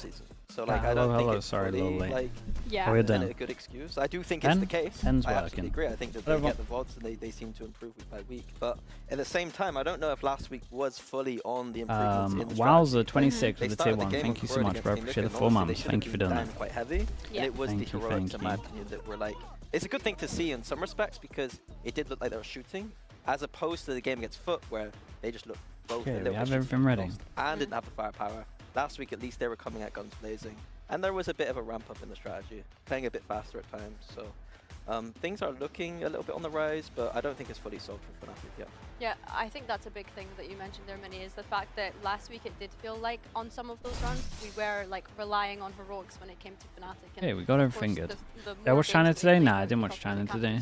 season. So like I don't think it's really like a good excuse. I do think it's the case. I absolutely agree. I think that they get the VODs and they seem to improve week by week. But at the same time, I don't know if last week was fully on the improvements in the Wowza 26 with the tier 1. Thank you so much, bro. Appreciate the 4 months. Thank you for doing that. Quite heavy. And it was the heroics, in my opinion, that were like. It's a good thing to see in some respects because it did look like they were shooting, as opposed to the game against Foot where they just looked both. Okay, we have everything ready. And didn't have the firepower. Last week, at least, they were coming at guns blazing. And there was a bit of a ramp up in the strategy, playing a bit faster at times. So things are looking a little bit on the rise, but I don't think it's fully solved for FNATIC yet. Yeah, I think that's a big thing that you mentioned there, Minnie, is the fact that last week it did feel like on some of those runs we were like relying on heroics when it came to FNATIC. Yeah, we got everything good. I watched China today? Nah, I didn't watch China today.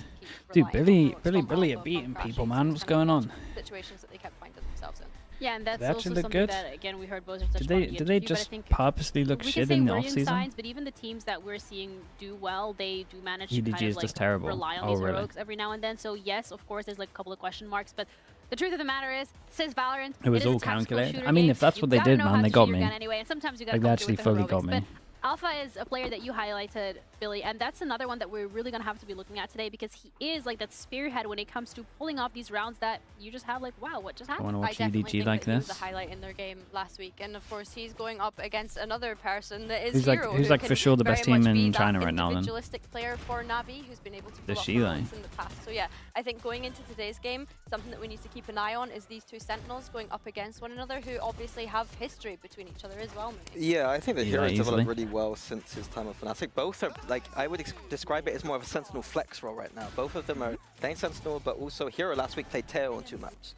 Dude, Billy are beating people, man. What's going on? Situations that they kept finding themselves in. Yeah, and that's also something that, again, we heard Bowser touch on. Did they just purposely look shit in the off-season? But even the teams that we're seeing do well, they do manage to kind of like rely on these heroics every now and then. So yes, of course, there's like a couple of question marks, but the truth of the matter is, since Valorant, it was all calculated. I mean, if that's what they did, man, they got me. Anyway, and sometimes you gotta like, they actually fully got me. Alpha is a player that you highlighted, Billy, and that's another one that we're really going to have to be looking at today because he is like that spearhead when it comes to pulling off these rounds that you just have like, wow, what just happened? I want to watch EDG like this. He was a highlight in their game last week, and of course he's going up against another person that is Hero. Who's like for sure the best team in China right now then. Individualistic player for NAVI who's been able to pull off in the past. So yeah, I think going into today's game, something that we need to keep an eye on is these two Sentinels going up against one another who obviously have history between each other as well. Maybe. Yeah, I think the Heroes developed really well since his time of FNATIC. Both are like, I would describe it as more of a Sentinel flex role right now. Both of them are playing Sentinel, but also Hero last week played Tail on 2 maps.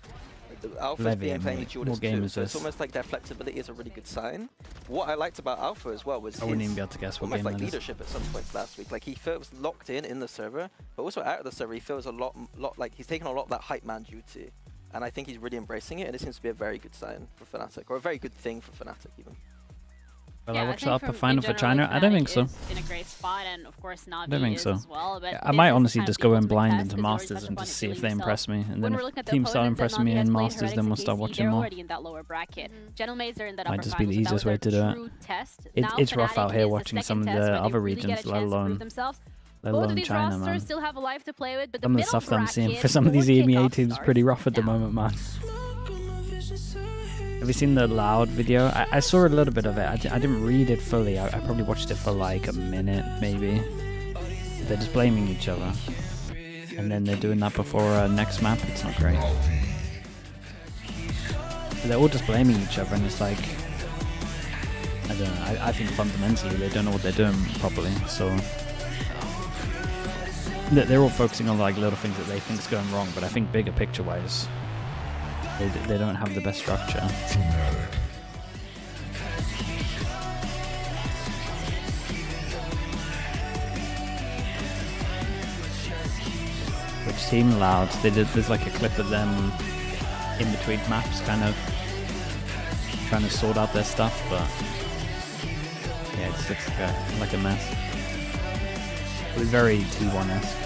Like the Alpha's being playing Duelist too, so it's almost like their flexibility is a really good sign. What I liked about Alpha as well was I wouldn't even be able to guess what almost like leadership at some points last week. Like he feels locked in the server, but also out of the server he feels a lot like he's taken a lot of that hype man duty. And I think he's really embracing it, and it seems to be a very good sign for FNATIC, or a very good thing for FNATIC even. Well, I watched the upper final for China. I don't think so. In a great spot, and of course Navi I don't think so. As well, but I might honestly just go in blind into Masters and just see if they impress me, and then if teams start impressing me in Masters, then we'll start watching more. In that lower bracket. Might just be the easiest way to do it. It's rough out here watching some of the other regions, let alone China, man. Still have a life to play with, but some of the stuff that I'm seeing for some of these EMEA teams is pretty rough at the moment, man. Have you seen the Loud video? I saw a little bit of it. I didn't read it fully. I probably watched it for like a minute, maybe. They're just blaming each other. And then they're doing that before next map. It's not great. They're all just blaming each other, and it's like... I don't know. I think fundamentally they don't know what they're doing properly, so... They're all focusing on like little things that they think is going wrong, but I think bigger picture-wise... They don't have the best structure. Which team Loud? There's like a clip of them in between maps, kind of trying to sort out their stuff, but yeah, it just looks like a mess. It was very T1-esque.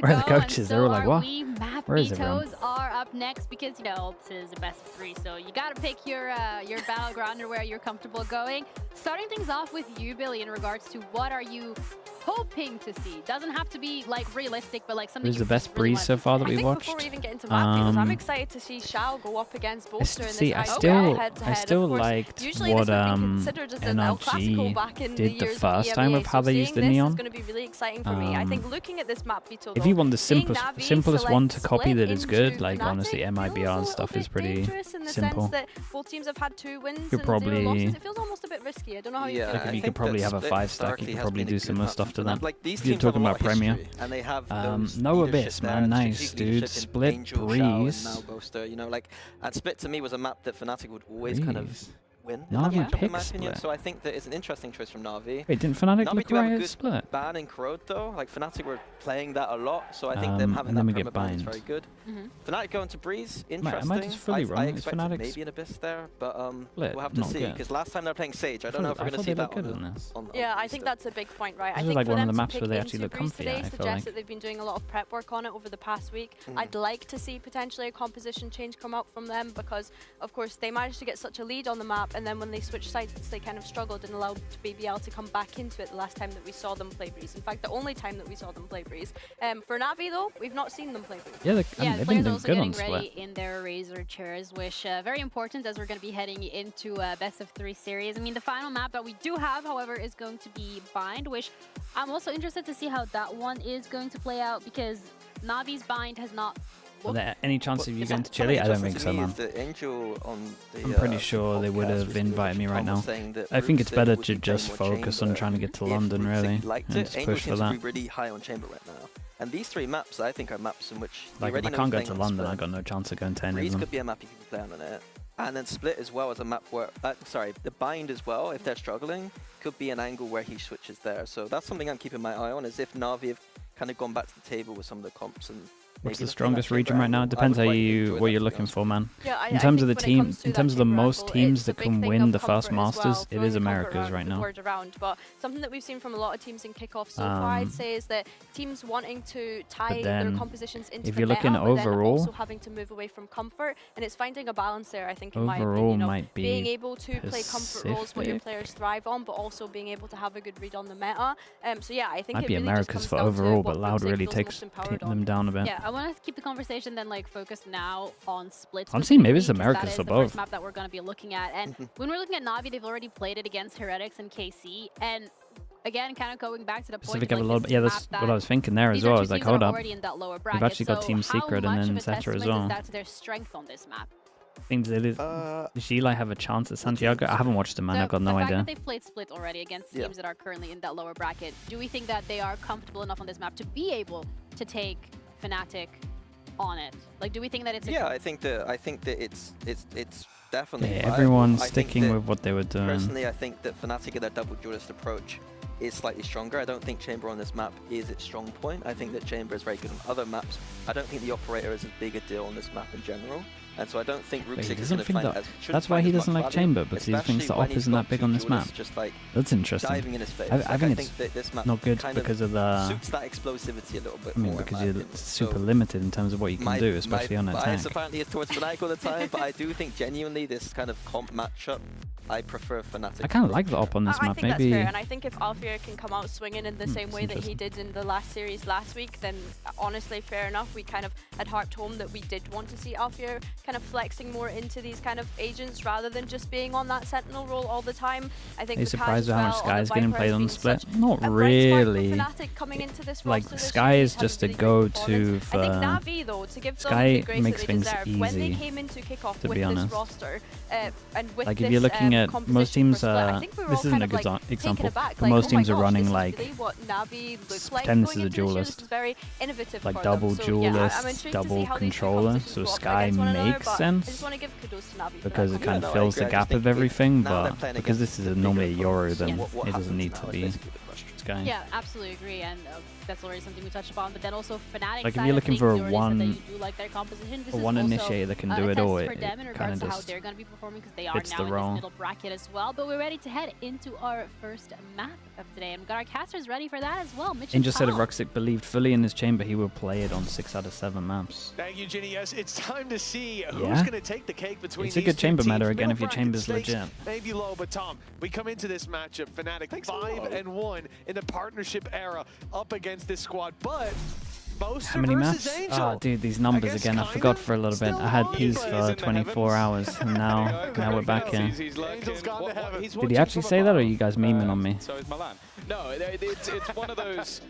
Where are the coaches? They were like, what? Where is everyone? Are up next because, you know, this is a best of 3, so you gotta pick your battleground or where you're comfortable going. Starting things off with you, Billy, in regards to what are you hoping to see? Doesn't have to be like realistic, but like something. Who's the best breeze so far that we've watched? Before we even get into map I'm excited to see Shao go up against Bolster in this I still liked what NRG did the first time of how they used the neon. This is going to be really exciting for me. I think looking at this map, Vito, if you want the simplest one to copy that is good, like honestly, MIBR and stuff is pretty simple. Both teams have had 2 wins. You could probably. It feels almost a bit risky. I don't know how you feel. You could probably have a 5-stack. You could probably do similar stuff to that. If you're talking about Premier. No Abyss, man, nice, dude. Split, Breeze. You know, like, and Split to me was a map that FNATIC would always kind of win. Na'Vi pick in my opinion, split. so I think that it's an interesting choice from Na'Vi. Wait, didn't FNATIC Na'Vi look do have right a at good split? ban in Crowd though. Like FNATIC were playing that a lot, so I think them having and then that we get perma ban is bind. very good. FNATIC going to Breeze, Am interesting. I just fully wrong? I Is expected FNATIC maybe an Abyss there, but split we'll have to not see. good? Because last time they were playing Sage, I don't know if we're I going to thought see they that looked good on this. Yeah, I think that's a big point, right? I This is think like for one of them the to maps pick where they actually into look Breeze comfy, today I feel suggests like. that they've been doing a lot of prep work on it over the past week. I'd like to see potentially a composition change come out from them because, of course, they managed to get such a lead on the map, and then when they switched sides, they kind of struggled and allowed BBL to come back into it the last time that we saw them play Breeze. In fact, the only time that we saw them play Breeze. For Navi, though, we've not seen them play Breeze. Yeah, Yeah, they've players been doing also good on getting ready split. in their Razor chairs, which very important as we're going to be heading into best of 3 series. I mean, the final map that we do have, however, is going to be Bind, which I'm also interested to see how that one is going to play out because Navi's Bind has not. Are there any chance of you going to Something Chile? I don't interesting think to so, me man. is that Angel on the, I'm pretty sure they would podcast have recently, invited me right Tom was now. saying that I think Root it's said better would to be playing just more focus on Chamber trying to get to if London, Root said really, he liked and it. just Angel push for seems to that. be really high on Chamber right now. And these 3 maps, I think, are maps in which Like, if I can't go to London, I got no chance of going to any of Breeze them. could be a map you can play on it. And then Split as well as a map where, sorry, the Bind as well, if they're struggling, could be an angle where he switches there. So that's something I'm keeping my eye on, is if Na'Vi have kind of gone back to the table with some of the comps and What's maybe the strongest Chamber region right now? It angle. depends I how would quite you enjoy what that, you're to be looking honest. for, man. Yeah, In terms of the team, in terms of the Chamber most angle, teams it's that a big can thing win of the first comfort as well, Masters, it is throwing Americas comfort right now. word around. But something that we've seen from a lot of teams in Kickoff so far, I'd say, is that teams wanting to tie their then, compositions into if the you're looking meta, but then overall- also having to move away from comfort, and it's finding a balance there, I think, in my Overall opinion, of might be being able to play comfort roles what your Pacific. players thrive on, but also being able to have a good read on the meta. So yeah, I think Might it be really Americas just for comes down overall, to but what Loud Brooksy really feels takes most empowered them on. down a bit. Yeah, I want to keep the conversation then like focused now on Split. Honestly, maybe it's specifically, 'cause Americas that is for the first both. map that we're going to be looking at. And when we're looking at Navi, they've already played it against Heretics and KC. And again, kind of going back to the point. Pacific of, have a like, little this bit. Yeah, map that's that what I was thinking there as these are well. I two was like, teams that hold are up. already in that lower We've bracket. actually got So Team how Secret and much then of a Cetera as testament well. is that to their strength on this map? Seems it is. Does Sheila have a chance at Santiago? I haven't watched him, man. So I've got no the fact idea. that they've played Split already against Yeah. teams that are currently in that lower bracket, do we think that they are comfortable enough on this map to be able to take FNATIC on it? Like, do we think that it's Yeah, I think that it's definitely Yeah, viable. everyone's I think sticking that with what they were doing. Personally, I think that FNATIC in their double duelist approach is slightly stronger. I don't think Chamber on this map is its strong point. I think that Chamber is very good on other maps. I don't think the operator is as big a deal on this map in general. And so I don't think But Rook he 6 is doesn't going to think find that. as shouldn't That's why find he as much doesn't like value, Chamber, because he thinks especially the when op he's isn't that got big two on this map. duelists just like That's interesting. diving in his face. I Like, think think that this map not good kind because of the. suits that explosivity a little bit I mean, more. because in my you're opinion. super So limited in terms of what you can do, especially on my attack. bias apparently is towards FNATIC all the time, but I do think genuinely this kind of comp matchup, I prefer FNATIC. I kind of like the op on this I map. think Maybe that's fair, and I think if Alfia can come out swinging in the same that's way that he interesting. did in the last series last week, then honestly, fair enough. We kind of had harped home that we did want to see Alfia kind of flexing more into these kind of agents rather than just being on that sentinel role all the time. I think Are you with Kaz surprised as with how much well, Sky is the getting Viper played has on been split? such Not a bright spot for really. FNATIC coming into this Like, roster this Sky year. is He's had just a really great go-to performance. I think for- Navi, though, to give them Sky the grace makes that they things deserve, when they easy, came into Kickoff to with be this honest. roster, and with Like, this if you're looking at composition most teams, for Split, I think we were this all isn't kind a of, good like, taken example, aback, but like, most oh teams my are gosh, running, this is like, really what Navi looks like pretend going this is a into this year. duelist. This is very innovative Like for double them. So, yeah, I'm duelist, intrigued to see double how these two controller, compositions so go up Sky against one another, makes but I sense just want to give kudos to Navi for because that it kind no, of I fills agree. the I just gap think of everything, now they're but playing because this against is the normally a bigger Yoru, opponents, then what it doesn't happens need now to is be basically the question. Sky. Yeah, absolutely agree, and that's already something we touched upon. But then also FNATIC Like, if side you're of looking things, for you already said one- that you do like their composition. This for is one also initiator that can a do it test all, for it them in kind regards of to how just they're going to be performing because they are fits now the in role. this middle bracket as well. But we're ready to head into our first map of today, and we've got our casters ready for that as well. Mitch and Angel said if Kyle. Ruxic believed fully in his chamber, he will play it on 6 out of 7 maps. Thank you, Ginny. Yes, it's time to see who's Yeah? going to take the cake between It's a these good two chamber teams. matter again Middle if your bracket chamber's stakes legit. Maybe low, but Tom, we come into this matchup, FNATIC 5-1 in the partnership era up against this squad, but Boaster How many versus maps? Angel. Oh, dude, these numbers guess again. I kinda forgot for a little bit. still I had on, peace but for is in the 24 heavens. hours, and now we're back here. He's Angel's gone to heaven. Did he actually say that, or are you guys memeing on me? So is Milan. No, it's one of those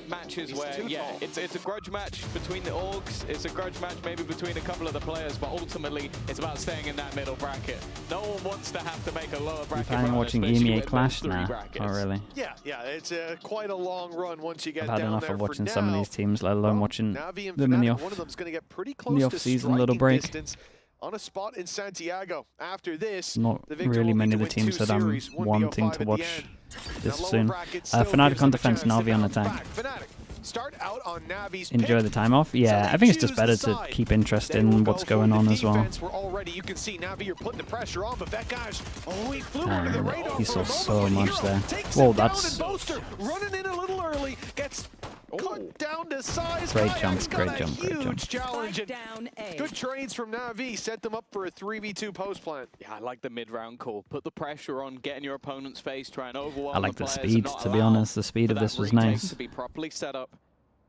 matches where, yeah, it's a grudge match between the orgs. It's a grudge match maybe between a couple of the players, but ultimately it's about staying in that middle bracket. No one wants to have to make a lower You bracket planning on run, watching especially EMEA with Clash those three now? brackets. Oh, really? Yeah, it's quite a long run once you get I've had down enough there. of watching For some of now, these teams, let alone well, watching Navi and them in the FNATIC, off. one of them's going to get pretty in the close to off-season little striking break. distance on a spot in Santiago. After this, Not the Victor really will many need of to the win teams 2 that I'm series, 1 wanting BO5 to at watch the end. this Now, lower soon. bracket still FNATIC gives on them a defense, chance to Navi on bounce attack. back. FNATIC start out on Navi's Enjoy pick. the time off. Yeah, So I think it's just choose better the to side. keep interest They will in go what's for going the on as well. defense. We're already, you can see Navi, you're putting the pressure on, but Vetkash, he flew under the radar He for saw a so moment, but much Hero there. takes Whoa, him down, that's and Boaster running in a little early, gets cut down to size. Great Kayak jump, got great a jump, great jump. huge challenge. Good trades from Navi, set them up for a 3v2 post plant. Yeah, I like the mid-round call. Put the pressure on, get in your opponent's face, try and overwhelm I like the players and speed, not to be allow honest. The speed for of this that was retake nice. to be properly set up,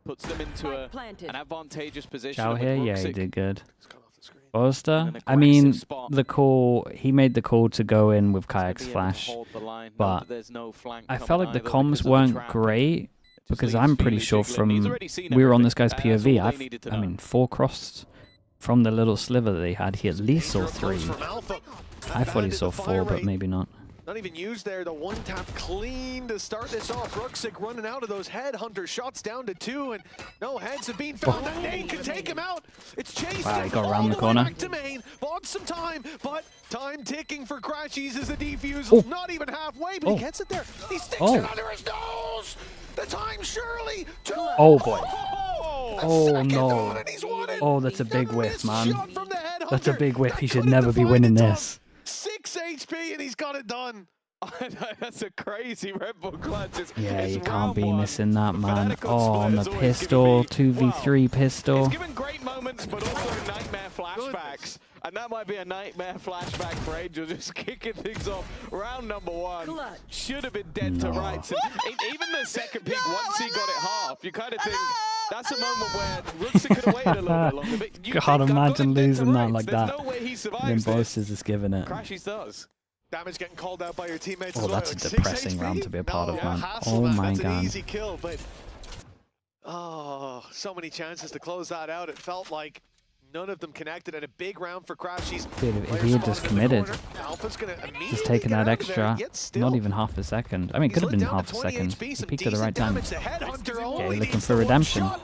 puts them into an advantageous position. Chow with here, yeah, he Ruxic did good. It's cut off the screen. Boaster, an I mean, aggressive spot. the call, he made the call to go in with Kayak's Be able to flash, hold the line, know but that there's no flank I coming felt like the either comms because of the weren't trap. great, Just because leaves I'm pretty Feely sure jiggling. He's from, already seen we were on this everything. guy's That's POV, all they needed to I know. mean, 4 crossed from the little sliver that they had, he at least saw 3. From Alpha. I thought he That saw is the 4, fire but rate. maybe not. Not even used there. The one tap clean to start this off. Ruxic running out of those headhunter shots down to 2, and no heads have been found. That nade can take him out. It's chased. Wow, he got all around the way corner. back to main. Bought some time, but time ticking for Crashies as the defuse. Oh. Not even halfway, but Oh. he gets it there. He sticks Oh. it under his nose. The time surely. Oh, boy. The Oh, second no. one, and he's won it. Oh, that's a big The whiff, missed man. shot from the That's a headhunter. big whiff. That He should couldn't never be define winning the top. this. 6 HP, and he's got it done. That's a crazy Red Bull clutch. Yeah, it's you can't round be 1. missing that, man. Fnatic on Oh, split on the has always pistol, given me- 2v3 pistol. It's given great moments, but also nightmare flashbacks. And that might be a nightmare flashback for Angel, just kicking things off. Round number 1 should have been dead to rights. And even the second peak, once he got it half, you kind of think that's a moment where Ruxic could have waited a little bit longer. But you God, think, "I've got imagine it dead to losing that rights." like There's that. no way he Then survives this. Boasters is giving it. Crashies does. Damage getting called out by your teammates Oh, as well. that's a Like 6 depressing HP? round to be a part No, of, man. hassle Oh that. my That's God. an easy kill, but oh, so many chances to close that out. It felt like none of them connected, and a big round for Crashies. Dude, if Player he had spotted just in the committed, corner. Alpha's gonna immediately just taking get that out of there, extra, yet still, not even half a second. I mean, it he's could have lit been down half to a 20 second. HP, He some peaked at the right decent time. damage. The headhunter only looking needs for the one redemption. shot.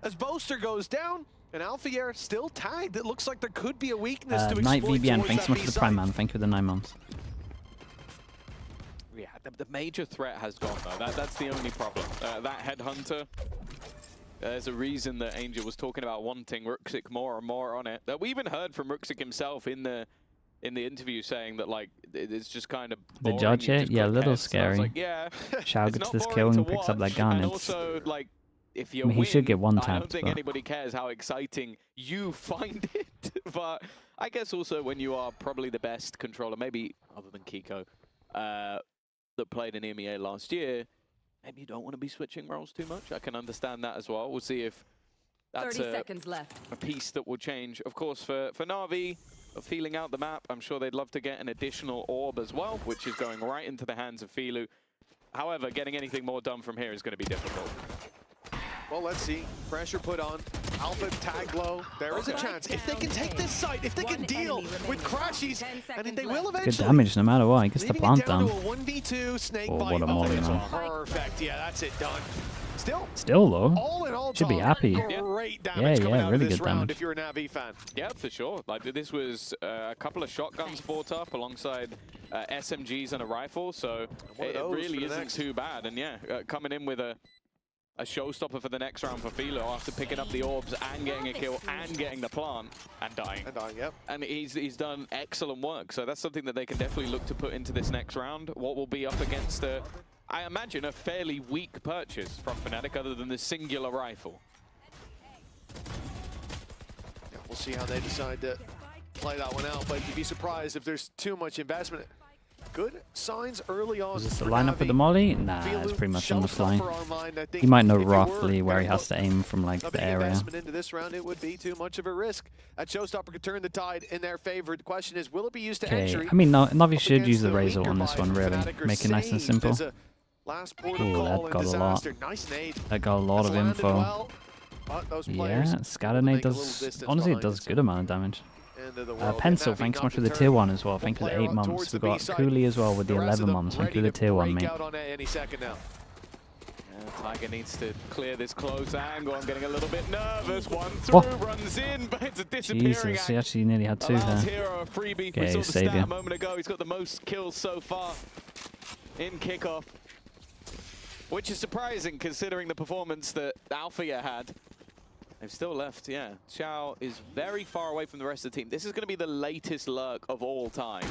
As Boaster goes down, and Alphayer still tagged. It looks like there could be a weakness to Night exploit VBN, towards thanks that so much for the B Prime side. Man. Thank you for the 9 months. Yeah, the major threat has gone though. That's the only problem. That headhunter. There's a reason that Angel was talking about wanting Ruxic more and more on it. We even heard from Ruxic himself in the interview saying that like it's just kind of The judge here, yeah, a little scary. Like, yeah, Shao it's gets not this boring kill to and picks up that watch, gun. And It's, also like if you I mean, he should win, get one I don't tapped, think but- anybody cares how exciting you find it. But I guess also when you are probably the best controller, maybe other than Kiko, that played in EMEA last year, maybe you don't want to be switching roles too much. I can understand that as well. We'll see if that's 30 seconds left. a piece that will change. Of course, for Navi, feeling out the map, I'm sure they'd love to get an additional orb as well, which is going right into the hands of Filu. However, getting anything more done from here is going to be difficult. Well, let's see. Pressure put on. Alpha tag low. There is a chance. If they can take this site, if they can deal with Crashies, and they will good eventually. damage no matter what. He gets the Leaving plant it down down. to a 1v2 snake Oh, bite. what a molly, that's man. perfect. Yeah, that's it done. Still though. All in all, Should be Tom, happy. Great damage Yeah, coming out really of this good round damage. if you're a Navi fan. Yeah, for sure. Like this was a couple of shotguns brought up alongside SMGs and a rifle, so One of it those really for the isn't next. too bad. And yeah, coming in with a showstopper for the next round for Philo after picking up the orbs and getting a kill and getting the plant and dying. Yep. And he's done excellent work. So that's something that they can definitely look to put into this next round. What will be up against, I imagine, a fairly weak purchase from Fnatic other than the singular rifle. Yeah, we'll see how they decide to play that one out, but you'd be surprised if there's too much investment. Good signs early on. Is this the for lineup for Navi. the molly? Nah, Filu, it's pretty much on the fly. showstopper online. I think He might know if you were roughly where he gonna has to aim from like a the big area. investment into this round, it would be too much of a risk. That showstopper could turn the tide in their favor. The question is, will it be used to Okay, entry? I mean, Navi up should against use the the Razor weaker on this buy one, from really. Fnatic or Make it nice and saved simple. as a last port of Ooh, call that and got a lot. disaster. Nice nade. That got a lot That's of landed info. well, but those players Yeah, will Scaternade make a little does, distance honestly, it behind does it. good amount of damage. End of the world. Pencil, Navi thanks so not much for the deterred. tier 1 as well. One Thank you for the player 8 towards months. the We've got B side. Cooley as well with the The rest of 11 them months. Thank ready you for the to tier 1, break mate. out on it any second now. Tiger needs to clear this close angle. I'm getting a little bit nervous. One through, runs in, but it's a disappearing Jesus, he actually nearly had two there. Hero a freebie. Okay, we saw the save stat you. a moment ago. He's got the most kills so far in Kickoff, which is surprising considering the performance that Alpha had. They've still left, yeah. Xiao is very far away from the rest of the team. This is going to be the latest lurk of all time.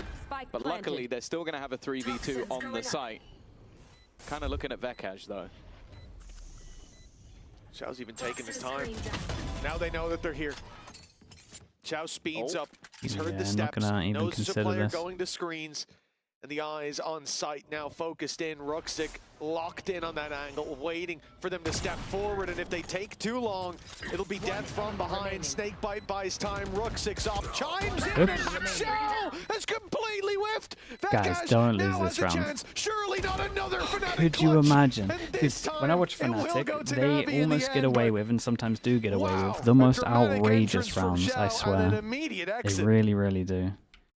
But luckily, they're still going to have a 3v2 on the site. Kind of looking at Vekaj, though. Xiao's even taking his time. Now they know that they're here. Xiao speeds up. He's heard the steps. Knows there's a player going to screens. And the eyes on sight now focused in. Ruxic locked in on that angle, waiting for them to step forward. And if they take too long, it'll be death from behind. Snakebite buys time. Ruxic's off, chimes in, and Xiao has completely whiffed. Guys, don't lose this round. Surely not another FNATIC. Could you imagine? When I watch FNATIC, they almost get away with, and sometimes do get away with, the most outrageous rounds, I swear. They really, really do.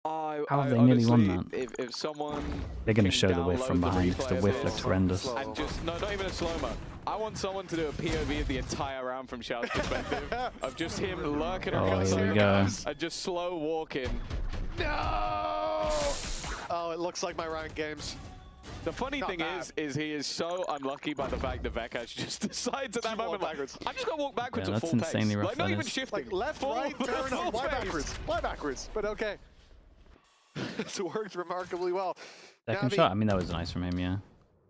How have they nearly won that? If someone they're going to show the whiff from behind because the whiff looks horrendous. And just, no, not even a slow-mo. I want someone to do a POV of the entire round from Xiao's perspective. Of just him lurking around here we go. And just slow walking. No! Oh, it looks like my ranked games. The funny thing is he is so unlucky by the fact that Vekaj just decides at that moment, like, I'm just going to walk backwards at full pace. That's insanely rough. Like, not even shifting. Like, left, right, fair enough. Why backwards? Why backwards? But okay. It's worked remarkably well. Second shot, I mean, that was nice from him, yeah.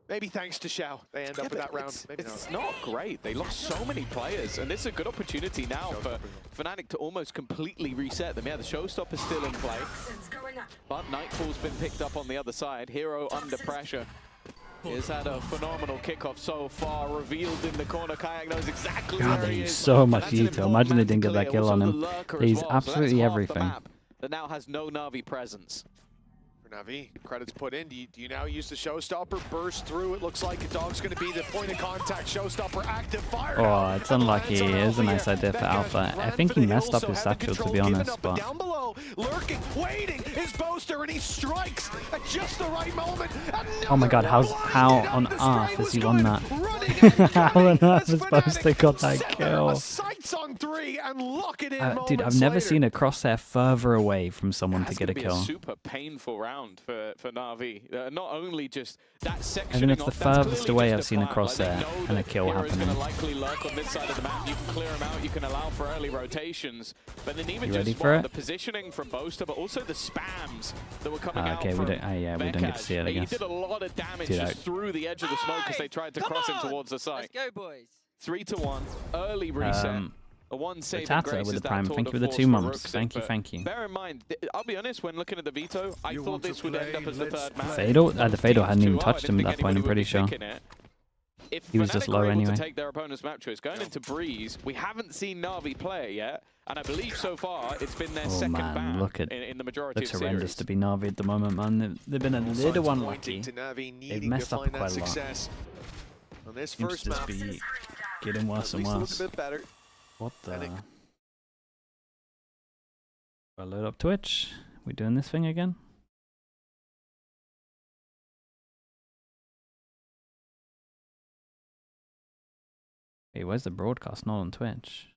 Maybe thanks to Xiao, they end up with that round. Maybe it's not great. They lost so many players, and this is a good opportunity now for FNATIC to almost completely reset them. Yeah, the showstopper's still in play, but Nightfall's been picked up on the other side. Hero under pressure. He's had a phenomenal kickoff so far, revealed in the corner. Kayak knows exactly where he is. So much detail. Imagine they didn't get that kill on him. He's absolutely everything. That now has no Navi presence. For Navi, credits put in. Do you now use the showstopper? Burst through. It looks like a dog's going to be the point of contact. Showstopper active. Fire. Oh, it's unlucky. It is a nice idea for Alpha. I think he messed up his satchel, to be honest. But down below, lurking, waiting, his boaster, and he strikes at just the right moment. Oh my God! How on earth has he won that? How on earth has boaster got that kill? On 3 and lock it in. Dude, I've never seen a crosshair further away from someone to get a kill. It's super painful round for Navi. Not only just that section. I think it's the furthest away I've seen a crosshair and a kill happening. Likely lurk on this side of the map. You can clear them out. You can allow for early rotations. But then even just the positioning from Boaster, but also the spams that were coming out. Okay, we don't get to see it, I guess. He did a lot of damage just through the edge of the smoke as they tried to cross him towards the site. Let's go, boys. 3-1, early reset. A one save Tata with the prime. Thank you for the 2 months. Thank you. Bear in mind, I'll be honest, when looking at the veto, I thought this would end up as the third map. The Fado hadn't even touched him at that point, I'm pretty sure. He was just low anyway. To take their opponent's map choice. Going into Breeze, we haven't seen Navi play yet, and I believe so far it's been their second ban in the majority of series. Looks horrendous to be Navi at the moment, man. They've been a little unlucky. They've messed up quite a lot. On this first map, be getting worse and worse. What the? Do I load up Twitch? We doing this thing again? Hey, where's the broadcast? Not on Twitch.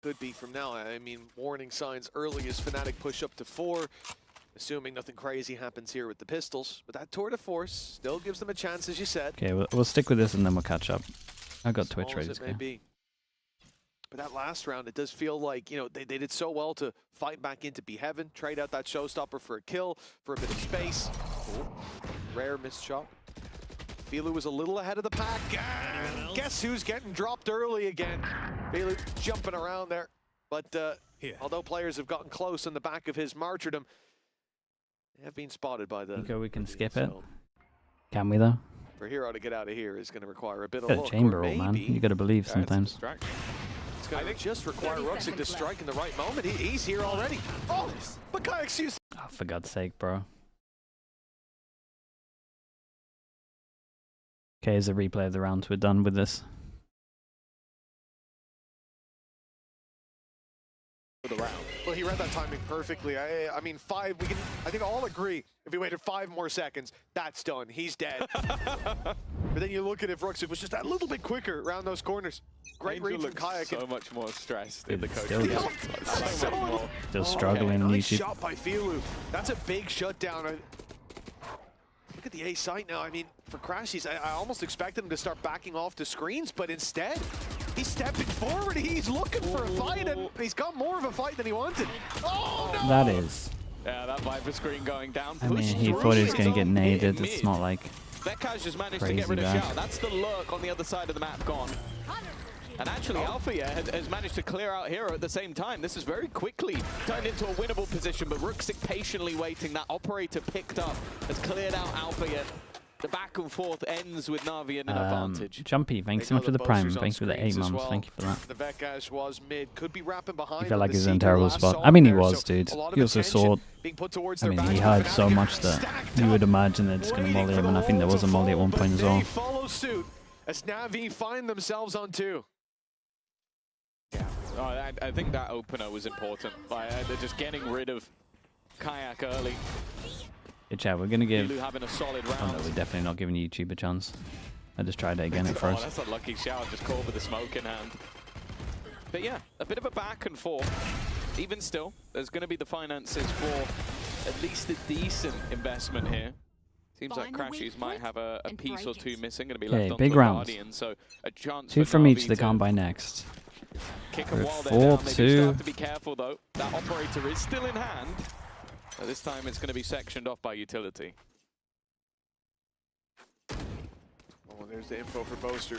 Could be from now. I mean, warning signs early as FNATIC push up to 4. Assuming nothing crazy happens here with the pistols. But that tour de force still gives them a chance, as you said. Okay, we'll stick with this and then we'll catch up. I got Twitch ready to go. But that last round, it does feel like, you know, they did so well to fight back into Be Heaven, trade out that showstopper for a kill, for a bit of space. Ooh, rare missed shot. Filu was a little ahead of the pack. Guess who's getting dropped early again? Filu jumping around there. But although players have gotten close on the back of his martyrdom, they have been spotted by the... We can skip it. Can we, though? For Hero to get out of here is going to require a bit of luck. Chamber roll, man. You got to believe sometimes. It's going to just require Ruxic to strike in the right moment. He's here already. Oh, but excuse. Oh, for God's sake, bro. Okay, here's a replay of the round. We're done with this. Well, he read that timing perfectly. I mean, 5. We can. I think all agree. If he waited 5 more seconds, that's done. He's dead. But then you look at if Ruxic was just that little bit quicker around those corners. Great read from Kayak. So much more stressed in the coach. Still struggling in Nice YouTube. shot by Filu. That's a big shutdown. Look at the A site now. I mean, for Crashies, I almost expected him to start backing off the screens, but instead, he's stepping forward. He's looking for a fight, and he's got more of a fight than he wanted. Oh, no! That is. Yeah, that Viper screen going down. I mean, he thought he was going to get naded. It's not like Vekaj just managed to crazy get rid of bad. Xiao. That's the lurk on the other side of the map gone. And actually, Alpha has managed to clear out Hero at the same time. This is very quickly turned into a winnable position, but Ruxic patiently waiting. That operator picked up, has cleared out Alpha. The back and forth ends with Navi in an advantage. Jumpy, thanks so much for the prime. Thanks for the 8 months. Well. Thank you for that. The Vekaj was mid, could be wrapping behind. He felt like he was in a Seeker terrible last spot. saw I mean, he there, was, so dude. a lot of He also saw. attention being put towards I their mean, he back. heard so much that you would imagine that it's going to molly him, and I think there was a molly at one point as well. They follow suit as Navi find themselves on 2. Yeah, I think that opener was important. They're just getting rid of Kayak early. Good chat. We're going to give. Filu having a solid round. Oh no, we're definitely not giving YouTube a chance. I just tried it again at Oh, first. that's a lucky shout, just caught with the smoke in hand. But yeah, a bit of a back and forth. Even still, there's going to be the finances for at least a decent investment here. Seems like Crashies might have a piece or two missing, going to be left on big the round. Guardian, so a chance 2 for from each Navi to to come by next. kick a wall there 4-2. down. They do still have to be careful though. That operator is still in hand. But this time it's going to be sectioned off by utility. Oh, there's the info for Boaster.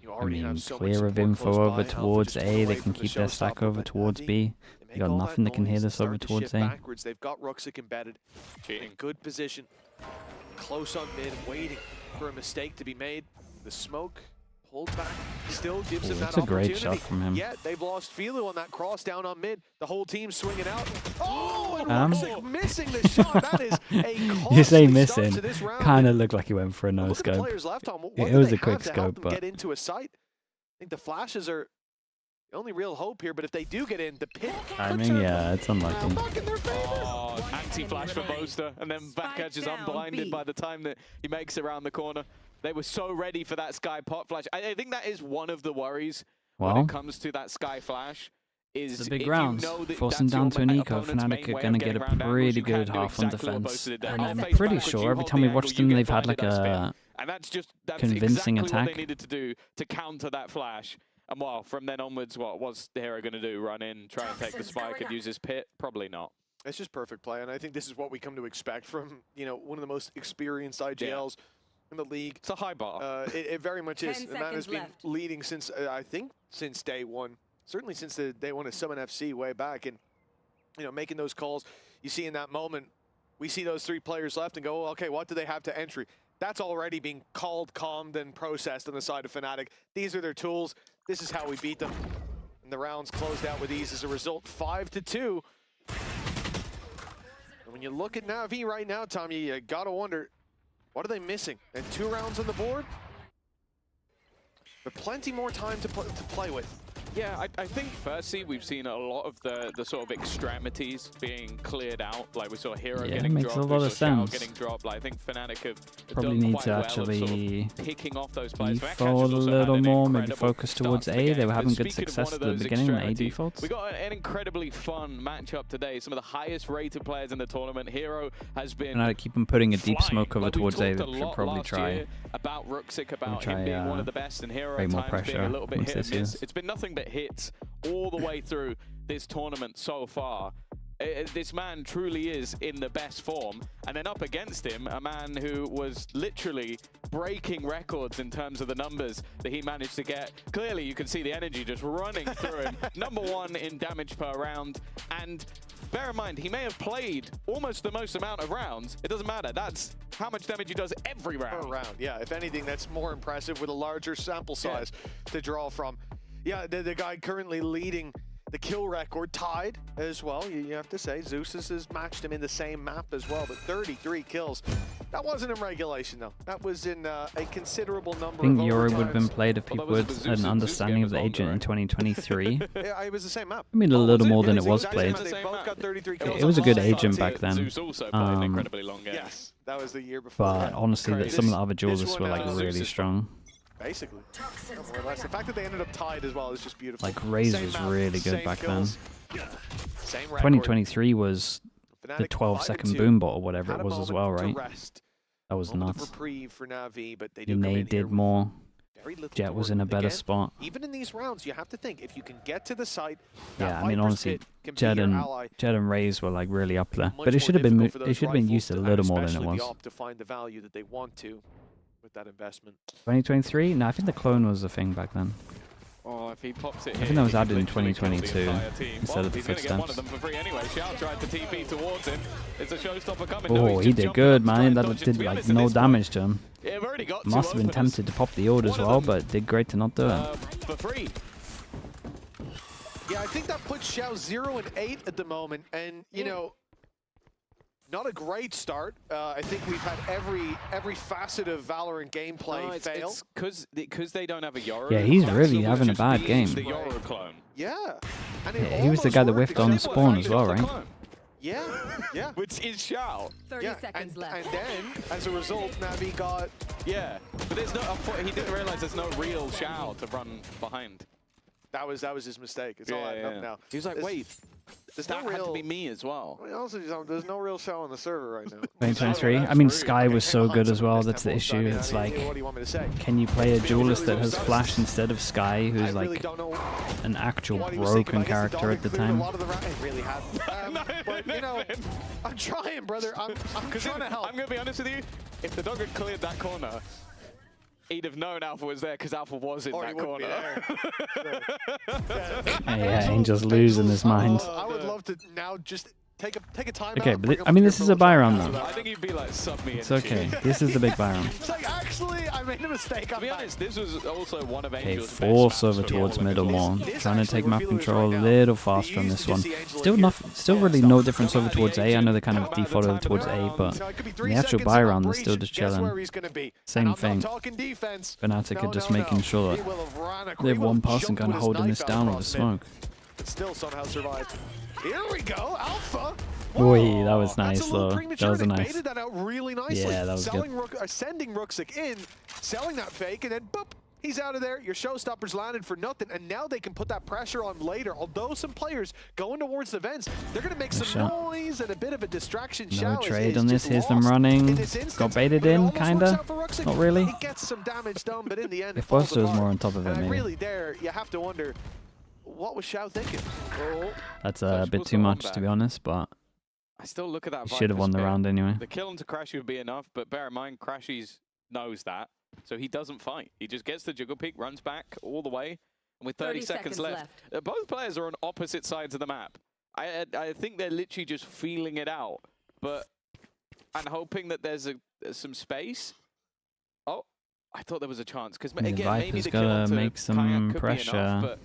You I already have mean, so much clear of support info close over by. towards Alpha just A. pulled They away can from the keep their stack showstopper, over but towards Navi, B. they They got make all nothing that can noise hit and us over start to towards shift A. backwards. They've got Ruxic embedded. Cheating. In good position. Close on mid, waiting for a mistake to be made. The smoke pulled back, still gives him that That's a great opportunity. shot from him. Yet they've lost Filu on that cross down on mid. The whole team swinging out. Oh, and Ruxic missing the shot. That is a You say costly missing, start to this round. kind of looked like he went for a no Look at the scope. players left on. What It do was they a quick have to help scope, them but get into a site? I think the flashes are the only real hope here, but if they do get in, the pit. timing, yeah, it's unlucky. Back in their favor. Oh, anti-flash for Boaster, and then Vekaj is unblinded by the time that he makes it around the corner. They were so ready for that Sky pot flash. I think that is one of the worries when it comes to that Sky flash. Is the big if rounds, you know that forcing that's down your to an eco. opponent's FNATIC main are way going to of get a getting around angles, pretty you can good do half on exactly what defense. Boaster did there. And I'll I'm face pretty backwards, sure you every hold time the we've watched angle, them, you they've get had like blinded on spin. a And that's convincing exactly what attack. they needed to do to counter that flash. And well, from then onwards, what was the hero going to do? Run in, try and take the spike and use his pit? Probably not. It's just perfect play, and I think this is what we come to expect from, you know, one of the most experienced IGLs in the league. It's a high bar. It very much is, 10 and that has been seconds left. leading since, I think, since day one. Certainly since the day one of Summon FC way back, and, you know, making those calls. You see in that moment, we see those 3 players left and go, okay, what do they have to entry? That's already being called, calmed, and processed on the side of FNATIC. These are their tools. This is how we beat them. And the round's closed out with ease as a result, 5-2. And when you look at NAVI right now, Tom, you gotta wonder, what are they missing? And 2 rounds on the board? But plenty more time to play with. Yeah, I think firstly we've seen a lot of the sort of extremities being cleared out. Like we saw Hero Yeah, getting makes dropped, a we lot of saw Xiao sense. getting dropped. Like, I think FNATIC have Probably done need quite to well of sort actually of picking off those players. default Vekaj has a also little had an more, maybe incredible focus start towards to the A. They game. were having good Speaking of success one at of the those beginning when A extremities, defaults. we got an incredibly fun matchup today. Some of the highest rated players in the tournament. Hero has been And I keep him putting a deep flying. smoke over Like, we towards A. talked They a should lot probably last try. year about Ruxic, about try, him being one of the best, and Hero create at more times being a pressure little bit once hit and this miss. is. It's been nothing but hits all the way through this tournament so far. This man truly is in the best form, and then up against him, a man who was literally breaking records in terms of the numbers that he managed to get. Clearly, you can see the energy just running through him. #1 in damage per round, and bear in mind, he may have played almost the most amount of rounds. It doesn't matter. That's how much damage he does every round. Per round, yeah. If anything, that's more impressive with a larger sample size to draw from. Yeah, the guy currently leading the kill record, tied as well. You have to say, Zeus has matched him in the same map as well, but 33 kills That wasn't in regulation, though. That was in a considerable number I think of Yori would have been overtimes. played if people had an understanding of the agent in 2023. Yeah, it was the same map. I mean, a little more than it It's was exactly played. the same map. They both got 33 kills It was a good on both agent sides. back then. Zeus also played an incredibly long game. Yes, that was the year before. But honestly, Crazy. some of the other This duelists were one, like Zeus really is strong. Basically. More or less. The fact that they ended up tied as well is just beautiful. Like Raze Same was map, really good same back kills, then. Same record. 2023 was the FNATIC 12-second 5-2. boom bot or whatever Had it a was as moment well, to right? rest. That was Moment of nuts. reprieve for Navi, but they do And come they in here did with more. very little Jet to was work in a with. better Again, spot. Even in these rounds, you have to think if you can get to the site. Yeah, I mean, honestly, Jet and Raze were like really up there. Much But it more should have been difficult for those used a rifles little more and than it especially was. the op to find the value that they want to with that investment. 2023? No, I think the clone was a thing back then. Oh, if he pops it I here, think that was he added could in literally kill the 2022 entire team. instead Well, of the he's going to get one of footsteps. them for free anyway. Xiao tried to TP towards him. It's a showstopper coming. Oh, he's he just did jumping good, up to try man. and That dodge it. did To be like honest, at no this point, damage to him. yeah, I've already got Must have been tempted to pop the ult as well, but did great to not do it. For free. Yeah, I think that puts Xiao 0 and 8 at the moment, and you know, not a great start. I think we've had every facet of Valorant gameplay fail. It's because they don't have a Yoru. Yeah, he's That's really the having a just bad being game. The Yoru clone. Yeah, and Yeah, it he was the almost guy that worked whiffed on except spawn for as the well, fact right? that- Yeah, Which is Xiao. 30 seconds left. And then, as a result, Navi got... Yeah, but there's no. He didn't realize there's no real Xiao to run behind. That was his mistake. It's all adding up now. He was like, There's- wait, There's that no had to real... be me as well. I mean, also, there's no real Xiao on the server right now. 2023? Oh, I mean, that's Sky true. was so good as well. Missed That's the tempos, so I issue. mean, It's what like, do you want me to say? can you play a duelist that has really Flash instead of Sky, I who's really like don't know an actual what he was thinking. broken I guess the character dog at the included time? A lot of the it really had. But you know, I'm trying, brother. I'm trying to help. I'm going to be honest with you. If the dog had cleared that corner, he'd have known Alpha was there because Alpha was in that corner. Yeah, Angel's losing his mind. I would love to now just take a time Okay, out. but I mean, this is a buy round though. I think you'd be like, sub me. It's okay. This is the big buy round. It's like, actually, I made a mistake. To be honest, this was also one of Okay, Angel's best force maps over for towards all of middle it. more. This Trying to actually take map reveals control right a now. little We faster on used this to one. see Angel Still here. nothing. Still really no difference over towards A. I know they're kind of Come out default the over towards time A, around. but So it could be in 3 the actual seconds buy and round, I'll they're still breach. just Guess where chilling. he's gonna be. Same And I'm thing. not talking defense. FNATIC are No, just no, making no. sure He that will have ran they have he will one have person jumped kind of with his holding this knife down with the across mid, smoke. but still somehow survived. Here we go, Alpha. Oi, that was That's nice a little though. premature. That was They nice. baited that out really nicely. Yeah, that was good. Sending Rooksik in, selling that fake, and then boop, he's out of there. Your showstoppers landed for nothing, and now they can put that pressure on later. Although some players going towards the vents, they're going to make some shot. noise and a bit of a distraction. No Xiao trade is on this. just Here's them lost running. in this instance, Got baited but it in, almost works kinda. out for Rooksik. Not really. He gets some damage done, but in the end, it If falls Buster was apart. more on top of it, And maybe. really there, you have to wonder, what was Xiao thinking? Oh. That's So a bit supposed too to run much, to back. be honest, but I still look at that. he should have Viper won the spin. round anyway. The kill onto Crashy would be enough, but bear in mind, Crashy's knows that, so he doesn't fight. He just gets the jiggle peek, runs back all the way, and with 30 seconds left, both players are on opposite sides of the map. I think they're literally just feeling it out, and hoping that there's some space. Oh, I thought there was a chance because again, maybe Viper's the kill gotta onto make some Kayak could pressure. be enough, but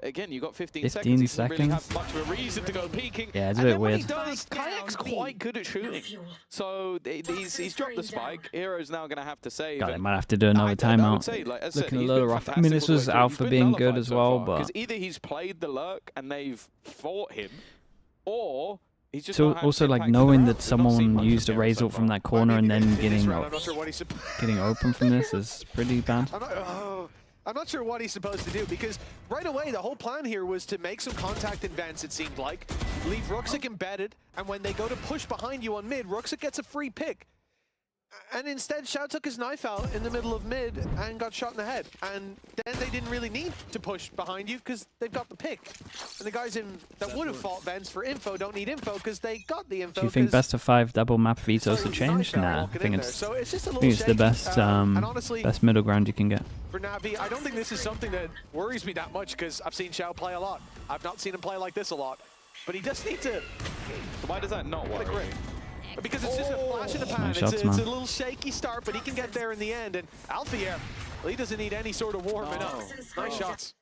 again, you got 15 seconds. 15 He doesn't really have seconds? much of a reason to go peeking. Yeah, it's a And bit then when weird. he does, Kayak's quite good at shooting. So he's dropped the spike. Hero's now going to have to save. God, they and might have to do another I would timeout. say, like I said, Looking a he's little been rough. I mean, this fantastic all was the way through. Alpha He's been being good nullified as so well, far, but 'cause either he's played the lurk and they've fought him, or he's just so not had also like impact in the knowing round. that We've not seen someone much of used a Hero raise so ult from far. that corner and then in this getting round, I'm not sure what he's getting open from this is pretty bad. I'm not sure what he's supposed to do, because right away the whole plan here was to make some contact in vents, it seemed like. Leave Rooksik embedded, and when they go to push behind you on mid, Rooksik gets a free pick. And instead, Xiao took his knife out in the middle of mid and got shot in the head. And then they didn't really need to push behind you because they've got the pick. And the guys that would have fought vents for info don't need info because they got the info. Do you think best of 5 double map vetoes to change? Nah, I think it's the best honestly, best middle ground you can get. For Navi, I don't think this is something that worries me that much because I've seen Xiao play a lot. I've not seen him play like this a lot. But he does need to... Why does that not work? Because it's just a flash in the pan. Nice It's shots, a man. little shaky start, but he can get there in the end. And Alpha, yeah, well, he doesn't need any sort of warming up. Nice shots.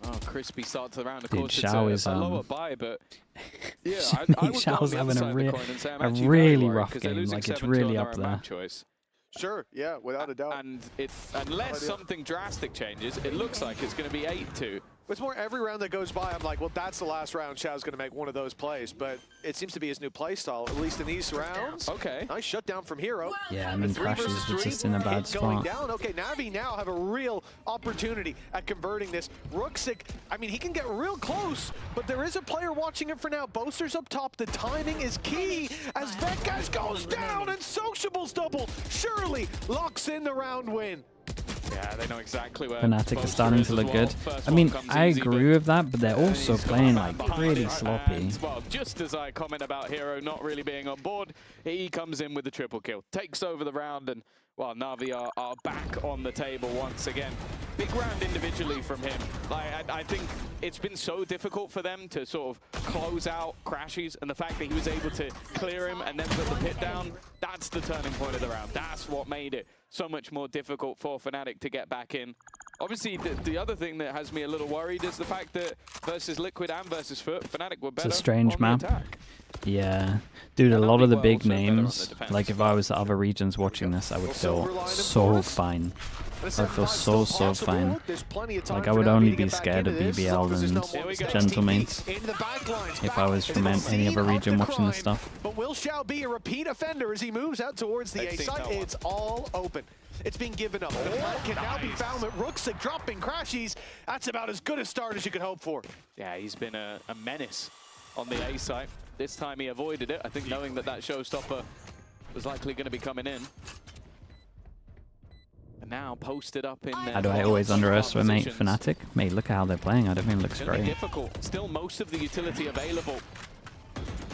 Oh, crispy start to the round. Of Dude, course, Xiao it's a lower buy, but yeah, I would go Xiao's on the having other side of the coin and say I'm a actually really very worried rough 'cause they're game. losing Like, it's 7-2 really on up their there. map choice. Sure, yeah, without a doubt. And unless something drastic changes, it looks like it's going to be 8-2. But it's more every round that goes by, I'm like, well, that's the last round. Xiao's going to make one of those plays. But it seems to be his new play style, at least in these rounds. Okay. Nice shutdown from Hero. Yeah, I mean, Crashes was just in a bad going spot. down. Okay, Navi now have a real opportunity at converting this. Rooksik, I mean, he can get real close, but there is a player watching it for now. Boaster's up top. The timing is key as Vetgas goes down and Sociable's double surely locks in the round win. Yeah, they know exactly where FNATIC is starting to look good. I mean, I agree with that, but they're also playing like pretty sloppy. Well, just as I comment about Hero not really being on board, he comes in with the triple kill, takes over the round, and well, Navi are back on the table once again. Big round individually from him. Like, I think it's been so difficult for them to sort of close out Crashes, and the fact that he was able to clear him and then put the pit down, that's the turning point of the round. That's what made it so much more difficult for FNATIC to get back in. Obviously, the other thing that has me a little worried is the fact that versus Liquid and versus Foot, FNATIc were better. It's a strange on the map. attack. Yeah. Dude, a lot of the big also better on the names, defense. like if I was the other regions watching this, I would feel so fine. I feel so fine. Like, I would only be scared of BBL and Gentleman if I was from any other region watching this stuff. But will Xiao be a repeat offender as he moves out towards the A side? It's all open. It's being given up. The flag can now be found with Rooksik dropping Crashies. That's about as good a start as you could hope for. Yeah, he's been a menace on the A site. This time he avoided it, I think, knowing that that showstopper was likely going to be coming in. And now posted up in there. How do I always underestimate FNATIC? Mate, look at how they're playing. I don't think it looks great. Difficult. Still most of the utility available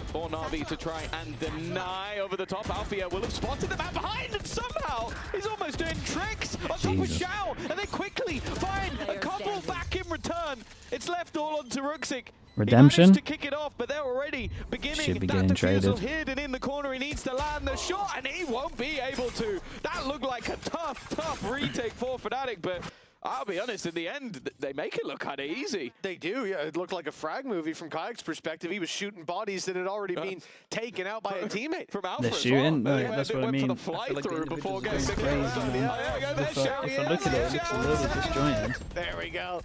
for Navi to try and deny over the top. Alfia will have spotted the man behind, and somehow he's almost doing tricks on top of Xiao, and they quickly find a couple back in return. It's left all onto Rooksik. Redemption. He managed to kick it off, but they're already beginning. Should be that getting defusal traded. hidden in the corner. He needs to land the shot, and he won't be able to. That looked like a tough retake for FNATIC, but I'll be honest, in the end, they make it look kind of easy. They do, yeah. It looked like a frag movie from Kayak's perspective. He was shooting bodies that had already been taken out by a teammate. From Alpha They're as shooting, well. that's what I mean. Went for the fly through before getting the crazy, man. If I look at it, it looks a little disjointed. There we go.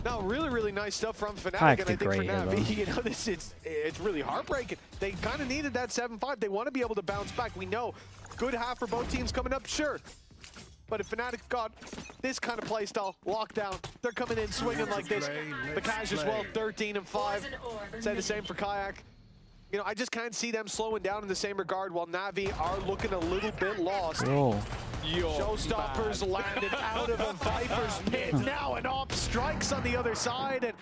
No, really nice stuff from FNATIC, Kayak and I think did for great, Navi, you know, it's really heartbreaking. They kind of needed that 7-5. They want to be able to bounce back. We know, good half for both teams coming up, sure. But if FNATIC got this kind of play style locked down, they're coming in swinging like this. The Cash as well, 13-5. Say the same for Kayak. You know, I just can't see them slowing down in the same regard while Navi are looking a little bit lost. Whoa. Showstoppers landed out of a Viper's pit. Now an op strikes on the other side, and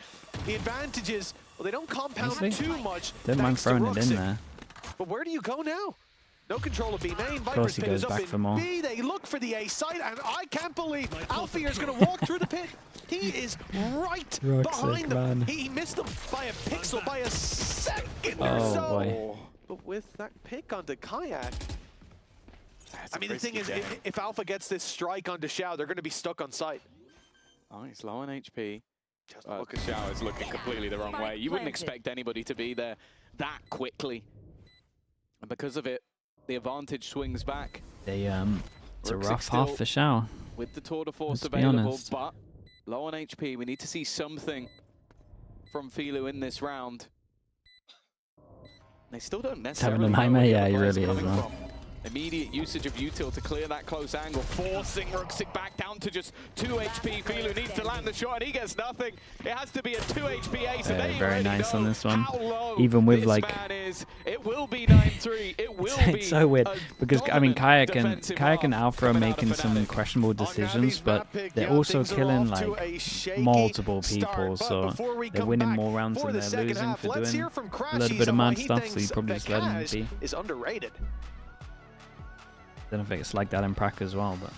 the advantages, well, they don't compound too much. Didn't mind throwing it in there. But where do you go now? No control of B main. Of course Viper's he pit goes is up back in for more. B. They look for the A site, and I can't believe Alfier's going to walk through the pit. He is right behind them. He missed them by a pixel, by a second or so. Boy. But with that pick onto Kayak, I mean, the thing is, if Alpha gets this strike onto Xiao, they're going to be stuck on site. Oh, he's low on HP. Look at Xiao is looking completely the wrong way. You wouldn't expect anybody to be there that quickly. And because of it, the advantage swings back. It's a rough still half for Xiao. With the tour de force Let's be available, honest. but low on HP. We need to see something from Filu in this round. They still don't necessarily Having a know nightmare, where yeah, the he player's really is, coming man. from. Immediate usage of util to clear that close angle, forcing Rooksik back down to just 2 HP. Filu needs to land the shot, and he gets nothing. It has to be a 2 HP ace, and they very nice on this one. how low Even with this like, man is. It will be 9-3. It will be it's so weird because I mean Kayak and defensive Alpha are coming out of making some FNATIC. questionable decisions, but they're also killing like multiple people, so they're winning more rounds than they're losing for doing a little bit of mad stuff. So you probably just let them be. Is underrated. I don't know if it's like that in Prague as well, but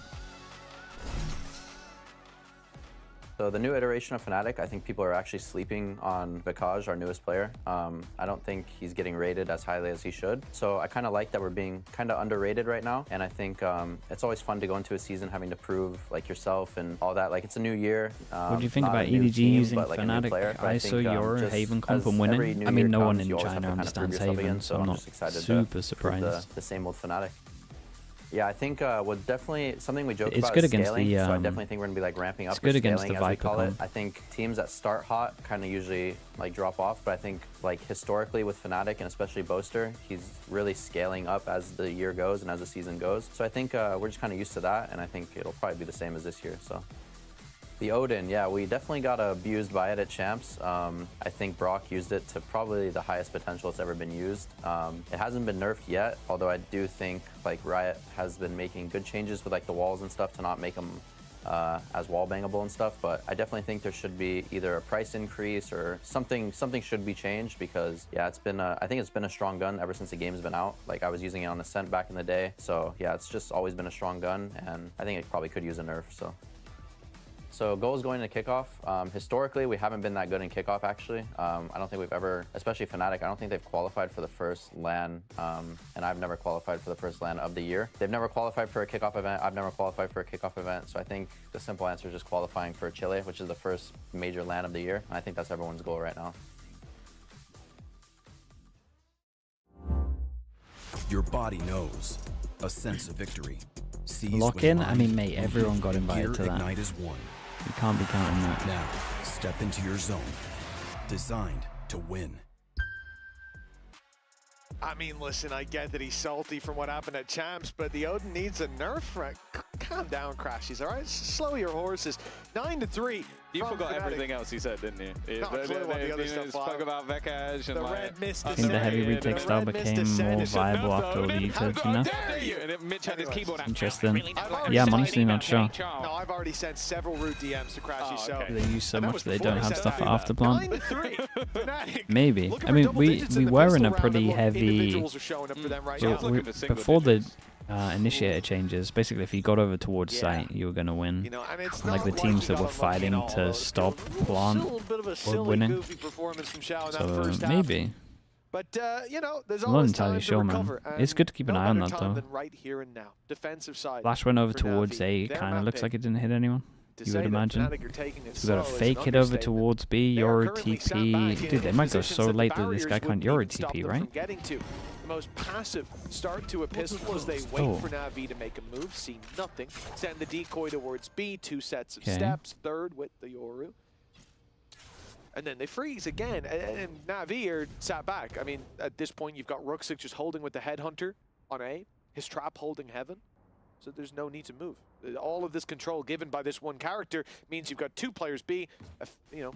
So the new iteration of FNATIC, I think people are actually sleeping on Vikaj, our newest player. I don't think he's getting rated as highly as he should. So I kind of like that we're being kind of underrated right now. And I think it's always fun to go into a season having to prove like yourself and all that. Like it's a new year. What do you think about EDG using FNATIC ISO your Haven comp and winning? I mean, no one in China understands Haven, so I'm not super surprised. The same old FNATIC. Yeah, I think what definitely something we joke about good is against scaling, the, so I definitely think we're going to be like ramping up it's good or against scaling the as we call it. comp. I think teams that start hot kind of usually like drop off, but I think like historically with FNATIC and especially Boaster, he's really scaling up as the year goes and as the season goes. So I think we're just kind of used to that, and I think it'll probably be the same as this year. So. The Odin, yeah, we definitely got abused by it at Champs. I think Brock used it to probably the highest potential it's ever been used. It hasn't been nerfed yet, although I do think like Riot has been making good changes with like the walls and stuff to not make them as wall bangable and stuff. But I definitely think there should be either a price increase or something should be changed, because yeah, it's been I think it's been a strong gun ever since the game's been out. Like I was using it on Ascent back in the day, so yeah, it's just always been a strong gun, and I think it probably could use a nerf. So goals going into kickoff. Historically, we haven't been that good in kickoff, actually. I don't think we've ever, especially FNATIC, I don't think they've qualified for the first LAN, and I've never qualified for the first LAN of the year. They've never qualified for a kickoff event. I've never qualified for a kickoff event. So I think the simple answer is just qualifying for Chile, which is the first major LAN of the year. I think that's everyone's goal right now. Your body knows. A sense of victory. Lock in? I mean, mate, everyone got invited to that. Ignite is one. You can't be counting that. Now, step into your zone. Designed to win. I mean, listen, I get that he's salty from what happened at Champs, but the Odin needs a nerf. Calm down, Crashies, all right? Slow your horses. 9-3. You forgot everything else he said, didn't you? Not a clue what the other stuff was. Spoke about Vikaj and the like, red mist I think the heavy retake style became more viable after all the usage, you know? Mitch had his keyboard out. Interesting. Yeah, I'm honestly not sure. No, I've already sent several route DMs to Crashy, so... They use so much that they don't have stuff for afterplant. 9-3. Maybe. I mean, we were in a pretty heavy... Before the initiator changes, basically if you got over towards site, you were going to win. You know, and it's like the teams that were fighting to stop plant were winning. So maybe. But you know, there's I'm not always entirely time sure, to man. recover, It's good to keep an eye on that, though. Right here and now. Defensive side. Flash went over for towards Navi. A, kind of looks like it didn't hit anyone. You would imagine. So we got a fake hit over towards B, Euro TP. Dude, they might go so late that this guy can't Euro TP, right? The most passive start to a pistol as they wait for Navi to make a move, see nothing, send the decoy towards B, 2 sets of steps, third with the Yoru. And then they freeze again, and Navi are sat back. I mean, at this point, you've got Ruxic just holding with the Headhunter on A, his trap holding Heaven, so there's no need to move. All of this control given by this one character means you've got 2 players B, you know,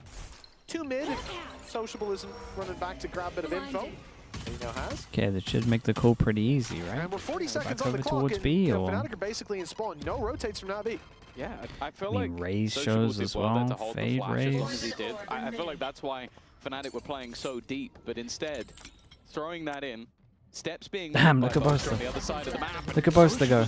2 mid if Sociable isn't running back to grab a bit of info. He now has. Okay, that should make the call pretty easy, right? And we're 40 seconds back on the over clock, towards and B, or or FNATIC are basically in spawn. No rotates from Navi. Yeah, I feel I mean, like Raze Sociable shows did as well there well. to hold the Fade flash as long as Raze. he did. I feel like that's why FNATIC were playing so deep, but instead throwing that in. Steps being Damn, look at Boaster. on the other side of the map. Look at Boaster go.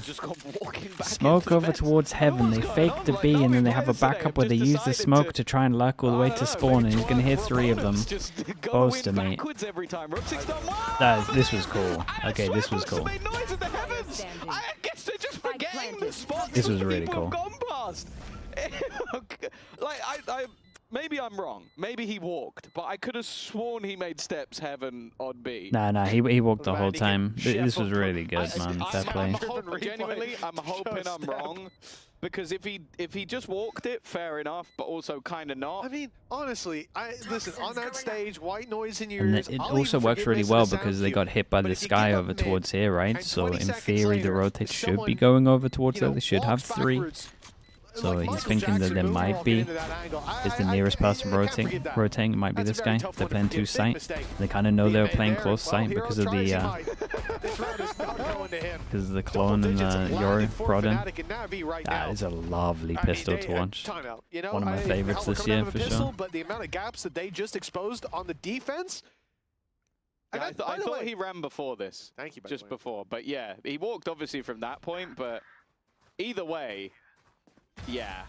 Smoke over mess. towards Heaven. They fake the B, and then they have a backup where they use the smoke to try and lurk all the way to spawn, and he's going to hit 3 of them. Boaster, mate. This was cool. Okay, this was cool. This was really cool. Like, maybe I'm wrong. Maybe he walked, but I could have sworn he made steps Heaven on B. Nah, he walked the whole time. This was really good, man. Fair play. Genuinely, I'm hoping I'm wrong. Because if he just walked it, fair enough, but also kind of not. I mean, honestly, listen, on that stage, white noise in your And ears. it also works really well because they got hit by this guy over towards here, right? So in theory, the rotate should be going over towards there. They should have 3. So he's thinking that there might be, is the nearest person rotating, it might be this guy. They're playing 2 site. They kind of know they were playing close site because of the clone and the Yoru brought in. That is a lovely pistol to watch. One of my favorites this year for sure. But the amount of gaps that they just exposed on the defense. Yeah, I thought he ran before this. Thank you. Just before, but yeah, he walked obviously from that point. But either way. Yeah.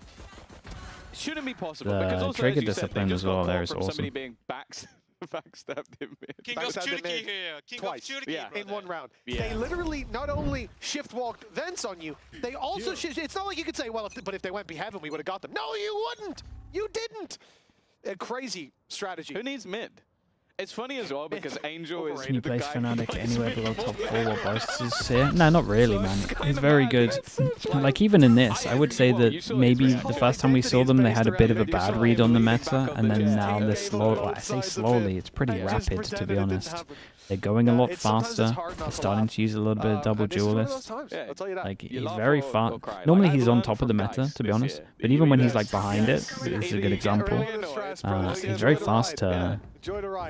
shouldn't be possible. The because also, trigger as you said, discipline they as just got well caught there is from awesome. somebody being backstabbed in mid. King of Backstab the Turkey mid here. King twice. of Turkey. Yeah. in one round. Yeah. They literally not only shift walked Vents on you, they also it's not like you could say, well, if they went Heaven, we would have got them. No, you wouldn't. You didn't. A crazy strategy. Who needs mid? It's funny as well because Angel is Can you the place guy who FNATIC plays anywhere mid below more top than 4 while everyone Boast else. is here? No, not really, So man. it's He's kinda very mad, good. it's so Like even in this, I would say Well, you that saw his maybe reaction. the first time we saw them, they had a bit of a bad read on the meta, and then now they're slow. Well, I say slowly, it's pretty rapid to be honest. They're going a lot faster. They're starting to use a little bit of double duelist. Yeah, I'll tell you that. Like You he's laugh very or fast. cry. Normally Like, he's I on learned top of the from meta, Geist to be this honest. year. But You even when really he's like do. behind it, this is a good example. He's very fast to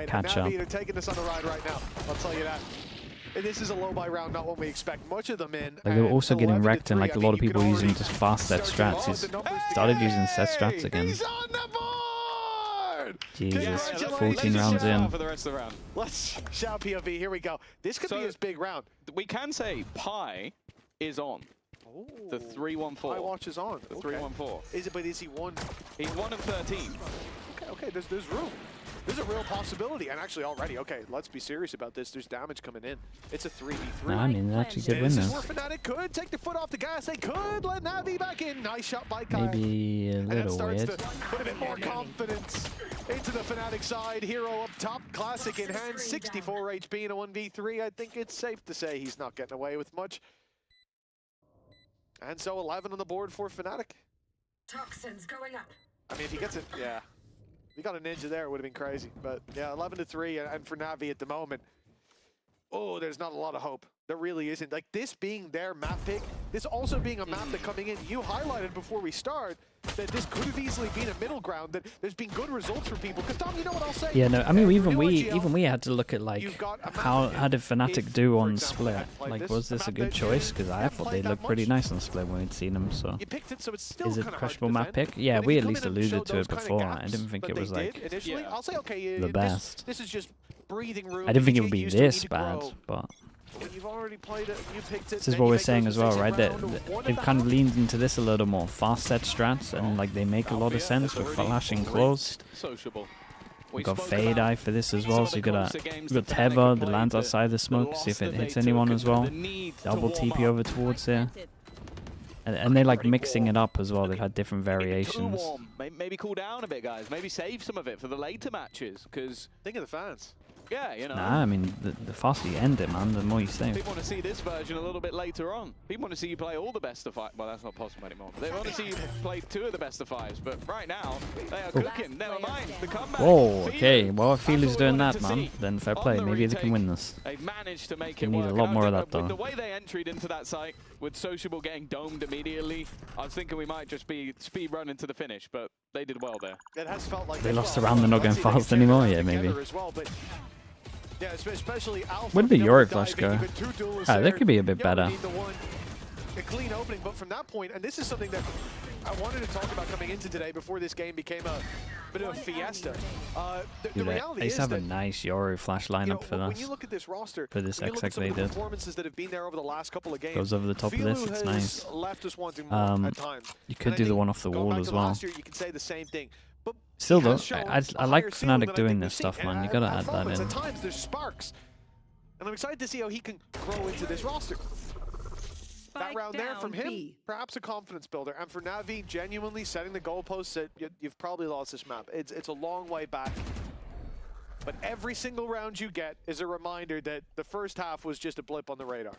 catch up. They're taking this on the ride right now. I'll tell you that. This is a low buy round, not what we expect much of them in. Like they're also getting 11 to wrecked, and 3. like I a lot mean, of you people can using already just fast set start to strats. load He's the numbers started together. using set strats again. He's on the board! Jesus, Congratulations. 14 rounds in. For the rest of the round. Let's shout POV. Here we go. This could be his big round. We can say Pi is on. Oh, The 314. My watch is on. The Okay. 314. Is it? But is he one? He's 1 of 13. Okay. There's room. There's a real possibility, and actually already. Okay, let's be serious about this. There's damage coming in. It's a 3v3. Nah, I mean, they actually could win This is now. where FNATIC could take their foot off the gas. They could let Navi back in. Nice shot by Kai. Maybe a And that little starts weird. to put a bit more confidence into the FNATIC side. Hero up top, Classic in hand, 64 HP in a 1v3. I think it's safe to say he's not getting away with much. And so 11 on the board for FNATIC. Toxins going up. I mean, if he gets it, yeah. If he got a ninja there, it would have been crazy. But yeah, 11 to 3, and for Navi at the moment, oh, there's not a lot of hope. There really isn't. Like this being their map pick, this also being a map that coming in, you highlighted before we start that this could have easily been a middle ground. That there's been good results for people. Because Tom, you know what I'll say? Yeah, no, I mean even GL, we had to look at like how did FNATIC do on Split? Like was this a good choice? Because I thought they looked pretty nice on Split when we'd seen them. So you picked it, so it's still is it kinda hard to questionable map defend. pick? Yeah, But if we you at come least in and show alluded to those it kinda before. I gaps, didn't think but it they was did like initially. Yeah. I'll say okay, the best. This is just breathing room. I didn't think You it would get be used to it, you this need to bad, grow. but When you've already played it, you picked it. this is then what you we're make saying those as well, mistakes right? in round one They've and a kind of half. leaned into this a little more. Fast set strats, and like they make a lot of sense with flashing claws. Sociable. We've got Fade Eye for this as well, so you've got Tether that lands outside the smoke, see if it hits anyone as well. Double TP over towards here. And they're like mixing it up as well. They've had different variations. Maybe cool down a bit, guys. Maybe save some of it for the later matches, because Think of the fans. yeah, you know. Nah, I mean, the faster you end it, man, the more you save. People want to see this version a little bit later on. People want to see you play all the best of 5. Well, that's not possible anymore. They want to see you play 2 of the best of 5s, but right now, they are cooking. Never mind the comeback. Whoa, okay. Well, if That's Feeler's what we doing wanted that, to man, see then fair on play. the Maybe they can retake. win this. They've managed to make They it need work. a And lot I more of think that, with though. the way they entered into that site, with Sociable getting domed immediately, I was thinking we might just be speed running to the finish, but they did well there. It has felt like They lost well. the round, they're not going Let's see if they fast can anymore, stay yeah, maybe. together as well, but yeah, especially Alpha. Where did the you know, Euroflash diving, go? even 2 duelists Ah, that there. could be a bit Yeah, we better. need the one, a clean opening, but from that point, and this is something that I wanted to talk about coming into today before this game became a bit of a fiesta. The Dude, reality they is have a that, nice Euroflash you know, lineup for when this. you look at this roster, For this when you look at XX some of they the did. performances that have been there over the last couple of games, Goes over the top of this, Filu it's has nice. left us wanting more at times. You And could I do the think one off the going wall back as to well. last year, you can say the same thing. But Still he though, has shown I a like higher ceiling FNATIC than I doing think this we've stuff, seen. man. You And gotta at add that moments, in. At times, there's sparks. And I'm excited to see how he can grow into this roster. That round there from him, perhaps a confidence builder. And for Navi, genuinely setting the goalposts that you've probably lost this map. It's a long way back. But every single round you get is a reminder that the first half was just a blip on the radar.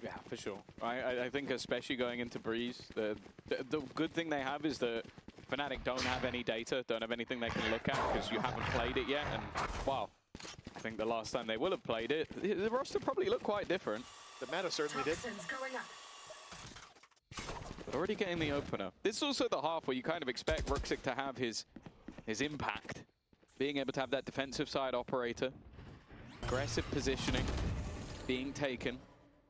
Yeah, for sure. I think especially going into Breeze, the good thing they have is that FNATIC don't have any data, don't have anything they can look at because you haven't played it yet. And, wow, I think the last time they will have played it, the roster probably looked quite different. The meta certainly did. But already getting the opener. This is also the half where you kind of expect Ruxic to have his impact. Being able to have that defensive side operator. Aggressive positioning. Being taken.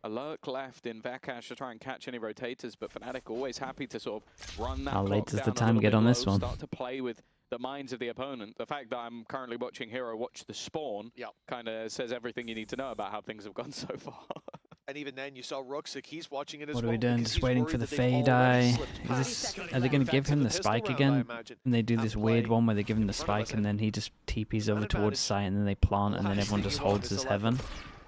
A lurk left in Vakash to try and catch any rotators, but FNATIC always happy to sort of run that How clock late does down the a time little get bit on this low, one? Start to play with the minds of the opponent. The fact that I'm currently watching Hero watch the spawn kind of says everything you need to know about how things have gone so far. And even then, you saw Ruxic, he's watching it as What are well. we doing? because Just he's waiting worried for the that they've fade already eye. slipped past Are they going to give him the pistol spike round, I again? imagine, And they do and this weird play one where they give him in the front of us. spike and then he just TPs over An towards advantage. site and then they plant and then Last everyone thing just you want holds is his to let heaven.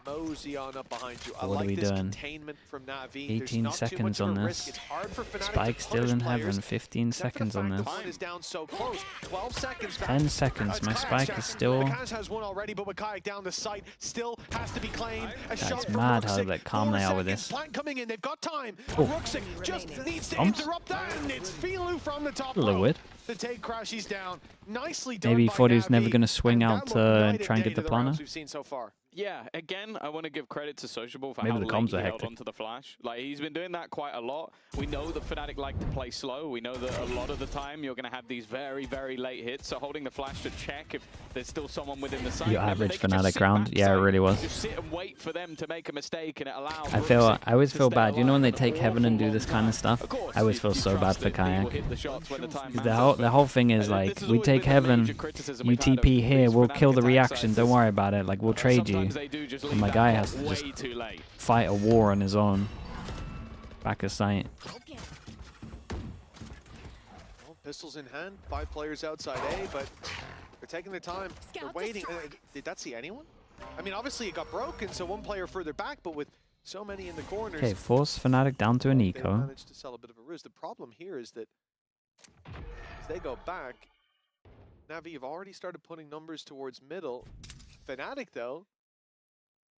Mosey on up behind you. I What are like we this doing? containment from Navi. 18 There's not too seconds much of on a this. risk. It's hard for Fnatic Spike to still punish in players, heaven. 15 except for the seconds on fact this. that one is down so close. 12 seconds back. 10 seconds. My spike is still... Makaz has one already, but Kayak down the site still has to be claimed. A shot That's from mad how Ruxic. like calm they are with 4 this. seconds. Plant coming in. They've got time. Oh. Ruxic just needs to Bumps. interrupt that, and it's Filu from the top A little row weird. to take Crashies down. Nicely done. Maybe he by thought he was never Navi, going to swing and out that to looked night try and day get the to rounds planner. we've seen so far. Yeah, again, I want to give credit to Sociable for Maybe how the late comms he are held hectic. onto the flash. Like, he's been doing that quite a lot. We know that Fnatic like to play slow. We know that a lot of the time you're going to have these very, very late hits. So holding the flash to check if there's still someone within the site. Your Remember, average they can just Fnatic sit round? backside, Yeah, it really was. Just sit and wait for them to make a mistake, and it allows I always to feel stay bad. You know when they alive take an heaven and awful do this long kind of time. stuff? Of course, I always you feel so bad trust for that he will Kayak. hit the shots when the time The matters, whole thing is this like, has we always take been a major heaven, criticism you we've had of TP here, these we'll Fnatic kill the attack reaction, sites don't is worry about it, like we'll trade you. sometimes they do just And leave my that guy bot has to just way too late. fight a war on his own. Back of sight. Well, pistols in hand, 5 players outside A, but they're taking their time. They're waiting. Did that see anyone? I mean, obviously it got broken, so one player further back, but with so many in the corners. Okay, force Fnatic down to an They eco. managed to sell a bit of a ruse. The problem here is that as they go back, Navi have already started putting numbers towards middle. Fnatic, though,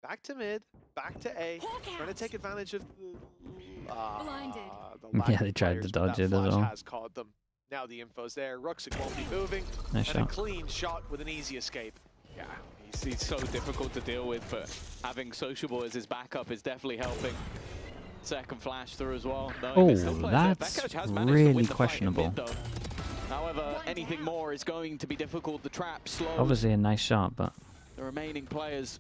back to mid, back to A, trying to take advantage of the lack Yeah, of they tried to players, but dodge that it as flash well. has caught them. Now the info's there. Ruxic won't be moving. Nice and shot. a clean shot with an easy escape. Yeah, he's so difficult to deal with, but having Sociable as his backup is definitely helping. Second flash through as well. Oh, That's really questionable. However, anything more is going to be difficult. The trap slows Obviously a nice shot, but the remaining players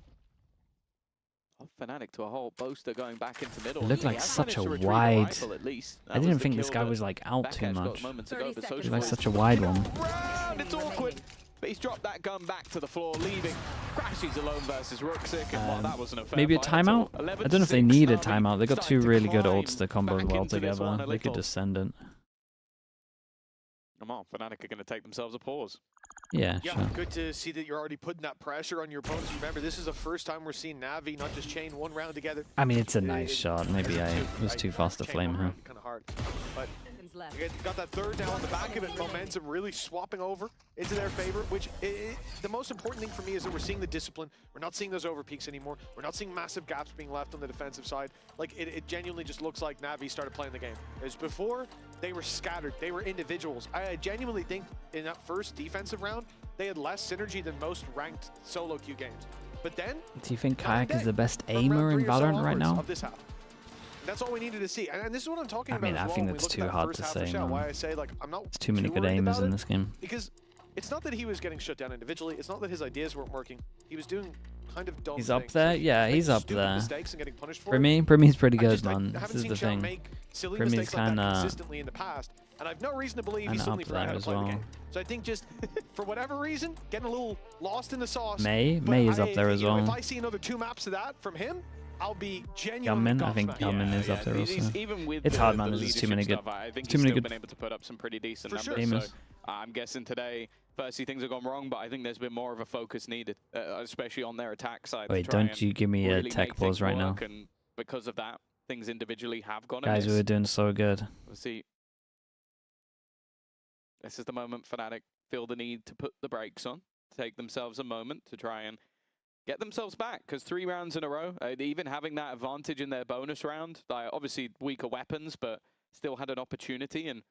of Fnatic to a whole. Boaster going back into middle. it looked He like has such managed a to retrieve wide... rifle at least. That I was didn't the think this kill guy that was like out too Backhatch got much. moments ago, but It Sociable was like is such a wide one. round. It's awkward. But he's dropped that gun back to the floor, leaving Crashies alone versus Ruxic. And well, that wasn't a fair Maybe a fight at all. timeout? I don't know if they 11-6 need a Navi timeout. They got two starting to really good climb ults to combo back well into this one together. a They could little. just send it. Come on, Fnatic are going to take themselves a pause. Yeah, Yeah, sure. good to see that you're already putting that pressure on your opponents. Remember, this is the first time we're seeing Navi not just chain one round together. I mean, it's a nice shot. Maybe I was too fast to flame her. Kind of hard, but you got that third now on the back of it. Momentum really swapping over into their favor. Which the most important thing for me is that we're seeing the discipline. We're not seeing those overpeaks anymore. We're not seeing massive gaps being left on the defensive side. Like it genuinely just looks like Navi started playing the game. As before, they were scattered. They were individuals. I genuinely think in that first defensive round, they had less synergy than most ranked solo queue games. But then, Do you think night and Kayak is day the best from aimer round in 3 or so Valorant right onwards now? of this half. That's all we needed to see, and this is what I'm talking I about. mean, as I well think when we that's look at too that hard first to half of say, Shell. man. Why I say like I'm not There's too many good worried aimers about in it, this game. because it's not that he was getting shut down individually. It's not that his ideas weren't working. He was doing kind of dumb He's up things. there? Yeah, Making he's up stupid there. mistakes and getting punished for For it. me, Primy's pretty I good, just, man. I This haven't is seen the Shell thing. make silly Primy's mistakes like that kinda- consistently in the past, and I've no reason to believe he's kinda suddenly up forgot how there to as play the well. game. So I think just for whatever reason, getting a little lost in the sauce. May But is up there as you know, well. If I see another 2 maps of that from him, I'll be genuinely Gunman, I think gobsmacked. Gunman is up there also. Even with It's the, hard, man. the There's just too leadership many good- stuff, I think too he's many still good- been able to put up some pretty decent For sure. numbers. Aimers. So I'm guessing today, firstly, things have gone wrong, but I think there's been more of a focus needed, especially on their attack side. to Wait, try don't and you give me a really tech make pause things right now. work, and because of that, things individually have gone Guys, we amiss. were doing so good. We'll see. This is the moment Fnatic feel the need to put the brakes on, to take themselves a moment to try and get themselves back, because 3 rounds in a row, even having that advantage in their bonus round, obviously weaker weapons, but still had an opportunity, and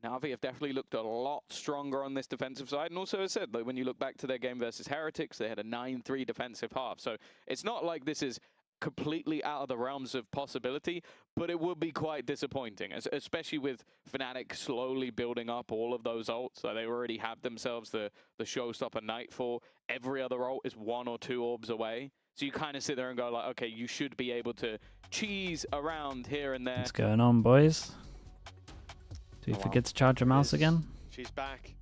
Navi have definitely looked a lot stronger on this defensive side. And also, as I said, like, when you look back to their game versus Heretics, they had a 9-3 defensive half. So it's not like this is completely out of the realms of possibility, but it would be quite disappointing, especially with Fnatic slowly building up all of those ults. So they already have themselves the showstopper Nightfall. Every other ult is 1 or 2 orbs away. So you kind of sit there and go like, okay, you should be able to cheese around here and there. What's going on, boys? Do we Oh, forget to charge your mouse again? She's back.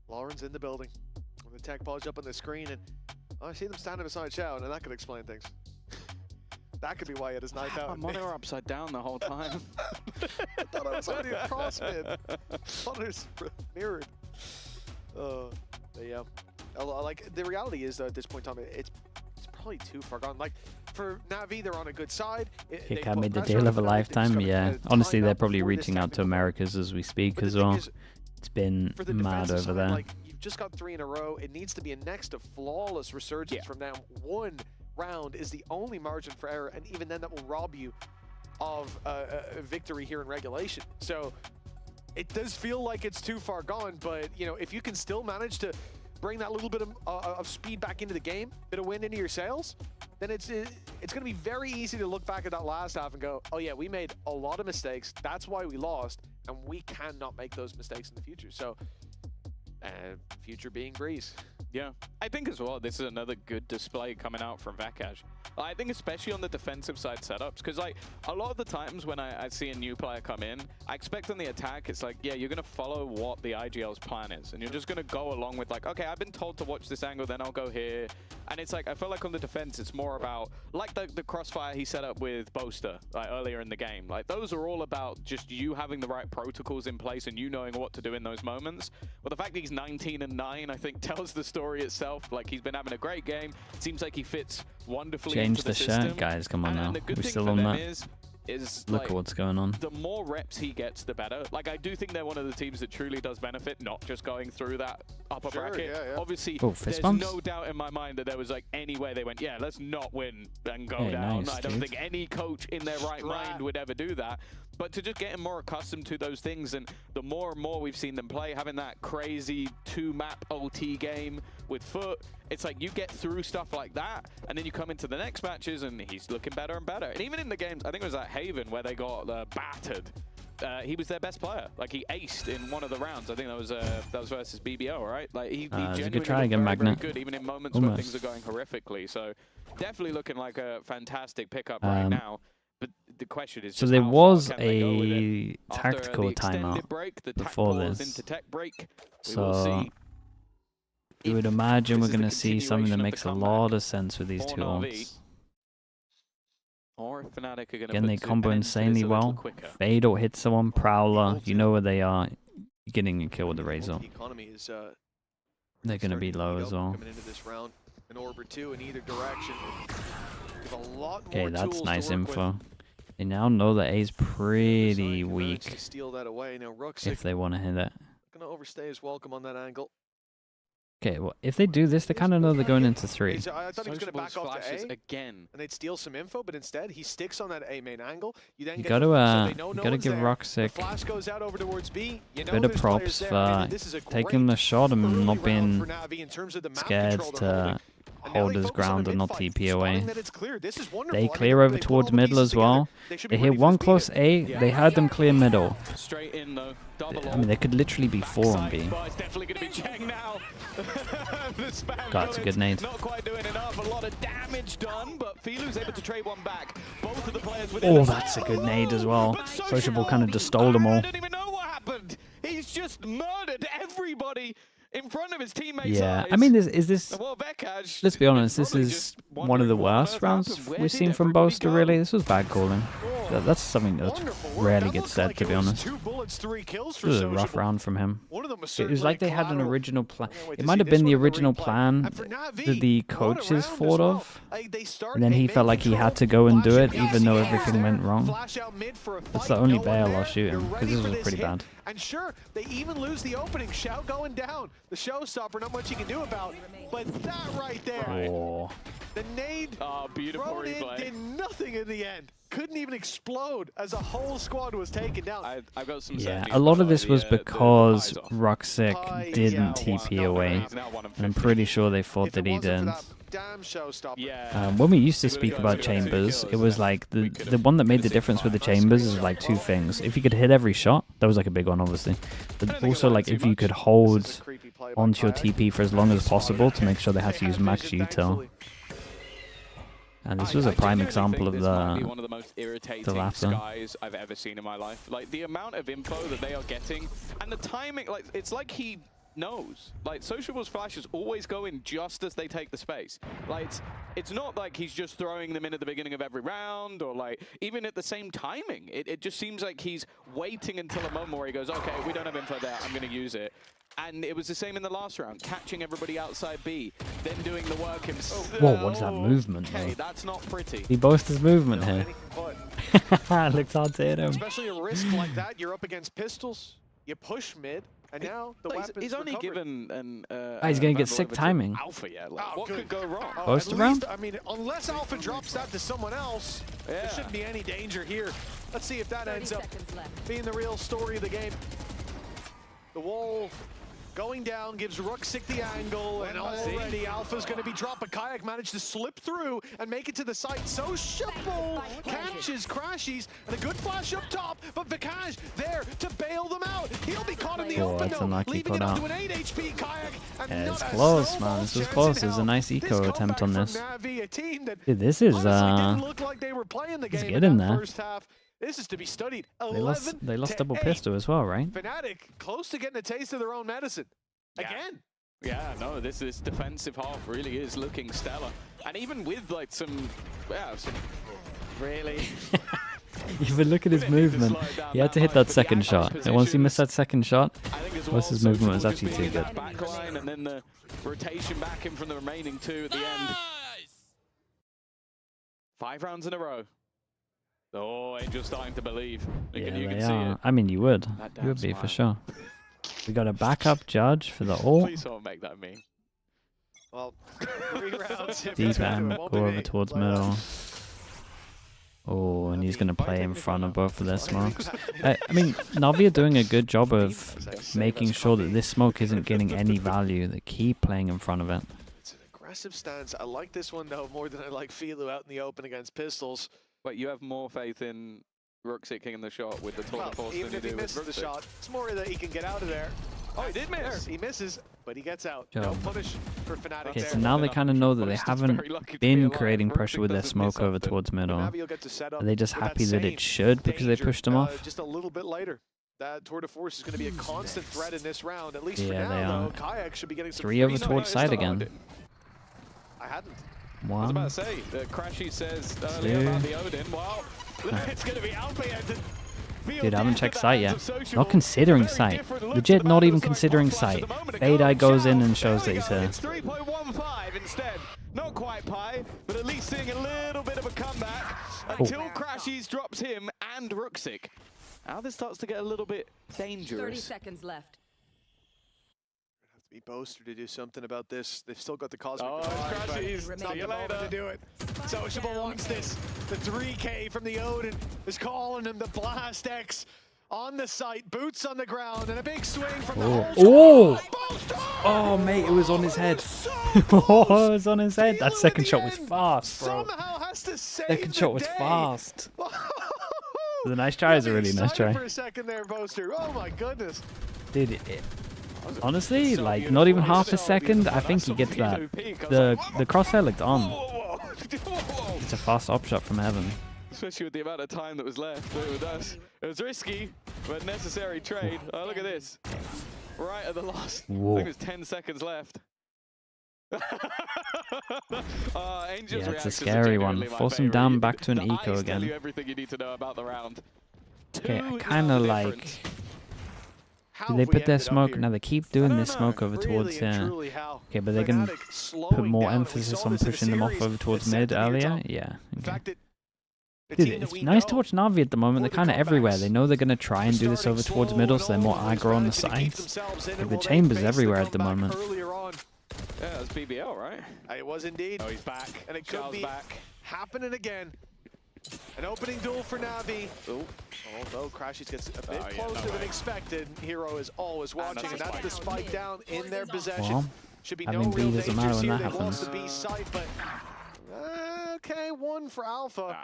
Lauren's in the building. With the tech pause up on the screen, and I see them standing beside Shao, and that could explain things. That could be why he had his knife out. My monitor upside down the whole time. I thought I was already across mid. Monitor's mirrored. Yeah. Like, the reality is, though, at this point in time, it's probably too far gone. Like, for Navi, they're on a good side. Kickoff made the deal of a lifetime, yeah. Honestly, they're probably reaching out to Americas as we speak as well. It's been mad over there. Like, you've just got 3 in a row. It needs to be a next to flawless resurgence from now. 1 round is the only margin for error, and even then that will rob you of a victory here in regulation. So it does feel like it's too far gone, but you know, if you can still manage to bring that little bit of speed back into the game, bit of wind into your sails, then it's going to be very easy to look back at that last half and go, oh yeah, we made a lot of mistakes, that's why we lost, and we cannot make those mistakes in the future. So future being breeze. Yeah, I think as well, this is another good display coming out from Vakash. I think especially on the defensive side setups, because like a lot of the times when I see a new player come in, I expect on the attack, it's like, yeah, you're going to follow what the IGL's plan is. And you're just going to go along with like, okay, I've been told to watch this angle, then I'll go here. And it's like, I feel like on the defense, it's more about, like the crossfire he set up with Boaster like earlier in the game. Like those are all about just you having the right protocols in place and you knowing what to do in those moments. Well, the fact that he's 19-9, I think tells the story itself. Like he's been having a great game. Seems like he fits wonderfully into the system. Change the shirt, guys. Come on now. We're still on that. Is look like, at what's going on. The more reps he gets, the better. Like I do think they're one of the teams that truly does benefit, not just going through that upper bracket. Yeah. Obviously, there's no doubt in my mind that there was like any way they went, yeah, let's not win and go down. Nice, I don't think any coach in their right mind would ever do that. But to just getting more accustomed to those things, and the more and more we've seen them play, having that crazy 2-map OT game with Foot, it's like you get through stuff like that, and then you come into the next matches, and he's looking better and better. And even in the games, I think it was at Haven where they got battered. He was their best player. Like he aced in one of the rounds. I think that was versus BBO, right? Like he genuinely looked very good, even in moments where things are going horrifically. So definitely looking like a fantastic pickup right now. But the question is, so there was a tactical timeout before this. So you would imagine we're going to see something that makes a lot of sense with these two ults. Again, they combo insanely well. Fade or hit someone, Prowler, you know where they are. You're getting a kill with the Razor. They're going to be low as well. Okay, that's nice info. They now know that A is pretty weak if they want to hit it. Gonna overstay his welcome on that angle. Okay, well, if they do this, they kind of know they're going into 3. I thought he was going to back off to A again, and they'd steal some info, but instead he sticks on that A main angle. You then gotta give Roxic a bit of props for taking the shot and not being scared to hold his ground and not TP away. They clear over towards middle as well. They hit one close A. They had them clear middle. I mean, they could literally be 4 on B. God, it's a good nade. Not quite doing enough. A lot of damage done, but Filu's able to trade one back. Both of the players oh, that's a good nade as well. Sociable kind of just stole them all. I don't even know what happened. He's just murdered everybody in front of his teammates. Yeah, I mean, is this? Let's be honest. This is one of the worst rounds we've seen from Boaster. Really, this was bad calling. That's something that rarely gets said, to be honest. This was a rough round from him. It was like they had an original plan. It might have been the original plan that the coaches thought of, and then he felt like he had to go and do it, even though everything went wrong. That's the only bail I'll shoot him, because this was pretty bad. And sure, they even lose the opening. Shout going down. The showstopper, not much you can do about. But that right there, the nade thrown in did nothing in the end. Couldn't even explode as a whole squad was taken down. I've got some a lot of this was because Roxic didn't TP away. And I'm pretty sure they thought that he did. When we used to speak about chambers, it was like the one that made the difference with the chambers is like 2 things. If you could hit every shot, that was like a big one, obviously. But also like if you could hold onto your TP for as long as possible to make sure they had to use max util. And this was a prime example of one of the most irritating guys I've ever seen in my life. Like the amount of info that they are getting and the timing, like it's like he knows. Like, Sociable's flashes always go in just as they take the space. Like, it's not like he's just throwing them in at the beginning of every round, or like, even at the same timing. It just seems like he's waiting until a moment where he goes, okay, we don't have info there, I'm gonna use it. And it was the same in the last round, catching everybody outside B, then doing the work himself. Whoa, what is that movement, Okay, though? that's not pretty. He boasts his movement here. Anything but. Looks hard to hit him. Especially a risk like that, you're up against pistols, you push mid, and now the weapon's He's only recovered. given an he's gonna get verbal sick over to timing. Alpha yet. Like, Oh, what good. could go wrong? Oh, Post at around? least, I mean, unless Alpha drops that to someone else, there shouldn't be any danger here. Let's see if that ends up being the real story of the game. The wall going down gives Ruxic the angle, and already Alpha's going to be dropped, but Kayak managed to slip through and make it to the site. Sociable catches Crashies, and a good flash up top, but Vikaj there to bail them out. He'll be caught in the open, that's though, unlucky leaving put it out. up to an 8 HP Kayak. And Yeah, not it's a close, snowball's man. This was chance close. in It was a hell. nice eco attempt comeback on from this. NAVI, a team that Dude, this is, honestly didn't look like they were playing the he's game good in in that there. first half. This is to be studied. They lost 11 double to 8. pistol as well, right? FNATIC close to getting a taste of their own medicine. Again. Yeah, no, this defensive half really is looking stellar. And even with like some really... Even look at his movement. He had to hit that second shot. And once he missed that second shot, most of his movement was actually too good. Backline and then the rotation back in from the remaining two at the end. 5 rounds in a row. Oh, Angel's starting to believe. Yeah, You they can see are. it. I mean, you would. That You would damn be for smile. sure. We got a backup judge for the ult. Please don't make that meme. Well, 3 rounds. if Deep it's end, it won't go be over me. towards But, middle. Oh, and he's going to play in front of both of their smokes. I mean, Navi are doing a good job of making sure that this smoke isn't getting any value. They keep playing in front of it. It's an aggressive stance. I like this one, though, more than I like Filu out in the open against pistols. But you have more faith in Ruxic kicking the shot with the tour de force Even than if you he do with misses the Ruxic. shot, it's more that he can get out of there. Oh, he did miss. He misses, but he gets out. Yo. No punish for FNATIC Okay, there. so now they kind of know that they Most is haven't very lucky to be been alive. creating pressure Ruxic with their doesn't miss smoke over often. towards middle. Navi will get to set up Are they just with that happy that same it should because they danger, pushed them off? Just a little bit later. That tour de force is going to be a constant threat in this round, at least for Yeah, they now, are. though. Kayak should be getting some 3 over free towards space. side again. I hadn't. I was about One. to say, Crashy says earlier Two. about the Odin. Well, it's going to be Alpha here to feel Dude, I haven't death checked at the sight hands yet. of Sociable. Not considering Very sight. different looks Legit to not even Valorant. considering Flash at sight. the moment. Fade Eye goes in and shows that There he's we go. a... It's 3.15 instead. Not quite pi, but at least seeing a little bit of a comeback until Crashies drops him and Ruxic. Now this starts to get a little bit 30 dangerous. seconds left. Have to be Boaster to do something about this. They've still got the Cosmic Oh, Device, but Crashies. it's not See you the moment later. to do it. Sociable wants this. The 3K from the Odin is calling him the Blast X on the site. Boots on the ground and a big swing from the whole squad. Boaster! Oh, mate, it was on his head. Oh, it was on his head. That Filu second in shot the was end fast, bro. Somehow has to save Second the shot was day. fast. It was a nice try. It was a really nice try. For a second there, Boaster. Oh my goodness. Dude, honestly, like, not even half a second, I think he gets that. The crosshair looked on. Whoa, whoa, whoa. It's a fast op shot from heaven. Especially with the amount of time that was left. It was risky, but necessary trade. Oh, look at this. Right at the last. Whoa. I think there's 10 seconds left. Angel's Yeah, it's a reactions are scary one. genuinely my Force him favorite. down back to an The eco eyes tell again. you everything you need to know about the round. Okay, I Two kind of is the like... difference. How Did they have we put their ended up smoke? here? Now they keep I doing don't this know. smoke over Really towards and truly how okay, but they can FNATIC put slowing more down, and we emphasis saw on this in the pushing them off series, over towards that mid second earlier. top. Yeah. The Okay. fact that the Dude, team that it's we nice to know watch Navi at the moment. They're for the kind of everywhere. comebacks They know they're going to try and do this over starting towards slow middle, and so they're more all, and aggro on the managing to keep sides. themselves in, Like, and the will they chamber's face everywhere the at the comeback moment. earlier on? Yeah, that's BBL, right? It was indeed. Oh, he's back. And it could Xiao's be back. happening again. An opening duel for Navi. Although Crashies gets a bit Oh, yeah, no closer than way. expected, Hero is always watching, and that's the spike down in their possession. Well, Should be I no mean, B real doesn't dangers matter when here. that They've lost the happens. B site, but okay, one for Alpha.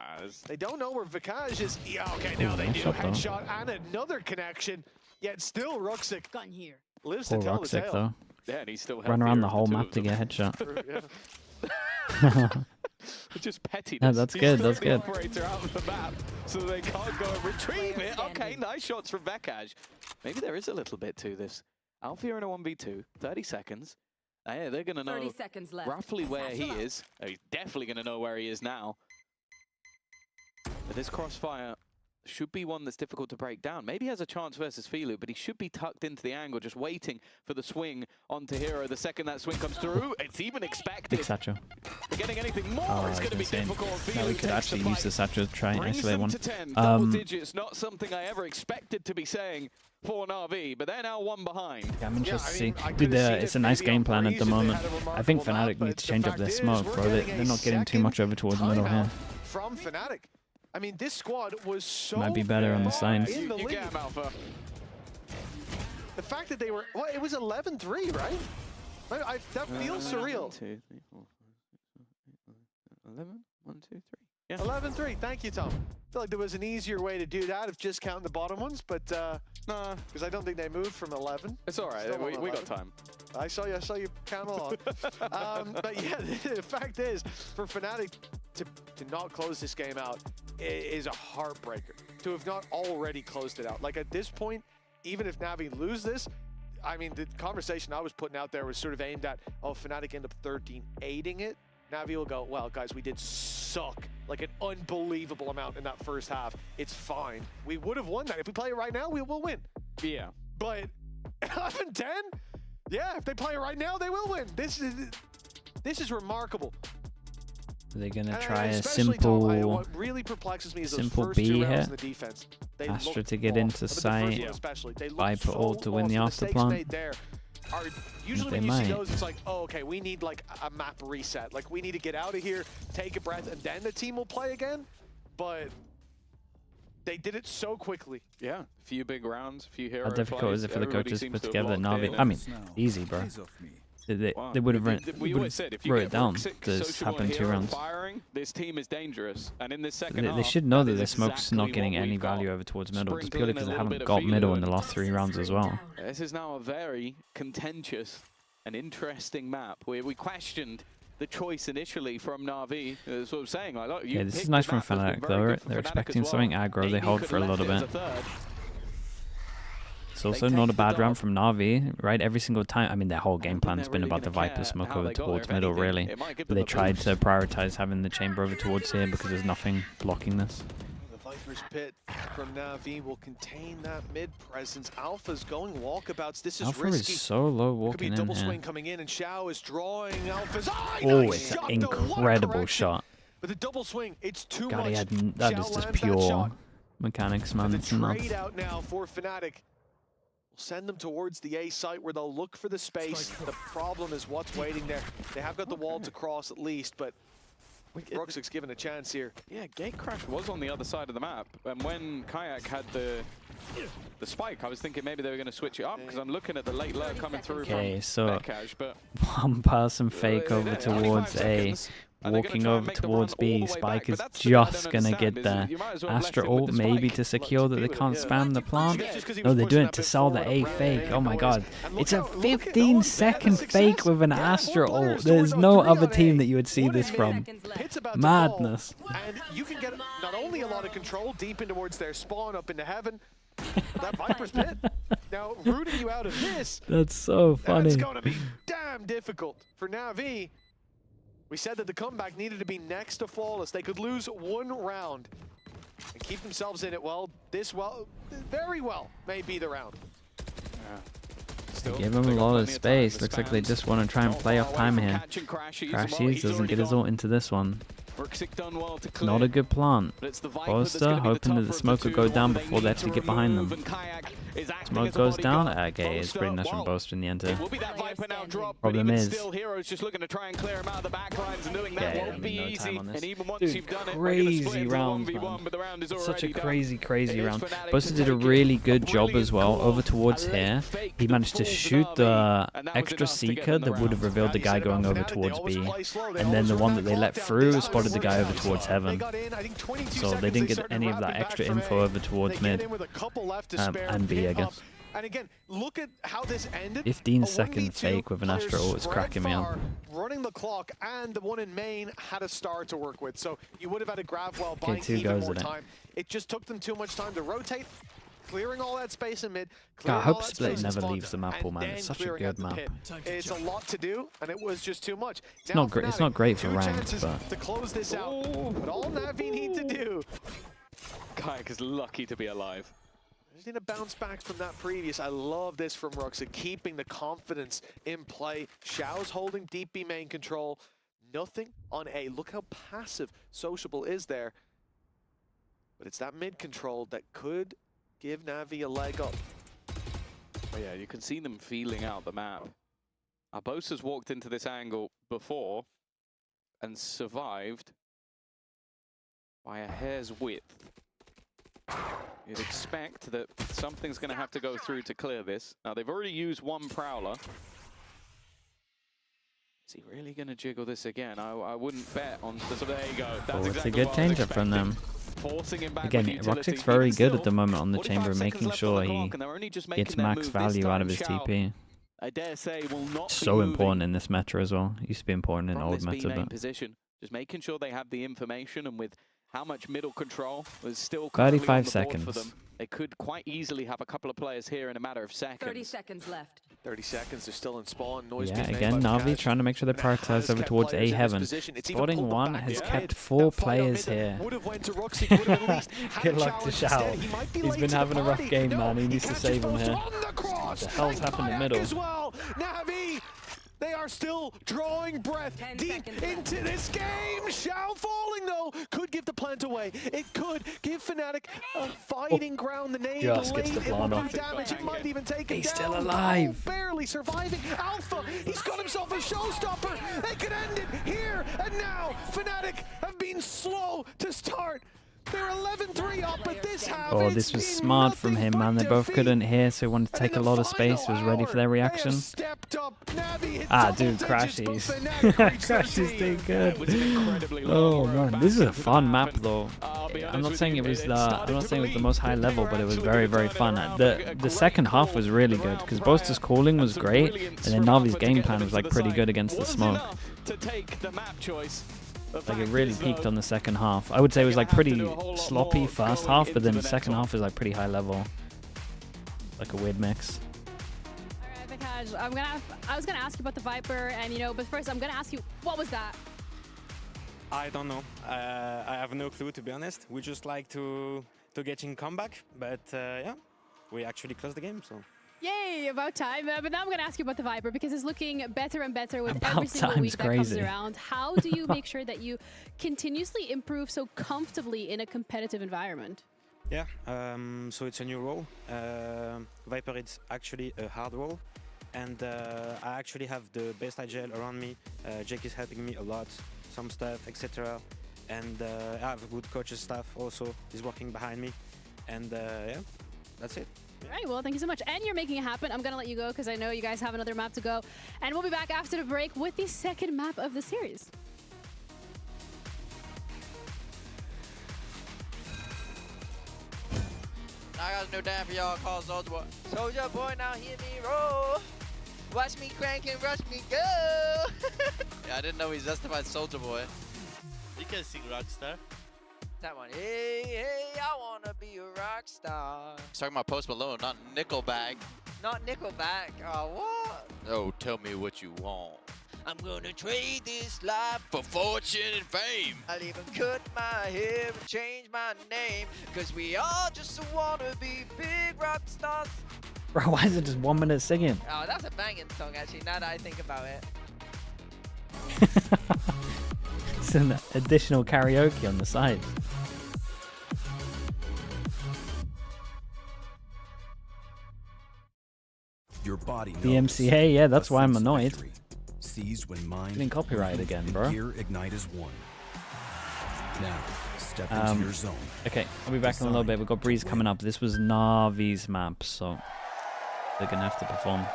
They don't know where Vikaj is. Yeah, okay, now they nice do. shot, though. Headshot and another connection. Yet still Ruxic Gun here. lives Poor to tell the Roxic, tale. though. Yeah, and he's still Run around the healthier whole of the map two to of get a them. headshot. Just pettiness. Yeah, that's He's good, throwing that's the good. operator out of the map so they can't go and retrieve it. Okay, nice shots from Vekaj. Maybe there is a little bit to this. Alpha are in a 1v2, 30 seconds. They're going to know 30 seconds left. roughly where he is. Oh, he's definitely going to know where he is now. But this crossfire should be one that's difficult to break down. Maybe he has a chance versus Filu, but he should be tucked into the angle, just waiting for the swing onto Hero. The second that swing comes through, it's even expected. Big satchel. We're getting anything more, it's going to be difficult. Now we could actually use the satchel to try and isolate one. To 10, double digits, not something I ever expected to be saying for NAVI, but they're now one behind. Yeah, I'm interested to see. Dude, it's a nice game plan at the moment. I think FNATIC need to change up their smoke, bro. They're not getting too much over towards the middle here. From FNATIC. I mean, this squad was so might be better on the sides. in the lead. Alpha. The fact that they were, well, it was 11-3, right? That feels surreal. 1, 2, 3, 4, 5, 6, 7, 8, 11, 1, 2, 3. Yeah. 11-3. Thank you, Tom. I feel like there was an easier way to do that of just counting the bottom ones, but nah, because I don't think they moved from 11. It's all right. We got time. I saw you count along. But yeah, the fact is, for FNATIC to not close this game out is a heartbreaker. To have not already closed it out. Like at this point, even if NAVI lose this, I mean, the conversation I was putting out there was sort of aimed at, oh, FNATIC end up 13-8ing it. NAVI will go, well, guys, we did suck like an unbelievable amount in that first half. It's fine. We would have won that. If we play it right now, we will win. Yeah. But 11-10? Yeah, if they play it right now, they will win. This is remarkable. Are they going to try a simple, what really perplexes me is simple those first B 2 here? rounds in the defense. Astra to get into sight, Viper ult to win the after plant. Usually when you see those, it's like, oh, okay, we need like a map reset. Like we need to get out of here, take a breath, and then the team will play again. But they did it so quickly. Yeah, a few big rounds, a few hero How difficult plays. is it for the coaches to put together Navi? In. I mean, easy, bro. They would have wrote it down. This happened 2 rounds. Firing, this team is dangerous, and in this second half, they should know that their smoke's not getting any value over towards middle, just purely because they haven't got middle in the last 3 rounds as well. This is now a very contentious and interesting map where we questioned the choice initially from NAVI. That's what I'm saying. Like, look, yeah, this is nice from FNATIC though. They're expecting something aggro. They hold for a little bit. It's also not a bad round from NAVI, right? Every single time. I mean, their whole game plan has been about the Viper smoke over towards middle, really. But they tried to prioritize having the chamber over towards here because there's nothing blocking this. The Viper's pit from NAVI will contain that mid presence. Alpha's going walkabouts. This is Alpha risky. is so low walking Could be a double swing coming in, and Xiao is drawing Alpha's. Oh, it's an incredible shot. But the double swing, it's too God, much. That is just pure mechanics, man. It's nuts. Trade out now for FNATIC. We'll send them towards the A site where they'll look for the space. The problem is what's waiting there. They have got the wall to cross at least, but Brooksik's given a chance here. Yeah, Gatecrash was on the other side of the map, and when Kayak had the spike, I was thinking maybe they were going to switch it up because I'm looking at the late lurk coming through from Bearcash, but one person fake over towards A. Walking over towards B, Spike is just going to get there. Astra ult maybe to secure that they can't spam the plant. No, they're doing it to sell the A fake. Oh my god. It's a 15-second fake with an Astra ult. There's no other team that you would see this from. Madness. And you can get not only a lot of control deep in towards their spawn up into heaven, that Viper's pit. Now, rooting you out of this. That's so funny. It's going to be damn difficult for NAVI. We said that the comeback needed to be next to flawless. They could lose 1 round and keep themselves in it. Well, very well may be the round. They give him a lot of space. Looks like they just want to try and play off time here. Crashies doesn't get his ult into this one. Not a good plant. Boaster hoping that the smoke will go down before they actually get behind them. Smoke goes down. Okay, it's pretty nice from Boaster in the end. Problem is, crazy round, man. Such a crazy round. Boaster did a really good job as well over towards here. He managed to shoot the extra seeker that would have revealed the guy going over towards B, and then the one that they let through spotted the guy over towards heaven. So they didn't get any of that extra info over towards mid and B, I guess. And again, look at how this ended. 15-second fake with an Astra ult is cracking me up. Running the clock, and the one in main had a star to work with, so you would have had a grab while buying K2 even goes more at it. time. It just took them too much time to rotate. clearing all that space in mid. God, I hope Split never leaves the map, man. It's such a good map. It's a lot to do, and it was just too much. It's not great. It's not great for ranked, but to close this out. But all Navi need to do. Kayak is lucky to be alive. Just need to bounce back from that previous. I love this from Ruxa, keeping the confidence in play. Xiao's holding deep B main control. Nothing on A. Look how passive Sociable is there. But it's that mid control that could give Navi a leg up. Oh yeah, you can see them feeling out the map. Arbosa's walked into this angle before and survived by a hair's width. You'd expect that something's going to have to go through to clear this. Now, they've already used one Prowler. Is he really going to jiggle this again? I wouldn't bet on... So there you go. That's it's a good change up from them. Forcing him back. Again, Roxic's very good at the moment on the chamber, making sure he gets max value out of his TP. I dare say will not so important in this meta as well. It used to be important in old meta, but position. Just making sure they have the information, and with how much middle control was still 35 seconds for them, they could quite easily have a couple of players here in a matter of seconds. 30 seconds left. 30 seconds, they're still in spawn. Noise yeah, again, Navi trying to make sure they prioritize over towards A heaven. Spotting one has kept 4 players here. Good luck to Xiao. He's been having a rough game, man. He needs to save him here. What the hell's happened in the middle? Navi! They are still drawing breath deep into this game. Xiao falling though could give the plant away. It could give FNATIC a fighting ground. The nade just gets late, the plant off. Damage. It might even take it He's down. still alive. Oh, barely surviving. Alpha, he's got himself a showstopper. They could end it here and now. FNATIC have been slow to start. They're 11-3 up, but this half. Oh, this was smart from him, man. They both couldn't hear, so he wanted to take a lot of space. Was ready for their reaction. Ah, dude, Crashy's. Crashy's doing good. Oh man, this is a fun map, though. I'm not saying it was the most high level, but it was very, very fun. The second half was really good because Boaster's calling was great, and then Navi's game plan was like pretty good against the smoke. Like it really peaked on the second half. I would say it was like pretty sloppy first half, but then the second half was like pretty high level. Like a weird mix. Alright, Vikaj, I was gonna ask you about the Viper, and but first I'm gonna ask you, what was that? I don't know. I have no clue, to be honest. We just like to get in comeback, but yeah, we actually closed the game, so. Yay, about time. But now I'm going to ask you about the Viper because it's looking better and better with every single week that comes around. How do you make sure that you continuously improve so comfortably in a competitive environment? Yeah, so it's a new role. Viper is actually a hard role. And I actually have the best IGL around me. Jake is helping me a lot, some stuff, etc. And I have a good coach's staff also. He's working behind me. And yeah, that's it. All right, well, thank you so much. And you're making it happen. I'm going to let you go because I know you guys have another map to go. And we'll be back after the break with the second map of the series. I got a new dance for y'all called Soldier Boy. Soldier Boy, now hear me roll. Watch me crank and rush me go. Yeah, I didn't know he's justified Soldier Boy. You can sing Rockstar. That one. Hey, hey, I wanna be a rock star. He's talking about Post Malone, not Nickelback. Not Nickelback. Oh, what? Oh, tell me what you want. I'm gonna trade this life for fortune and fame. I'll even cut my hair and change my name. Cause we all just wanna be big rock stars. Bro, why is it just 1 minute singing? Oh, that's a banging song actually, now that I think about it. It's an additional karaoke on the side. Your body the MCA, yeah, that's why I'm annoyed. Seized when mind getting copyrighted again, bro. Here ignite as one. Now, step into your zone. Okay, I'll be back in a little bit. We've got Breeze coming up. This was Navi's map, so they're gonna have to perform.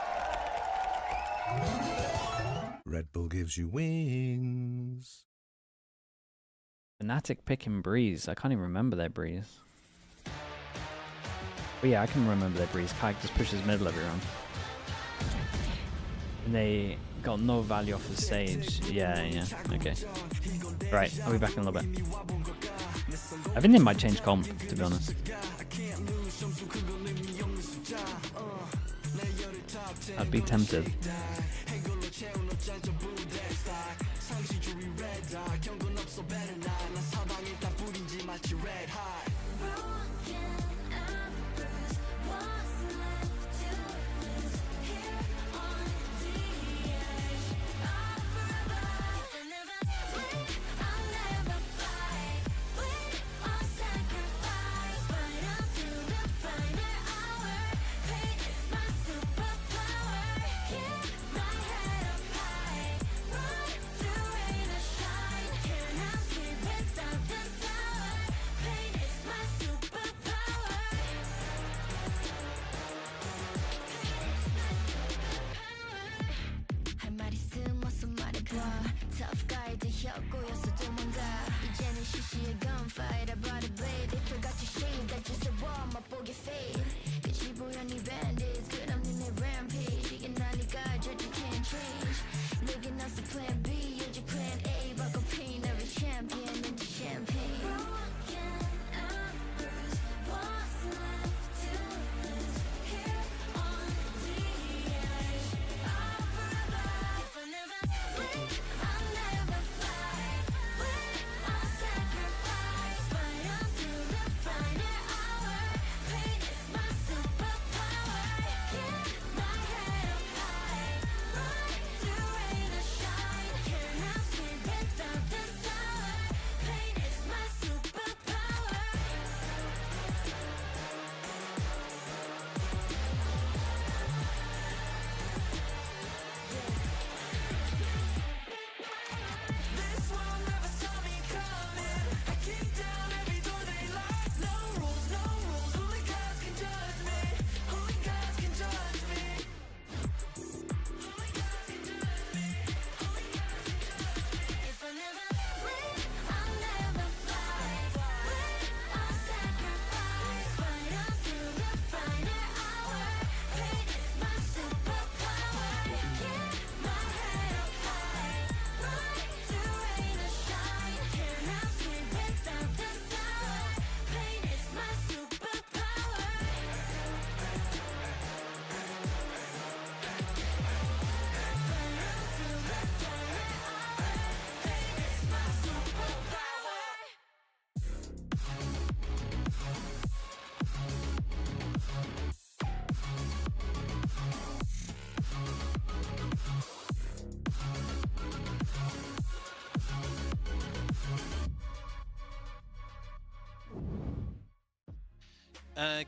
Red Bull gives you wings. FNATIC picking Breeze. I can't even remember their Breeze. But yeah, I can remember their Breeze. Kike just pushes middle every round. And they got no value off the stage. Yeah, okay. Right, I'll be back in a little bit. I think they might change comp, to be honest. I'd be tempted.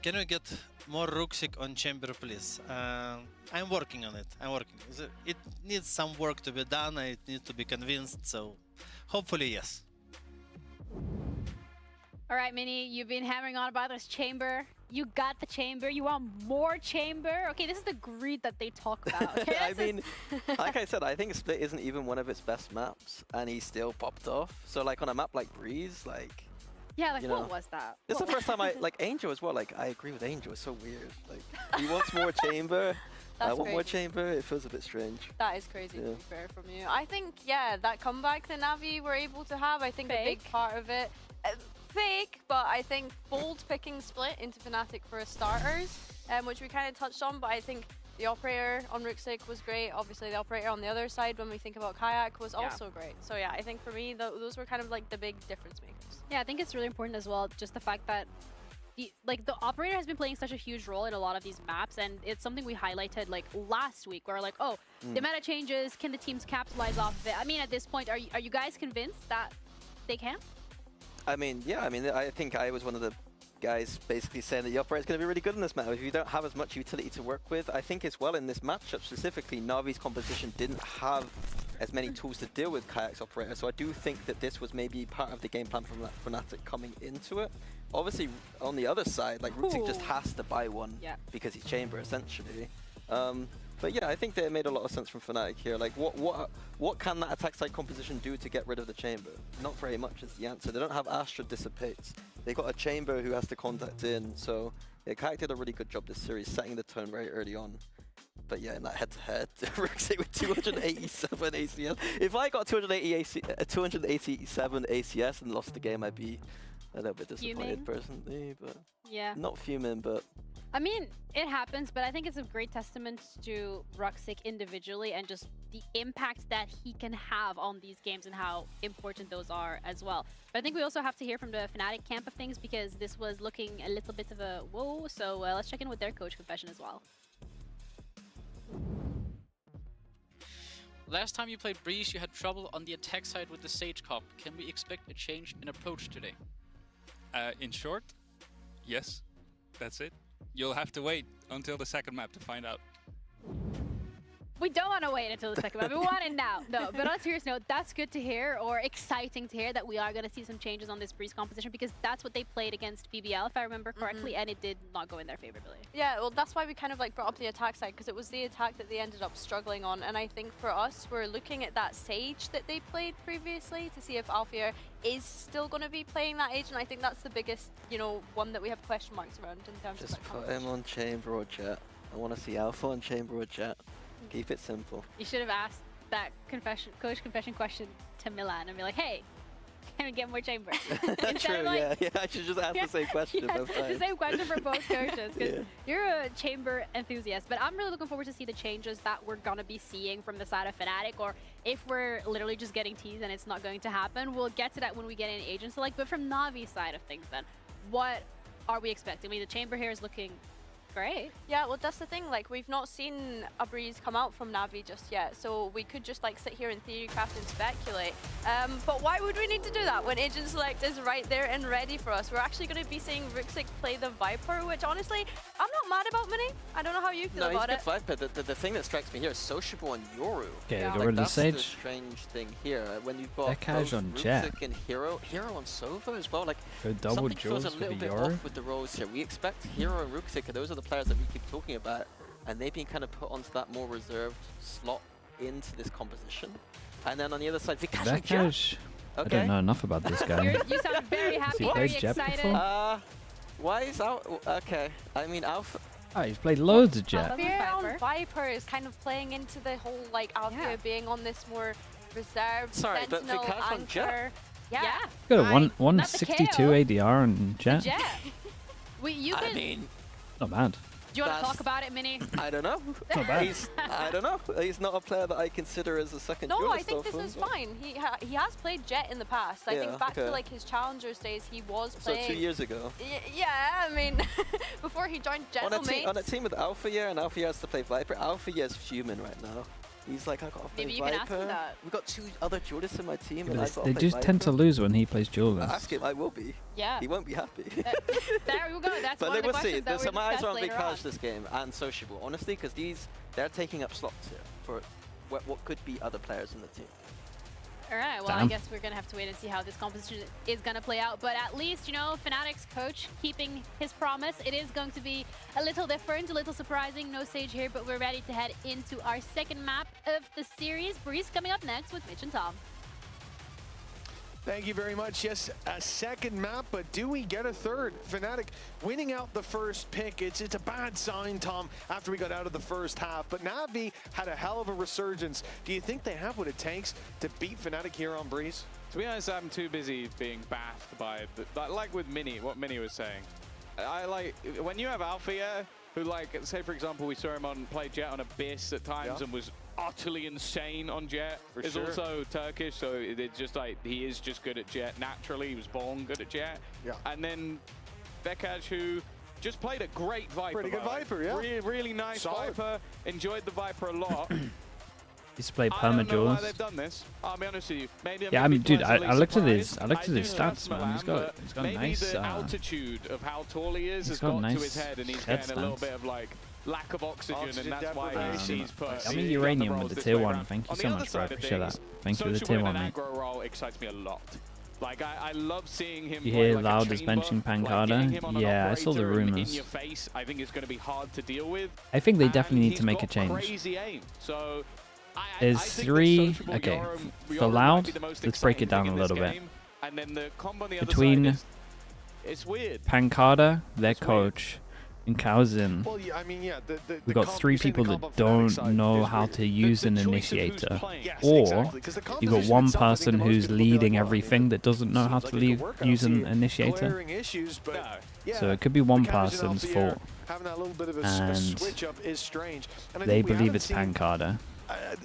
Can we get more Ruxic on chamber, please? I'm working on it. It needs some work to be done. I need to be convinced. So, hopefully, yes. All right, Mini, you've been hammering on about this chamber. You got the chamber. You want more chamber? Okay, this is the greed that they talk about. Okay, I mean, like I said, I think Split isn't even one of its best maps, and he still popped off. So, like, on a map like Breeze, like... Yeah, like, you what know, was that? It's the first time like, Angel as well, like, I agree with Angel, it's so weird. Like, he wants more chamber, I want more chamber, it feels a bit strange. That is crazy, to be fair from you. I think, yeah, that comeback that Navi were able to have, I think a big part of it, fake, but I think bold picking Split into FNATIC for starters, which we kind of touched on, but I think the operator on Ruxic was great. Obviously, the operator on the other side, when we think about Kayak, was also great. So yeah, I think for me, those were kind of like the big difference makers. Yeah, I think it's really important as well, just the fact that the operator has been playing such a huge role in a lot of these maps, and it's something we highlighted like last week, where like, oh, the meta changes, can the teams capitalize off of it? I mean, at this point, are you guys convinced that they can? I mean, yeah, I think I was one of the guys basically saying that the operator is going to be really good in this map. If you don't have as much utility to work with, I think as well in this matchup specifically, Navi's composition didn't have as many tools to deal with Kayak's operator, so I do think that this was maybe part of the game plan from FNATIC coming into it. Obviously, on the other side, like Ruxic just has to buy one because he's chamber essentially. But yeah, I think that it made a lot of sense from FNATIC here. Like, what can that attack side composition do to get rid of the chamber? Not very much is the answer. They don't have Astra dissipates. They got a chamber who has to contact in. So yeah, Kayak did a really good job this series, setting the tone very early on. But yeah, in that head-to-head, Ruxic with 287 ACS. If I got 287 ACS and lost the game, I'd be a little bit disappointed personally. But yeah, not fuming, but I mean, it happens, but I think it's a great testament to Ruxic individually and just the impact that he can have on these games and how important those are as well. But I think we also have to hear from the FNATIC camp of things because this was looking a little bit of a whoa. So let's check in with their coach confession as well. Last time you played Breeze, you had trouble on the attack side with the Sage comp. Can we expect a change in approach today? In short, yes. That's it. You'll have to wait until the second map to find out. We don't want to wait until the second map. We want it now. No, but on a serious note, that's good to hear, or exciting to hear, that we are going to see some changes on this Breeze composition because that's what they played against BBL, if I remember correctly, and it did not go in their favor, Billy. Yeah, well, that's why we kind of like brought up the attack side because it was the attack that they ended up struggling on. And I think for us, we're looking at that Sage that they played previously to see if Alfia is still going to be playing that agent. I think that's the biggest, you know, one that we have question marks around in terms of Just put him on Chamber or Jet. I want to see Alpha on Chamber or Jet. Keep it simple. You should have asked that coach confession question to Milan and be like, hey, can we get more Chamber? True, like, yeah, I should just ask the same question both times. The same question for both coaches, because you're a Chamber enthusiast. But I'm really looking forward to see the changes that we're going to be seeing from the side of FNATIC, or if we're literally just getting teased and it's not going to happen. We'll get to that when we get in Agent Select. But from Navi's side of things then, what are we expecting? I mean, the Chamber here is looking great. Yeah, well, that's the thing. Like, we've not seen a Breeze come out from Navi just yet, so we could just like sit here and theorycraft and speculate. But why would we need to do that when Agent Select is right there and ready for us? We're actually going to be seeing Ruxic play the Viper, which honestly, I'm not mad about, Mini. I don't know how you feel about it. No, he's a good Viper. The thing that strikes me here is Sociable and Yoru. Okay, yeah. get rid of the Sage. That's the strange thing here. When you've got both on Ruxic Jet. and Hero on Sova as well. Like, go double something Jaws feels a little with the bit Yoru. off with the roles here. We expect Hero and Ruxic, and those are the players that we keep talking about, and they've been kind of put onto that more reserved slot into this composition. And then on the other side, Vikash and Jet. Okay. I don't know enough about this guy. You sound very happy, he very played Jet excited. before? Why is okay, I mean Alpha. Oh, he's played loads of Jet. Alfia on Viper is kind of playing into the whole like Alfia being on this more reserved sentinel Vikash on Jet. anchor. Yeah. Got a 162 ADR on Jet. I mean, not bad. Do you want to talk about it, Mini? I don't know. I don't know. He's not a player that I consider as a second No, duelist. I think this is fine. He has played Jet in the past. I think back to like his Challengers days, he was playing. So 2 years ago. Yeah, I mean, before he joined Gentleman. On a team with Alpha Year, and Alpha Year has to play Viper. Alpha Year's fuming right now. He's like, I gotta play Maybe you Viper. can ask him that. We've got 2 other duelists in my team. Yeah, and I they just tend to lose when he plays duelist. Ask him, I will be. Yeah. He won't be happy. There we go. That's but one of the we'll see. questions that There's some eyes on later Vikash this game and Sociable, honestly, because they're taking up slots here for what could be other players in the team. All right, well, I guess we're going to have to wait and see how this composition is going to play out. But at least, you know, FNATIC's coach keeping his promise. It is going to be a little different, a little surprising. No Sage here, but we're ready to head into our second map of the series. Breeze coming up next with Mitch and Tom. Thank you very much. Yes, a second map, but do we get a third? FNATIC winning out the first pick. It's a bad sign, Tom, after we got out of the first half. But Navi had a hell of a resurgence. Do you think they have what it takes to beat FNATIC here on Breeze? To be honest, I'm too busy being bathed by, like with Mini, what Mini was saying. I like, when you have Alfia, who like, say for example, we saw him play Jet on Abyss at times and was utterly insane on Jet. He's also Turkish, so it's just like, he is just good at Jet naturally. He was born good at Jet. Yeah. And then Vikash, who just played a great Viper. Pretty good Viper, yeah. Really nice Viper. Enjoyed the Viper a lot. He's to play I don't know why perma-duels. they've done this. I'll be honest with you. Maybe I'm Yeah, I mean, dude, I pleasantly looked at his surprised. stats, man. He's got maybe nice. the altitude of how tall he is has got got nice to his head, and he's head getting a little stats. bit of like lack of oxygen and that's why he's put. I mean, Uranium with the tier 1. Thank you so much, bro. Appreciate that. Thank you for the tier 1, mate. Aggro role excites me a lot. Like I love seeing him. You play hear like Loud a is chamber, benching like Pancada? getting him on an Yeah, I saw the operator in rumors. your face, I think it's going to be hard to deal with. I think they And definitely need to he's make a got change. Crazy aim. So There's I think 3. Sociable Okay, Yoram for might Loud, be the most let's break it exciting down thing a in this little bit. game. And then the combo on the other Between side it's weird. Pancada, their coach, and Kaozin, Well, yeah, I mean, yeah, we've got 3 people that don't know how to use an initiator. Or you've got one person who's leading everything that doesn't know how to use an initiator. So it could be one person's fault. Having that little bit of a And switch up is strange. And I they think we believe haven't it's seen- Pancada.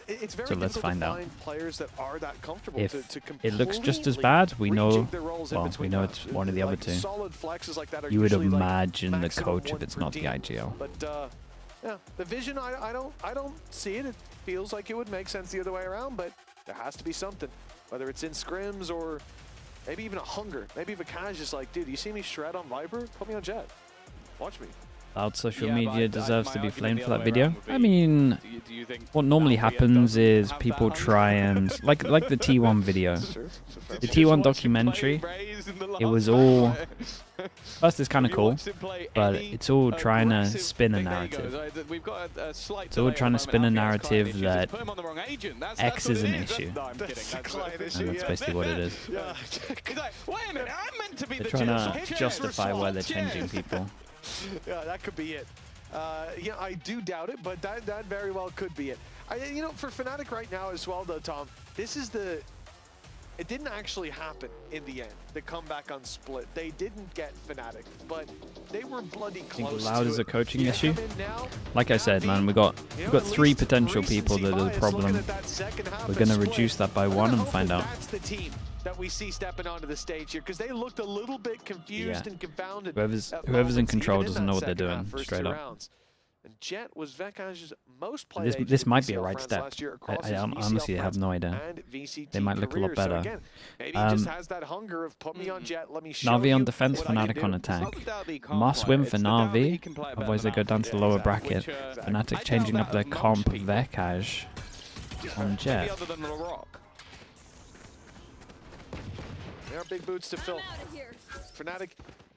It's very So let's difficult find to out. find players that are that comfortable If to it looks just as completely bad, we know. rejig their roles in Well, we between know maps. it's one of the other Like, two. solid flexes like that are You would usually, like, imagine the maximum coach if one it's per not the team. IGL. But yeah, the vision, I don't see it. It feels like it would make sense the other way around, but there has to be something, whether it's in scrims or maybe even a hunger. Maybe Vikash is like, dude, you see me shred on Viper? Put me on Jet. Watch me. Loud social Yeah, but media I- deserves my to be argument flamed the for that other way video. around would I be, mean, do you think what normally Valorant happens doesn't is have people that try and like the T1 video. The T1 documentary, it was all first it's kind of cool, but it's all trying to spin a narrative. It's all trying to spin a narrative that X is an issue, and that's basically what it is. They're trying to justify why they're changing people. Yeah, that could be it. Yeah, I do doubt it, but that very well could be it. You know, for FNATIC right now as well, though, Tom, this is the... It didn't actually happen in the end, the comeback on Split. They didn't get FNATIC, but they were bloody close I think Loud is a coaching issue. now, Like I said, man, we've got three potential people that are the problem. We're going to reduce that by one and find out. That's the team that we see stepping onto the stage here, because they looked a little bit confused and confounded. Whoever's in control doesn't know what they're doing, straight up. Rounds. And Jet was Vekaj's most played. This might be a right step. I honestly have no idea. They might look a lot better. Again, maybe he just has that hunger of put me on Jet, let me show Na'Vi you on defense, what I can FNATIC do. on attack. Must win for Na'Vi, otherwise they go down to the lower bracket. FNATIC changing up their comp Vekaj on Jet. There are big boots to fill. FNATIC.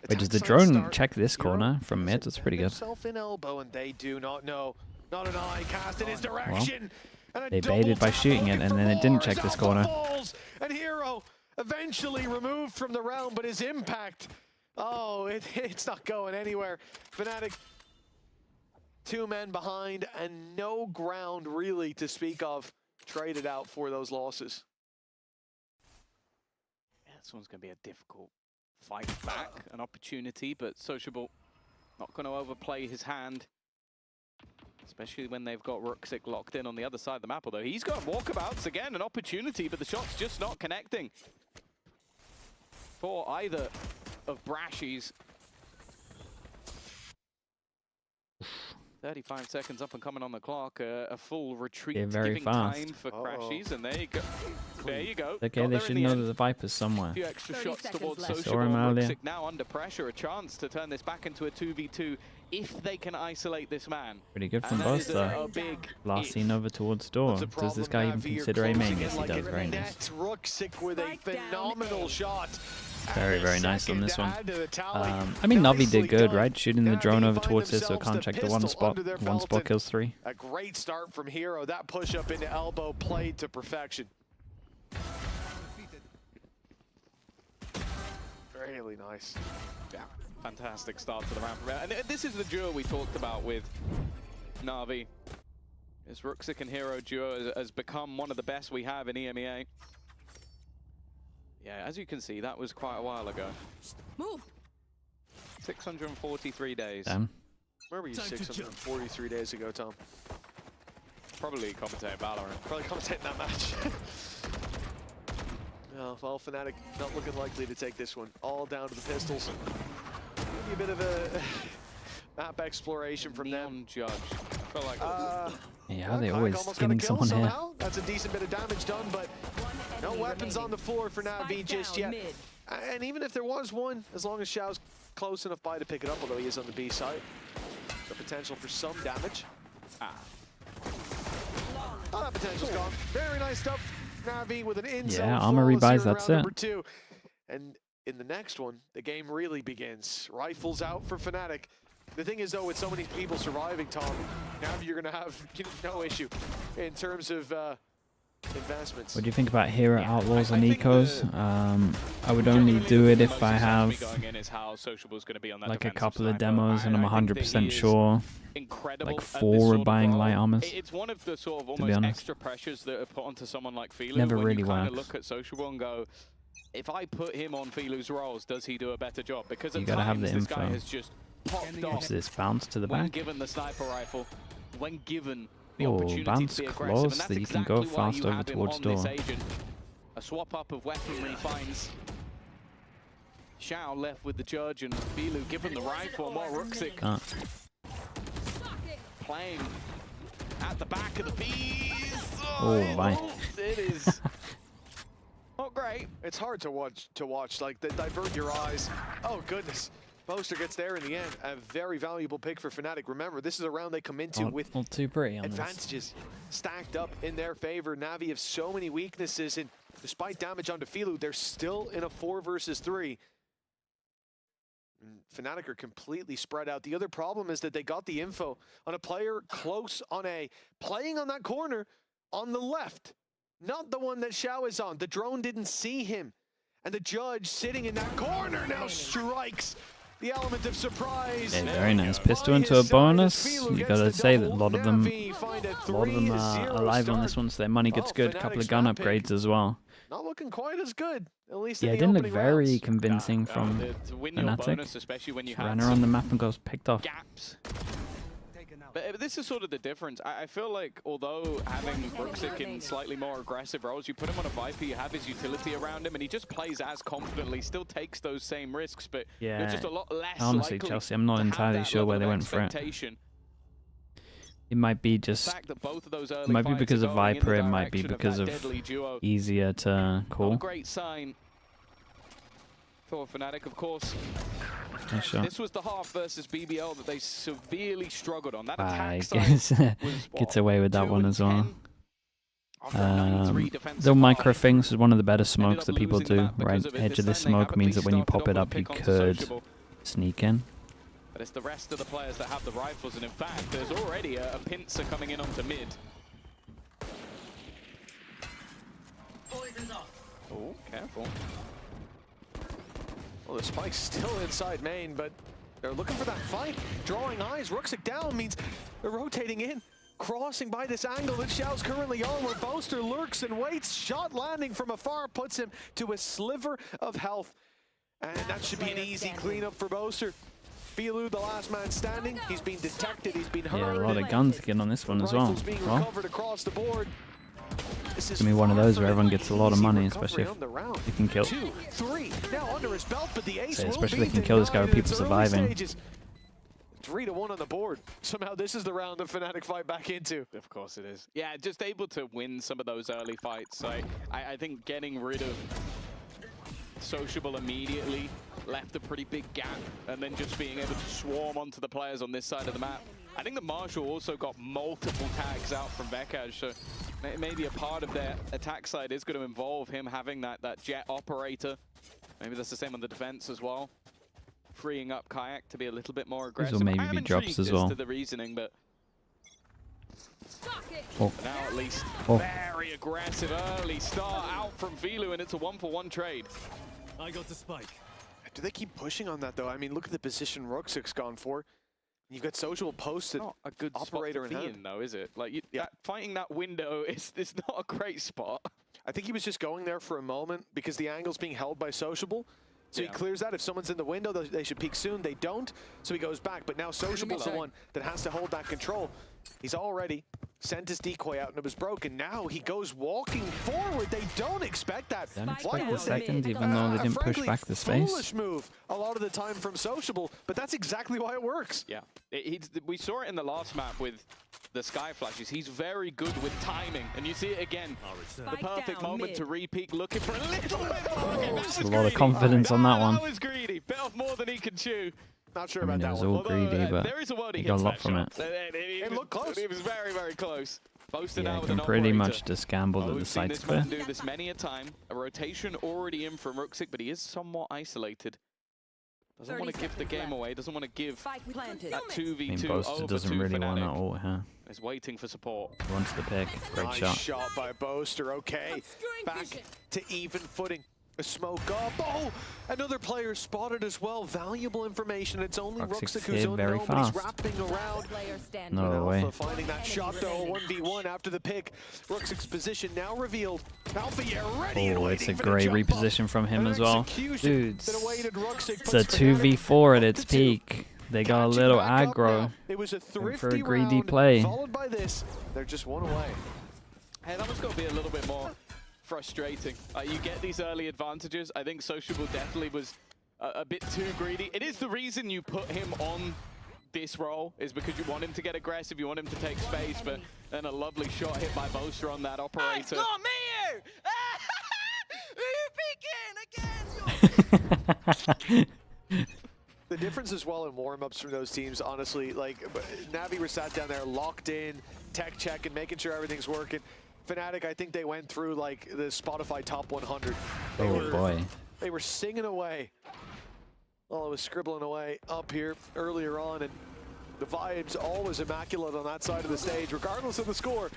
Wait, does the drone check this corner from mid? That's pretty good. In elbow, and they do not know. Not an eye cast in his direction. Well, they baited by shooting it, and then it didn't check this corner. And Hero eventually removed from the realm, but his impact, oh, it's not going anywhere. FNATIC, 2 men behind, and no ground really to speak of traded out for those losses. Yeah, this one's going to be a difficult fight back, an opportunity, but Sociable not going to overplay his hand, especially when they've got Ruxic locked in on the other side of the map, although he's got walkabouts again, an opportunity, but the shot's just not connecting for either of Brashies. 35 seconds up and coming on the clock, a full retreat, very giving fast. time for Crashies, and there you go. There you go. Okay, they should know that the Viper's somewhere. A few extra shots towards Sociable. Saw him earlier. Ruxic now under pressure, a chance to turn this back into a 2v2 if they can isolate this man. Pretty good from both, though. Last seen over towards door. Does this guy even consider a main? Yes, he does. Very nice. Ruxic with a phenomenal shot. Very, very nice on this one. I mean, Na'Vi did good, right? Shooting the drone over towards this, so it can't check the one spot. One spot kills 3. A great start from Hero. That push up into elbow played to perfection. Really nice. Yeah, fantastic start to the round. And this is the duo we talked about with Na'Vi. This Ruxic and Hero duo has become one of the best we have in EMEA. Yeah, as you can see, that was quite a while ago. Move. 643 days. Damn. Where were you 643 days ago, Tom? Probably commentating Valorant. Probably commentating that match. Oh, well, FNATIC not looking likely to take this one. All down to the pistols. Maybe a bit of a map exploration from them. Judge. Felt like yeah, they always getting someone here. That's a decent bit of damage done, but no weapons on the floor for NAVI just yet. And even if there was one, as long as Xiao's close enough by to pick it up, although he is on the B side, the potential for some damage. Oh, that potential's gone. Very nice stuff. NAVI with an in zone. Yeah, armor rebuys, that's it. #2. And in the next one, the game really begins. Rifles out for FNATIC. The thing is, though, with so many people surviving, Tom, NAVI you're going to have no issue in terms of investments. What do you think about Hero Outlaws and Ecos? I would only do it if I have like a couple of demos and I'm 100% sure like 4 are buying light armors. It's one of the sort of almost extra pressures that are put onto someone like Feeling. Never when really you kind of works. look at Sociable and go, if I put him on Filu's roles, does he do a better job? Because You at gotta have times the this guy info. has just popped off. Watch this bounce to the when back. given the sniper rifle, when given the Oh, opportunity bounce to be aggressive, close and that's that you can exactly go why fast you over have him towards on this door. agent. A swap up of weaponry finds Xiao left with the Judge and Filu given the rifle. More Ruxic playing at the back of the bees. Oh, my. It is not great. It's hard to watch. Like, divert your eyes. Oh, goodness. Boaster gets there in the end. A very valuable pick for Fnatic. Remember, this is a round they come into with not too pretty on advantages stacked up in their favor. Navi have so many weaknesses, and despite damage onto Filu, they're still in a 4 versus 3. And Fnatic are completely spread out. The other problem is that they got the info on a player close on A, playing on that corner on the left, not the one that Xiao is on. The drone didn't see him, and the Judge sitting in that corner now strikes the element of surprise. Yeah, very nice. Pistol into a bonus. You gotta say that a lot of them are alive on this one, so their money gets good. A couple of gun upgrades as well. Not looking quite as good, at least Yeah, in it the didn't look opening very rounds. convincing from to win your FNATIC. bonus, especially when you Ran have around the some map and got picked off. gaps. But this is sort of the difference. I feel like although having Ruxic in slightly more aggressive roles, you put him on a Viper, you have his utility around him, and he just plays as confidently, still takes those same risks, but Yeah, you're just a lot less honestly, likely Chelsea, I'm not to have entirely that sure where level they of went for it. expectation. It might be The just, fact that both of those it early might be fights because are of going in the Viper, it might be direction of because that of deadly duo. easier to Not a call. great sign for Fnatic, of course. Nice shot. This was the half versus BBL that they severely struggled on. That I attack guess side was, gets what, away with that 2 one and as well. 10? After a 9-3 defensive The micro half, things is one of the better ended smokes up that people losing the do. map because Right of it. edge This of the time they smoke have means at that when you least pop it started up, off you pick onto could Sociable. sneak in. But it's the rest of the players that have the rifles, and in fact, there's already a pincer coming in onto mid. Poison's off. Oh, careful. Well, the spike's still inside main, but they're looking for that fight. Drawing eyes, Ruxic down means they're rotating in, crossing by this angle that Xiao's currently on, where Boaster lurks and waits. Shot landing from afar puts him to a sliver of health. And that should be an easy cleanup for Boaster. Filu, the last man standing. He's been detected, he's been hurt. Yeah, a lot of guns again on this one as well. Rifles being Well, recovered across the board. This is give me one of far those from where everyone an gets a lot of easy money, recovery especially if on the round. you can kill. 2, 3, now under his belt, but the ace So will especially be if you can kill this guy with denied in people its early surviving. stages. 3-1 on the board. Somehow this is the round that Fnatic fight back into. Of course it is. Yeah, just able to win some of those early fights. I think getting rid of Sociable immediately left a pretty big gap, and then just being able to swarm onto the players on this side of the map. I think that Marshall also got multiple tags out from Vekaj, so maybe a part of their attack side is going to involve him having that jet operator. Maybe that's the same on the defense as well. Freeing up Kayak to be a little bit more aggressive. will maybe I am be drops intrigued as well. to the reasoning, but Oh. now at least Oh. very aggressive early start out from Filu, and it's a 1-for-1 trade. I got the spike. Do they keep pushing on that though? I mean, look at the position Ruxic's gone for. You've got Social posted. Not a good operator spot to in be hand. in, though, is it? Like fighting that window is not a great spot. I think he was just going there for a moment because the angle's being held by Sociable. So he clears that. If someone's in the window, they should peek soon. They don't, so he goes back. But now Sociable's the one that has to hold that control. He's already sent his decoy out and it was broken. Now he goes walking forward. They don't expect that. Don't expect Why the would second, even though they didn't push frankly, back the space. Foolish move a lot of the time from Sociable, but that's exactly why it works. Yeah, we saw it in the last map with the Sky Flashes. He's very good with timing, and you see it again. The perfect moment to re-peek, looking for a little bit more. Okay, There's a lot of confidence on that one. That was greedy. Bit off more than he can chew. Not sure I mean, about it was that all one. greedy, but there is a world he he got a hits lot that from shot. it. It looked close. It was very, very close. Boasted Yeah, out you with can an pretty operator. much just gamble that the We've seen site's this man clear. do this many a time. A rotation already in from Ruxic, but he is somewhat isolated. Doesn't want to give the game away. Doesn't want to give that I mean, 2v2 Boaster over doesn't to really want Fnatic. to ult here. He's waiting for support. He wants the pick. Great Nice shot. shot by Boaster. Okay, back to even footing. A smoke up. Oh, another player spotted as well. Valuable information. It's only Ruxic who's unknown, but he's wrapping around. No way. Alpha finding that shot though. 1v1 after the pick. Ruxic's position now revealed. Alpha, yeah, ready. Oh, it's a great reposition from him as well. Dudes, it's a 2v4 at its peak. They got a little aggro. It was a thrifty for a greedy round, play. followed by this. They're just one away. Hey, that one's got to be a little bit more frustrating. You get these early advantages. I think Sociable definitely was a bit too greedy. It is the reason you put him on this role, is because you want him to get aggressive, you want him to take space, but then a lovely shot hit by Boaster on that operator. It's not me here! Who you peeking again? The difference as well in warm-ups from those teams, honestly, like Navi were sat down there locked in, tech check and making sure everything's working. FNATIC, I think they went through like the Spotify top 100. Boy. They were singing away. Well, it was scribbling away up here earlier on, and the vibes always immaculate on that side of the stage, regardless of the score.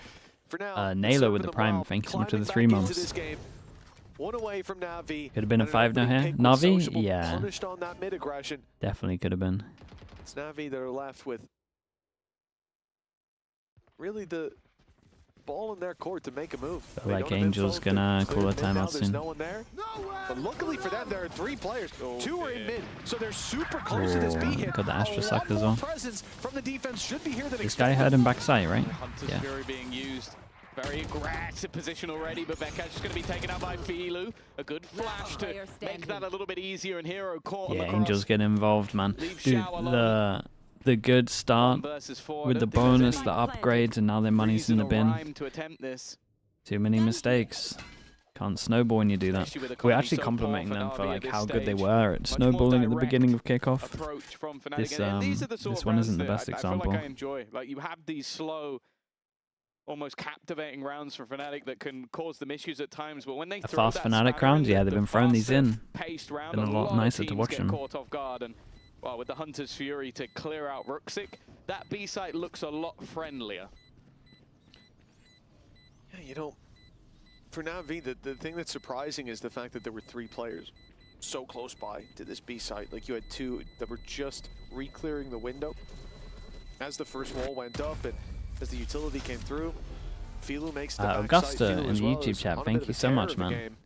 For now, Naylor with the prime, thank you so much for the 3 months. One away from Navi. Could have been a 5 now here. Navi? Yeah. Punished on that mid-aggression. Definitely could have been. It's Navi that are left with really the ball in their court to make a move. Like Angel's gonna call a timeout soon. No one there. But luckily for them, there are 3 players. 2 are in mid, so they're super close to this B hit. Got the Astra suck as well. From the defense should be here that this guy had him backside, right? Hunter's Yeah. Fury being used. Very aggressive position already, but Becca's just going to be taken out by Filu. A good flash to make that a little bit easier, and Hero caught Yeah, Angel's getting involved, man. Dude, the good start with the bonus, the upgrades, and now their money's in the bin. Too many mistakes. Can't snowball when you do that. We're actually complimenting them for like how good they were at snowballing at the beginning of kickoff. This one isn't the best example. I enjoy. Like, you have these slow, almost captivating rounds for FNATIC that can cause them issues at times, but when they throw fast FNATIC rounds, yeah, they've been throwing these in. Been a lot nicer to watch them. Caught off guard, and well, with the Hunter's Fury to clear out Ruxic, that B site looks a lot friendlier. Yeah, you know, for Navi, the thing that's surprising is the fact that there were 3 players so close by to this B site. Like, you had 2 that were just re-clearing the window as the first wall went up, and as the utility came through, Filu makes the Augusta in the YouTube chat, thank you so much, man.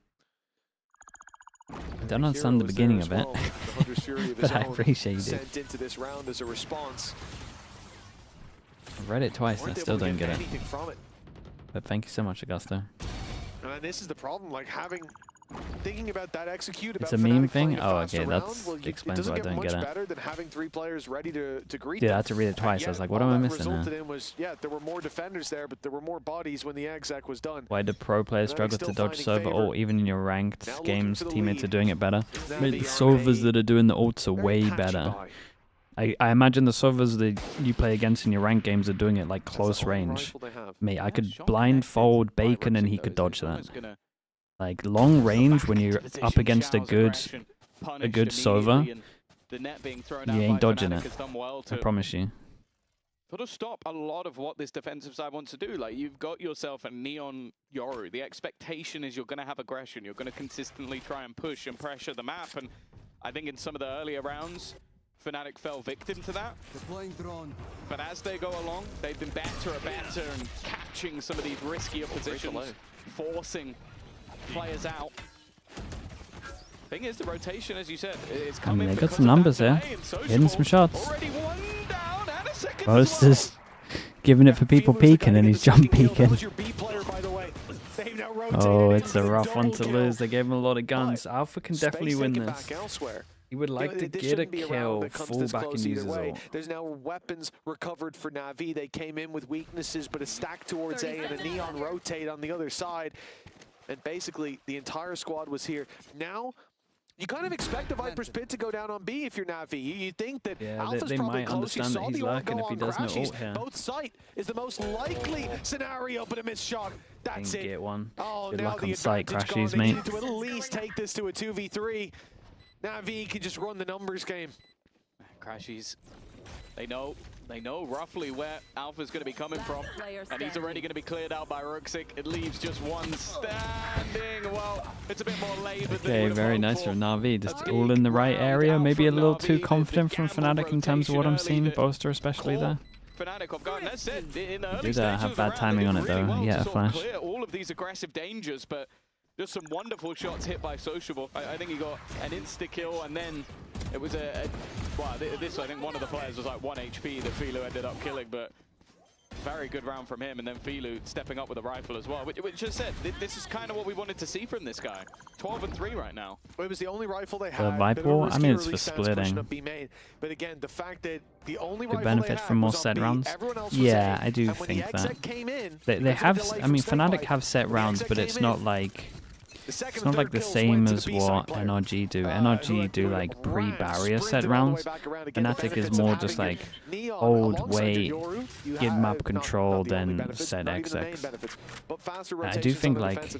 I don't understand the beginning of it, but I appreciate it. Sent into this round as a response. I've read it twice and I still don't get it. But thank you so much, Augusta. And this is the problem, like thinking about that execute. It's a meme thing? Oh, okay, that explains why I don't get it. Better than having 3 players ready to greet Dude, I had to read it twice. I was like, what am I missing here? Yeah, there were more defenders there, but there were more bodies when the exec was done. Why do pro players struggle to dodge Sova ult? Even in your ranked games, teammates are doing it better. Mate, the Sovas that are doing the ults are way better. I imagine the Sovas that you play against in your ranked games are doing it like close range. Mate, I could blindfold Bacon and he could dodge that. Like long range, when you're up against a good Sova, you ain't dodging it. I promise you. Sort of stop a lot of what this defensive side wants to do. Like, you've got yourself a Neon Yoru. The expectation is you're going to have aggression. You're going to consistently try and push and pressure the map. And I think in some of the earlier rounds, FNATIC fell victim to that. But as they go along, they've been better and catching some of these riskier positions, forcing players out. Thing is, the rotation, as you said, is coming. They got some numbers here, hitting some shots. Most is giving it for people peeking, and he's jump peeking. Oh, it's a rough one to lose. They gave him a lot of guns. Alpha can definitely win this. He would like to get a kill, fall back and use his ult. There's now weapons recovered for Navi. They came in with weaknesses, but a stack towards A and a Neon rotate on the other side. And basically, the entire squad was here. Now, you kind of expect the Viper's Pit to go down on B if you're Navi. You think that Alpha's they probably might close. understand that he's lurking if he does no ult here. Both site is the most likely scenario, but a missed shot. That's it. Get one. Oh, good now luck the on sight, advantage Crashies, gone. mate. They need to at least take this to a 2v3. Navi can just run the numbers game. Crashies, they know They know roughly where Alpha's going to be coming from, and he's already going to be cleared out by Ruxic. It leaves just one standing. Well, it's a bit more labored. Okay, very nice from NAVI. Just all in the right area. Maybe a little too confident from FNATIC in terms of what I'm seeing. Boaster especially there. FNATIC off guard. That's it. In the early Did stages have of bad the timing on round, it they did though. really Yeah, well a to sort of flash. clear all of these aggressive dangers, but just some wonderful shots hit by Sociable. I think he got an insta-kill, and then it was well, this, I think one of the players was like 1 HP that Filu ended up killing, but very good round from him, and then Filu stepping up with a rifle as well, which just said, this is kind of what we wanted to see from this guy. 12 and 3 right now. It was the only rifle they The had. Viper, I mean, it's for splitting. But again, the fact that the only Could rifle benefit from more set rounds. Yeah, I do think that. They have, I mean, FNATIC have set rounds, but it's not like... It's not like the same as what NRG do. NRG do like pre-barrier set rounds. FNATIC is more just like old way, get map control, then set XX. I do think like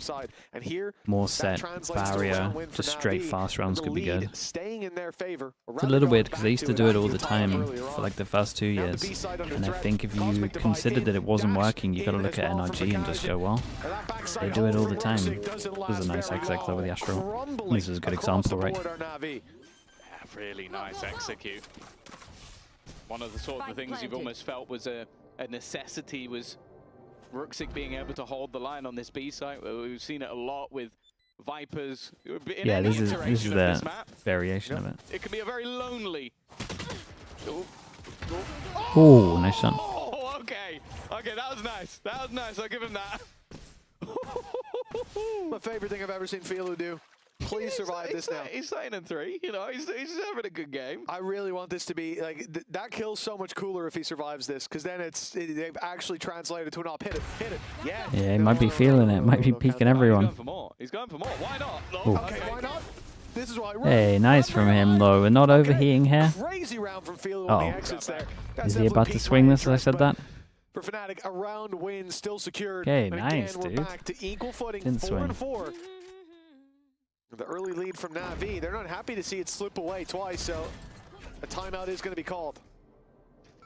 more set barrier, just straight fast rounds could be good. It's a little weird because they used to do it all the time for like the first 2 years. And I think if you considered that it wasn't working, you gotta look at NRG and just go, well, they do it all the time. There's a nice XX over the Astral. This is a good example, right? Yeah, really nice execute. One of the sort of the things you've almost felt was a necessity was Ruxic being able to hold the line on this B site. We've seen it a lot with Vipers. Yeah, this is the variation of it. It can be a very lonely. Oh, nice shot. Oh, okay. Okay, that was nice. That was nice. I'll give him that. My favorite thing I've ever seen Filu do. Please survive this now. He's staying in 3, you know, he's having a good game. I really want this to be, like, that kill's so much cooler if he survives this, because then they've actually translated to an up. Hit it, yeah. Yeah, he might be feeling it, might be peeking everyone. He's going for more, why not? Okay, why not? This is why. Hey, nice from him though, we're not overheating here. Crazy round from Filu on the exits there. Is he about to swing this as I said that? For FNATIC, a round win still secured. Okay, but nice, again, dude. We're back to equal footing, Didn't 4-4. The early lead from NAVI. They're not happy to see it slip away twice, so a timeout is going to be called.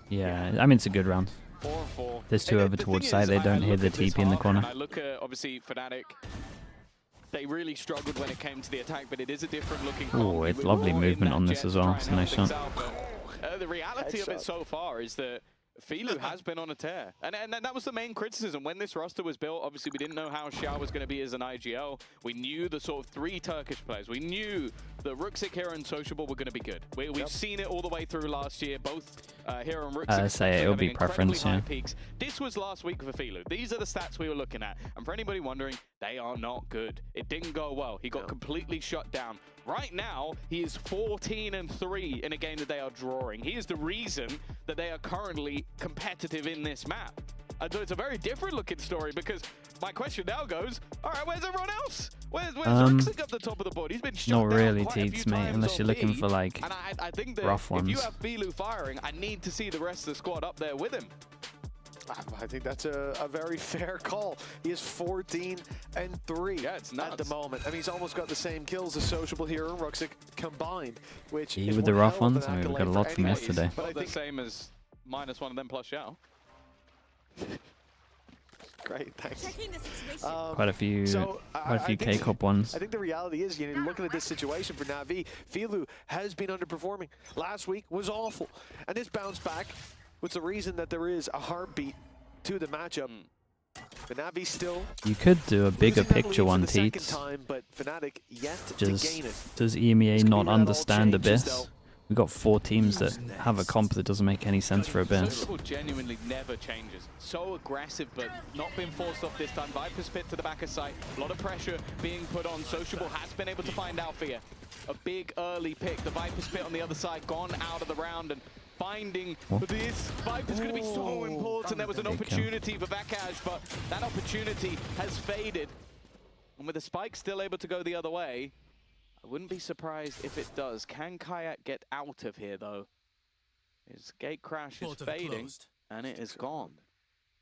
Yeah, I mean, it's a good round. 4-4. There's 2 over towards side, they don't hear the TP in the corner. I look at, obviously, FNATIC. They really struggled when it came to the attack, but it is a different looking. Oh, it's lovely movement on this as well. It's a nice shot. The reality of it so far is that Filu has been on a tear. And that was the main criticism. When this roster was built, obviously we didn't know how Xiao was going to be as an IGL. We knew the sort of 3 Turkish players. We knew that Ruxic, Hero, and Sociable were going to be good. We've seen it all the way through last year. Both Hero and Ruxic say it'll be preference, yeah. peaks. This was last week for Filu. These are the stats we were looking at. And for anybody wondering, they are not good. It didn't go well. He got completely shut down. Right now, he is 14 and 3 in a game that they are drawing. He is the reason that they are currently competitive in this map. And so it's a very different looking story, because my question now goes, all right, where's everyone else? Where's Ruxic up the top of the board? He's been shut Not down really, quite a few Teats, mate, times unless on you're looking B. for like And I think that rough ones. if you have Filu firing, I need to see the rest of the squad up there with him. I think that's a very fair call. He is 14 and 3 at the moment. I mean, he's almost got the same kills as Sociable, Hero, and Ruxic combined, which is with the rough one ones. hell I of an mean, we got a accolade lot for from anyone. yesterday. Not the same as -1 of them plus Xiao. Great, thanks. Quite a few K-Cup ones. I think the reality is, you know, looking at this situation for NAVI, Filu has been underperforming. Last week was awful, and this bounce back was the reason that there is a heartbeat to the matchup. But NAVI still. You could do a bigger picture one, Teats. But FNATIC yet to gain it. Does EMEA not understand Abyss? We've got 4 teams that have a comp that doesn't make any sense for Abyss. Sociable genuinely never changes. So aggressive, but not being forced off this time. Viper spit to the back of sight. A lot of pressure being put on. Sociable has been able to find Althea. A big early pick. The Viper spit on the other side, gone out of the round, and finding this Viper's going to be so important. There was an opportunity for Vakash, but that opportunity has faded. And with the spike still able to go the other way, I wouldn't be surprised if it does. Can Kayak get out of here, though? His gate crash is fading, and it is gone.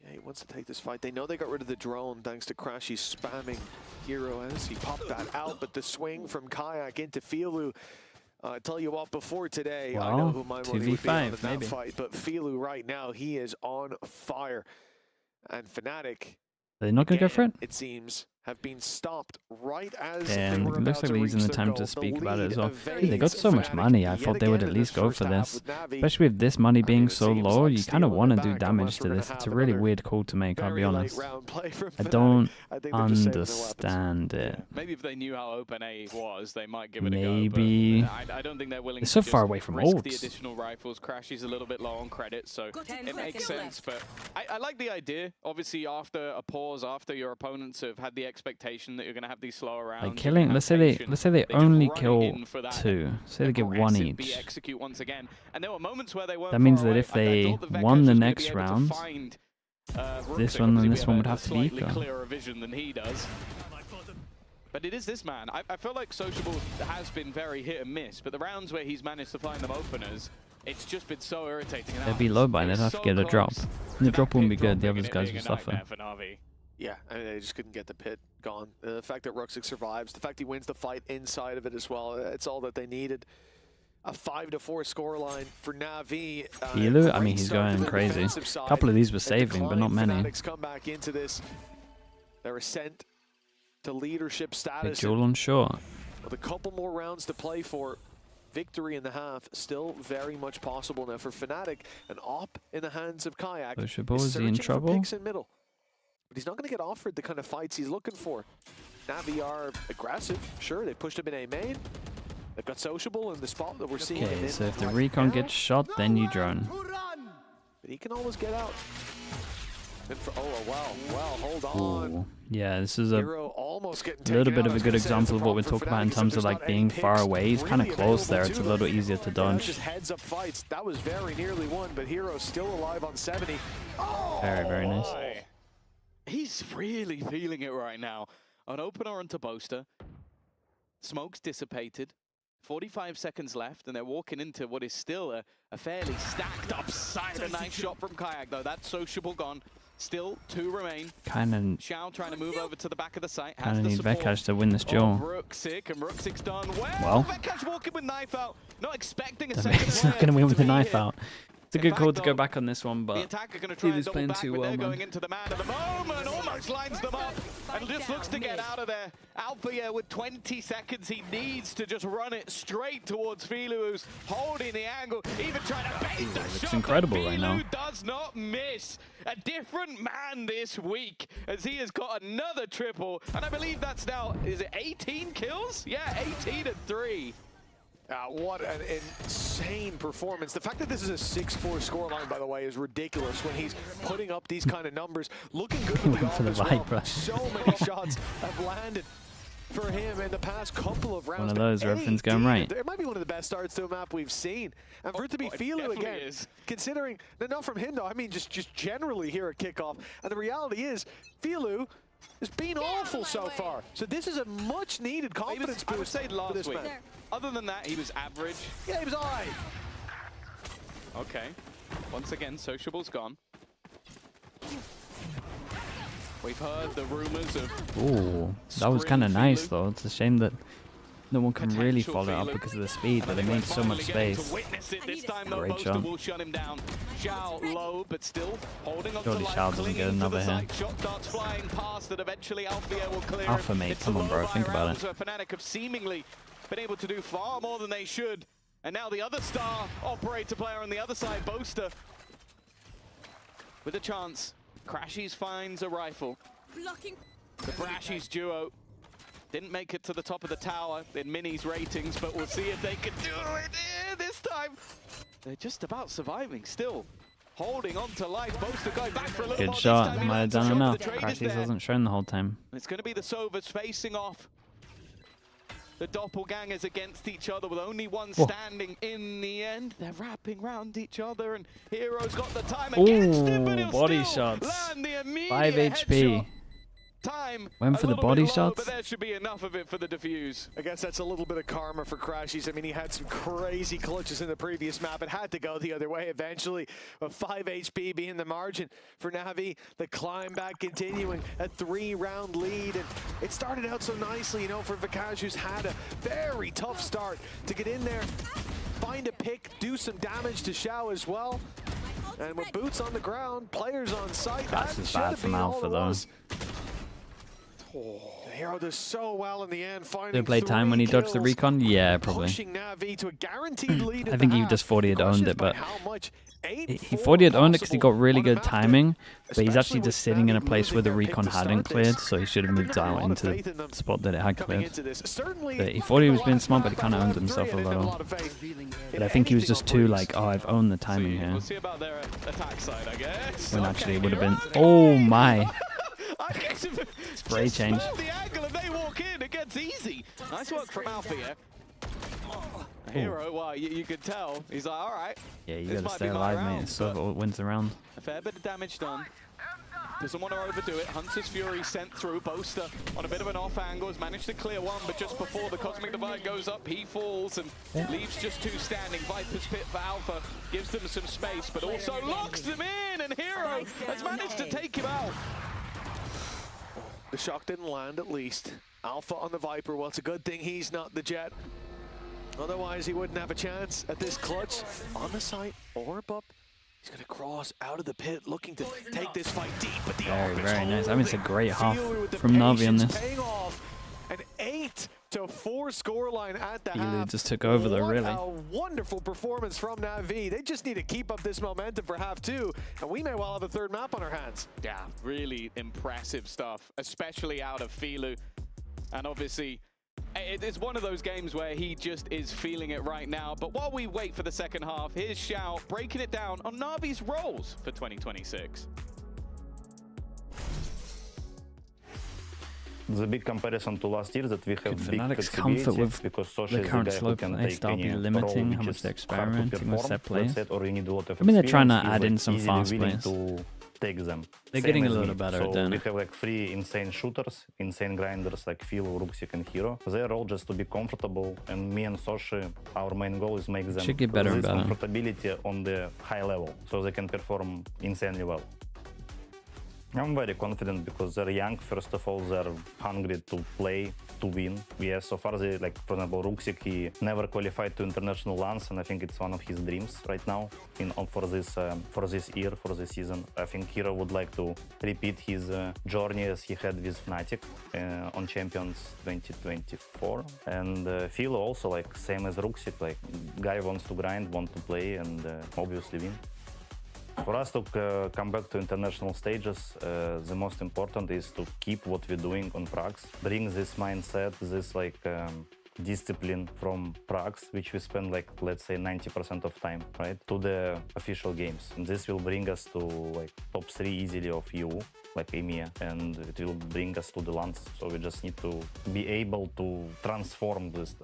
Yeah, he wants to take this fight. They know they got rid of the drone thanks to Crash. He's spamming Hero as he popped that out, but the swing from Kayak into Filu. I tell you what, before today, well, I know who my money would be on in that maybe. fight, but Filu right now, he is on fire. And FNATIC, Are they not going to go for it? It seems, have been stopped right as Yeah, they and were it looks about like to we're using reach the their time goal. to speak The about it as lead well. evades They got so much FNATIC money. I yet thought they would again at in least this go first for half this. with NAVI. Especially with this money being so seems low, like you kind of stealing want to it do back damage unless to we're gonna this. It's a have really another weird call to make, I'll be very late honest. round play from I FNATIC. don't I think they're just saving their weapons. understand it. Maybe if they knew how open A was, they might give it a Maybe. go. But I don't think they're willing It's to so far just away from risk the ults. additional rifles. Crashy's a little bit low on credit, so it makes sense. But I like the idea. Obviously, after a pause, after your opponents have had the expectation that you're going to have these slower rounds. Like killing, let's say they only kill 2. Say they get 1 each. Execute once again. And there were moments where they weren't That means far that away. if they won the next round, this one and this one would have to be equal. Clearer vision than he does. But it is this man. I feel like Sociable has been very hit and miss, but the rounds where he's managed to find them openers, it's just been so irritating. They'd be low by, they'd have to get a drop. And the drop wouldn't be good, the other guys would suffer. Yeah, I mean, they just couldn't get the pit gone. The fact that Ruxic survives, the fact he wins the fight inside of it as well, it's all that they needed. A 5-4 scoreline for NAVI. Filu, I mean, he's going crazy. A couple of these were saving, but not many. FNATIC's come back into this. Their ascent to leadership Big status. Jewel on short. With a couple more rounds to play for, victory in the half still very much possible now for FNATIC. An op in the hands of Kayak. Sociable, is he in trouble? Picks in middle. But he's not going to get offered the kind of fights he's looking for. NAVI are aggressive, sure, they pushed him in A main. They've got Sociable in the spot that we're seeing. Okay, so if the recon gets shot, then you drone. But he can always get out. Oh, well, hold on. Ooh. Yeah, this is a Hero almost getting little taken bit out. of a good example of what we're talking about in terms of like being far away. He's kind of close there. It's a little easier to dodge. Just heads up fights. That was very nearly won, but Hero still alive on 70. Oh! Very, very nice. He's really feeling it right now. An opener onto Boaster. Smoke's dissipated. 45 seconds left, and they're walking into what is still a fairly stacked up side. A nice shot from Kayak, though. That's Sociable gone. Still 2 remain. Kind of. Shao trying to move over to the back of the site. Kind of need Vekash to win this duel. Ruxic, and Ruxic's done well. Well, Vekash walking with knife out. Not expecting a that second. he's not going to win with the knife out. It's a good call to go though, back on this one, but the attacker going to try and double playing back, too but well, they're man. going into the man at the moment. Almost lines them up and just looks to get out of there. Alpha, yeah, with 20 seconds, he needs to just run it straight towards Filu, who's holding the angle, even trying to bait the shot. It's incredible right now. Filu does not miss. A different man this week, as he has got another triple, and I believe that's now, is it 18 kills? Yeah, 18 and 3. What an insane performance. The fact that this is a 6-4 scoreline, by the way, is ridiculous when he's putting up these kind of numbers. Looking good with the off as well. So many shots have landed for him in the past couple of rounds. One of those where everything's going right. It might be one of the best starts to a map we've seen. And for it to be Filu again, considering, not from him though, I mean just generally here at Kickoff. And the reality is, Filu has been awful so far. So this is a much needed confidence boost. I would say last this week. man. Other than that, he was average. Yeah, he was alright. Okay. Once again, Sociable's gone. We've heard the rumors of... Ooh, that was kind of nice though. It's a shame that no one can really follow up because of the speed, but they made so much space. Great shot. Will shut him down. Shao low, but still holding on to Surely life, Shao doesn't get another hit. Shot darts flying past that eventually Alpha will clear Alpha him. mate, It's come on bro, low think by about rounds it. where FNATIC have seemingly been able to do far more than they should. And now the other star operator player on the other side, Boaster, with a chance. Crashies finds a rifle. The Brashies duo didn't make it to the top of the tower in Mini's ratings, but we'll see if they can do it this time. They're just about surviving still. Holding on to life. Boaster going back for a little Good shot, might have done enough. Crashies wasn't shown the whole time. It's going to be the Sovas facing off the doppelgangers against each other with only one standing in the end. They're wrapping round each other, and Hero's got the time against him, but he'll body still shots. land the immediate 5 HP. headshot time. Went for the body shots. But there should be enough of it for the defuse. I guess that's a little bit of karma for Crashies. I mean, he had some crazy clutches in the previous map. It had to go the other way eventually. But 5 HP being the margin for Navi. The climb back continuing, a 3-round lead. And it started out so nicely, you know, for Vikash, who's had a very tough start to get in there, find a pick, do some damage to Xiao as well. And with boots on the ground, players on site, That's just bad from Alpha though. The hero does so well in the end, finding Did he play time when he dodged the recon? Yeah, probably. pushing Navi to a guaranteed lead. I think he just thought he had owned it, but he thought he had owned it because he got really good timing, but he's actually just sitting in a place where the recon hadn't cleared, so he should have moved out into the spot that it had cleared. But he thought he was being smart, but he kind of owned himself a little. But I think he was just too like, oh, I've owned the timing here. We'll see about their attack side, I guess. When actually it would have been, oh my. I guess if Spray change. the angle and they walk in, it gets easy. Nice work from Alpha here. Hero, well, you could tell. He's like, all right. Yeah, you gotta stay alive, mate. It's so it wins the round. A fair bit of damage done. Doesn't want to overdo it. Hunter's Fury sent through. Boaster on a bit of an off angle has managed to clear one, but just before the Cosmic Divide goes up, he falls and leaves just 2 standing. Viper's Pit for Alpha gives them some space, but also locks them in, and Hero has managed to take him out. The shock didn't land at least. Alpha on the Viper. Well, it's a good thing he's not the Jet. Otherwise, he wouldn't have a chance at this clutch. On the site, orb up. He's going to cross out of the pit, looking to take this fight deep. But the very nice. I mean, it's a great half from Navi on this. An 8-4 scoreline at the Elu half. just took over though, really. A wonderful performance from Navi. They just need to keep up this momentum for half 2, and we may well have a 3rd map on our hands. Yeah, really impressive stuff, especially out of Filu. And obviously, it's one of those games where he just is feeling it right now. But while we wait for the second half, here's Xiao breaking it down on Navi's roles for 2026. The big comparison to last year that we have big FNATIC's comfort with because the current slow play style be limiting how much they're experimenting with set plays. Or you need a lot of I mean, they're trying to add in some fast plays. To take them. They're getting a little better at that. We have like 3 insane shooters, insane grinders like Phil, Ruxic and Hero. They're all just to be comfortable, and me and Soshi, our main goal is make them should get better and this better. Comfortability on the high level, so they can perform insanely well. I'm very confident because they're young. First of all, they're hungry to play, to win. Yeah, so far they, like, for example, Ruxic, he never qualified to international LANs, and I think it's one of his dreams right now for this year, for this season. I think Hero would like to repeat his journey as he had with FNATIC on Champions 2024. And Philo also, like, same as Ruxic, like, guy wants to grind, want to play, and obviously win. For us to come back to international stages, the most important is to keep what we're doing on Prags, bring this mindset, this like discipline from Prags, which we spend like, let's say 90% of time, right, to the official games. And this will bring us to like top 3 easily of EU, like EMEA, and it will bring us to the LANs. So we just need to be able to transform this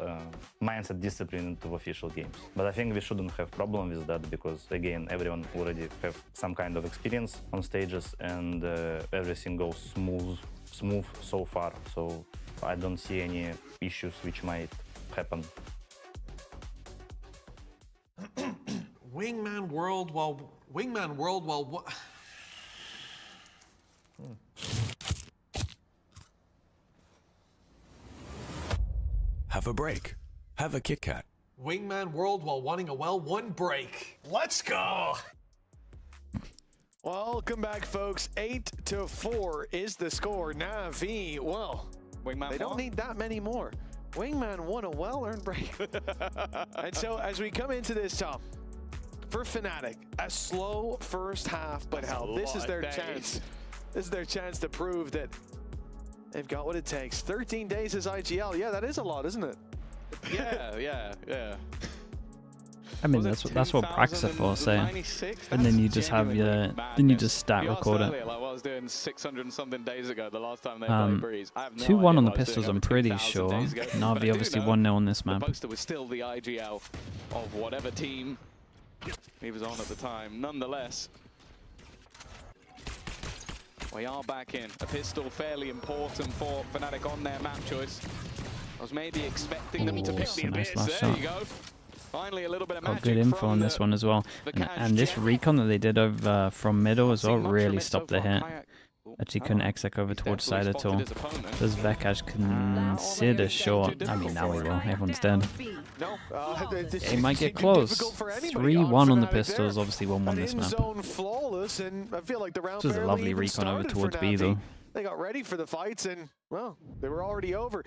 mindset discipline into official games. But I think we shouldn't have problem with that because, again, everyone already have some kind of experience on stages, and everything goes smooth so far. So I don't see any issues which might happen. Wingman World while what? Have a break. Have a Kit Kat. Wingman World while wanting a well-won break. Let's go! Welcome back, folks. 8-4 is the score. Navi, well, Wingman they don't need that many more. Wingman won a well-earned break. And so as we come into this, Tom, for FNATIC, a slow first half, but hell, this is their chance. This is their chance to prove that they've got what it takes. 13 days is IGL. Yeah, that is a lot, isn't it? Yeah. I mean, that's what Prags are for, say. And then you just have your, then you just stat record it. Like what I was doing 600 and something days ago, the last time they played Breeze. 2-1 on the pistols, I'm pretty sure. Navi obviously 1-0 on this map. Boaster was still the IGL of whatever team he was on at the time. Nonetheless, We are back in. A pistol fairly important for FNATIC on their map choice. I was maybe expecting them to pick the Abyss. Nice There shot. you go. Finally a little bit of Got magic good info from on this one as well. And this recon that they did over from middle as well really stopped the hit. Actually couldn't exec over towards side at all. Does Vekaj consider short? I mean, now he will. Everyone's dead. He might get close. 3-1 on the pistols. Obviously 1-1 this map. This was a lovely recon over towards B though. They got ready for the fights and, well, they were already over.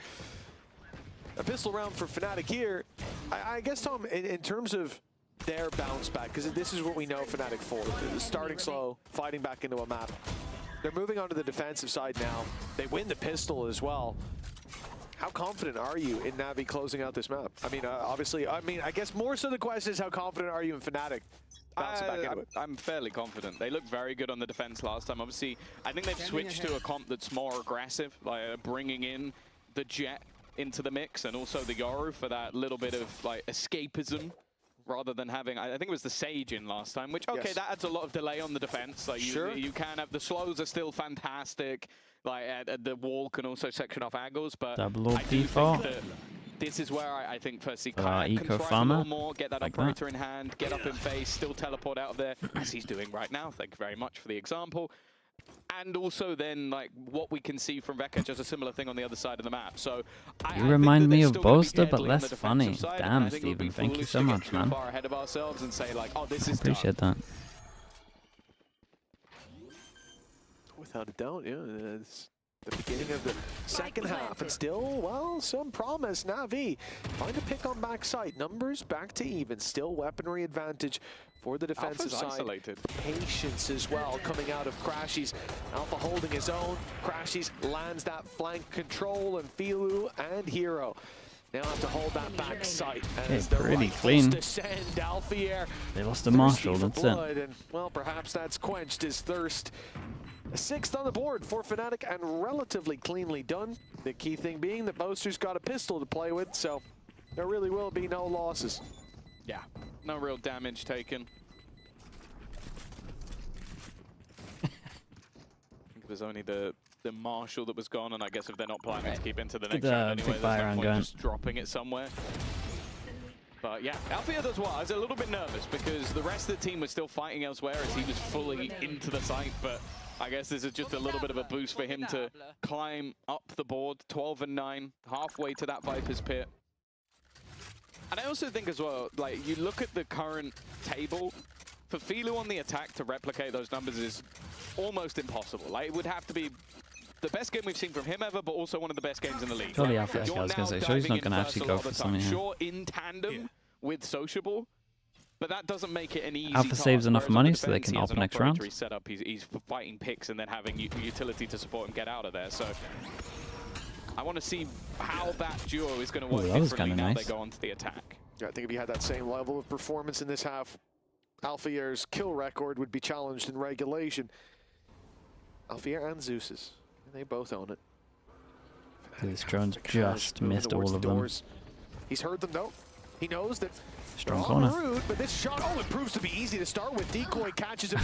A pistol round for FNATIC here. I guess, Tom, in terms of their bounce back, because this is what we know FNATIC for. Starting slow, fighting back into a map. They're moving on to the defensive side now. They win the pistol as well. How confident are you in NAVI closing out this map? I mean, obviously, I guess more so the question is how confident are you in FNATIC bouncing back into it? I'm fairly confident. They looked very good on the defense last time. Obviously, I think they've switched to a comp that's more aggressive, like bringing in the Jet into the mix and also the Yoru for that little bit of like escapism rather than having, I think it was the Sage in last time, which, okay, that adds a lot of delay on the defense. Like you can have, the slows are still fantastic, like the wall can also section off angles, but I do think that this is where I think firstly Kayak can try a little more, get that operator in hand, get up in face, still teleport out of there, as he's doing right now. Thank you very much for the example. And also then, like, what we can see from Vekaj is a similar thing on the other side of the map. So you remind me of Boaster, but less funny. Damn, Steven, thank you so much, man. Far ahead of ourselves and say, like, oh, this is appreciate that. Without a doubt, yeah. It's the beginning of the second half, and still, well, some promise. NAVI find a pick on backside. Numbers back to even. Still weaponry advantage for the defensive side. Isolated. Patience as well coming out of Crashies. Alpha holding his own. Crashies lands that flank control, and Filu and Hero now have to hold that back sight as the pretty clean. Descend. Alfier, they lost a Marshall, that's it. And, well, perhaps that's quenched his thirst. A 6th on the board for FNATIC and relatively cleanly done. The key thing being that Boaster's got a pistol to play with, so there really will be no losses. Yeah, no real damage taken. I think it was only the Marshall that was gone, and I guess if they're not planning to keep into the next round anyway, there's no point just dropping it somewhere. But yeah, Alfia does well. I was a little bit nervous because the rest of the team was still fighting elsewhere as he was fully into the site, but I guess this is just a little bit of a boost for him to climb up the board. 12-9, halfway to that Viper's Pit. And I also think as well, like, you look at the current table, for Filu on the attack to replicate those numbers is almost impossible. Like, it would have to be the best game we've seen from him ever, but also one of the best games in the league. Surely Alpha, I was going to say, sure he's not going to actually go for something here. Sure, in tandem with Sociable, but that doesn't make it an easy Alpha saves enough money so they can open next round. He's fighting picks and then having utility to support him get out of there. So I want to see how that duo is going to work differently now they go onto the attack. Yeah, I think if he had that same level of performance in this half, Alfier's kill record would be challenged in regulation. Alfier and Zeus's, they both own it. This drone's just missed all of them. He's heard them though. He knows that strong corner. Route, but this shot, it proves to be easy to start with. Decoy catches him.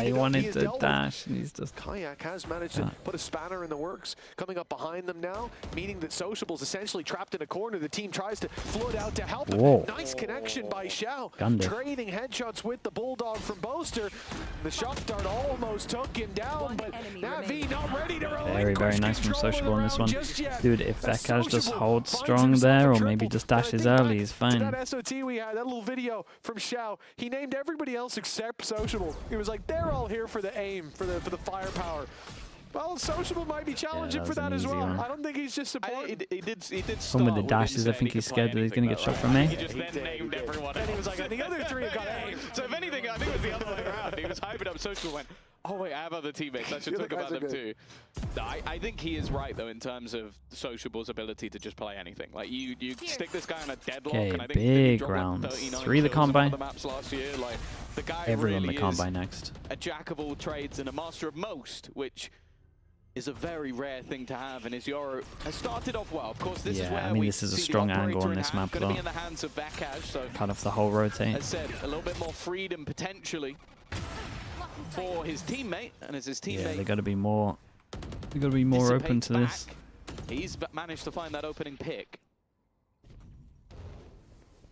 He wanted to dash, and he's just... Kayak has managed to put a spanner in the works. Coming up behind them now, meaning that Sociable's essentially trapped in a corner. The team tries to float out to help him. Nice connection by Xiao. Trading headshots with the Bulldog from Boaster. The shot dart almost took him down, but NAVI not ready to relinquish. Very nice from Sociable in this one. Dude, if Vekaj just holds strong there, or maybe just dashes early, he's fine. We had that little video from Xiao. He named everybody else except Sociable. He was like, they're all here for the aim, for the firepower. Well, Sociable might be challenging for that as well. I don't think he's just supporting. He did Some of the dashes, I think he's scared that he's going to get shot from me. He just then named everyone. And he was like, the other three have got aim. So if anything, I think it was the other way around. He was hyping up Sociable, went, oh wait, I have other teammates. I should talk about them too. I think he is right though in terms of Sociable's ability to just play anything. Like you stick this guy on a deadlock, and I think big rounds. 3 the combine. Last year, like the guy Everyone really the combine next. A jack of all trades and a master of most, which is a very rare thing to have, and Yoru has started off well. Of course, this is where I mean, this is a strong angle on this map, though. Be in the hands of Vekaj, so cut off the whole rotate. as said, a little bit more freedom potentially. for his teammate, and as his teammate, Yeah, they got to be more. They got to be more open to this. He's managed to find that opening pick.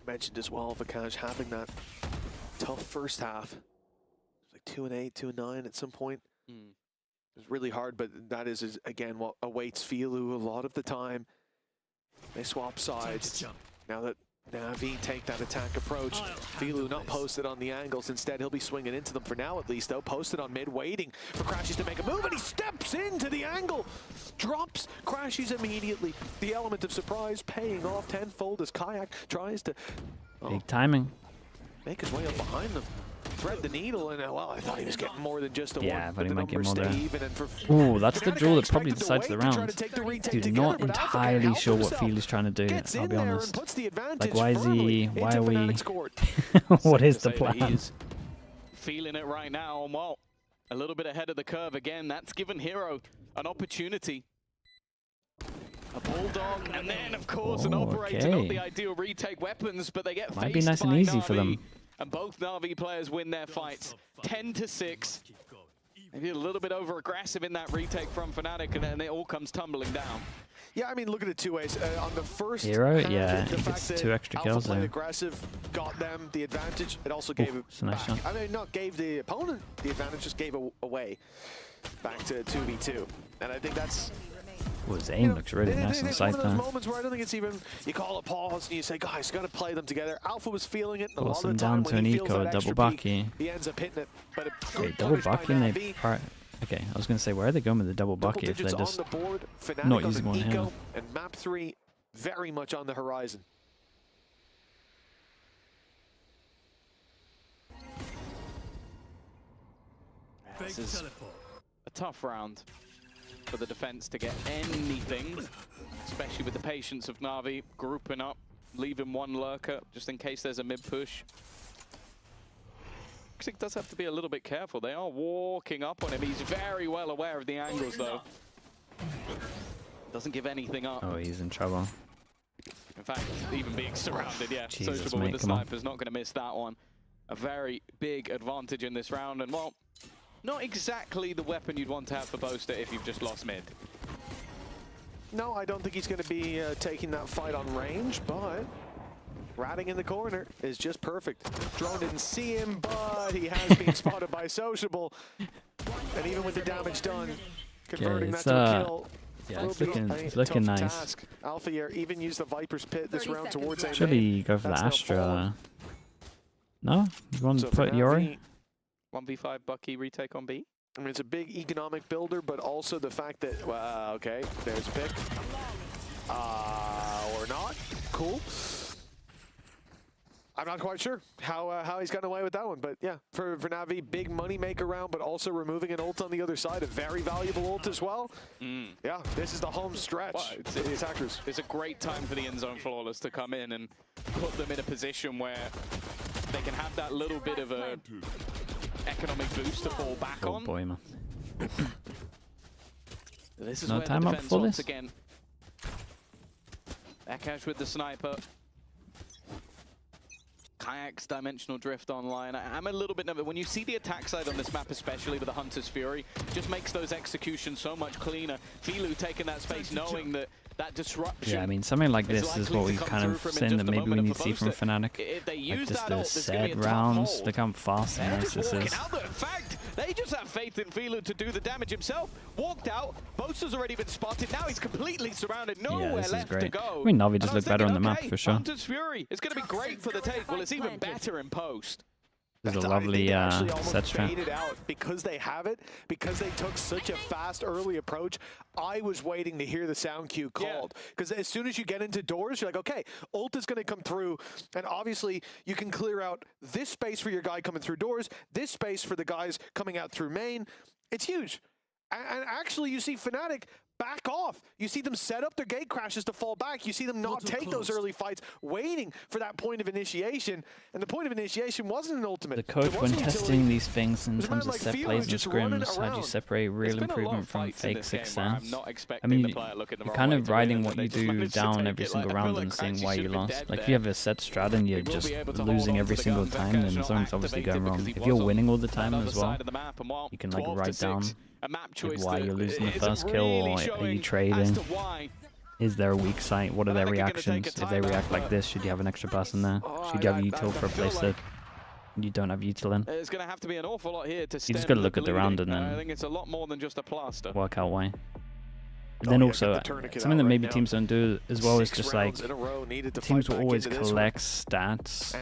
Mentioned as well, Vikash having that tough first half. Like 2-8, 2-9 at some point. It was really hard, but that is again what awaits Filu a lot of the time. They swap sides. Now that NAVI take that attack approach, Filu not posted on the angles. Instead, he'll be swinging into them for now at least, though. Posted on mid, waiting for Crashies to make a move, and he steps into the angle. Drops Crashies immediately. The element of surprise paying off tenfold as Kayak tries to Big timing. make his way up behind them. Thread the needle, and well, I thought he was getting more than just a Yeah, one. but he might get more there. Even, Ooh, that's the draw that probably decides the round. Dude, not entirely sure what Filu's trying to do, I'll be honest. Like, why is he, why are we, what is the plan? He's feeling it right now, and well, a little bit ahead of the curve again. That's given Hero an opportunity. A bulldog, and then, of course, an operator. Not the ideal retake weapons, but they get Might be nice and easy for them. And both NAVI players win their fights 10-6. Maybe a little bit over-aggressive in that retake from FNATIC, and then it all comes tumbling down. Yeah, I mean, look at it two ways. On the first Hero, hand, yeah, the he fact gets that 2 extra kills Alpha played there. aggressive, got them the advantage. It also gave it It's a nice back. shot. I mean, not gave the opponent the advantage, just gave it away back to 2v2. And I think that's... Well, his aim looks really nice on It's sight one of those there. moments where I don't think it's even, you call a pause and you say, guys, got to play them together. Alpha was feeling it. A lot Force of them the time down to when an he feels eco, that double extra bucky. peak, he ends up hitting it. But a Okay, good double punish by bucky and they NAVI. Okay, I was going to say, where are they going with the double bucky if they're just on the board, Fnatic not on using the one eco, hand? and map 3 very much on the horizon. This is a tough round for the defense to get anything, especially with the patience of NAVI grouping up, leaving one lurker just in case there's a mid push. It does have to be a little bit careful. They are walking up on him. He's very well aware of the angles, though. Doesn't give anything up. Oh, he's in trouble. In fact, even being surrounded, yeah. Jesus, Sociable mate, with the come on. sniper's not going to miss that one. A very big advantage in this round, and well, not exactly the weapon you'd want to have for Boaster if you've just lost mid. No, I don't think he's going to be taking that fight on range, but ratting in the corner is just perfect. Drone didn't see him, but he has been spotted by Sociable. And even with the damage done, converting that to a kill. Yeah, it's looking nice. Task. Alpha here even used the Viper's Pit this round towards A. Should he go for the Astra? No? You want to put Yori? 1v5 Bucky retake on B. I mean, it's a big economic builder, but also the fact that, okay, there's a pick. Or not. Cool. I'm not quite sure how he's gotten away with that one, but yeah, for NAVI, big money maker round, but also removing an ult on the other side, a very valuable ult as well. Yeah, this is the home stretch. Well, it's a great time for the end zone flawless to come in and put them in a position where they can have that little bit of a economic boost to fall back on. Oh boy, man. This is No where time the up defense for once this? again. Akash with the sniper. Kayak's Dimensional Drift online. I'm a little bit nervous. When you see the attack side on this map, especially with the Hunter's Fury, just makes those executions so much cleaner. Filu taking that space, knowing that disruption. Yeah, I mean, something like this is what we've kind of seen that maybe we need to see from Fnatic. If they Like use just that the ult, there's gonna be a set tough rounds, hold. look how fast and They're nice just this walking is. out there. In fact, they just have faith in Filu to do the damage himself. Walked out. Boaster's already been spotted. Now he's completely surrounded. Nowhere this is left to great. go. I mean, Navi just And I was look better on the thinking, map okay, for sure. Hunter's Fury. It's going to be great for the take. Well, it's even better in post. This is a I lovely think they actually almost set strat. baited out because they have it, because they took such a fast early approach. I was waiting to hear the sound cue called, because as soon as you get into doors, you're like, okay, ult is going to come through, and obviously you can clear out this space for your guy coming through doors, this space for the guys coming out through main. It's huge. And actually, you see Fnatic back off. You see them set up their gate crashes to fall back. You see them not take those early fights, waiting for that point of initiation. And the point of initiation wasn't an ultimate. The coach, when testing these things in terms of set plays and scrims, how do you separate real improvement from fake success? I mean, you're kind of writing what you do down every single round and seeing why you lost. Like, if you have a set strat and you're just losing every single time, then something's obviously going wrong. If you're winning all the time as well, you can like write down why you're losing the first kill, or are you trading? Is there a weak site? What are their reactions? If they react like this, should you have an extra person there? Should you have util for a playset? You don't have util in. There's going to have to be an awful lot here to you just got to look at the round and then I think it's a lot more than just a plaster. Work out why. But then also, something that maybe teams don't do as well is just like, teams will always collect stats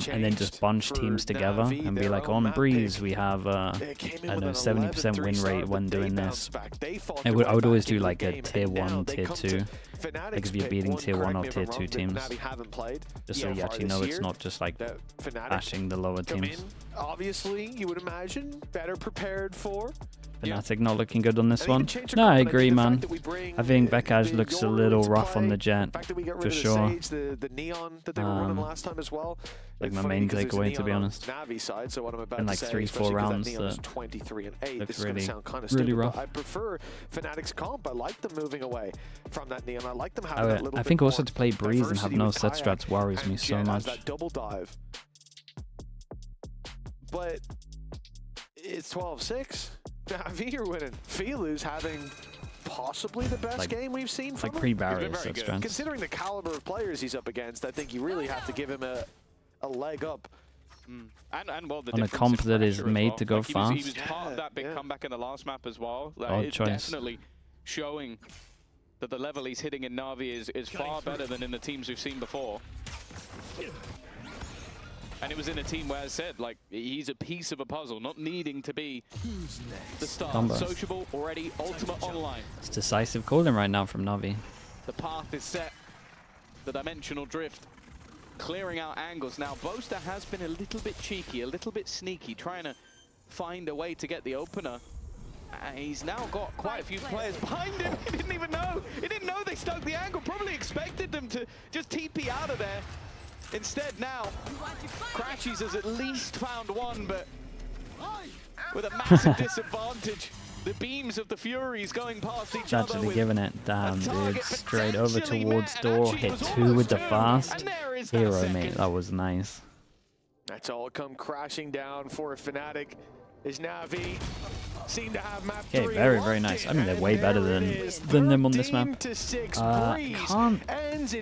and then just bunch teams together and be like, on Breeze we have I don't know, 70% win rate when doing this. I would always do like a tier 1, tier 2, like if you're beating tier 1 or tier 2 teams, just so you actually know it's not just like bashing the lower teams. Obviously, you would imagine, better prepared for. FNATIC not looking good on this one. No, I agree, man. I think Vekaj looks a little rough on the jet, for sure. Like my main takeaway, to be honest. In like 3-4 rounds, that looks really rough. I prefer FNATIC's comp. I like them moving away from that Neon. I like them having that little I think also to play Breeze and have no set strats worries me so much. That double dive. But it's 12-6. NAVI are winning. Filu's having possibly the best game we've seen from him. Pre-barrier set strats. Considering the caliber of players he's up against, I think you really have to give him a leg up. And well, the on a comp that is made to go fast. He was part of that big comeback in the last map as well. It's definitely showing that the level he's hitting in NAVI is far better than in the teams we've seen before. And it was in a team where I said, like, he's a piece of a puzzle, not needing to be the star. Sociable, already, ultimate online. It's decisive calling right now from NAVI. The path is set. The dimensional drift. Clearing out angles. Now, Boaster has been a little bit cheeky, a little bit sneaky, trying to find a way to get the opener. He's now got quite a few players behind him. He didn't even know. He didn't know they stuck the angle. Probably expected them to just TP out of there. Instead now, Crashies has at least found one, but with a massive disadvantage. The beams of the Furies going past each other. Actually giving it down, dude. Straight over towards door, hit 2 with the fast. Hero, mate, that was nice. That's all come crashing down for FNATIC. Is NAVI seem to have map 3. Okay, very, very nice. I mean, they're way better than them on this map. Can't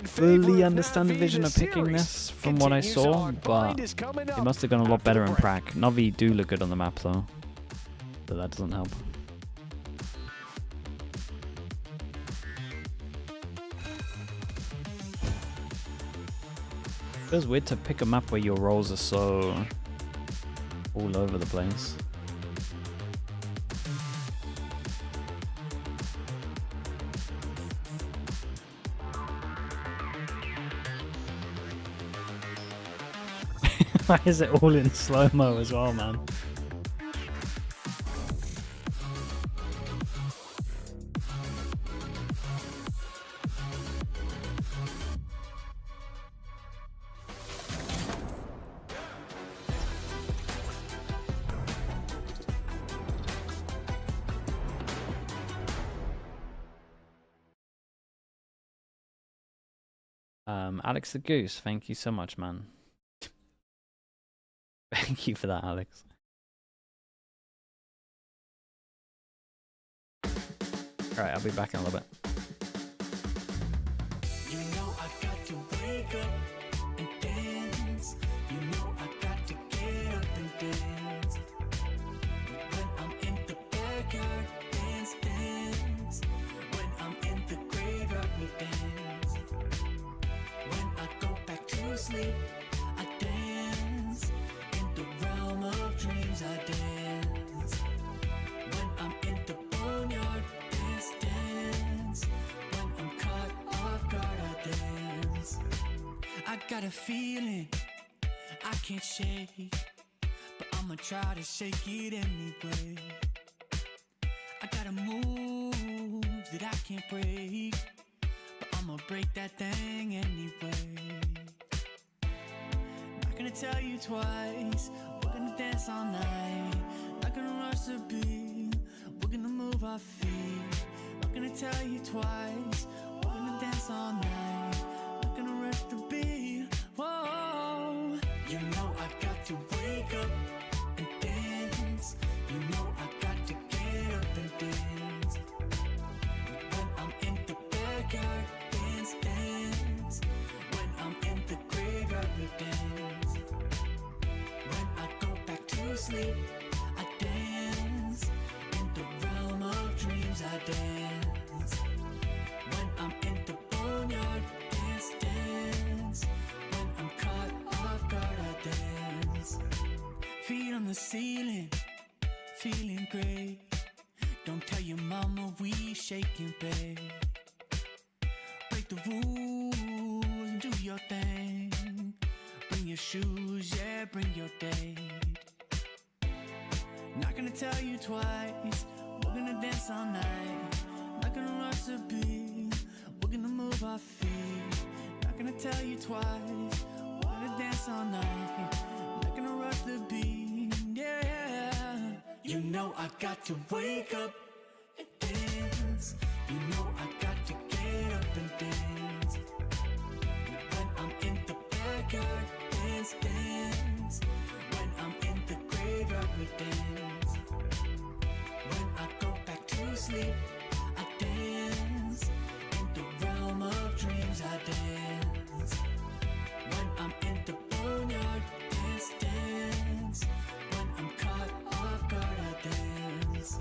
fully understand the vision of picking this from what I saw, but it must have gone a lot better in prac. NAVI do look good on the map though, but that doesn't help. It feels weird to pick a map where your roles are so all over the place. Why is it all in slow-mo as well, man? Alex the Goose, thank you so much, man. Thank you for that, Alex. Alright, I'll be back in a little bit. You know I got to wake up and dance. You know I got to get up and dance. When I'm in the backyard, dance, dance. When I'm in the graveyard, we dance. When I go back to sleep, I dance. In the realm of dreams, I dance. When I'm in the boneyard, dance, dance. When I'm caught off guard, I dance. I got a feeling I can't shake, but I'ma try to shake it anyway. I gotta move that I can't break, but I'ma break that thing anyway. Not gonna tell you twice, we're gonna dance all night. Not gonna rush the beat, we're gonna move our feet. Not gonna tell you twice, we're gonna dance all night. Not gonna rush the beat, whoa. You know I got to wake up and dance. You know I got to get up and dance. When I'm in the backyard, dance, dance. When I'm in the graveyard, we dance. When I go back to sleep, I dance. In the realm of dreams, I dance. When I'm in the boneyard, dance, dance. When I'm caught off guard, I dance. Feet on the ceiling, feeling great. Don't tell your mama we shaking, babe. Break the rules and do your thing. Bring your shoes, yeah, bring your date. Not gonna tell you twice, we're gonna dance all night. Not gonna rush the beat, we're gonna move our feet. Not gonna tell you twice, we're gonna dance all night. Not gonna rush the beat, yeah. You know I got to wake up and dance. You know I got to get up and dance. When I'm in the backyard, dance, dance. When I'm in the graveyard, we dance. When I go back to sleep, I dance. In the realm of dreams, I dance. When I'm in the boneyard, dance, dance. When I'm caught off guard, I dance.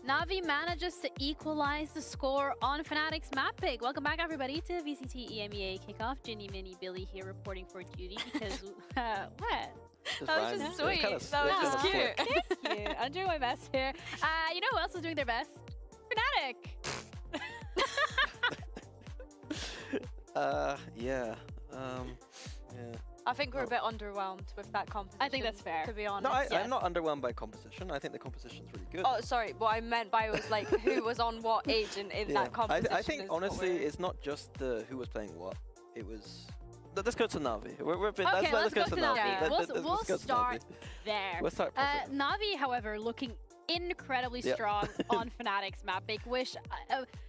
NAVI manages to equalize the score on FNATIC's map pick. Welcome back, everybody, to VCT EMEA Kickoff. Ginny, Minnie, Billy here reporting for duty because, what? That was just sweet. That was just cute. Thank you. I'm doing my best here. You know who else is doing their best? FNATIC. Yeah. I think we're a bit underwhelmed with that composition. I think that's fair. To be honest. No, I'm not underwhelmed by composition. I think the composition's really good. Oh, sorry. What I meant by was like who was on what age in that composition. I think honestly, it's not just the who was playing what. It was. Let's go to NAVI. Okay, let's go to NAVI. We'll start there. We'll start. NAVI, however, looking incredibly strong on FNATIC's map pick, which,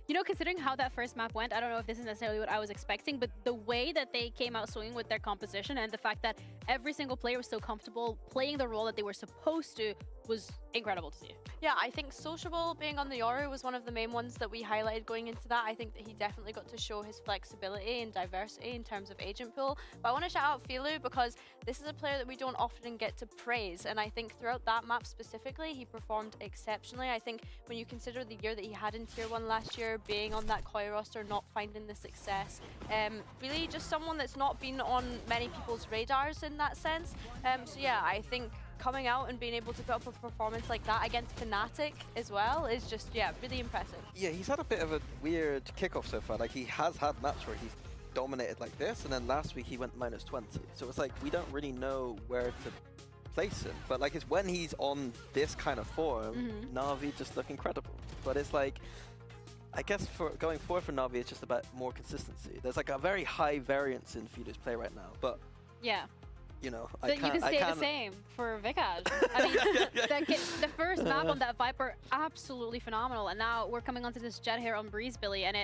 you know, considering how that first map went, I don't know if this is necessarily what I was expecting, but the way that they came out swinging with their composition and the fact that every single player was so comfortable playing the role that they were supposed to was incredible to see. Yeah, I think Sociable being on the Yoru was one of the main ones that we highlighted going into that. I think that he definitely got to show his flexibility and diversity in terms of agent pool. But I want to shout out Filu because this is a player that we don't often get to praise. And I think throughout that map specifically, he performed exceptionally. I think when you consider the year that he had in Tier 1 last year, being on that Koi roster, not finding the success, really just someone that's not been on many people's radars in that sense. So yeah, I think coming out and being able to put up a performance like that against FNATIC as well is just, yeah, really impressive. Yeah, he's had a bit of a weird kickoff so far. Like, he has had maps where he's dominated like this, and then last week he went -20. So it's like, we don't really know where to place him. But like, it's when he's on this kind of form, NAVI just look incredible. But it's like, I guess for going forward for NAVI, it's just about more consistency. There's like a very high variance in Filu's play right now, but yeah. You know, you can say the same for Vikaj. I mean, the first map on that Viper, absolutely phenomenal. And now we're coming onto this Jet here on Breeze, Billy, and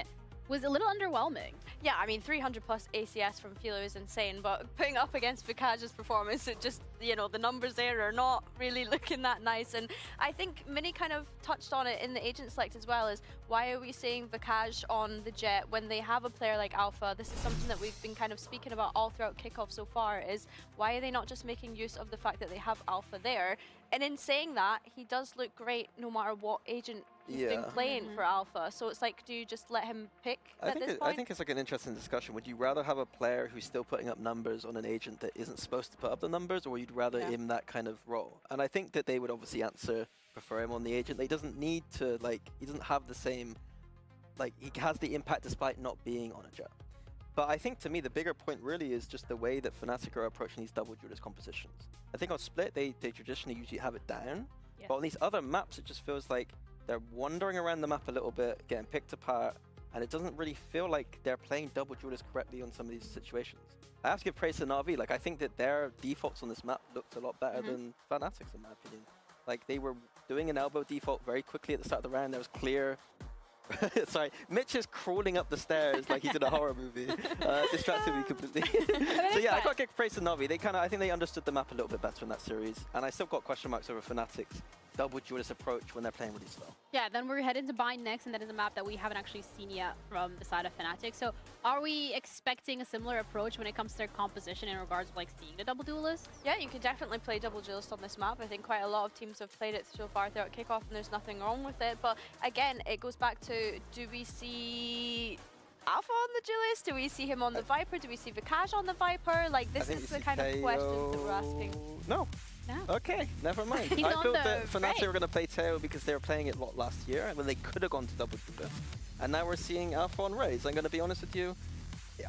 was a little underwhelming. Yeah, I mean, 300 plus ACS from Philo is insane, but putting up against Vikaj's performance, it just, you know, the numbers there are not really looking that nice. And I think Mini kind of touched on it in the agent select as well, is why are we seeing Vikaj on the Jet when they have a player like Alpha? This is something that we've been kind of speaking about all throughout Kickoff so far, is why are they not just making use of the fact that they have Alpha there? And in saying that, he does look great no matter what agent he's been playing for Alpha. So it's like, do you just let him pick at this point? I think it's like an interesting discussion. Would you rather have a player who's still putting up numbers on an agent that isn't supposed to put up the numbers, or you'd rather him that kind of role? And I think that they would obviously prefer him on the agent. He doesn't need to, like, he doesn't have the same, like, he has the impact despite not being on a Jet. But I think, to me, the bigger point really is just the way that FNATIC are approaching these double duelist compositions. I think on Split, they traditionally usually have it down. Yeah. But on these other maps, it just feels like they're wandering around the map a little bit, getting picked apart, and it doesn't really feel like they're playing double duelist correctly on some of these situations. I have to give praise to NAVI. Like, I think that their defaults on this map looked a lot better than FNATIC's, in my opinion. Like, they were doing an elbow default very quickly at the start of the round. There was clear... Sorry, Mitch is crawling up the stairs like he's in a horror movie. Distracted me completely. So yeah, I got to give praise to NAVI. They I think they understood the map a little bit better in that series. And I still got question marks over FNATIC's double duelist approach when they're playing really slow. Yeah, then we're heading to Bind next, and that is a map that we haven't actually seen yet from the side of FNATIC. So are we expecting a similar approach when it comes to their composition in regards to like seeing the double duelist? Yeah, you could definitely play double duelist on this map. I think quite a lot of teams have played it so far throughout Kickoff, and there's nothing wrong with it. But again, it goes back to, do we see Alpha on the duelist? Do we see him on the Viper? Do we see Vikaj on the Viper? Like, this is the kind of questions that we're asking. No. No. Okay, never mind. I thought that FNATIC were going to play Teo because they were playing it a lot last year, when they could have gone to double duelist. And now we're seeing Alpha on Raze. I'm going to be honest with you.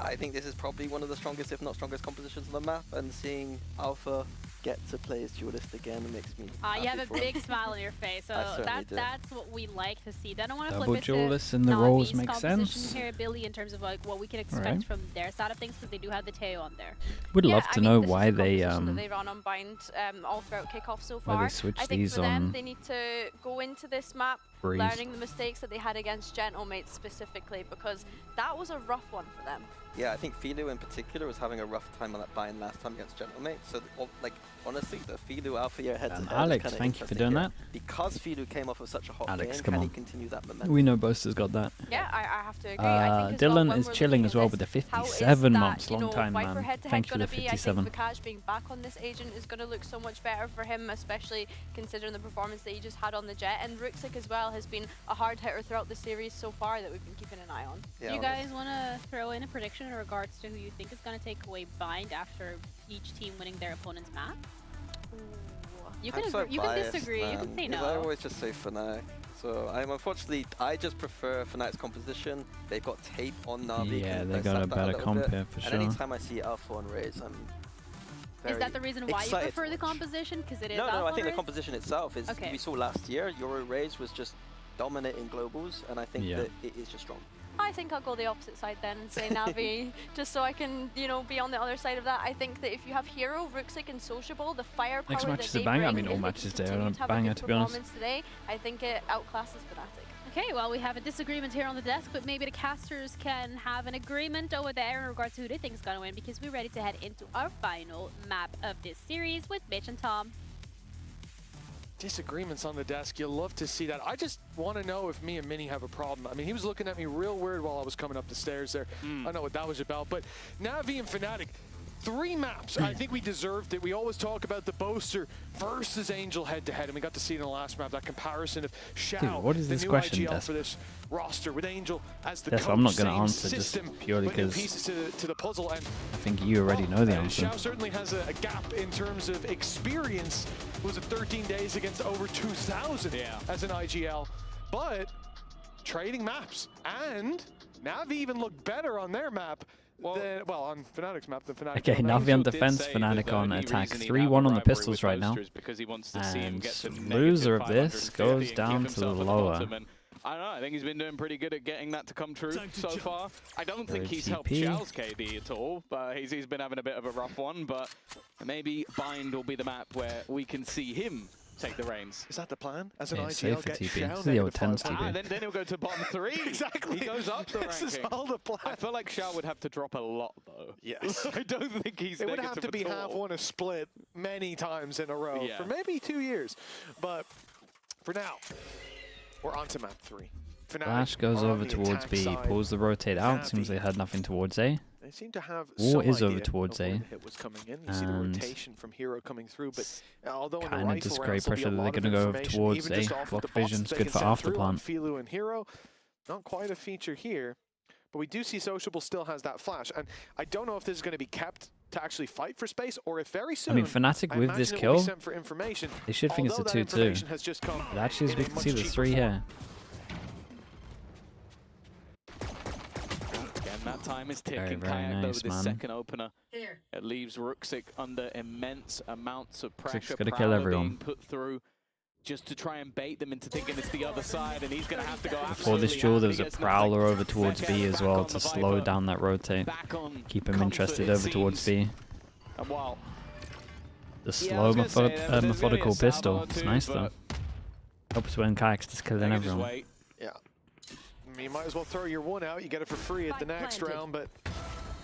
I think this is probably one of the strongest, if not strongest, compositions on the map. And seeing Alpha get to play as duelist again makes me you have a big smile on your face, so that's what we like to see. Then I want to flip it to duelists in the roles make sense here, Billy, in terms of like what we can expect from their side of things, because they do have the Teo on there. Would love to know why they they run on Bind all throughout Kickoff so far. Why they switch I think these for them, on they need to go into this map learning the mistakes that they had against Gentlemates specifically, because that was a rough one for them. Yeah, I think Philo in particular was having a rough time on that Bind last time against Gentlemates. So, like, honestly, the Philo Alpha year head-to-head Alex, thank you for doing that. Because Philo came off of such a hot Alex, game, come can on. he continue that momentum? We know Boaster's got that. Yeah, I have to agree. I think Dylan is chilling as well with the 57 months. Long time, man. Thank you for the 57. I think Vikaj being back on this agent is going to look so much better for him, especially considering the performance that he just had on the Jet. And Ruxic as well has been a hard hitter throughout the series so far that we've been keeping an eye on. Yeah, do you guys want to throw in a prediction in regards to who you think is going to take away Bind after each team winning their opponent's map? Ooh. You can disagree. Man, you can say no. I always just say FNATIC. So I just prefer FNATIC's composition. They've got tape on Navi. Yeah, they got a better comp here for sure. And anytime I see Alpha on Raze, I'm very Is that the reason why you prefer the composition? Because it is No, Alpha I think Raze? the composition itself is. We saw last year, Euro Raze was just dominating globals, and I think that it is just strong. I think I'll go the opposite side then and say Navi, just so I can, you know, be on the other side of that. I think that if you have Hero, Ruxic, and Sociable, the firepower next match is that a banger. I bring, mean, all matches there are a a banger, to be honest. Today, I think it outclasses FNATIC. Okay, well, we have a disagreement here on the desk, but maybe the casters can have an agreement over there in regards to who they think is going to win, because we're ready to head into our final map of this series with Mitch and Tom. Disagreements on the desk, you'll love to see that. I just want to know if me and Mini have a problem. I mean, he was looking at me real weird while I was coming up the stairs there. I don't know what that was about, but Navi and FNATIC, 3 maps. I think we deserved it. We always talk about the Boaster versus Angel head-to-head, and we got to see it in the last map, that comparison of Xiao, what is the this new question, IGL Des? for this roster, with Angel as the Des, coach. I'm not going to same answer system, just purely putting because pieces to the puzzle. And I think you already know the answer. Xiao certainly has a gap in terms of experience. It was 13 days against over 2,000 as an IGL, but trading maps, and Navi even looked better on their map. Well, on FNATIC's map, the FNATIC. Okay, Navi on defense, FNATIC on attack. 3-1 on the pistols right now. And loser of this goes down to the lower. I don't know, I think he's been doing pretty good at getting that to come true so far. I don't think he's helped Xiao's KD at all, but he's been having a bit of a rough one, but maybe Bind will be the map where we can see him take the reins. Is that the plan? As an Yeah, IGL, safe for get TP. Shao This is the old negative 10s five. TP. Then he'll go to bottom 3. Exactly. He goes up the This is ranking. all the plan. I feel like Shao would have to drop a lot, though. Yes. I don't think he's It would have to negative be at half all. won a split many times in a row Yeah. for maybe 2 years. But for now, we're on to map 3. FNATIC Flash goes are on over the towards attack B, side. pulls the rotate out. Navi, Seems they had nothing towards A. They seem to have War some is over idea towards of where A. the hit was coming in. You see the And rotation from Hero coming through, but although in the Kind of rifle just rounds, great there'll be pressure a that they're lot of going to go information, towards even A. just off of Block the bots vision's they good can for send through on afterplant. Filu and Hero. Not quite a feature here, but we do see Sociable still has that flash, and I don't know if this is going to be kept to actually fight for space, or if very soon. I mean, FNATIC I with this imagine it will be kill, sent for information, they should think it's a although that 2-2. information has just come But actually, as in we a can much see, there's cheaper 3 form. here. Again, that time is Very, ticking. very Kayak, though, nice, with his man. second opener. Here. It leaves Ruxic under immense amounts of pressure. gotta kill Prowler everyone. being put through just to try and bait them into thinking it's the other side, and he's going to have to go Before this absolutely duel, ham. there He was a gets Prowler nothing. over towards Vec B back as well on to the slow Viper. down that rotate. Back on Keep him comfort, interested it over towards seems. B. And while The Yeah, I slow was gonna say, there's gonna be a methodical salvo pistol. or It's two, nice though. but Helps when Kayak's just killing they can just everyone. wait. Yeah. I mean, you might as well throw your one out. You get it for free at the next round, but...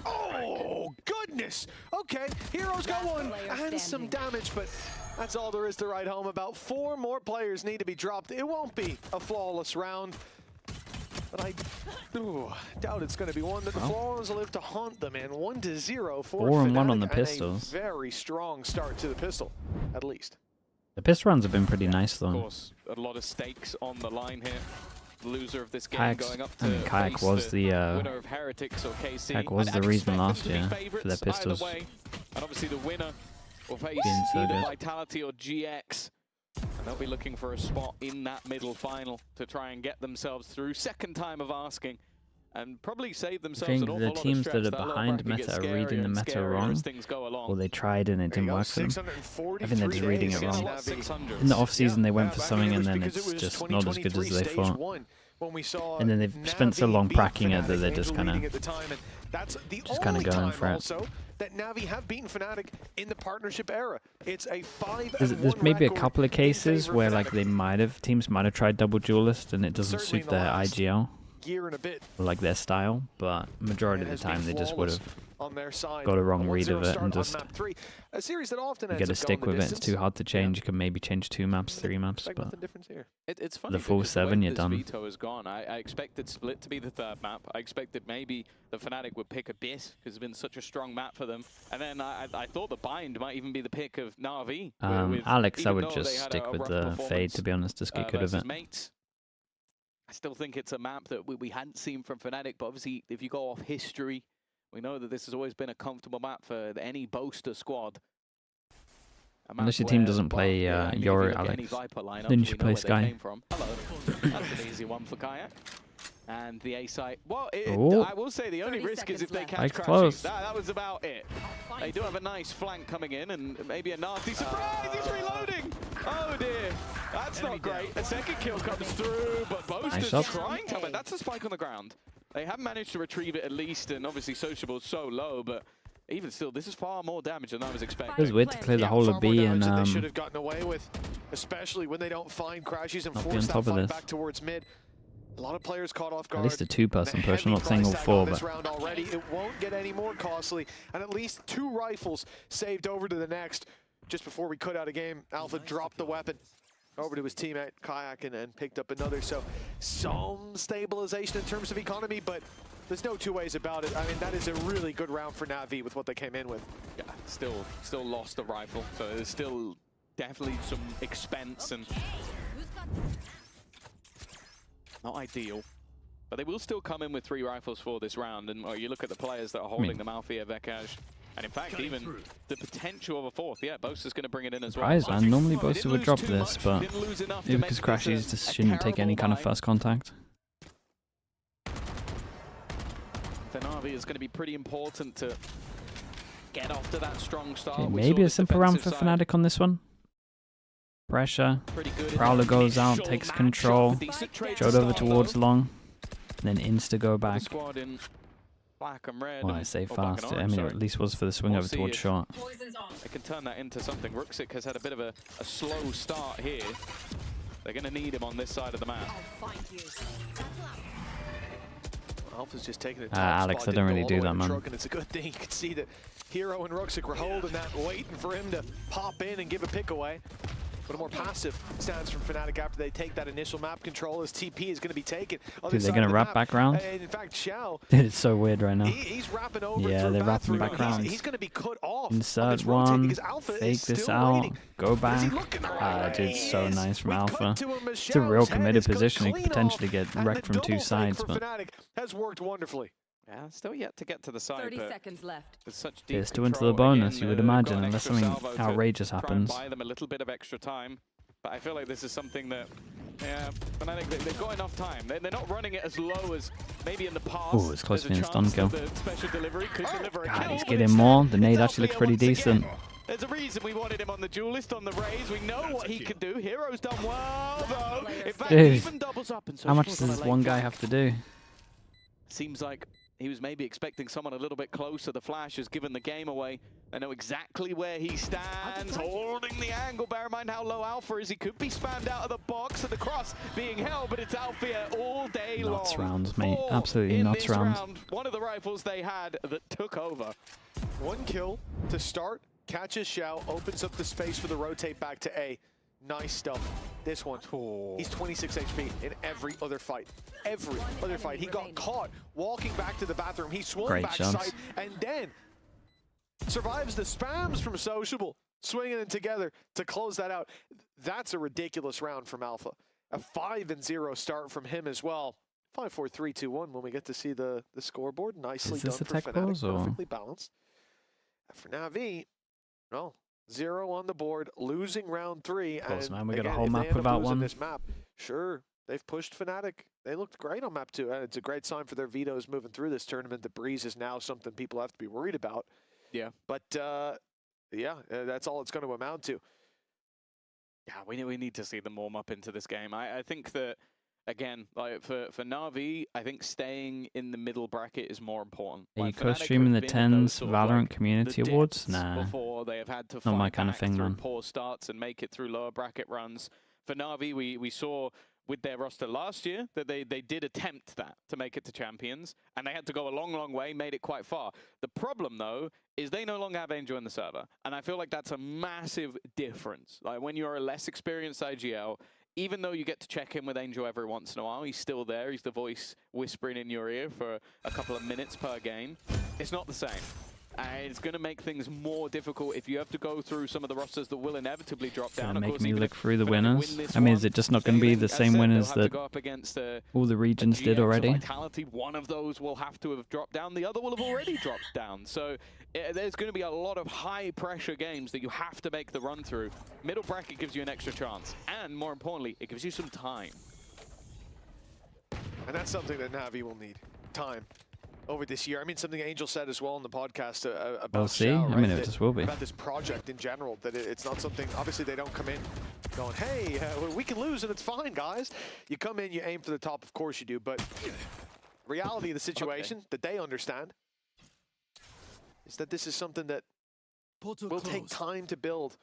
Oh, goodness! Okay, Hero's got one and some damage, but that's all there is to write home about. 4 more players need to be dropped. It won't be a flawless round, but I doubt it's going to be one that the Flawless will live to haunt them in. 1-0 for 4 and 1 on FNATIC, the and pistols. a very strong start to the pistol, at least. The pistol runs have been pretty nice Of though. course, a lot of stakes on the line here. The loser of this game Kayak's- going up I to mean, Kayak face was the, winner of Heretics or KC. Kayak was I'd the reason expect them last to be year for favourites their pistols either way. And obviously the winner will face being so either good. Vitality or GX. And they'll be looking for a spot in that middle final to try and get themselves through. Second time of asking. And probably save I themselves think an awful the lot of teams stress. that are That lower behind bracket gets meta are reading scarier the and meta scarier wrong, as things go along. or they tried and it didn't work for them. I think they're just reading it wrong. In the off-season, they went for something and then it's just not as good as they thought. And then they've spent so long practicing it that they're just kind of going for it. Also, that Navi have beaten FNATIC in the partnership era. It's a 5-1 There's maybe a record couple of in cases favor of where FNATIC. like teams might have tried double duelist and it doesn't Certainly suit in the their last IGL, year and a bit. or like their style, but majority of the It has been time they just would flawless have on their side. got a wrong A read of 1-0 it start and on just map 3. A series that often you ends gotta up stick going with the it. It's distance. too hard to change. You can maybe change 2 maps, 3 maps, Like but nothing different here. It's funny the full because 7 way you're this done. Veto has gone. I expected Split to be the third map. I expected maybe the FNATIC would pick a bit because it's been such a strong map for them. And then I thought the Bind might even be the pick of NAVI. Alex, I even would though just they had stick a with rough the Fade, performance, to be honest, just get good of versus it. Mates. I still think it's a map that we hadn't seen from FNATIC, but obviously if you go off history, we know that this has always been a comfortable map for any Boaster squad. Unless your team doesn't play Yoru, Alex, then you should play Sky. Hello. That's an easy one for Kayak. And the A site. Well, Oh. I will say the only risk is if they catch Like Crashies. close. That was about it. They do have a nice flank coming in and maybe a nasty surprise. He's reloading. Oh dear. That's not great. A second kill comes through, but Boaster's shot. trying to have it. That's a spike on the ground. They have managed to retrieve it at least, and obviously Sociable's so low, but even still, this is far more damage than I was expecting. It was weird to clear the whole far of more B damage and than they should have gotten away with, especially when they don't find Crashies and not be force on that top of fight this. back towards mid. A lot of players caught off guard. At least a 2-person The push. I'm heavy not saying all price tag 4, on this but round already. It won't get any more costly, and at least 2 rifles saved over to the next. Just before we cut out a game, Alpha dropped the weapon over to his teammate Kayak and picked up another. So some stabilization in terms of economy, but there's no 2 ways about it. I mean, that is a really good round for NAVI with what they came in with. Yeah, still lost the rifle, so there's still definitely some expense and not ideal. But they will still come in with 3 rifles for this round, and you look at the players that are holding them, Alfia, Vekaj, and in fact even the potential of a 4th. Yeah, Boaster's going to bring it in as well. surprise, man. Normally Boaster would drop too this, much, but didn't lose enough to maybe make because this Crashies a just shouldn't take any kind of terrible first contact. For NAVI, it's going to be pretty important to get off to that strong start. Okay, We maybe saw a the simple round for defensive side FNATIC on this one. Pressure. pretty good in Prowler the goes out, initial takes matchup, control. decent trade to Showed over start, towards though. long. And then insta go back. The squad in black and red. Well, I and- say or black and fast. I orange, mean, sorry. at least was for the swing We'll over see towards if short. Poison's off. they can turn that into something. Ruxic has had a bit of a slow start here. They're going to need him on this side of the map. Alpha's just taking it. Alex, I don't really do that, man. And it's a good thing. You can see that Hero and Ruxic were holding that, waiting for him to pop in and give a pick away. But a more passive stance from FNATIC after they take that initial map control as TP is going to be taken. Dude, they're going to wrap back round? In fact, Xiao, Dude, it's so weird right now. He's wrapping over. Yeah, they're wrapping back round. He's going to be cut off. Insert one, fake this out, go back. Dude, so nice from Alpha. It's a real committed position. He could potentially get wrecked from two sides, but FNATIC has worked wonderfully. Yeah, still yet to get to the side. 30 seconds left. Such they're still into the bonus, you would imagine, unless something outrageous happens. Buy them a little bit of extra time. But I feel like this is something that, yeah, FNATIC, they've got enough time. They're not running it as low as maybe in the past. Oh, it's close to being a stun kill. Special delivery could deliver a God, kill, he's getting more. The nade actually looks pretty decent. There's a reason we wanted him on the Duelist, on the Raze. We know what he can do. Hero's done well, though. In fact, Dude, even doubles up. And how much does this one guy have to do? Seems like he was maybe expecting someone a little bit closer. The Flash has given the game away. They know exactly where he stands, holding the angle. Bear in mind how low Alpha is. He could be spammed out of the box and the cross being held, but it's Alpha all day long. Nuts rounds, mate. Absolutely nuts rounds. One of the rifles they had that took over. One kill to start, catches Xiao, opens up the space for the rotate back to A. Nice stuff. This one, he's 26 HP in every other fight. Every other fight. He got caught walking back to the bathroom. He swung back side and then survives the spams from Sociable, swinging it together to close that out. That's a ridiculous round from Alpha. A 5-0 start from him as well. 5-4-3-2-1 when we get to see the scoreboard. Nicely done for FNATIC, perfectly balanced. For NAVI, no. 0 on the board, losing round 3. Close, and man. We got again, a whole map without one. This map, sure, they've pushed FNATIC. They looked great on map 2. It's a great sign for their vetoes moving through this tournament. The breeze is now something people have to be worried about. Yeah. But, yeah, that's all it's going to amount to. Yeah, we need to see them warm up into this game. I think that, again, like for NAVI, I think staying in the middle bracket is more important. Are you co-streaming the 10s Valorant Community Awards? Nah, before they have had to not my kind of thing, man. Poor starts and make it through lower bracket runs. For NAVI, we saw with their roster last year that they did attempt that to make it to champions, and they had to go a long way, made it quite far. The problem, though, is they no longer have Angel in the server, and I feel like that's a massive difference. Like when you're a less experienced IGL, even though you get to check in with Angel every once in a while, he's still there. He's the voice whispering in your ear for a couple of minutes per game. It's not the same. It's going to make things more difficult if you have to go through some of the rosters that will inevitably drop down. Gonna make me look through the winners. I mean, is it just not going to be the same winners that all the regions did already? Vitality, one of those will have to have dropped down. The other will have already dropped down. So there's going to be a lot of high-pressure games that you have to make the run through. Middle bracket gives you an extra chance. And more importantly, it gives you some time. And that's something that NAVI will need. Time. Over this year. I mean, something Angel said as well in the podcast about we'll see. Xiao, I mean, it just will be. About this project in general, that it's not something, obviously they don't come in going, hey, we can lose and it's fine, guys. You come in, you aim for the top, of course you do, but reality of the situation that they understand is that this is something that will take time to build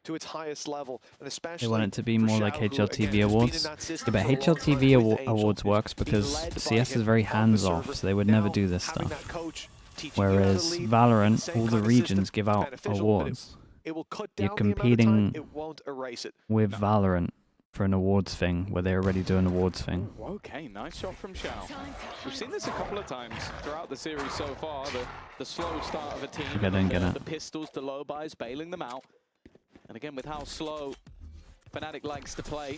to its highest level, and especially they want it to be more like HLTV Awards. Yeah, but HLTV Awards works because CS is very hands-off, so they would never do this stuff. Whereas Valorant, all the regions give out awards. You're competing with Valorant for an awards thing, where they already do an awards thing. Okay, nice shot from Xiao. We've seen this a couple of times throughout the series so far, the slow start of a team, the pistols, the low buys, bailing them out. And again, with how slow FNATIC likes to play,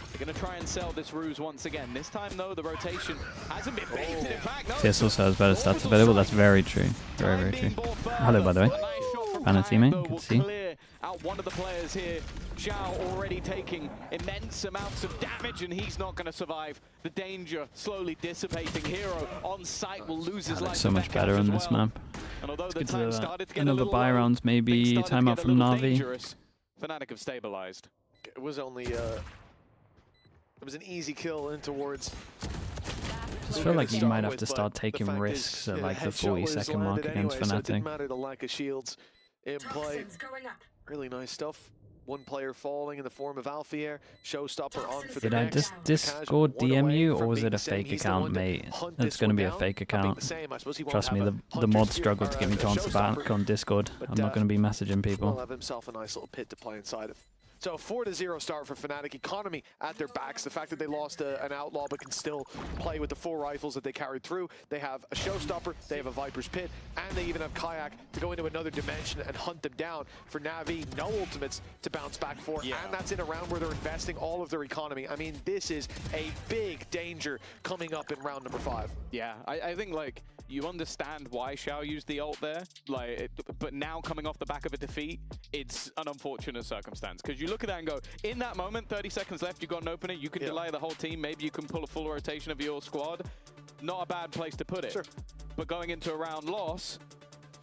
they're going to try and sell this ruse once again. This time, though, the rotation hasn't been baited. In fact, no. CS also has better stats available. That's very true. Very true. Hello, by the way. FNC, mate. Good to see. Out one of the players here, Xiao already taking immense amounts of damage, and he's not going to survive. The danger slowly dissipating. Hero on site will lose his life. So much better on this map. Let's get to another buy rounds, maybe timeout from NAVI. FNATIC have stabilized. It was only it was an easy kill in towards. I just feel like you might have to start taking risks at like the 40-second mark against FNATIC. It didn't matter the lack of shields. in play. Really nice stuff. One player falling in the form of Alfier. Showstopper on for the Did I next. just Discord DM you, or was it a fake account, mate? It's going to be a fake account. Trust me, the mods struggle to get me to answer back on Discord. I'm not going to be messaging people. He'll have himself a nice little pit to play inside of. So 4-0 start for FNATIC. Economy at their backs. The fact that they lost an Outlaw but can still play with the 4 rifles that they carried through. They have a Showstopper, they have a Viper's Pit, and they even have Kayak to go into another dimension and hunt them down. For Navi, no ultimates to bounce back for, and that's in a round where they're investing all of their economy. I mean, this is a big danger coming up in round number 5. Yeah, I think, like, you understand why Xiao used the ult there, but now coming off the back of a defeat, it's an unfortunate circumstance. Because you look at that and go, in that moment, 30 seconds left, you've got an opening, you can delay the whole team, maybe you can pull a full rotation of your squad. Not a bad place to put it. Sure. But going into a round loss,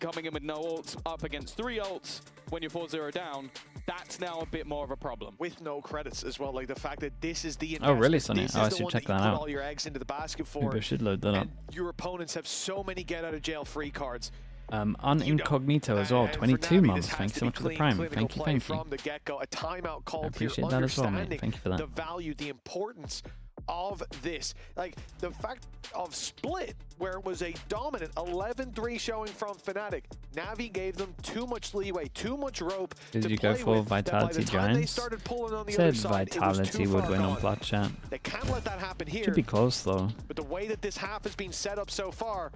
coming in with no ults, up against 3 ults, when you're 4-0 down, that's now a bit more of a problem. With no credits as well, like the fact that this is the Oh, really, Sonny? Oh, I should check that out. all your eggs into the basket for. Maybe I should load that up. Your opponents have so many get-out-of-jail-free cards. On Incognito as well, 22 months. Thanks so much for the prime. Thank you. From the get-go, a timeout call. I appreciate that as well, mate. Thank you for that. The value, the importance of this. Like, the fact of Split, where it was a dominant 11-3 showing from FNATIC. Navi gave them too much leeway, too much rope. Did you go for Vitality Giants? Said Vitality would win on plat chat. They can't let that happen here. Should be close though. But the way that this half has been set up so far,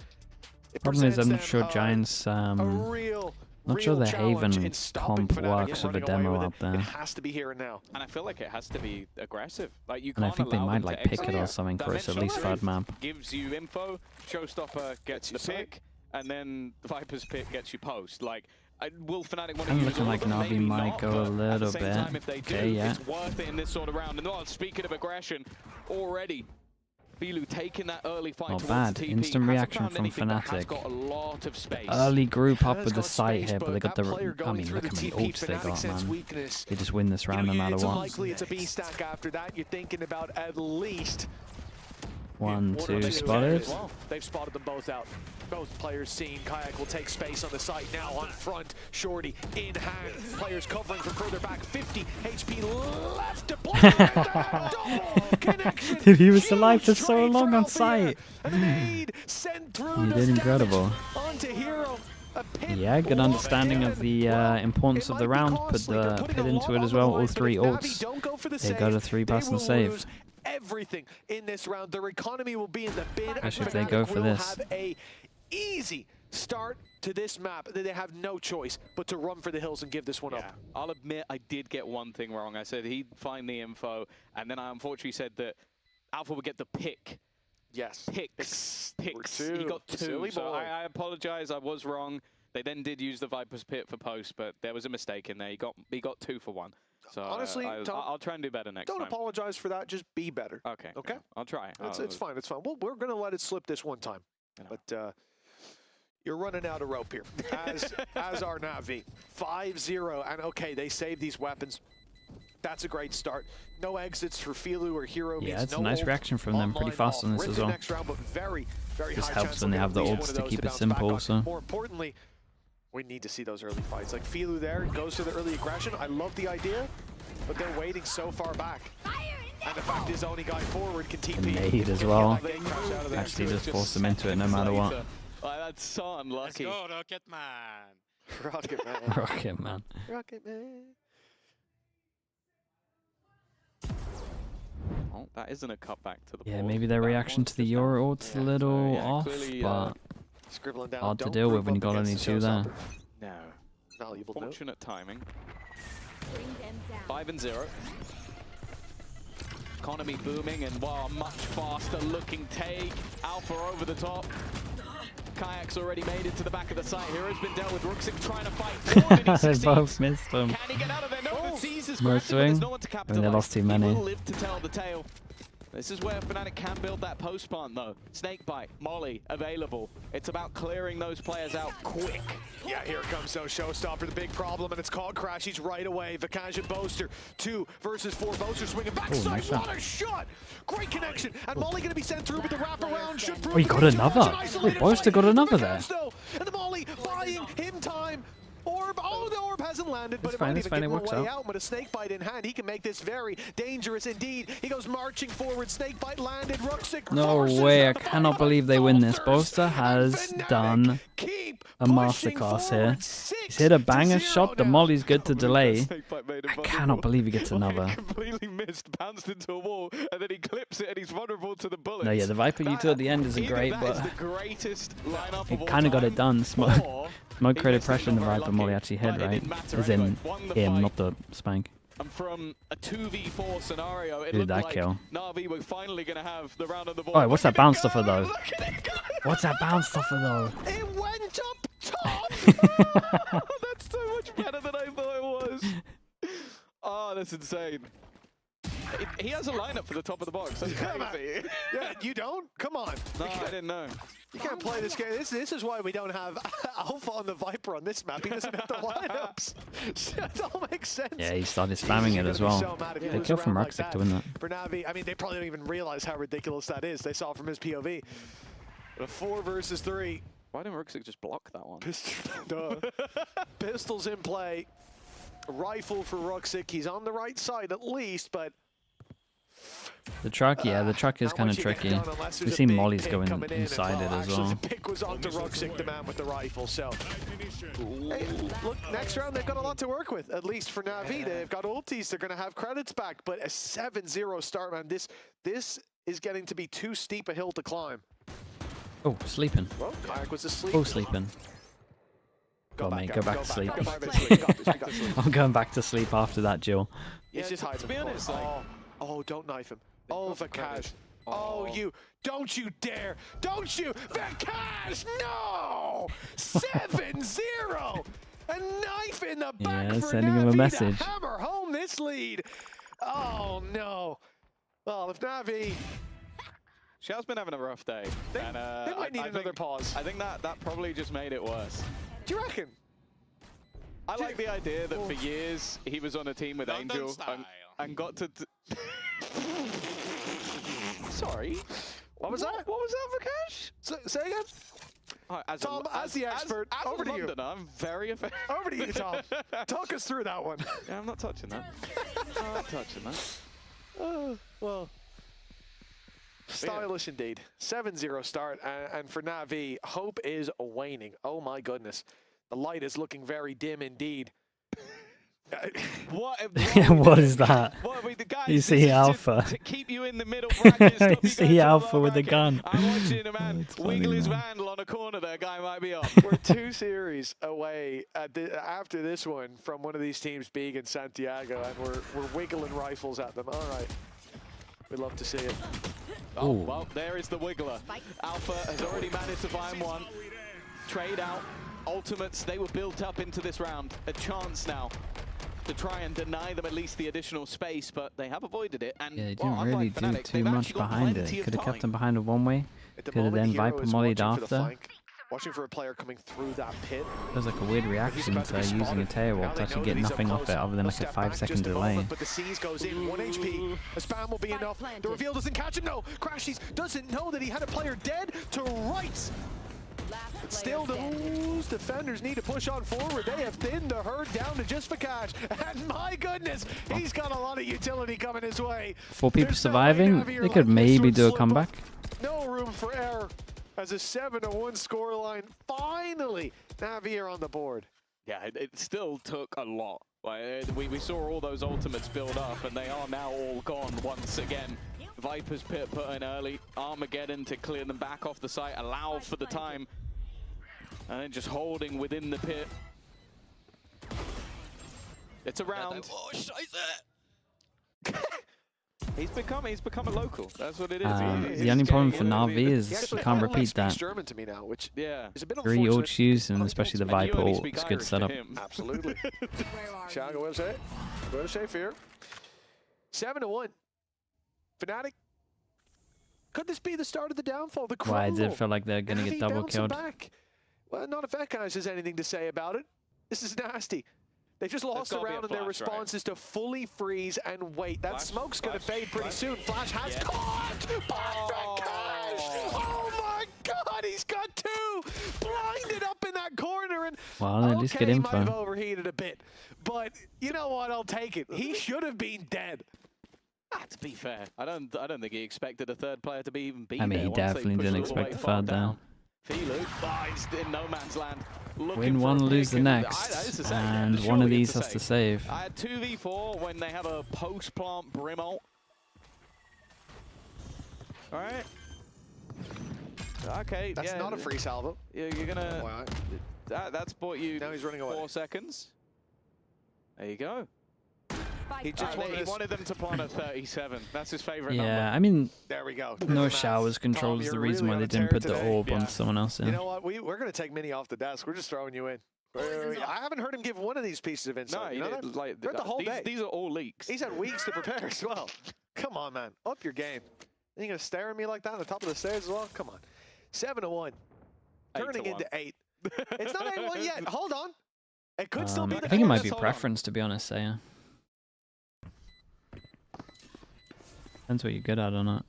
Problem is, I'm not sure Giants. Not sure the Haven comp works with the demo out there. It has to be here and now. And I feel like it has to be aggressive. Like, you And I can't think they allow might them like to pick it execute. or something for its at least Dimensional third map. gives you info, Showstopper gets the pick, and then the Viper's pick gets you post. Like, will FNATIC want to I'm use looking all like of them? Navi Maybe might not, go a but at the little same bit. time, if they do, Okay, yeah. it's worth it in this sort of round. And well, speaking of aggression, already Bilu taking that early fight Not towards bad. the TP. Instant Hasn't reaction found from anything, but has FNATIC. got a lot of space. Early group up Has with the got site space, here, but they got that player the. I going mean, through look the how many TP, ults they FNATIC got, sense man. weakness. They just win this round no matter It's what. unlikely it's a B stack after that. You're thinking about at least 1, or 2 two spotted. as well. They've spotted them both out. Both players seen. Kayak will take space on the site now on front. Shorty in hand. Players covering from further back. 50 HP left to play. Dude, he was alive for so long on site. He did incredible. Yeah, good understanding of the importance of the round. Put the pit into it as well. All 3 ults. They got a 3-pass and save. Everything in this round. Their economy will be in the bin. Especially if they go for this. Have a easy start to this map. They have no choice but to run for the hills and give this one up. I'll admit I did get one thing wrong. I said he'd find the info, and then I unfortunately said that Alpha would get the pick. Yes. Picks. Two. He got 2. Silly So boy. I apologize. I was wrong. They then did use the Viper's Pit for post, but there was a mistake in there. He got 2 for 1. So honestly, Tom, I'll try and do better next time. Don't apologize for that. Just be better. Okay. Okay. Yeah, I'll try. It's fine. It's fine. Well, we're going to let it slip this one time. But you're running out of rope here, as are Navi. 5-0, and okay, they save these weapons. That's a great start. No exits for Filu or Hero. Yeah, it's no a nice ult, reaction from them. Pretty fast on this as well. Next round, but very, very Just high helps chance when they they'll have the get at least ults one to of keep those it to bounce back simple. on. So More importantly, we need to see those early fights. Like Filu there goes to the early aggression. I love the idea, but they're waiting so far back. And the fact is, only guy forward can TP. the nade as well. Actually, just force them into it no matter what. That's so unlucky. Let's go, Rocket Man. Rocket Man. Rocket Man. Rocket Man. Oh, that isn't a cutback to the Yeah, board. maybe their reaction to the Euro ult's a little off, but Scribbling down. hard to Don't deal with group when you up got only against 2 there. Showstopper. No. Valuable note. Fortunate timing. 5-0. Economy booming, and wow, a much faster looking take. Alpha over the top. Kayak's already made it to the back of the site. Hero's been dealt with. Rooksik trying to fight. They both missed them. Can he get out of there? No, seizes No grabbed him, but there's swing. no one to I mean, capitalize. they lost too He many. will live to tell the tale. This is where FNATIC can build that post spawn though. Snakebite, Molly, available. It's about clearing those players out quick. Yeah, here comes no Showstopper, the big problem, and it's called Crashies right away. Vikash and Boaster, 2 versus 4. Boaster swinging backside, nice what a shot! Great connection, and Molly going to be sent through with the wraparound. Oh, he got another. Oh, Boaster got another there. And the Molly buying him time. Orb! Oh, the orb hasn't landed, but It's it fine, might it's even fine, give it him works a way out. out. With a snake bite in hand, he can make this very dangerous indeed. He goes marching forward. Snake bite landed. Ruxic No forces way, I the cannot fight, believe they win this. falters, Boaster has and done FNATIC keep a pushing masterclass forward. here. He's hit a banger 6-0 shot. The now. molly's good to delay. Snake bite made him I vulnerable. cannot believe he gets Like, another. he completely missed, bounced into a wall, and then he clips it, and he's vulnerable to the bullets. No, yeah, the Viper U2 at the end isn't Either great, that but is the greatest lineup he of all kind of got it time, done. Smoke or created missed it, pressure in the got very Viper. Molly lucky, actually hit, but it right? didn't matter As anyway. in Won the him, fight. not the spank. And from a 2v4 scenario, it Who did looked that like kill? Na'Vi were finally going to have the round on the board. Oh, what's that bounce stuffer though? What's that bounce stuffer though? It went up top! That's so much better than I thought it was. Oh, that's insane. He has a lineup for the top of the box. That's crazy. Yeah, you don't? Come on. No, I didn't know. You can't play this game. This is why we don't have Alpha on the Viper on this map. He doesn't have the lineups. That all makes sense. Yeah, he started spamming it as well. Good kill from Ruxic to win that. For Navi, I mean, they probably don't even realize how ridiculous that is. They saw it from his POV. But a 4 versus 3. Why didn't Ruxic just block that one? Pistols in play. Rifle for Ruxic. He's on the right side at least, but The truck, yeah, the truck is not kind much of you get tricky. done unless there's We've a seen big mollies pick going coming in inside it as Actually, well. the pick was onto Ruxic, the man with the rifle. So, hey, look, next round they've got a lot to work with. At least for Navi, they've got ultis. They're going to have credits back, but a 7-0 start, man. This is getting to be too steep a hill to climb. Oh, sleeping. Well, Kayak was asleep. Oh, sleeping. Go mate, go back to sleep. Go back to sleep. I'm going back to sleep after that, Jill. Yeah, just hide to be honest, like, oh, don't knife him. Oh, Vikash. Oh, you. Don't you dare. Don't you. Vikash, no! 7-0! A knife in the back for sending him a Navi message. to hammer home this lead. Oh, no. Well, if Navi... Xiao's been having a rough day. They And, might need another pause. I think that probably just made it worse. Do you reckon? I like the idea that for years he was on a team with London Angel style. and got to... Sorry. What was that? What was that, Vikash? Say again? As Tom, as the expert, as over a to you. Londoner, I'm very offended. Over to you, Tom. Talk us through that one. Yeah, I'm not touching that. I'm not touching that. Well, stylish indeed. 7-0 start, and for Navi, hope is waning. Oh my goodness. The light is looking very dim indeed. What is that? You see Alpha. To keep you in the middle bracket, stop You you see going to Alpha the with the bracket. gun. I'm watching a man funny, wiggle his man. handle on a corner there. Guy might be up. We're 2 series away after this one from one of these teams being in Santiago, and we're wiggling rifles at them. All right. We'd love to see it. Oh, well, there is the wiggler. Alpha has already managed to find one. Trade out. Ultimates, they were built up into this round. A chance now to try and deny them at least the additional space, but they have avoided it. And Yeah, they well, didn't really unlike do FNATIC, too they've much actually got behind plenty it. of Could have kept time. them behind a one-way. At the Could have moment, then Hero Viper is mollied watching for the after. flank, watching for a player coming through that pit. There's like a weird reaction to using a tail wall to actually get nothing off it other than like a 5-second delay. But the C's goes in, 1 HP. A spam will be enough. The reveal doesn't catch him. No, Crashies doesn't know that he had a player dead to right. But still, those defenders need to push on forward. They have thinned the herd down to just Vikash. And my goodness, he's got a lot of utility coming his way. 4 people There's no way surviving. Navi are They could letting this maybe one do a slip comeback. no room for error as a 7-1 scoreline. Finally, Navi are on the board. Yeah, it still took a lot. Like, we saw all those ultimates build up, and they are now all gone once again. Viper's pit put in early, Armageddon to clear them back off the site, allow for the time, and then just holding within the pit. It's a round. Oh, He's become a local. That's what it is. The only problem for Navi is you can't repeat that. German to me now, which is a bit 3 unfortunate. old shoes and especially the Viper ult. It's good setup. Absolutely. Thiago will say it. Go to safe here. 7-1. FNATIC. Could this be the start of the downfall? The crumble. Why did it feel like they're going to Navi get double bouncing killed? back. Well, not if that guy has anything to say about it. This is nasty. They've just lost a gotta be round, a and their flash, response is to fully freeze and wait. That smoke's going to fade pretty soon. Flash has caught! Oh my God, he's got 2! Blinded up in that corner, and Well, at least get He might have info. overheated a bit, but you know what? I'll take it. He should have been dead. To be fair, I don't think he expected a third player to be even be I mean, there he once they definitely pushed didn't all the way expect the far third down. Filu, he's in no man's land. Win one, lose the next, and one of these has to save. I had 2v4 when they have a post-plant brim ult. All right. Okay. That's not a free salvo. You're gonna. That's bought you. Now he's running away. 4 seconds. There you go. He just wanted them to plant at 37. That's his favorite number. Yeah, I mean, there we go. no showers control is the reason why they didn't put the orb on someone else in. You know what? We're going to take Mini off the desk. We're just throwing you in. I haven't heard him give one of these pieces of insight. No, like the whole day. These are all leaks. He's had weeks to prepare as well. Come on, man. Up your game. Are you going to stare at me like that on the top of the stairs as well? Come on. 7-1. Turning into 8. It's not 8-1 yet. Hold on. It could still be the I think it might be Hold preference, to be honest, Saya. Depends what you're good at or not.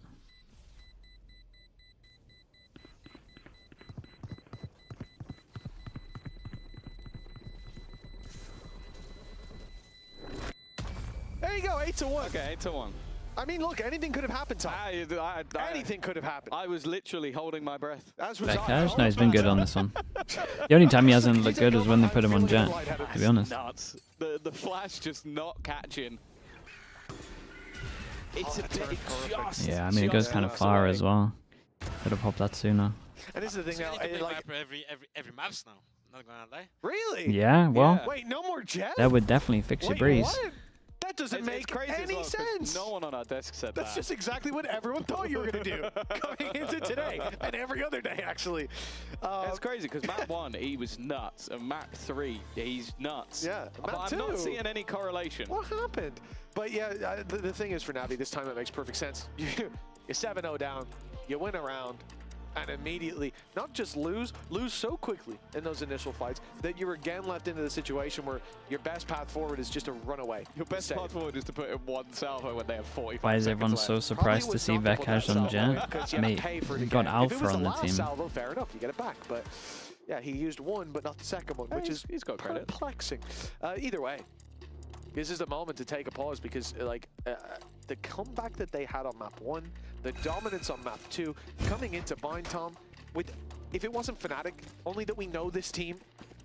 There you go, 8-1. Okay, 8-1. I mean, look, anything could have happened, Tom. Anything could have happened. I was literally holding my breath. As was Vecaj? No, he's been good on this one. The only time he hasn't looked good is when they put him on Jet, to be honest. Nuts. The flash just not catching. It's a bit just. Yeah, I mean, it goes kind of far as well. Could have popped that sooner. And this is the thing now. Like, every maps now. Not gonna lie. Really? Yeah, well, Wait, no more Jet? that would definitely fix your breeze. What? That doesn't make crazy any sense. No one on our desk said That's just exactly what everyone thought you were going to do coming into today and every other day, actually. It's crazy because map 1, he was nuts, and map 3, he's nuts. Yeah, but I'm not seeing any correlation. What happened? But yeah, the thing is for Navi, this time it makes perfect sense. You're 7-0 down, you win a round, and immediately, not just lose so quickly in those initial fights that you're again left into the situation where your best path forward is just to run away. Your best path forward is to put in one salvo when they have 45 Why is everyone seconds so left. surprised to see Vecaj on Jet? Mate, he got Alpha on the team. Salvo, fair enough, you get it back. But yeah, he used one, but not the second one, which is he's got credit. Perplexing. Either way, this is the moment to take a pause because the comeback that they had on map 1, the dominance on map 2, coming into Bind, Tom, if it wasn't FNATIC, only that we know this team,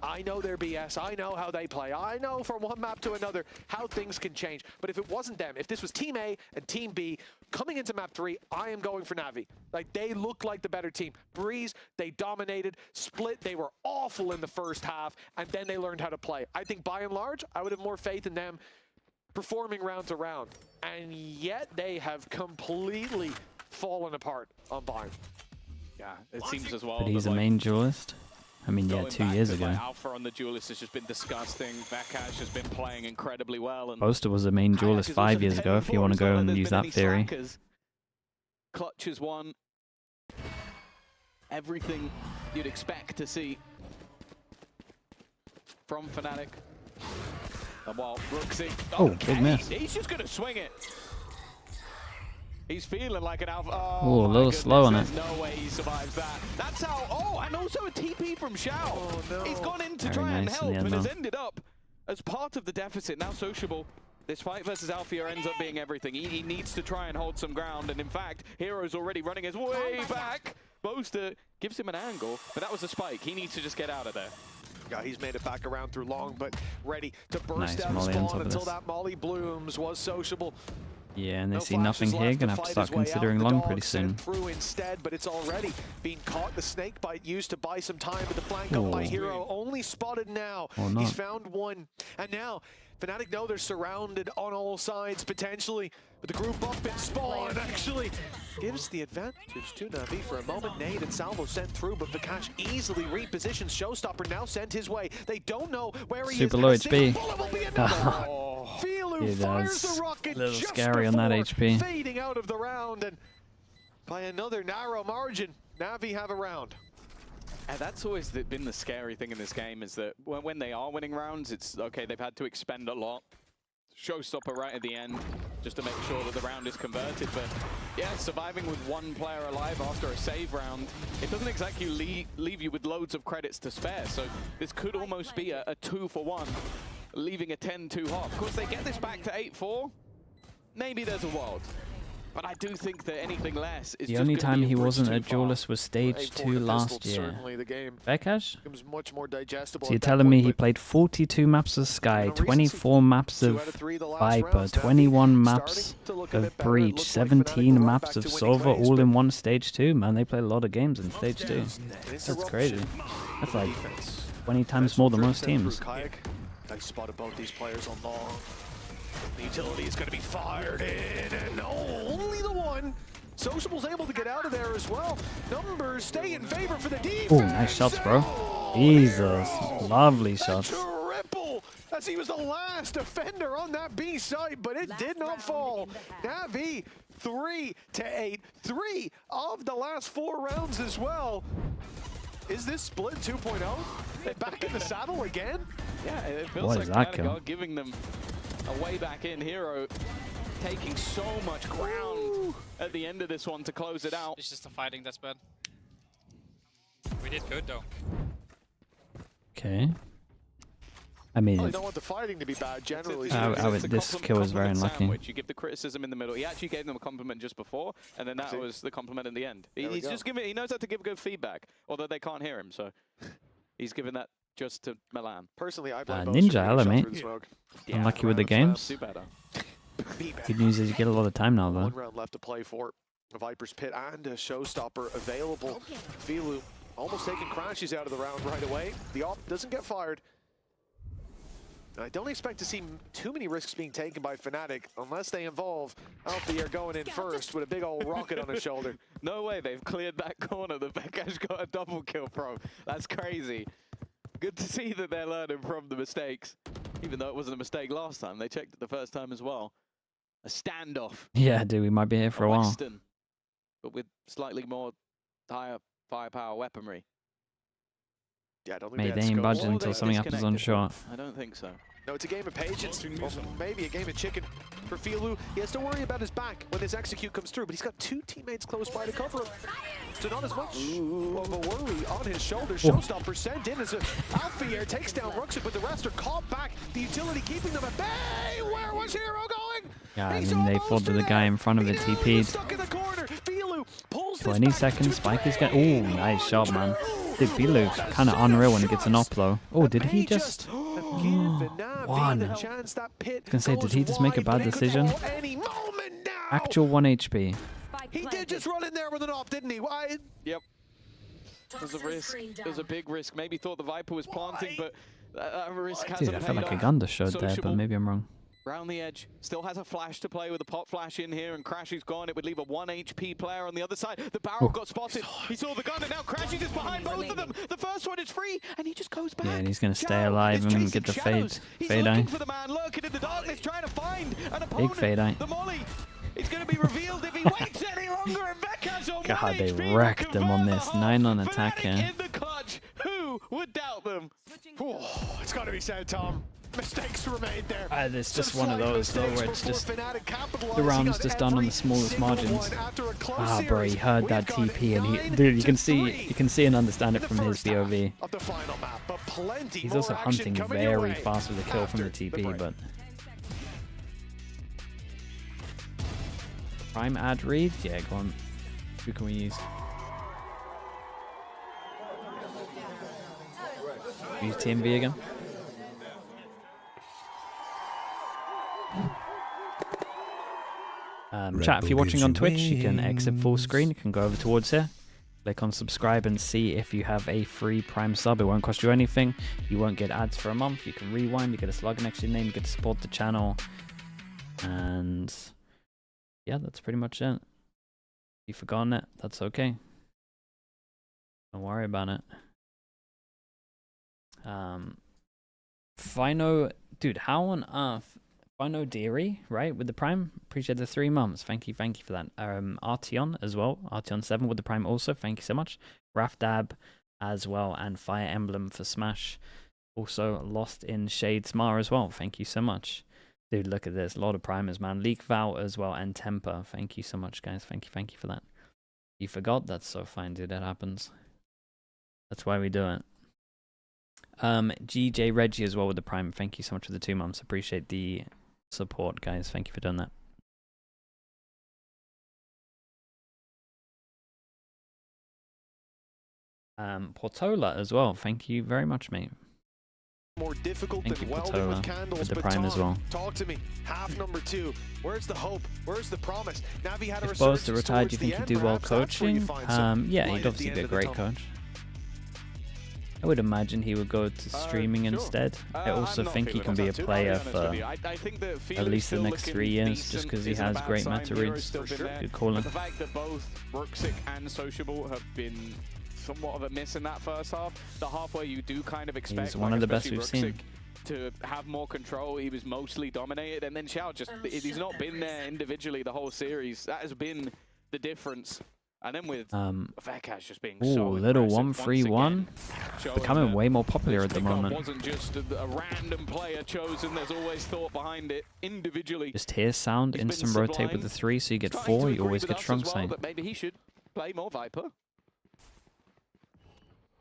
I know their BS, I know how they play, I know from one map to another how things can change. But if it wasn't them, if this was Team A and Team B, coming into map 3, I am going for Navi. Like, they look like the better team. Breeze, they dominated. Split, they were awful in the first half, and then they learned how to play. I think by and large, I would have more faith in them performing round to round. And yet they have completely fallen apart on Bind. Yeah, it seems as well. But he's a main duelist. I mean, yeah, 2 years ago. Alpha on the duelist has just been disgusting. Vecaj has been playing incredibly well. And Boaster was a main duelist 5 years ago, if you want to go and use that theory. Clutch has won everything you'd expect to see from FNATIC. And while Brooksy, oh, big miss. He's just going to swing it. He's feeling like an Alpha. Oh, a little slow on it. There's no way he survives that. That's how. Oh, and also a TP from Xiao. Oh, no. He's gone in to Very try and nice help, in the end, and has though. ended up as part of the deficit. Now sociable. This fight versus Alfia ends up being everything. He needs to try and hold some ground, and in fact, Hero's already running his way back. Boaster gives him an angle, but that was a spike. He needs to just get out of there. Yeah, he's made it back around through long, but ready to burst Nice out of molly on top spawn of until this. that molly blooms. Was sociable. Yeah, and they No see flashes nothing here. left Gonna to have to fight start his way out. considering The long dog pretty soon. sent through instead, but it's already being caught. The snake bite used to buy some time, but the flank up by Oh. Hero only spotted now. Or He's not. found one, and now FNATIC know they're surrounded on all sides potentially, but the group up in spawn actually gives the advantage to Navi for a moment. Nade and Salvo sent through, but Vecaj easily repositions. Showstopper now sent his way. They don't know where he Super is. low and a single HP. bullet will be enough. Filu He fires does. the rocket Little just scary on that before HP. fading out of the round, and by another narrow margin, Navi have a round. And that's always been the scary thing in this game, is that when they are winning rounds, it's okay, they've had to expend a lot showstopper right at the end, just to make sure that the round is converted. But yeah, surviving with one player alive after a save round, it doesn't exactly leave you with loads of credits to spare. So this could almost be a 2-for-1, leaving a 10-2 hop. Of course, they get this back to 8-4. Maybe there's a world. But I do think that anything less is the just only gonna time be a he bridge wasn't too a far. duelist was stage 2 last year. Certainly the game Bekash? becomes much more digestible. So you're at that telling me point, he but played 42 maps of Sky, 24 maps of 2 out of 3 the last Viper, rounds. Now, 21 starting maps to look a of bit better. It Breach, looks like 17 Fnatic are maps back of to winning Silver, ways, all but in one stage 2. Man, they play a lot of games in stage 2. That's crazy. That's like 20 times more than most teams. I spotted both these players on long. The utility is going to be fired in, and only the one. Sociable's able to get out of there as well. Numbers stay in favor for the defense. Oh, nice shots, bro. Jesus, lovely shots. Triple, as he was the last defender on that B site, but it did not fall. NAVI 3-8, 3 of the last 4 rounds as well. Is this split 2.0? They back in the saddle again? Yeah, it feels What like is that Fnatic kill? are giving them a way back in hero, taking so much ground at the end of this one to close it out. It's just the fighting that's bad. We did good though. Okay. I mean, Well, you don't want the fighting to be bad generally. this kill was very unlucky. Sandwich. You give the criticism in the middle. He actually gave them a compliment just before, and then that was the compliment in the end. He's just giving. He knows how to give good feedback, although they can't hear him. So he's giving that just to Milan. Personally, I Ninja Ella, mate. Yeah, Unlucky with the games. Good news is you get a lot of time now, though. 1 round left to play for a Viper's Pit and a Showstopper available. Filu almost taking Crashes out of the round right away. The op doesn't get fired. I don't expect to see too many risks being taken by Fnatic unless they involve Alfier going in first with a big old rocket on his shoulder. No way, they've cleared that corner. The Bekash got a double kill from. That's crazy. Good to see that they're learning from the mistakes. Even though it wasn't a mistake last time, they checked it the first time as well. A standoff. Yeah, dude, we might be here for a while. Western, but with slightly more higher firepower weaponry. Yeah, I don't think Mate, had they ain't scope. budging until something happens on shot. I don't think so. No, it's a game of patience, or maybe a game of chicken for Filu. He has to worry about his back when his execute comes through, but he's got 2 teammates close by to cover him. So not as much of a worry on his shoulders. Showstopper sent in as Alfier takes down Ruxit, but the rest are caught back. The utility keeping them at bay. Where was Hero going? Yeah, I mean, they fought to the guy in front of it, TP'd. Stuck in the corner. Filu pulls 20 seconds, Spike is getting... Oh, nice shot, man. Dude, Filu's kind of unreal when he gets an op, though. Oh, did he just... one. I was gonna say, did he just make a bad decision? Actual 1 HP. He did just run in there with an op, didn't he? Why? Yep. There's a risk. There's a big risk. Maybe thought the Viper was planting, but that risk hasn't Dude, I felt paid like a off. Gunda showed there, but Sociable. maybe I'm wrong. Round the edge, still has a flash to play with a pop flash in here, and Crashy's gone. It would leave a 1 HP player on the other side. The barrel got spotted. He saw the gun, and now Crashy is behind both of them. The first one is free, and he just goes back. Yeah, and he's gonna stay alive and get the fade eye. Looking for the man lurking in the darkness, trying to find an opponent. Big fade eye. The molly is going to be revealed if he waits any longer. And Bekash on God, 1 they HP wrecked them on this. 9 on attack Fnatic here. in the clutch. Who would doubt them? Oh, it's got to be said, Tom. Mistakes were made there. It's just one of those, though, where it's just... The round's just done on the smallest margins. Ah, bro, he heard that TP, and he... Dude, you can see and understand it from his POV. He's also hunting very fast with a kill from the TP, but... Prime ad read? Yeah, go on. Who can we use? Use TMV again? Chat, if you're watching on Twitch, you can exit full screen. You can go over towards here. Click on subscribe and see if you have a free Prime sub. It won't cost you anything. You won't get ads for a month. You can rewind. You get a slug next to your name. You get to support the channel. And yeah, that's pretty much it. If you've forgotten it, that's okay. Don't worry about it. Fino, dude, how on earth? Fino Deary, right, with the Prime. Appreciate the 3 months. Thank you for that. Artion as well. Artion 7 with the Prime also. Thank you so much. Rafdab as well, and Fire Emblem for Smash. Also Lost in Shade Smar as well. Thank you so much. Dude, look at this. A lot of primers, man. Leak Vow as well, and Temper. Thank you so much, guys. Thank you for that. You forgot? That's so fine, dude. That happens. That's why we do it. GJ Reggie as well with the prime. Thank you so much for the 2 months. Appreciate the support, guys. Thank you for doing that. Portola as well. Thank you very much, mate. More difficult Thank than you, welding with Portola, candles, with the but prime Tom, as well. talk to me. Half number 2. Where's the hope? Where's the promise? Navi had a If Bo's resurgence retired, do you towards think the he'd end, do well perhaps that's where you coaching? find some Yeah, light he'd at the obviously end be a of the great tunnel. coach. I would imagine he would go to streaming sure. instead. I also I'm not think he feeling can be a that too, player I'll be honest for with you. I think that at Felix least the still next looking 3 years, decent just because he isn't a has bad great sign. meta Hero's reads. still been there. Good calling. But the fact that both Ruxic and Sociable have been somewhat of a miss in that first half, the half where you do kind of expect He's one of the best especially we've Ruxic seen. to have more control. He was mostly dominated, and then Xiao just, he's not been there individually the whole series. That has been the difference. And then with Vekaz just being so little impressive 1-3-1. Becoming way more popular at the moment. Wasn't just a random player chosen. There's always thought behind it individually. Just hear sound, instant rotate with the 3, so you get 4, you always get strong sight. But maybe he should play more Viper.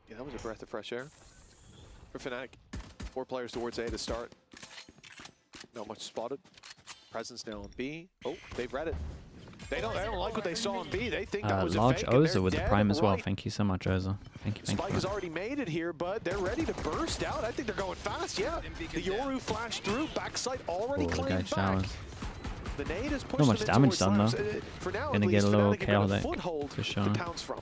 Yeah, that was a breath of fresh air for Fnatic. 4 players towards A to start. Not much spotted. Presence now on B. Oh, they've read it. They don't like what they saw on B. They think that was Large a fake. Oza with the prime as well. Right. Thank you so much, Oza. Thank you. Spike has already made it here, but they're ready to burst out. I think they're going fast. Yeah, the Yoru flashed through. Backside already the guy claimed back. showers. The nade has pushed Not much them damage into done slams. though. For now, Gonna at get least, a little Fnatic have got a chaotic foothold for to sure. pounce from.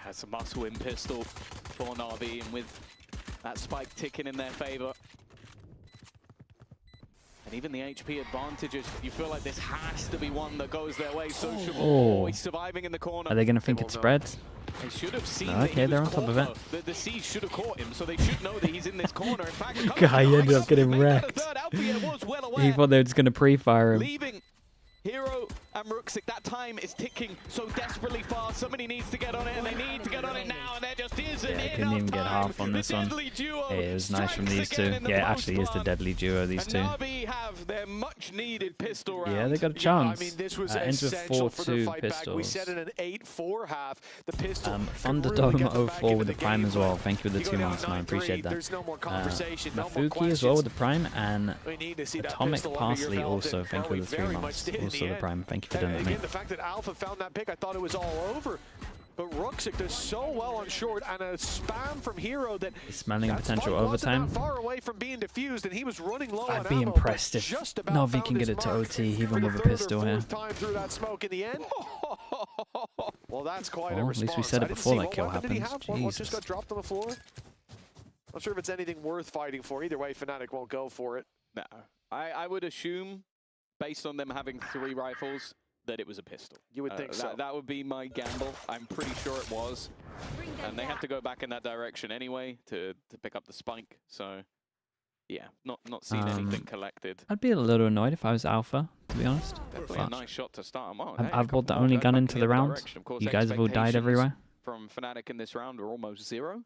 Has a must-win pistol for Na'Vi, and with that spike ticking in their favor. And even the HP advantages, you feel like this has to be one that goes their way. Sociable, Oh. he's surviving in the corner. Are they going to think it spreads? They should have seen No, that okay, he they're was on top of caught, it. though. The siege should have caught him, so they should know that he's in this corner. In fact, Guy ended up getting wrecked. He thought they were just going to pre-fire him. Leaving Hero and Ruxic, that time is ticking so desperately fast. Somebody needs to get on it, and they need to get on it now, and there just isn't Yeah, enough couldn't even get time. half on this one. Hey, it was nice from these two. Yeah, it actually is the deadly duo, these two. Na'Vi have their much-needed pistol round. Yeah, they got a chance. I mean, this was ends with essential for the 4-2 fight back. We pistols. said in an 8-4 half, the pistol could Thunderdome really get them back 04 into with the prime game, as well. but Thank you with the you 2 go down months, man. I 9-3, appreciate that. There's no more conversation, no more Mafuki as well questions. with the prime, and We need to see that Atomic pistol under your Parsley belt, also. and Thank you we with the 3 very much months. did in Also the the end. prime. Thank you for doing that, Again, mate. the fact that Alpha found that pick, I thought it was all over. But Ruxic does so well on short, and a spam from Hero that Smelling that potential fight wasn't overtime. that far away from being diffused, and he was running low on I'd be ammo, impressed but if just about Navi found can get his it to mark OT, for even the with a third or pistol here. fourth time through that smoke in the end. Well, that's quite a Well, at response. least we said it I didn't before see that what kill weapon did he happens. have? What just Jesus. got dropped on the floor? Not sure if it's anything worth fighting for. Either way, Fnatic won't go for it. No, I would assume, based on them having 3 rifles, that it was a pistol. You would think so. That would be my gamble. I'm pretty sure it was. And they have to go back in that direction anyway to pick up the spike. So, yeah, not seeing anything collected. I'd be a little annoyed if I was Alpha, to be honest. Definitely a nice shot to start. Well, I've bought the only gun into the round. You guys have all died everywhere. From Fnatic in this round are almost 0.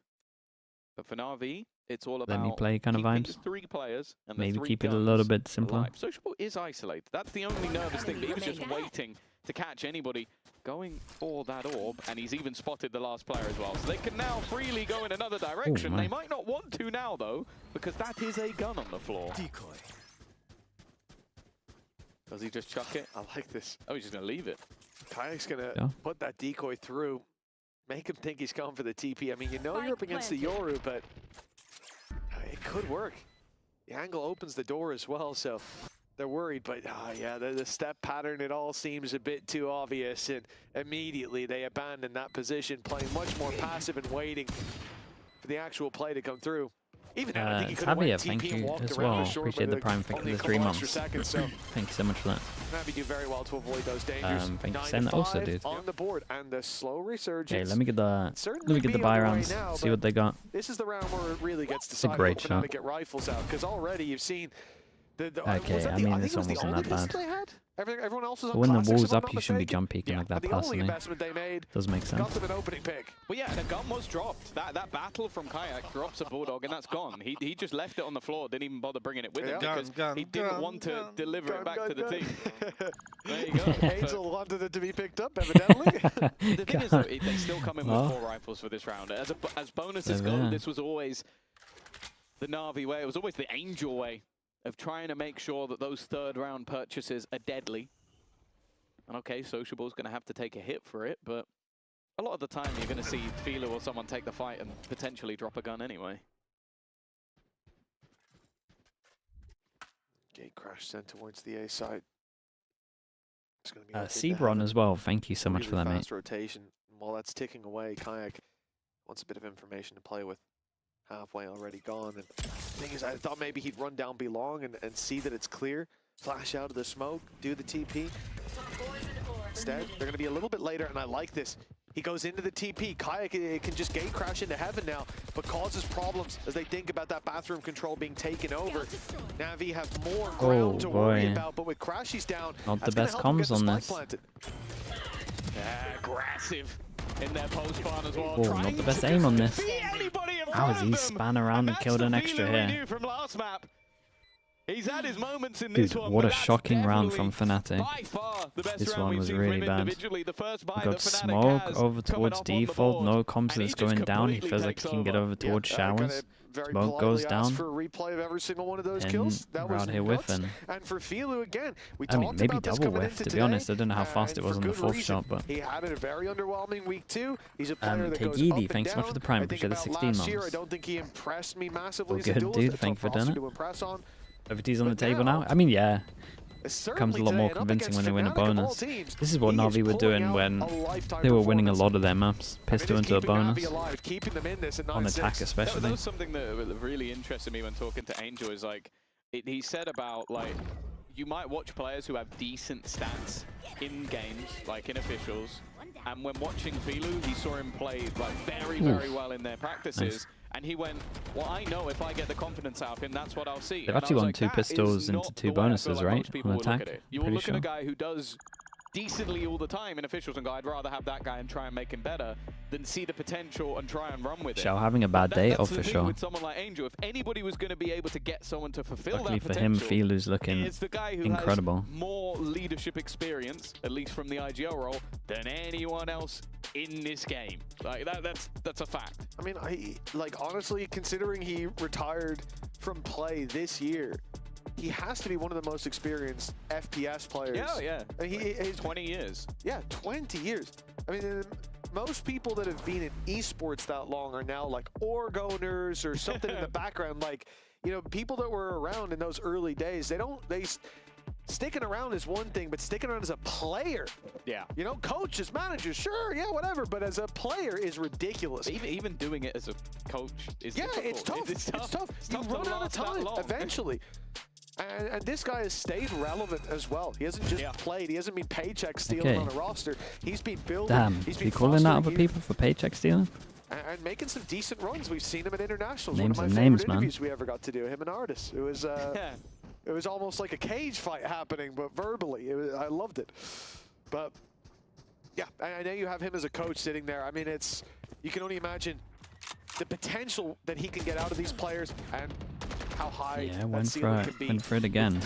But for Na'Vi, it's all Let me about play kind of keeping vibes. the 3 players and the Maybe 3 keep it a guns little bit simpler. alive. Sociable is isolated. That's the only nervous thing. But he was just waiting to catch anybody going for that orb, and he's even spotted the last player as well. So they can now freely go in another direction. They might not want to now, though, because that is a gun on the floor. Decoy. Does he just chuck it? I like this. Oh, he's just going to leave it. Kayak's going to put that decoy through, make him think he's going for the TP. I mean, you know you're up against the Yoru, but it could work. The angle opens the door as well, so they're worried. But yeah, the step pattern, it all seems a bit too obvious, and immediately they abandon that position, playing much more passive and waiting for the actual play to come through. Even then, I think he could have went Tabia, thank TP and you walked as around well. the short, Appreciate but the prime pick for only the a 3 couple months. extra seconds, so Thank you so much for that. Navi do very well to avoid those dangers. Thank you 9 for saying to that also, 5 dude. on the board, and the slow resurgence. Okay, let me get the Certainly be buy underway rounds. now, See what they got. This is the round where it really gets It's a decided great when shot. to get rifles out, because already you've seen Okay, I mean, this one wasn't that bad. Everyone else was on But when the classics, wall's if I'm up, not you shouldn't be mistaken. jump peeking like that, The only personally. investment they made Does make sense. got them an opening pick. Well, yeah, the gun was dropped. That battle from Kayak drops a Bulldog, and that's gone. He just left it on the floor, didn't even bother bringing it with him because he didn't want to deliver it back to the team. There you go. Angel wanted it to be picked up, evidently. The thing is, though, they still come in with 4 rifles for this round. As bonuses go, this was always the Navi way. It was always the Angel way of trying to make sure that those third-round purchases are deadly. And okay, Sociable's going to have to take a hit for it, but a lot of the time you're going to see Fila or someone take the fight and potentially drop a gun anyway. Gate crash sent towards the A side. Sebron as well, thank you so much for that, mate. Fast rotation. While that's ticking away, Kayak wants a bit of information to play with. Halfway already gone. And the thing is, I thought maybe he'd run down B long and see that it's clear. Flash out of the smoke, do the TP. Instead, they're going to be a little bit later, and I like this. He goes into the TP. Kayak can just gate crash into heaven now, but causes problems as they think about that bathroom control being taken over. Navi have more ground to worry about, but with Crashies down, not the best comms on this. Aggressive in their post barn as well. Oh, not the best aim on this. How has he span around and killed an extra here? From last map. He's had his moments in Dude, this one, what a shocking round from FNATIC. This one was really bad. We got smoke over towards default, no comms that's going down. He feels like he can get over towards showers. Smoke goes down. For a replay of every single one of those and kills. That we're was out here whiffing. And for Filu again, I mean, maybe double whiff, to be honest. I don't know how fast it was on the 4th shot, but... He had a very underwhelming week 2. He's a player that goes up Kegidi, and thanks so much down. for the prime. I think Appreciate the about 16 last year, I months. don't think he impressed me massively All as a good, duelist. dude. It's Thank you for tough doing to it. impress on. OVT's on the table now. I mean, yeah. Comes a lot more convincing when they win a bonus. This is what Navi were doing when they were winning a lot of their maps. Pistol into a bonus. On attack especially. That was something that really interested me when talking to Angel is like, he said about like, you might watch players who have decent stats in games, like in officials, and when watching Filu, he saw him play like very well in their practices. Nice. And he went, well, I know if I get the confidence out of him, that's what I'll see. They've actually won 2 pistols into 2 bonuses, right? On attack. You will look at a guy who does decently all the time in officials and go, I'd rather have that guy and try and make him better than see the potential and try and run with it. Shao having a bad day, oh for sure. With someone like Angel, if anybody was going to be able to get someone to fulfill Luckily that for him, potential, Filu's looking it's the guy who incredible. has more leadership experience, at least from the IGL role, than anyone else in this game. Like that's a fact. I mean, like honestly, considering he retired from play this year, he has to be one of the most experienced FPS players. Yeah. I mean, he's 20 years. Yeah, 20 years. I mean, most people that have been in esports that long are now like org owners or something in the background. Like, you know, people that were around in those early days, sticking around is one thing, but sticking around as a player, you know, coaches, managers, sure, yeah, whatever, but as a player is ridiculous. Even doing it as a coach is difficult. It's tough. It's tough. You run out of time eventually. And this guy has stayed relevant as well. He hasn't just played. He hasn't been paycheck stealing on a roster. He's been building. Damn, he's is been he calling out other fostering people for paycheck stealing? and making some decent runs. We've seen him at internationals. Names one of my and names, favorite man. interviews we ever got to do. Him and Artis. It was it was almost like a cage fight happening, but verbally. I loved it. But yeah, I know you have him as a coach sitting there. I mean, you can only imagine the potential that he can get out of these players and how high that ceiling can be. Went for it again.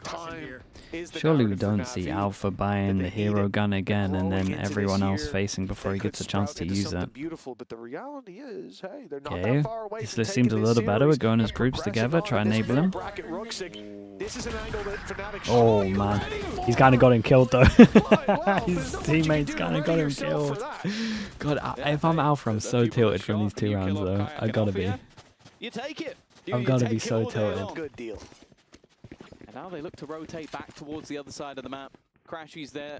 Time is the Surely we narrative for don't NAVI. see Alpha buying the hero gun again and then everyone else facing before he gets a chance to use it. Beautiful, but the reality is, hey, they're not Okay, that far away this from list seems a taking little this better. We're series. going as groups together, try and enable him. Bracket Ruxic. This is an angle that FNATIC Oh man, he's kind of got him killed though. His teammates kind of got him killed. God, if I'm Alpha, I'm so tilted from these 2 rounds though. I gotta be. You take it. I've gotta be so tilted. Good deal. And now they look to rotate back towards the other side of the map. Crashy's there.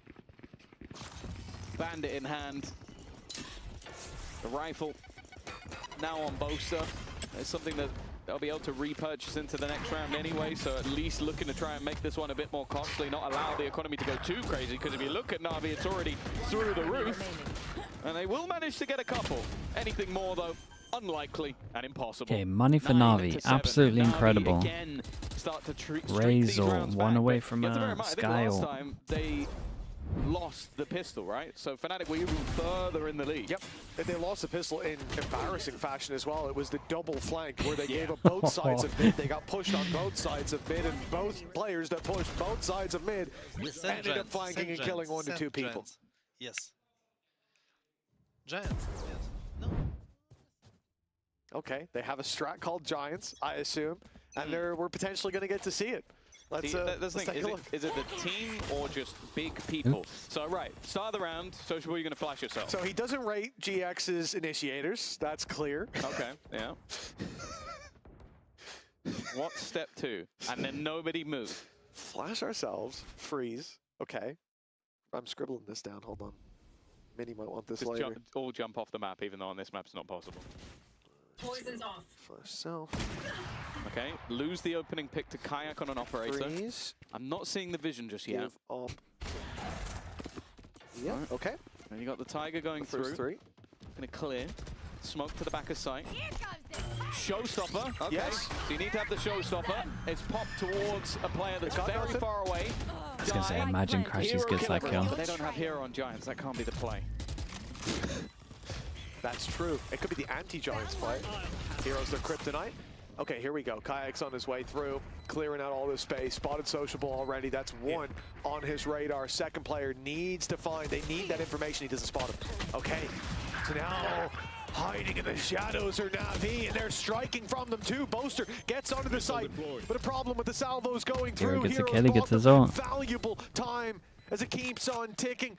Bandit in hand. The rifle now on Boaster. It's something that they'll be able to repurchase into the next round anyway, so at least looking to try and make this one a bit more costly, not allow the economy to go too crazy, because if you look at Navi, it's already through the roof. And they will manage to get a couple. Anything more, though, unlikely and impossible. Okay, money for Navi. Absolutely incredible. Again, start to streak Razor, these rounds one back. away But from you have to bear in mind, I think Skyle. last time they lost the pistol, right? So FNATIC were even further in the lead. Yep, and they lost the pistol in embarrassing fashion as well. It was the double flank where they gave up both sides of mid. They got pushed on both sides of mid, and both players that pushed both sides of mid ended up flanking and killing 1 to 2 people. Yes. Giants. Yes. No. Okay, they have a strat called Giants, I assume, and we're potentially going to get to see it. Let's, That's the let's thing. take a look. Is it the team or just big people? Oops. So, right, start of the round, Sociable, you're going to flash yourself. So he doesn't rate GX's initiators, that's clear. Okay, yeah. What's step 2? And then nobody move. Flash ourselves, freeze, okay. I'm scribbling this down, hold on. Mini might want this Just later. all jump off the map, even though on this map it's not possible. Poison's off. Flash self. Okay, lose the opening pick to Kayak on an operator. Freeze. I'm not seeing the vision just yet. Give up. Yeah, Right. okay. And you got the Tiger going First through. 3. Gonna clear. Smoke to the back of sight. Showstopper. Okay. Yes. So you need to have the showstopper. It's popped towards a player that's Got very nothing. far away. I was gonna say, imagine Crashes Hero gets that killer. kill. But they don't have Hero on Giants. That can't be the play. That's true. It could be the anti-Giants play. Heroes their kryptonite. Okay, here we go. Kayak's on his way through, clearing out all this space. Spotted Sociable already. That's one on his radar. Second player needs to find. They need that information. He doesn't spot him. Okay, so now hiding in the shadows are Navi, and they're striking from them too. Boaster gets onto the site, but a problem with the salvos going Hero through. gets a Heroes kill, he bought gets his them ult. valuable time as it keeps on ticking.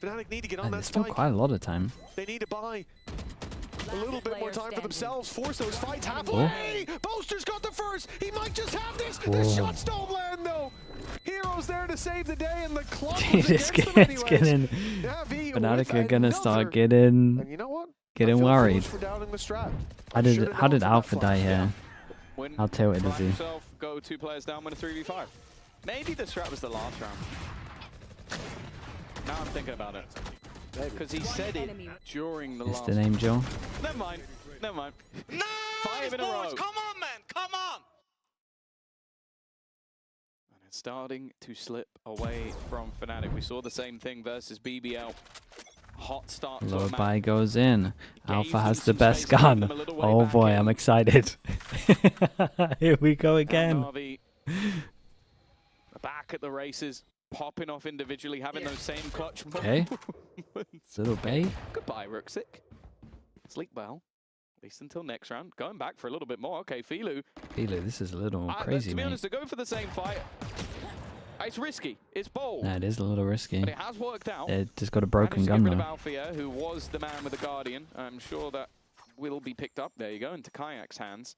FNATIC need to get on And that there's still spike. quite a lot of time. They need to buy a little bit more time for themselves, force those fights Oh. halfway. Boaster's got the first. He might just have this. The Whoa. shots don't land though. Heroes there to save the day, and the clock was Jesus, against them it's anyways. getting. Navi FNATIC with are gonna another. start getting. And you know what? Getting I feel worried. foolish for doubting the strat. How I did should've how known did from Alpha that die far. here? Win, How tilted is flash he? yourself, go 2 players down, win a 3v5. Maybe the strat was the last round. Now I'm thinking about it. Because he said it during the last. Mr. Name Joe. Never mind. Never mind. Nice, 5 in a row. boys! Come on, man! Come on! And it's starting to slip away from FNATIC. We saw the same thing versus BBL. Hot start to Lower a map. buy goes in. Alpha them has the some best space, gave gun. them a little way Oh back boy, in. I'm excited. Here we go again. Navi back at the races, popping off individually, having those same clutch Okay. moments. Little bait. Goodbye, Rooksick. Sleep well. At least until next round. Going back for a little bit more. Okay, Filu. Filu, this is a little crazy, To be mate. honest, to go for the same fight, it's risky. It's bold. Nah, it is a little risky. But it has worked out. It just got a broken Managed to gun get rid of though. Althea, who was the man with the Guardian. I'm sure that will be picked up. There you go, into Kayak's hands.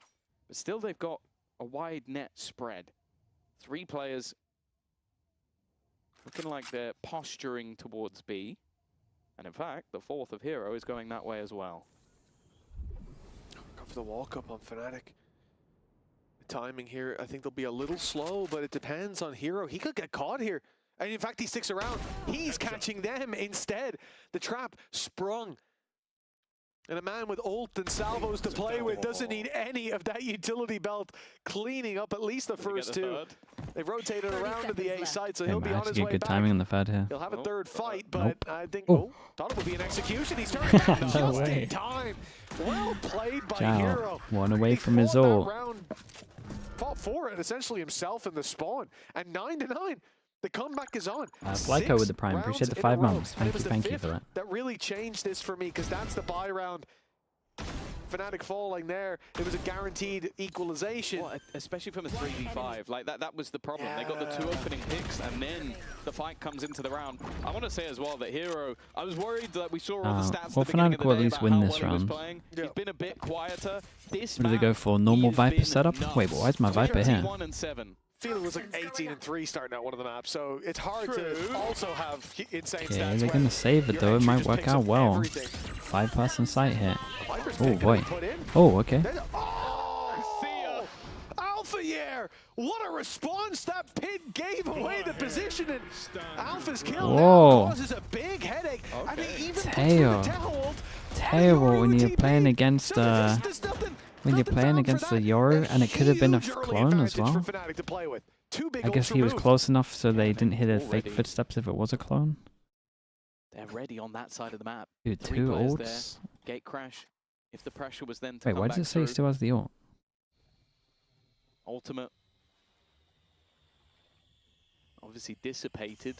But still, they've got a wide net spread. 3 players looking like they're posturing towards B. And in fact, the 4th of Hero is going that way as well. Go for the walk-up on FNATIC. The timing here, I think they'll be a little slow, but it depends on Hero. He could get caught here. And in fact, he sticks around. He's catching them instead. The trap sprung. And a man with ult and salvos to play with doesn't need any of that utility belt, cleaning up at least the first 2. They've rotated around to the A side, so Hey, he'll be man, on his get way good back. timing on the Fed here. He'll have a third fight, but Nope. I think, Oh. thought it would be an execution. He's turned down No just way. in time. Well played by Ciao. Hero. One away He from his fought that ult. round, fought for it essentially himself in the spawn. And 9-9, the comeback is on. Flyco with the Prime. Appreciate the 5 months. And it was Thank the you for that. That really changed this for me, because that's the buy round. FNATIC falling there, it was a guaranteed equalization. Well, especially from a 3v5, like that was the problem. They got the 2 opening picks, and then the fight comes into the round. I want to say as well that Hero, I was worried that we saw all the stats at well, the beginning FNATIC of the will at day least about win how this well he was round. playing. He's been a bit quieter. This What do they map, go for? Normal he's Viper been setup? nuts. Wait, but why is my Viper here? 21-7. It was like 18-3 starting out one of the maps, so it's hard to also have insane Okay, stats. they're when going to save it your though. It entry might just work picks out up well. everything. 5-person sight hit. Viper's Oh pick boy. gonna put in. Oh, okay. Oh! Alpha Year! What a response that pit gave away the position, and Alpha's kill Whoa. now causes a big headache. And he even puts Teo. the towel. Terrible when you're playing against There's nothing. when you're playing against the Yoru, and it could have been a clone as well. I guess he was close enough so they didn't hit a fake footsteps if it was a clone. They're ready on that side of the map. Dude, 3 2 players ults. there. Gate crash. If the pressure was then to Wait, come why back does it say he through. still has the ult? Ultimate. Obviously dissipated.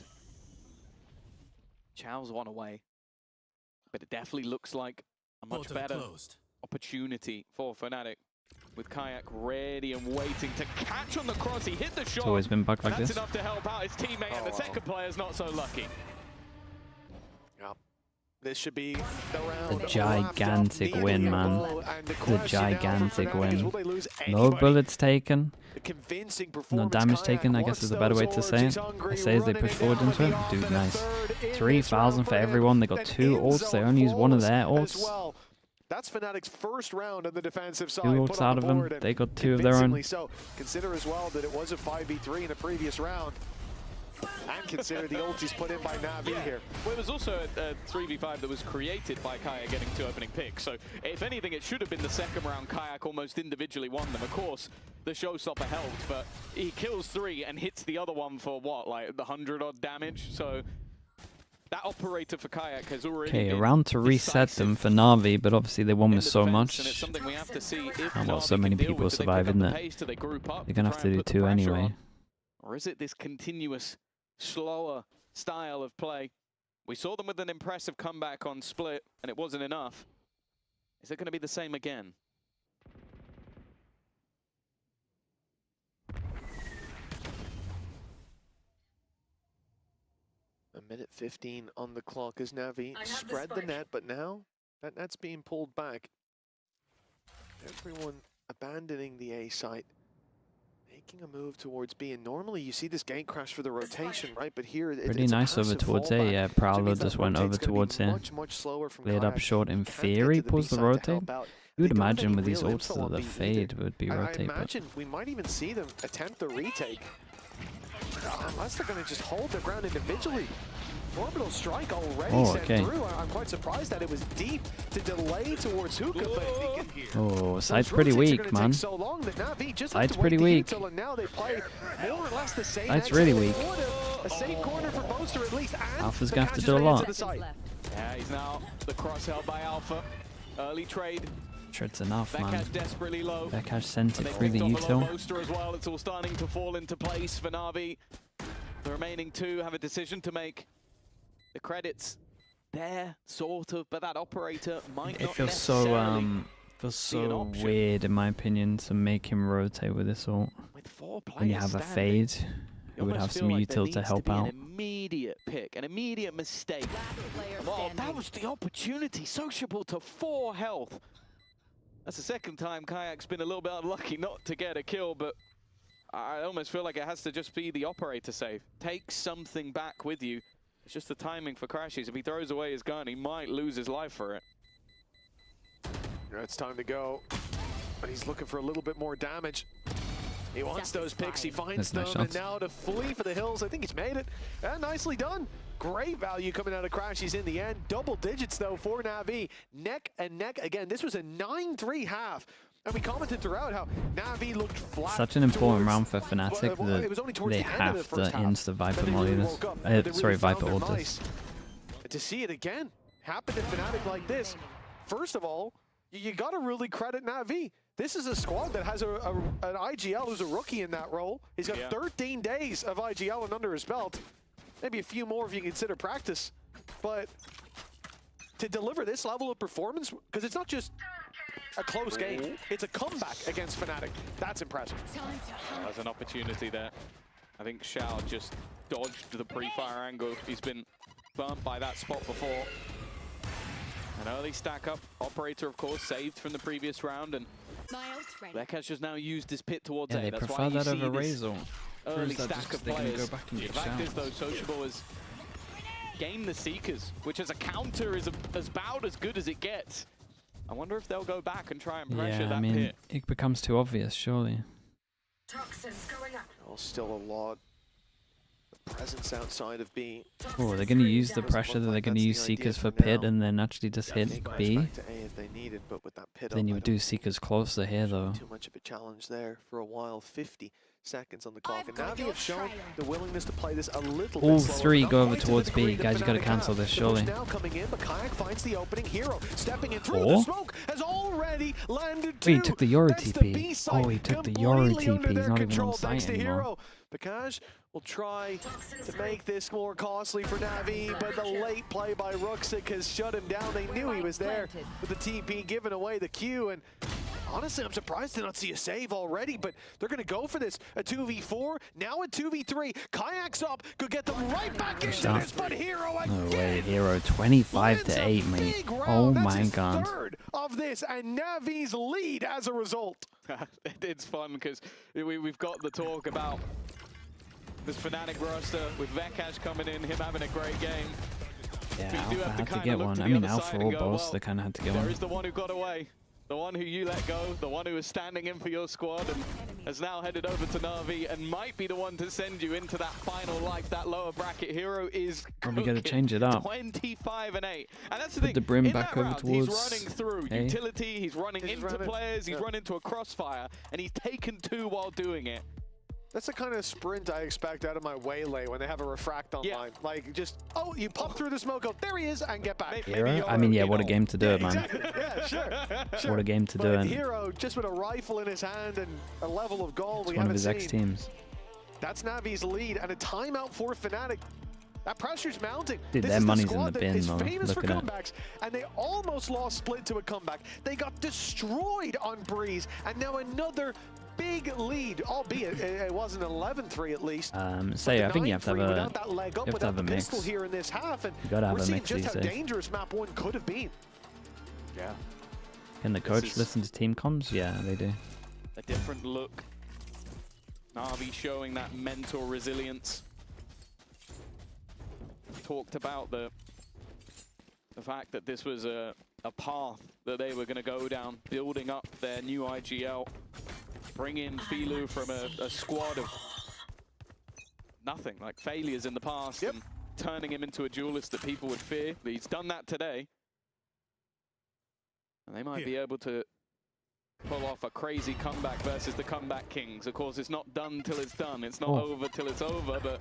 Chow's one away. But it definitely looks like a much better opportunity for FNATIC. With Kayak ready and waiting to catch on the cross. He hit the shot. It's always been bugged like That's this. enough to help out his teammate, and the second player's not so lucky. Yep. This should be the round. The gigantic win, man. The gigantic win. No bullets taken. No damage taken, I guess is the better way to say it. I say as they push forward into it. Dude, nice. 3,000 for everyone. They got 2 ults. They only used one of their ults. That's FNATIC's first round on the defensive side. 2 ults out of them. They got 2 of their own. So consider as well that it was a 5v3 in a previous round. And consider the ult he's put in by NAVI here. Well, it was also a 3v5 that was created by Kayak getting 2 opening picks. So if anything, it should have been the second round. Kayak almost individually won them. Of course, the showstopper helped, but he kills 3 and hits the other one for what, like the 100-odd damage? So that operator for Kayak has already Okay, around to reset them for NAVI, but obviously they won with so much. And it's something we have to see if And well, so many people survive, isn't it? They're gonna have to do 2 anyway. Or is it this continuous, slower style of play? We saw them with an impressive comeback on Split, and it wasn't enough. Is it going to be the same again? A minute 15 on the clock as NAVI spread the net, but now that net's being pulled back. Everyone abandoning the A site, making a move towards B. And normally you see this gate crash for the rotation, right? But here it's pretty nice over towards A. Yeah, Prowler just went over towards A. Laid up short. In theory, pulls the rotate. You would imagine with these ults that the fade would be rotate. I imagine we might even see them attempt the retake. Unless they're going to just hold their ground individually. Orbital strike already sent through. I'm quite surprised that it was deep to delay towards Hookah. Oh, side's pretty weak, man. Side's pretty weak. Side's really weak. A safe corner for Boaster at least. Alpha's going to have to do a lot. Yeah, he's now the cross held by Alpha. Early trade. It's enough, man. Desperately low. Bekash sent it through the util. As well. It's all starting to fall into place for NAVI. The remaining 2 have a decision to make. The credits there, sort of, but that operator might not feels so weird, in my opinion, to make him rotate with this ult. When you have a fade, who would have some util to help out. An immediate pick, an immediate mistake. Oh, that was the opportunity. Sociable to 4 health. That's the second time Kayak's been a little bit unlucky not to get a kill, but I almost feel like it has to just be the operator save. Take something back with you. It's just the timing for Crashies. If he throws away his gun, he might lose his life for it. Yeah, it's time to go, but he's looking for a little bit more damage. He wants those picks, he finds them, and now to flee for the hills. I think he's made it, and nicely done. Great value coming out of Crashies in the end. Double digits, though, for NAVI. Neck and neck again. This was a 9-3 half. And we commented throughout how NAVI looked flat. Such an important round for FNATIC that they have to insta Viper molly this. Sorry, Viper ult this. To see it again happen to FNATIC like this, first of all, you got to really credit NAVI. This is a squad that has an IGL who's a rookie in that role. He's got 13 days of IGL and under his belt. Maybe a few more if you consider practice. But to deliver this level of performance, because it's not just a close game, it's a comeback against FNATIC. That's impressive. There's an opportunity there. I think Shao just dodged the pre-fire angle. He's been burnt by that spot before. An early stack up. Operator, of course, saved from the previous round, and Bekash has now used his pit towards A. They That's prefer why you that see over this Razor. early stack of players. Go back and The get fact is, though, shouts. Sociable has gained the Seekers, which as a counter is about as good as it gets. I wonder if they'll go back and try and pressure that pit. It becomes too obvious, surely. Toxins going up. Oh, still a lot presence outside of B. Oh, they're going to use the pressure that they're going to use Seekers for pit and then actually just hit B. Back to A if they needed, but with that pit Then up, you would do Seekers closer here though. too much of a challenge there for a while. 50 seconds on the clock, and Navi have shown the willingness to play this a little All bit slower. three Not go over quite to towards the degree B. that Guys, you got to Fnatic cancel have. this The push surely. now coming in, but Kayak finds the opening. Hero stepping in through Oh. the smoke has already landed Wait, he two. took the Yoru That's the TP. B side Oh, he took the Yoru completely TP. under He's their not even control on site thanks to anymore. Hero. Bakaj will try to make this more costly for Navi, but the late play by Ruxic has shut him down. They knew he was there with the TP giving away the Q, and honestly, I'm surprised to not see a save already, but they're going to go for this. A 2v4, now a 2v3. Kayak's up, could get them right back into this, but Hero No again. way, Hero 25 to 8, mate. Big round. Oh That's my his god. third of this, and Navi's lead as a result. It's fun because we've got the talk about this Fnatic roster with Vekash coming in, him having a great game. Yeah, But you do Alpha have to had to kinda get look one. to I the mean, other Alpha side or and go, both, well, they kind of had to get There one. is the one who got away, the one who you let go, the one who was standing in for your squad and has now headed over to Na'Vi and might be the one to send you into that final life, that lower bracket. Hero is Well, we got to cooking. change it up. 25 and 8. And that's the Put thing. the brim in back that over round, towards he's running through A. utility, he's running He's into running- players, he's yeah. run into a crossfire, and he's taken 2 while doing it. That's the kind of sprint I expect out of my Waylay when they have a refract online. Like, just, oh, you pop through the smoke, oh, there he is, and get back. Hero? I mean, yeah, what a game to do it, man. Exactly. Yeah, sure. What a game to do But it. Hero, just with a rifle in his hand and a level of goal It's we one of haven't his seen. ex-teams. That's Navi's lead, and a timeout for Fnatic. That pressure's mounting. Dude, This their is money's in squad the that bin, is though. famous for Look at it. comebacks, and they almost lost Split to a comeback. They got destroyed on Breeze, and now another big lead, albeit it wasn't an 11-3 at least. So yeah, I think you have to have 9-3 a, without that leg up, you have to without have a the pistol mix. here in this half, and You gotta have we're a seeing mix just these how days. dangerous map 1 could have been. Yeah. Can the coach listen to team comms? Yeah, they do. A different look. Na'Vi showing that mental resilience. Talked about the fact that this was a path that they were going to go down, building up their new IGL, bring in Filu from a squad of nothing, like failures in the past, and turning him into a duelist that people would fear. He's done that today. And they might be able to pull off a crazy comeback versus the comeback kings. Of course, it's not done till it's done. It's not over till it's over, but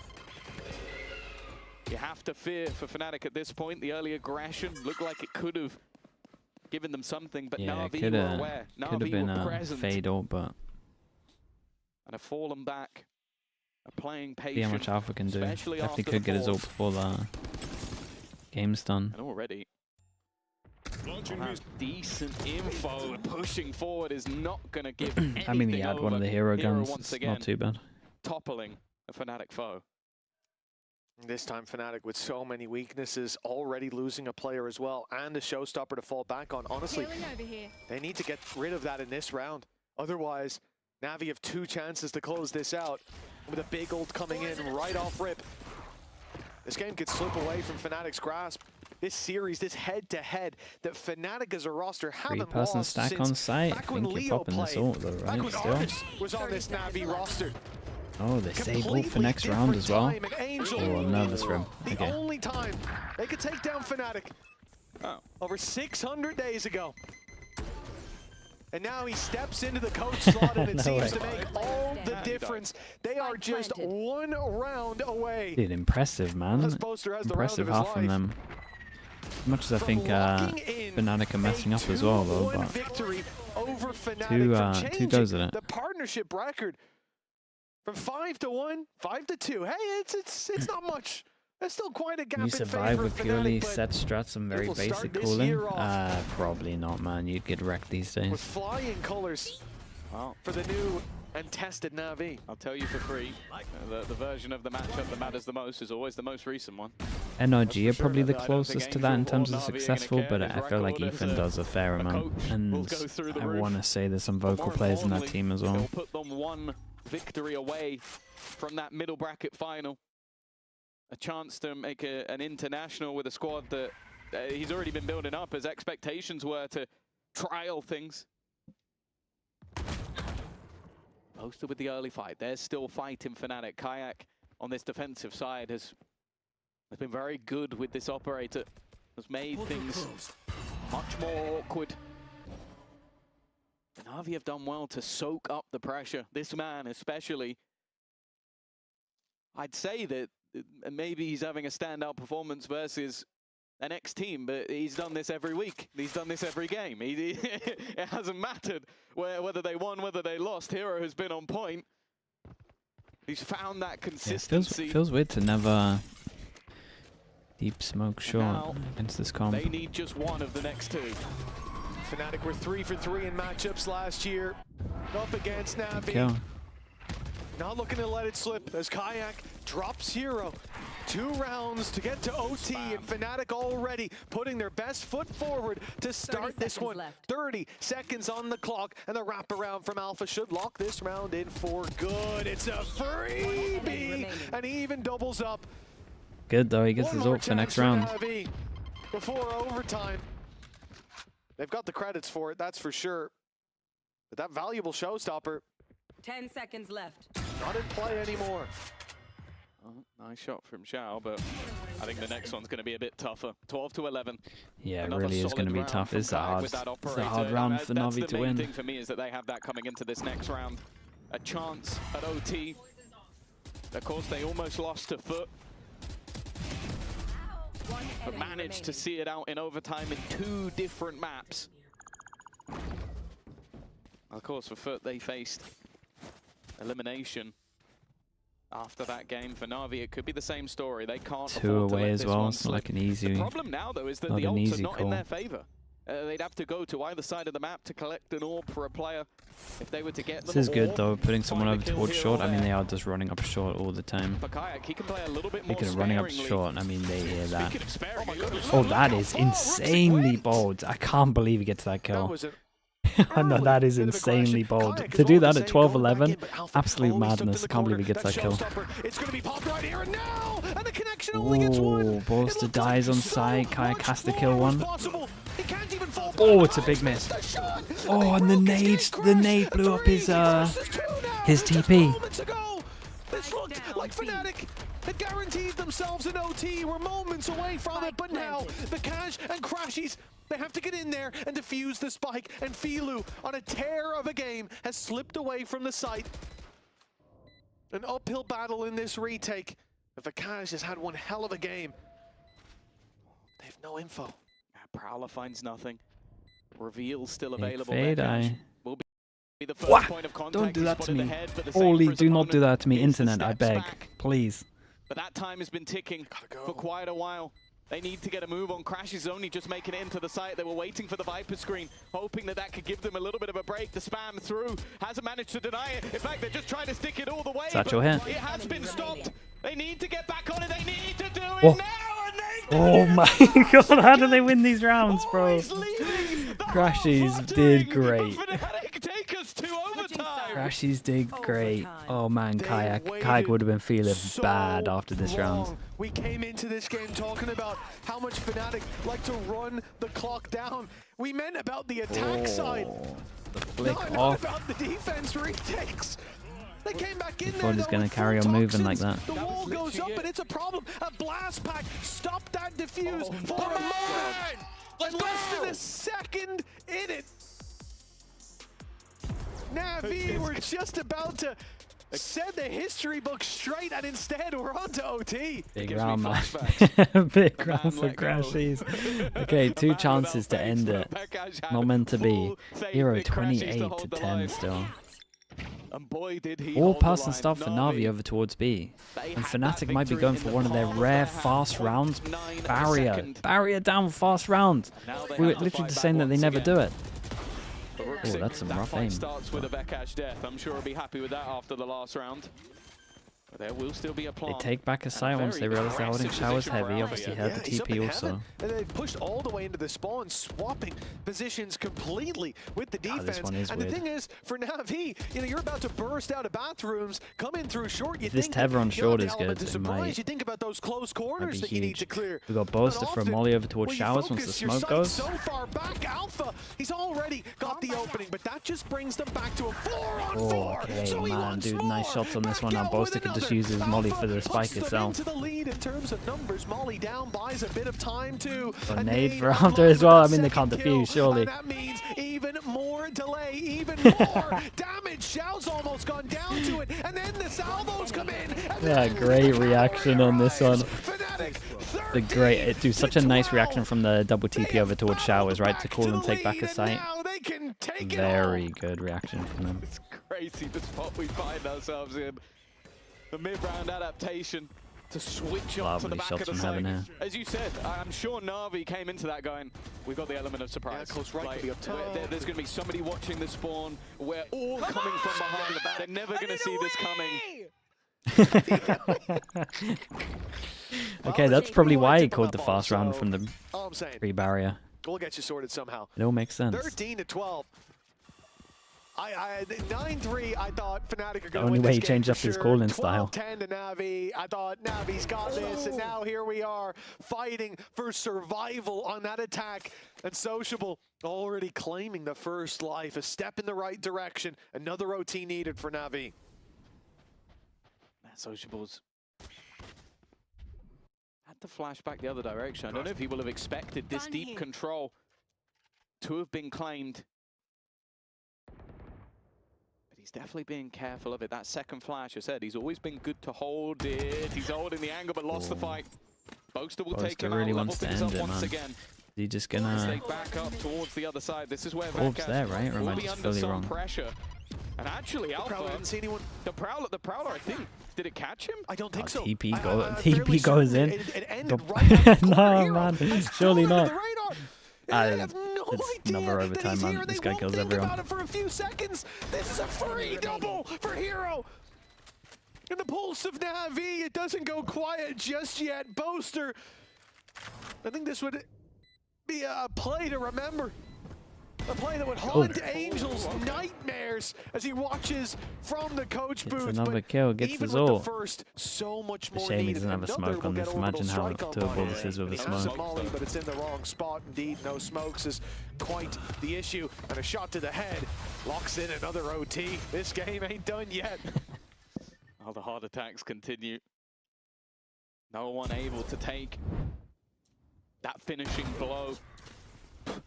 you have to fear for Fnatic at this point. The early aggression looked like it could have given them something, but Yeah, Na'Vi could were have aware. been Na'Vi were a present fade out, but and have fallen back, are playing see how patient. much Alpha can do. especially Definitely after could the get his ult pause. before the game's done. And already, decent info. Pushing forward is not going to give anything I mean, he had one of the hero guns. once It's again, not too bad. toppling a Fnatic foe. This time Fnatic with so many weaknesses, already losing a player as well, and a showstopper to fall back on. Honestly, they need to get rid of that in this round. Otherwise, Navi have 2 chances to close this out. With a big ult coming in right off rip. This game could slip away from Fnatic's grasp. This series, this head-to-head, that Fnatic as a roster haven't Three-person lost stack since on site. I back when think you're Leo popping this played. ult though, Back right? when Still. Artis was on this Navi roster. Oh, they save ult for Completely next round as well. different time, and Angel, Oh, I'm nervous for him. the Okay. only time they could take down Fnatic over 600 days ago. And now he steps into the coach slot, and it No seems way. to make all the difference. They are just 1 round away. Dude, impressive, man. As Boaster has the round Impressive of his half from life. them. As much as I think Fnatic are messing up as well, though, but Victory over Fnatic two from two changing goes at it. the partnership record from 5-1, 5-2. Hey, it's not much. There's still quite a gap you in survive favor with of purely Fnatic, but set strats and very will start basic this cooling? year off. Probably not, man. You'd get wrecked these with days. flying colors for the new and tested Navi. I'll tell you for free, the version of the matchup that matters the most is always the most recent one. NRG are probably the I don't think closest to that in Angel terms or of Na'Vi are gonna successful, care. but His I feel like record as Ethan does a fair amount. coach And will go through the I roof. want to say there's some vocal More players in that importantly, team as well. It'll put them 1 victory away from that middle bracket final. A chance to make an international with a squad that he's already been building up as expectations were to trial things. Posted with the early fight. They're still fighting Fnatic. Kayak on this defensive side has been very good with this operator. Has made things much more awkward. And NAVI have done well to soak up the pressure. This man especially. I'd say that maybe he's having a standout performance versus an ex-team, but he's done this every week. He's done this every game. It hasn't mattered whether they won, whether they lost. Hero has been on point. He's found that consistency. Feels weird to never deep smoke short against this comp. They need just one of the next two. FNATIC were 3 for 3 in matchups last year. Up against NAVI. Not looking to let it slip as Kayak drops Hero. 2 rounds to get to OT, and FNATIC already putting their best foot forward to start this one. 30 seconds on the clock, and the wraparound from Alpha should lock this round in for good. It's a freebie, and he even doubles up. Good though, he gets his ult for next round. Before overtime. They've got the credits for it, that's for sure. But that valuable showstopper. 10 seconds left. Not in play anymore. Oh, nice shot from Xiao, but I think the next one's going to be a bit tougher. 12 to 11. Yeah, it really is going to be tough. It's a hard round for NAVI to win. The main thing for me is that they have that coming into this next round. A chance at OT. Of course, they almost lost to Foot, but managed to see it out in overtime in 2 different maps. Of course, for Foot, they faced elimination after that game. For NAVI, it could be the same story. They can't 2 away as well. It's not like an easy. The problem now, though, is that the ults are not in their favor. They'd have to go to either side of the map to collect an orb for a player if they were to get them. This is good though, putting someone over towards short. I mean, they are just running up short all the time. He can play a little bit more Speaking of running up short, I mean, they hear that. Oh, that is insanely bold. I can't believe he gets that kill. I know, that is insanely bold. To do that at 12-11, absolute madness. I can't believe he gets that kill. Oh, Bolster dies on site. Kayak has to kill one. Oh, it's a big miss. Oh, and the nade blew up his TP. This looked like FNATIC had guaranteed themselves an OT. We're moments away from it, but now the Cash and Crashies, they have to get in there and defuse the spike, and Filu, on a tear of a game, has slipped away from the site. An uphill battle in this retake. But Vakash has had one hell of a game. They have no info. Prowler finds nothing. Reveal still available. Fade eye. Will be the first point of contact. Don't do that to me. Holy, do not do that to me. Internet, I beg. Please. But that time has been ticking for quite a while. They need to get a move on. Crash is only just making it into the site. They were waiting for the Viper screen, hoping that that could give them a little bit of a break. The spam through hasn't managed to deny it. In fact, they're just trying to stick it all the way. Satchel here. It has been stopped. They need to get back on it. They need to do it now. Oh my god, how do they win these rounds, bro? Crashies did great. Crashies did great. Oh man, Kayak would have been feeling bad after this round. We came into this game talking about how much FNATIC like to run the clock down. We meant about the attack side. The flick not off. about the defense retakes. They came back in Thought he's going to carry on moving like that. The wall goes up, and it's a problem. A blast pack stopped that defuse for a moment. Less than a second in it. NAVI were just about to set the history book straight, and instead we're on to OT. Big round, man. Big round for Crashies. Okay, 2 chances to end it. Not meant to be. Hero 28 to 10 still. And boy, did he all pass and stuff for NAVI over towards B. And FNATIC might be going for one of their rare fast rounds. Barrier down fast round. We were literally just saying that they never do it. Oh, that's some rough aim. Starts with a Vakash death. I'm sure he'll be happy with that after the last round. But there will still be a plan. They take back a site once they realize they're holding showers heavy. Obviously heard the TP also. And they've pushed all the way into the spawn, swapping positions completely with the defense. This one is and weird. the thing is, for NAVI, you're about to burst out of bathrooms, come in through short. You this think Tever on short is good. You think about those close corners that you need to clear. We got Bolster from Molly over towards showers once the smoke goes. So far back, Alpha, he's already got the opening, but that just brings them back to a 4-on-4. Okay, man, dude, nice shots on this one. Now Bolster could just uses Molly for the spike itself. Into the lead in terms of numbers. Molly down buys a bit of time to a nade for after as well. I mean, they can't defuse, surely. And that means even more delay, even more damage. Xiao's almost gone down to it, and then the salvos come in. Yeah, great reaction on this one. The great, dude, such a nice reaction from the double TP over towards Showers, right, to call and take back a site. Very good reaction from them. It's crazy the spot we find ourselves in. The mid-round adaptation to switch on to the back of the site. As you said, I'm sure Na'Vi came into that going, we've got the element of surprise. Yeah, close right, like, there's going to be somebody watching the spawn. We're all coming from behind. They're never going to see this coming. Okay, that's probably why he called the fast round from the pre-barrier. We'll get you sorted somehow. It all makes sense. 13-12. 9-3, I thought FNATIC are going to win this game. The only way he changed up his calling style. 12-10 to NAVI. I thought NAVI's got this, and now here we are fighting for survival on that attack. And Sociable already claiming the first life, a step in the right direction. Another OT needed for NAVI. Sociable's had to flash back the other direction. I don't know if he will have expected this deep control to have been claimed. But he's definitely being careful of it. That second flash, I said, he's always been good to hold it. He's holding the angle but lost the fight. Boaster will take him really out, level wants to things end up it, once man. again. Is he just gonna... Stay back up towards the other side. This is where Orb's there, right? Or am I will be just under fully some wrong? pressure. And actually, Alpha, didn't see anyone. The Prowler, I think, did it catch him? I don't think so. TP goes in. It ended right no, man. Surely not. It's another overtime, man. This guy kills everyone. About it for a few seconds. This is a free double for Hero. In the pulse of Na'Vi, it doesn't go quiet just yet. Boaster, I think this would be a play to remember. A play that would haunt Angel's nightmares as he watches from the coach booth. Gets another kill, gets even his with the ult. first, so much more Shame he needed. doesn't have a Another smoke on will this. get Imagine how orbital strike doable on this is with a He has smoke. some Molly, but it's in the wrong spot indeed. No smokes is quite the issue. And a shot to the head locks in another OT. This game ain't done yet. Oh, the hard attacks continue. No one able to take that finishing blow.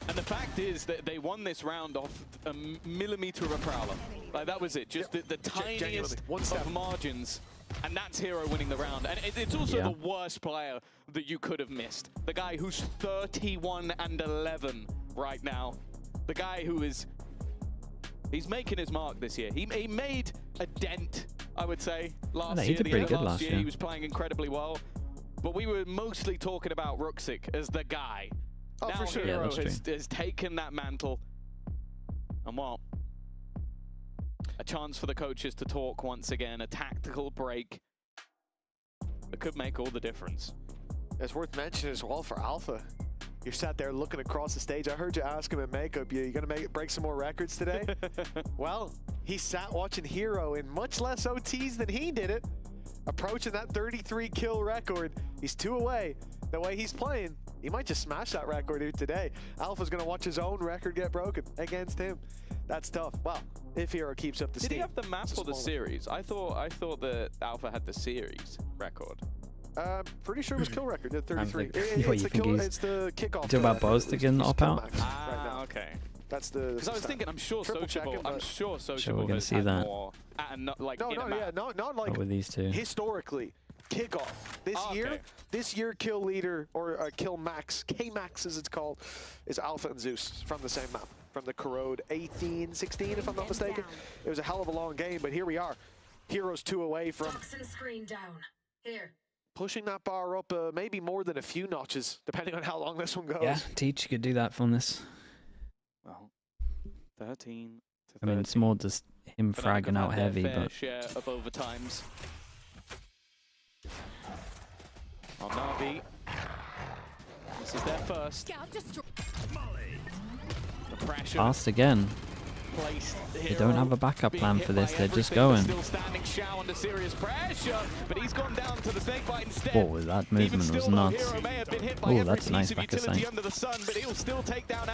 And the fact is that they won this round off a millimeter of a Prowler. Like, that was it, just the tiniest of margins. And that's Hero winning the round. And it's also the worst player that you could have missed. The guy who's 31-11 right now. The guy who is... He's making his mark this year. He made a dent, I would say, last year. He did pretty good last year. He was playing incredibly well. But we were mostly talking about Ruxic as the guy. Oh, now for sure. Hero has taken that mantle. And what? A chance for the coaches to talk once again. A tactical break that could make all the difference. It's worth mentioning as well for Alpha. You sat there looking across the stage. I heard you ask him in makeup, you going to break some more records today? Well, he sat watching Hero in much less OTs than he did it. Approaching that 33 kill record. He's 2 away. The way he's playing, he might just smash that record here today. Alpha's going to watch his own record get broken against him. That's tough. Well, if Hero keeps up the steam. Did he have the map or the series? I thought that Alpha had the series record. Pretty sure it was kill record at 33. It's the kickoff. Talk about Boaster getting op out? Ah, okay. That's the. Because I was thinking, I'm sure Sociable. I'm sure Sociable. We're gonna see that. More not like not like with these two. Historically, kickoff this year kill leader or kill max, K-Max as it's called, is Alpha and Zeus from the same map, from the Corrode 18-16 if I'm not mistaken. It was a hell of a long game, but here we are. Heroes 2 away from Screen down. Here. pushing that bar up maybe more than a few notches, depending on how long this one goes. Yeah, Teach, you could do that from this. Well, 13 to 13. I mean, it's more just him fragging out heavy, but share of overtimes. On Na'Vi, this is their first. The pressure fast again. placed. They don't have a backup plan for this. They're just going. Still standing Xiao under serious pressure, but he's gone down to the snake bite instead. Whoa, that movement was nuts. Oh, that's nice back of sight.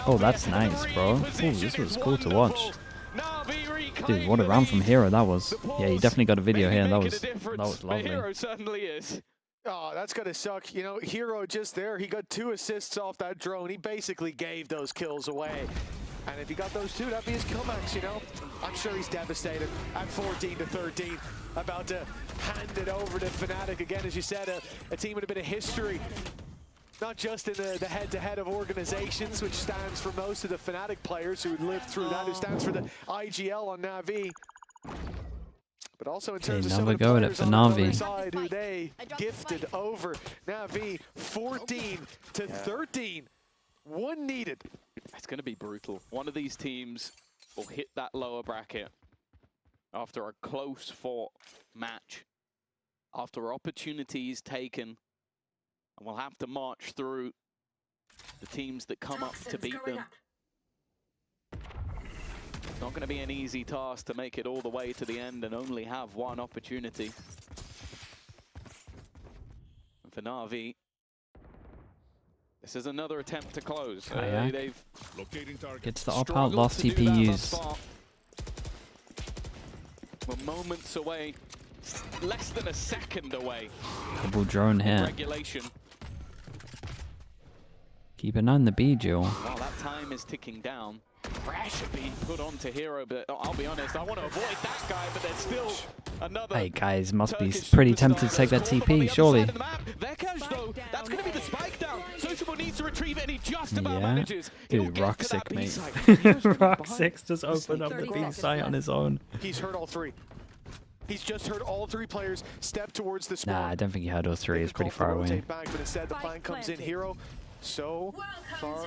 Oh, that's nice, bro. Oh, this was cool to watch. Na'Vi Dude, what a round from Hero that was. Yeah, you definitely got a video here. That was lovely. Hero certainly is. Oh, that's gonna suck. You know, Hero just there. He got 2 assists off that drone. He basically gave those kills away. And if he got those 2, that'd be his comebacks, you know? I'm sure he's devastated at 14-13. About to hand it over to FNATIC again, as you said, a team with a bit of history. Not just in the head-to-head of organizations, which stands for most of the FNATIC players who lived through that, who stands for the IGL on NAVI. But also in terms of some of the players on the other side who they gifted over NAVI 14-13. 1 needed. It's going to be brutal. One of these teams will hit that lower bracket after a close-fought match, after opportunities taken, and we'll have to march through the teams that come up to beat them. It's not going to be an easy task to make it all the way to the end and only have 1 opportunity. And for NAVI, this is another attempt to close. They've gets the up-out, lost TPUs. We're moments away, less than a second away. Double drone here. Regulation. Keep an eye on the B duel. While that time is ticking down, pressure being put onto Hero, but I'll be honest, I want to avoid that guy, but there's still another. Hey guys, must be pretty tempted to take that TP, surely. Vekash though, that's going to be the spike down. Sociable needs to retrieve it, and he just about manages. Dude, Roxic, mate. Roxic's just opened up the B site on his own. He's heard all 3. He's just heard all 3 players step towards the spawn. Nah, I don't think he had all 3. It's pretty far away. Back, but instead the plan comes in. Hero so far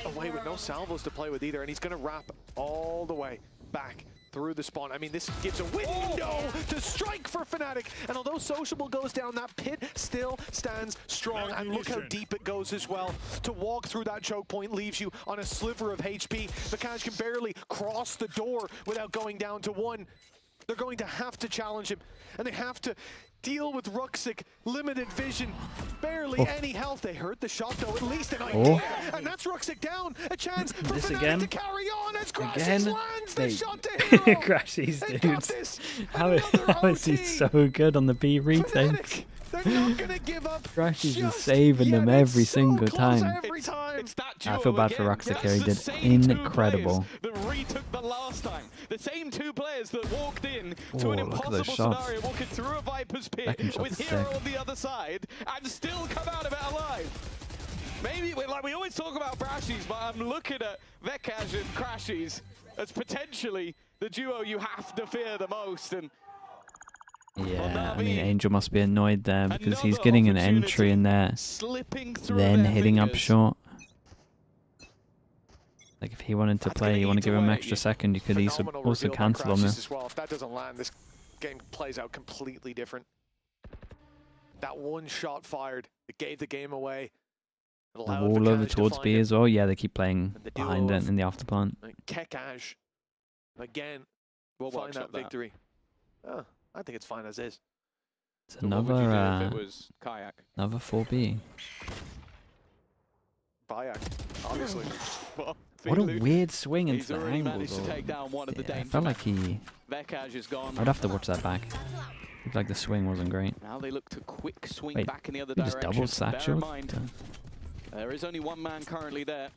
away with no salvos to play with either, and he's going to wrap all the way back through the spawn. I mean, this gives a window to strike for FNATIC, and although Sociable goes down, that pit still stands strong, and look how deep it goes as well. To walk through that choke point leaves you on a sliver of HP. Vikash can barely cross the door without going down to 1. They're going to have to challenge him, and they have to deal with Ruxic, limited vision, barely any health. They heard the shot though, at least an idea, and that's Ruxic down. A chance for FNATIC to carry on as Crashies lands the shot to Hero. Crashies, dude. How is he so good on the B retakes? They're not gonna give up. Crashies is saving them every single time. It's that I feel bad for Roxic here. He did incredible. That retook the last time. The same 2 players that walked in to an impossible scenario, walking through a Viper's pit with Hero on the other side, and still come out of it alive. Maybe, like we always talk about Brashies, but I'm looking at Vekash and Crashies as potentially the duo you have to fear the most. And yeah, I mean, Angel must be annoyed there because he's getting an entry in there, then hitting up short. Like if he wanted to play, you want to give him an extra second, you could also cancel on this. Well, if that doesn't land, this game plays out completely different. That 1 shot fired, it gave the game away. The wall over towards B as well. Yeah, they keep playing behind it in the afterplant. Kekaj, again, we'll find that victory. Oh, I think it's fine as is. It's another, another 4B. Bayak, obviously. What a weird swing into the angle, though. Yeah, I felt like he... I'd have to watch that back. Looked like the swing wasn't great. Now they look to quick swing back in the other direction. Just double satchel. There is only 1 man currently there,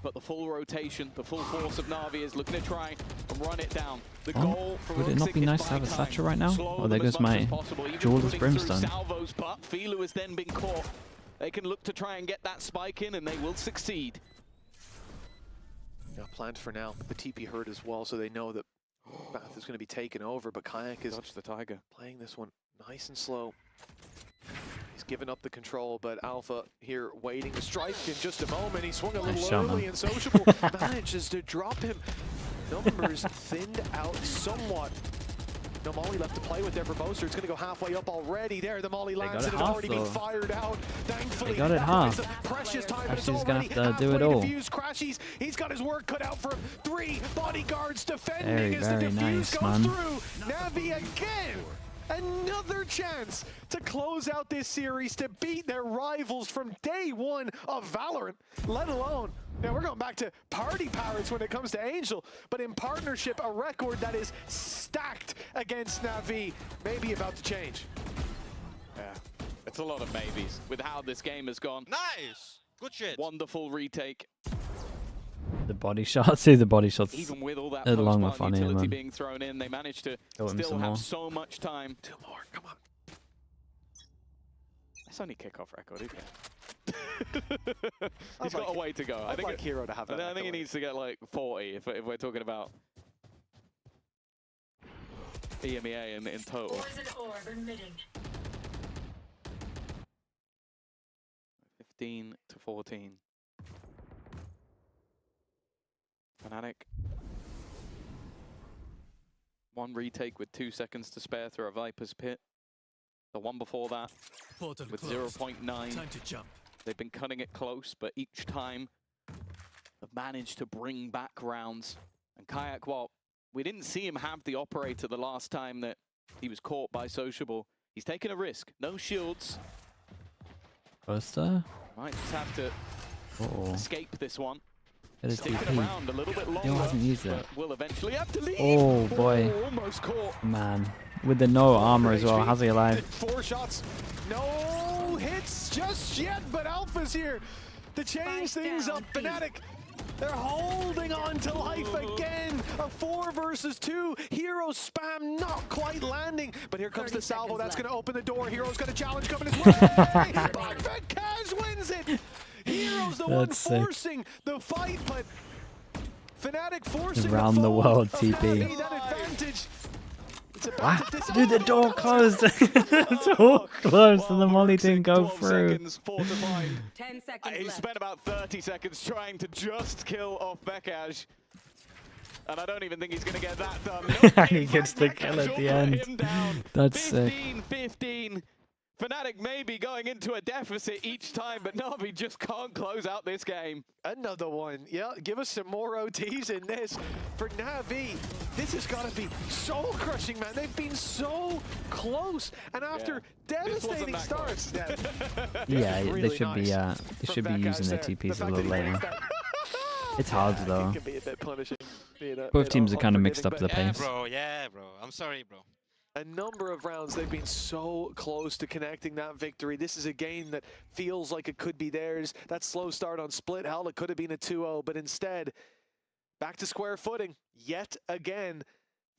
but the full rotation, the full force of NAVI is looking to try and run it down. The goal for would it not be nice to have a satchel right now? Oh, there goes my Jeweler's Brimstone. Salvos, but Filu has then been caught. They can look to try and get that spike in, and they will succeed. Yeah, planned for now. The TP hurt as well, so they know that Bath is going to be taken over, but Kayak is playing this one nice and slow. He's given up the control, but Alpha here waiting to strike in just a moment. He swung a little early, and Sociable manages to drop him. Numbers thinned out somewhat. No Molly left to play with there for Boaster. It's going to go halfway up already. There, the Molly lands. It had already been fired out. Thankfully, they got it half. Precious time. Crashies gonna have to do it all. Crashies. He's got his work cut out for him. 3 bodyguards defending as the very defuse nice, goes man. through. NAVI again. Another chance to close out this series, to beat their rivals from day 1 of Valorant, let alone Now we're going back to party pirates when it comes to Angel, but in partnership, a record that is stacked against NAVI, maybe about to change. Yeah, it's a lot of maybes with how this game has gone. Nice! Good shit. Wonderful retake. The body shots, the body shots. Even with all that along with post-spawn funny, utility man. being thrown in, they managed to Kill him still some have more. so much time. 2 more, come on. It's only kickoff record, isn't it? He's got a way to go. I'd like Hero to have that. I think he needs to get like 40 if we're talking about EMEA in total. Poison orb emitting. 15 to 14. FNATIC. One retake with 2 seconds to spare through a Viper's pit. The one before that Portal with closed. 0.9. Time to jump. They've been cutting it close, but each time they've managed to bring back rounds. And Kayak, well, we didn't see him have the operator the last time that he was caught by Sociable. He's taken a risk. No shields. Buster? Might just have to escape this one. Bit of Sticking TP. around a little bit longer. He hasn't used it. but will eventually have to leave. Oh boy. Almost caught. Man. With the no armor as well. How's he alive? 4 shots. No hits just yet, but Alpha's here to change things up. FNATIC, they're holding on to life again. A 4 versus 2. Hero spam not quite landing, but here comes the salvo. That's going to open the door. Hero's got a challenge coming his way. But Vikaz wins it. Hero's the one forcing the fight, but FNATIC forcing Around the world TP. that advantage. Wow. Dude, the door closed. The door closed and the molly didn't go through. 10 seconds He left. spent about 30 seconds trying to just kill off Bekaj. And I don't even think he's going to get that done. And he gets the kill at the end. That's sick. 15-15. FNATIC may be going into a deficit each time, but NAVI just can't close out this game. Another one. Yeah, give us some more OTs in this. For NAVI, this has got to be soul-crushing, man. They've been so close. And after devastating starts... Yeah, they should be using their TPs a little later. It's hard though. It can be a bit punishing. Both teams are kind of mixed up the pace. Yeah, bro. I'm sorry, bro. A number of rounds, they've been so close to connecting that victory. This is a game that feels like it could be theirs. That slow start on Split, hell, it could have been a 2-0, but instead, back to square footing yet again.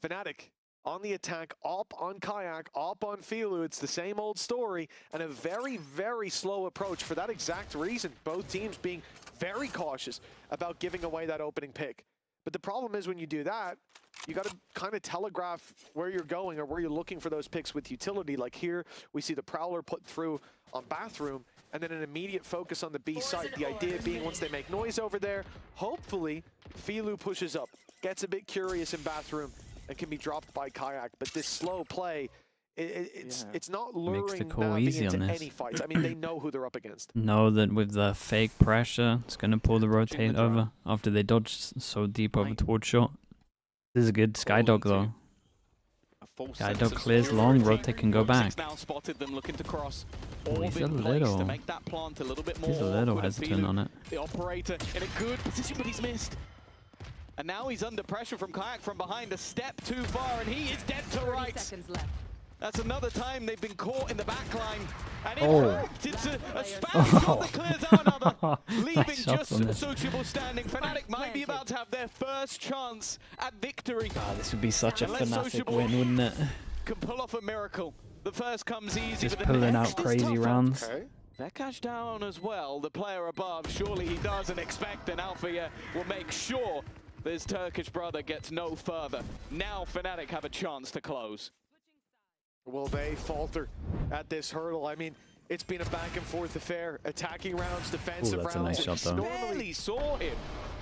FNATIC on the attack, up on Kayak, up on Filu. It's the same old story, and a very, very slow approach for that exact reason. Both teams being very cautious about giving away that opening pick. But the problem is when you do that, you got to kind of telegraph where you're going or where you're looking for those picks with utility. Like here, we see the Prowler put through on Bathroom, and then an immediate focus on the B site. The idea being once they make noise over there, hopefully Filu pushes up, gets a bit curious in Bathroom, and can be dropped by Kayak. But this slow play, it's not luring NAVI into any fights. I mean, they know who they're up against. Know that with the fake pressure, it's going to pull the rotate over after they dodged so deep over towards short. This is a good Skydog though. Skydog clears long, rotate can go back. Now spotted them looking to cross. Oh, he's a little hesitant on it. The operator in a good position, but he's missed. And now he's under pressure from Kayak from behind, a step too far, and he is dead to rights. That's another time they've been caught in the back line. And it worked. It's a spam shot that clears out another, leaving just Sociable standing. FNATIC might be about to have their first chance at victory. This would be such a FNATIC win, wouldn't it? Can pull off a miracle. The first comes easy, Just but the pulling next out crazy rounds. Bekaj down as well, the player above. Surely he doesn't expect an Alpha here will make sure this Turkish brother gets no further. Now FNATIC have a chance to close. Will they falter at this hurdle? I mean, it's been a back and forth affair. Attacking rounds, defensive that's rounds. a nice shot, though. Barely saw him.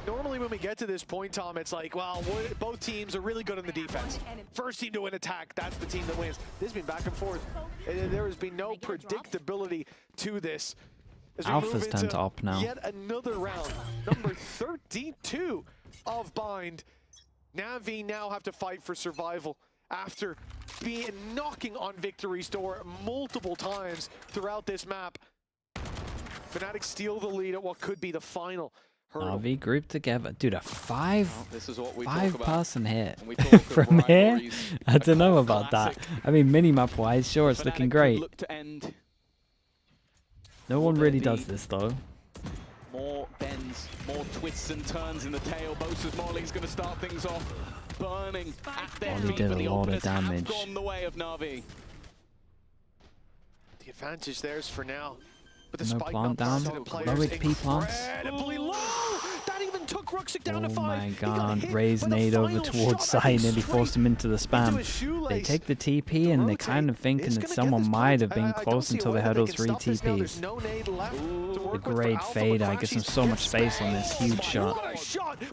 Normally when we get to this point, Tom, it's like, well, both teams are really good on the defense. First team to win attack, that's the team that wins. This has been back and forth. There has been no predictability to this. As we Alpha's move into tend to up now. Yet another round, number 32 of Bind. NAVI now have to fight for survival after knocking on Victory's door multiple times throughout this map. FNATIC steal the lead at what could be the final NAVI grouped together. Dude, a five-person hit from here? I don't know about that. I mean, minimap-wise, sure, it's looking great. No one really does this, though. More bends, more twists and turns in the tail. Bosa's Molly's going to start things off, burning at their Molly feet, did but the a lot of openers have damage. gone the way of NAVI. The advantage there's for now. But the No spike plant down. the players Low HP plants. incredibly low. That even took Ruxic down to 5. Oh my He got god, hit Ray's by the nade over final towards shot, I Sai, think, nearly straight forced him into the into spam. his shoelace. They take the TP and they're kind of thinking that someone might have been close until they had all 3 TPs. A great fade, I guess, so much space on this huge shot.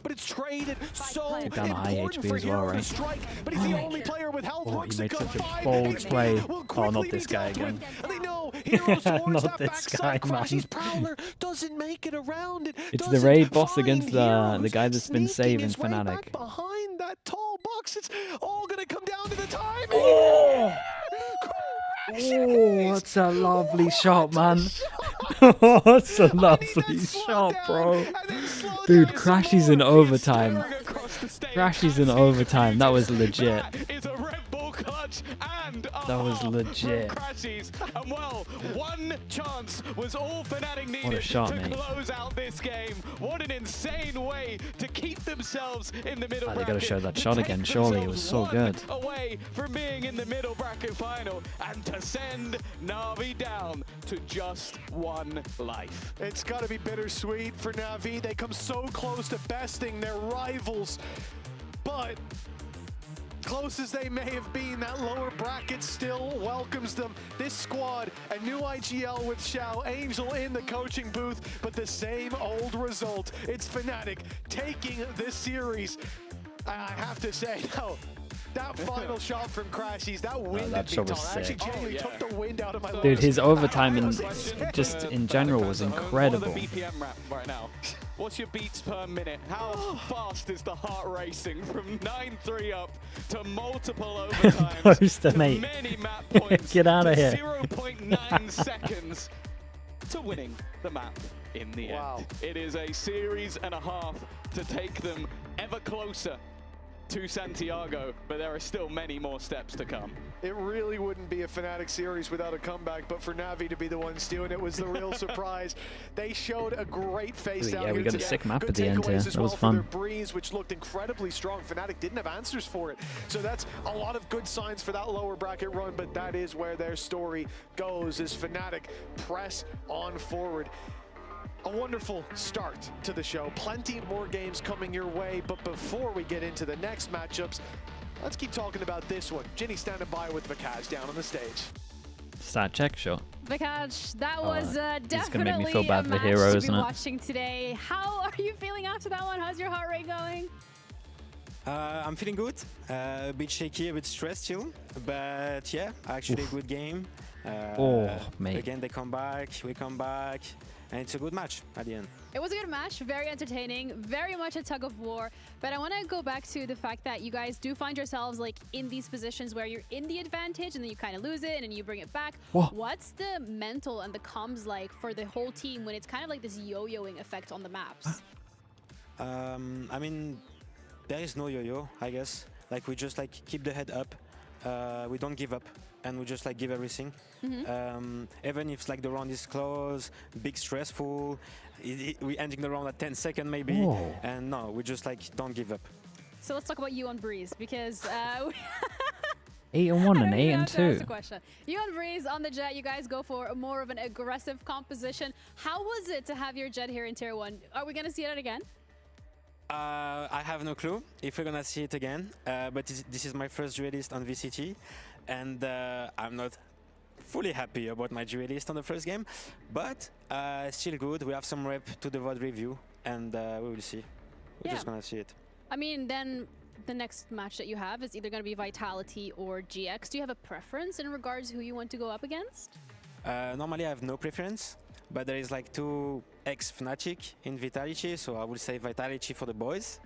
But it's traded so They're down to high important HP for as well, Hero to right? strike, but he's the only player with health. Oh, he Ruxic made got such a 5 bold HP, play. will Oh, not quickly this be guy dealt with. again. And they know Heroes towards Not that this backside. guy, man. Crashy's Prowler doesn't make it around it. It's the raid boss against the guy that's been saving FNATIC. Behind that tall box, it's all gonna come down to the time. Oh, that's a lovely shot, man. That's a lovely shot, bro. Dude, Crashy's in overtime. Crashy's in overtime. That was legit. That was legit. And well, one chance was all FNATIC needed shot, to mate. close out this game. What an insane way to keep themselves in the middle Oh, they bracket. gotta show that to shot take again, surely. It was so themselves good. one away from being in the middle bracket final and to send NAVI down to just 1 life. It's got to be bittersweet for NAVI. They come so close to besting their rivals, but close as they may have been, that lower bracket still welcomes them. This squad, a new IGL with Xiao, Angel in the coaching booth, but the same old result. It's FNATIC taking this series. I have to say, no, that final shot from Crashies, that wind that shot was actually sick. genuinely took the wind out of my Dude, his overtime just in general was incredible. What are the BPM right now? What's your beats per minute? How fast is the heart racing from 9-3 up to multiple overtimes? Poster, to mate. many map points, Get out of to here. 0.9 seconds to winning the map in the end. It is a series and a half to take them ever closer to Santiago, but there are still many more steps to come. It really wouldn't be a FNATIC series without a comeback, but for NAVI to be the ones doing it was the real surprise. They showed a great face down Yeah, we here got a today. sick map Good at the end takeaways here. as That well was for fun. their Breeze, which looked incredibly strong. FNATIC didn't have answers for it. So that's a lot of good signs for that lower bracket run, but that is where their story goes, as FNATIC press on forward. A wonderful start to the show. Plenty more games coming your way, but before we get into the next matchups, let's keep talking about this one. Ginny standing by with Vikaj down on the stage. Stat check, sure. Vikaj, that was It's definitely gonna make me feel bad a for match Hero, to isn't be it? watching today. How are you feeling after that one? How's your heart rate going? I'm feeling good. A bit shaky, a bit stressed still, but yeah, actually a good game. Mate. Again, they come back, we come back, and it's a good match at the end. It was a good match, very entertaining, very much a tug of war. But I want to go back to the fact that you guys do find yourselves like in these positions where you're in the advantage and then you kind of lose it and then you bring it back. Whoa. What's the mental and the comms like for the whole team when it's kind of like this yo-yoing effect on the maps? I mean, there is no yo-yo, I guess. Like, we just like keep the head up. We don't give up, and we just like give everything. Even if like the round is close, big stressful, we ending the round at 10 seconds maybe, Whoa. and no, we just like don't give up. So let's talk about you on Breeze, because 8-1 and I 8 have and to ask 2. the question. You and Breeze on the Jet, you guys go for more of an aggressive composition. How was it to have your Jet here in Tier 1? Are we going to see it again? I have no clue if we're gonna see it again, but this is my first duelist on VCT, and I'm not fully happy about my duelist on the first game, but still good. We have some rep to the VOD review, and we will see. We're just gonna see it. I mean, then the next match that you have is either going to be Vitality or GX. Do you have a preference in regards to who you want to go up against? Normally I have no preference, but there is like 2 ex-FNATIC in Vitality, so I would say Vitality for the boys,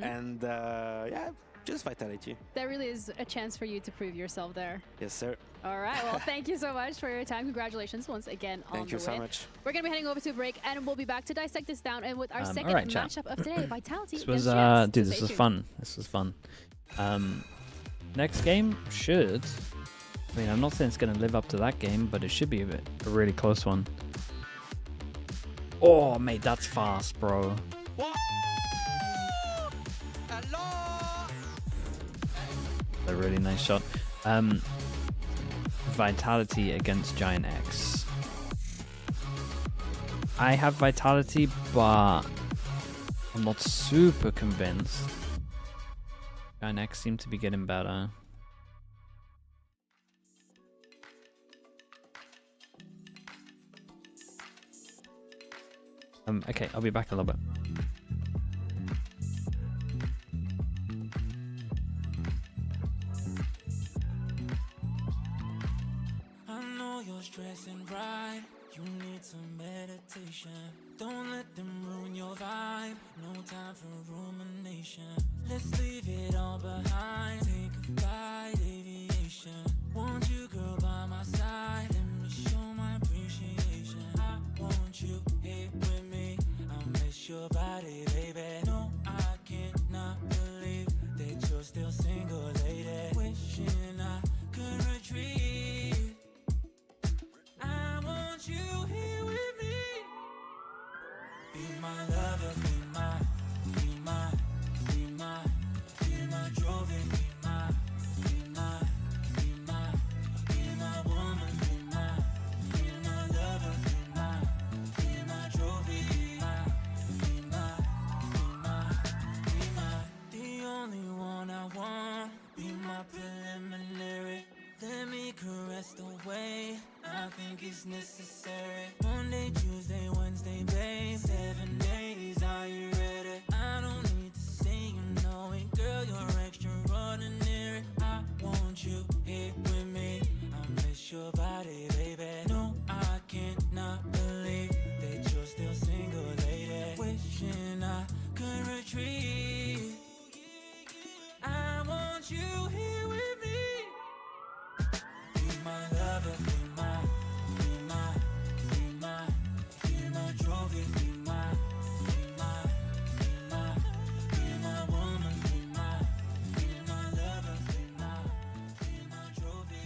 and yeah, just Vitality. There really is a chance for you to prove yourself there. Yes, sir. All right. Well, thank you so much for your time. Congratulations once again on the win. Thank you so much. We're going to be heading over to a break, and we'll be back to dissect this down and with our second all right, chat. matchup of today, Vitality. This was, against dude, Jets. this Stay was tuned. fun. This was fun. Next game should... I mean, I'm not saying it's going to live up to that game, but it should be a really close one. Oh, mate, that's fast, bro. A really nice shot. Vitality against GIANTX. I have Vitality, but I'm not super convinced. GIANTX seem to be getting better. Okay, I'll be back in a little bit. I know you're stressing, right? You need some meditation. Don't let them ruin your vibe. No time for rumination. Let's leave it all behind. Take a flight, aviation. Want you, girl, by my side. Let me show my appreciation. I want you here with me. I miss your body, baby. No, I cannot believe that you're still single, lady. Wishing I could retreat. I want you here with me. Be my lover, be my, be my, be my, be my trophy, be my, be my, be my, be my woman, be my lover, be my trophy, be my, be my, the only one I want. Be my preliminary. Let me caress the way I think it's necessary. Monday, Tuesday, Wednesday, babe. 7 days, are you ready? I don't need to say you know it, girl, you're extraordinary. I want you here with me. I miss your body, baby. No, I cannot believe that you're still single, lady. Wishing I could retreat. I want you here with me. Be my lover, be my, be my, be my, be my trophy, be my, be my, be my, be my woman, be my lover, be my trophy.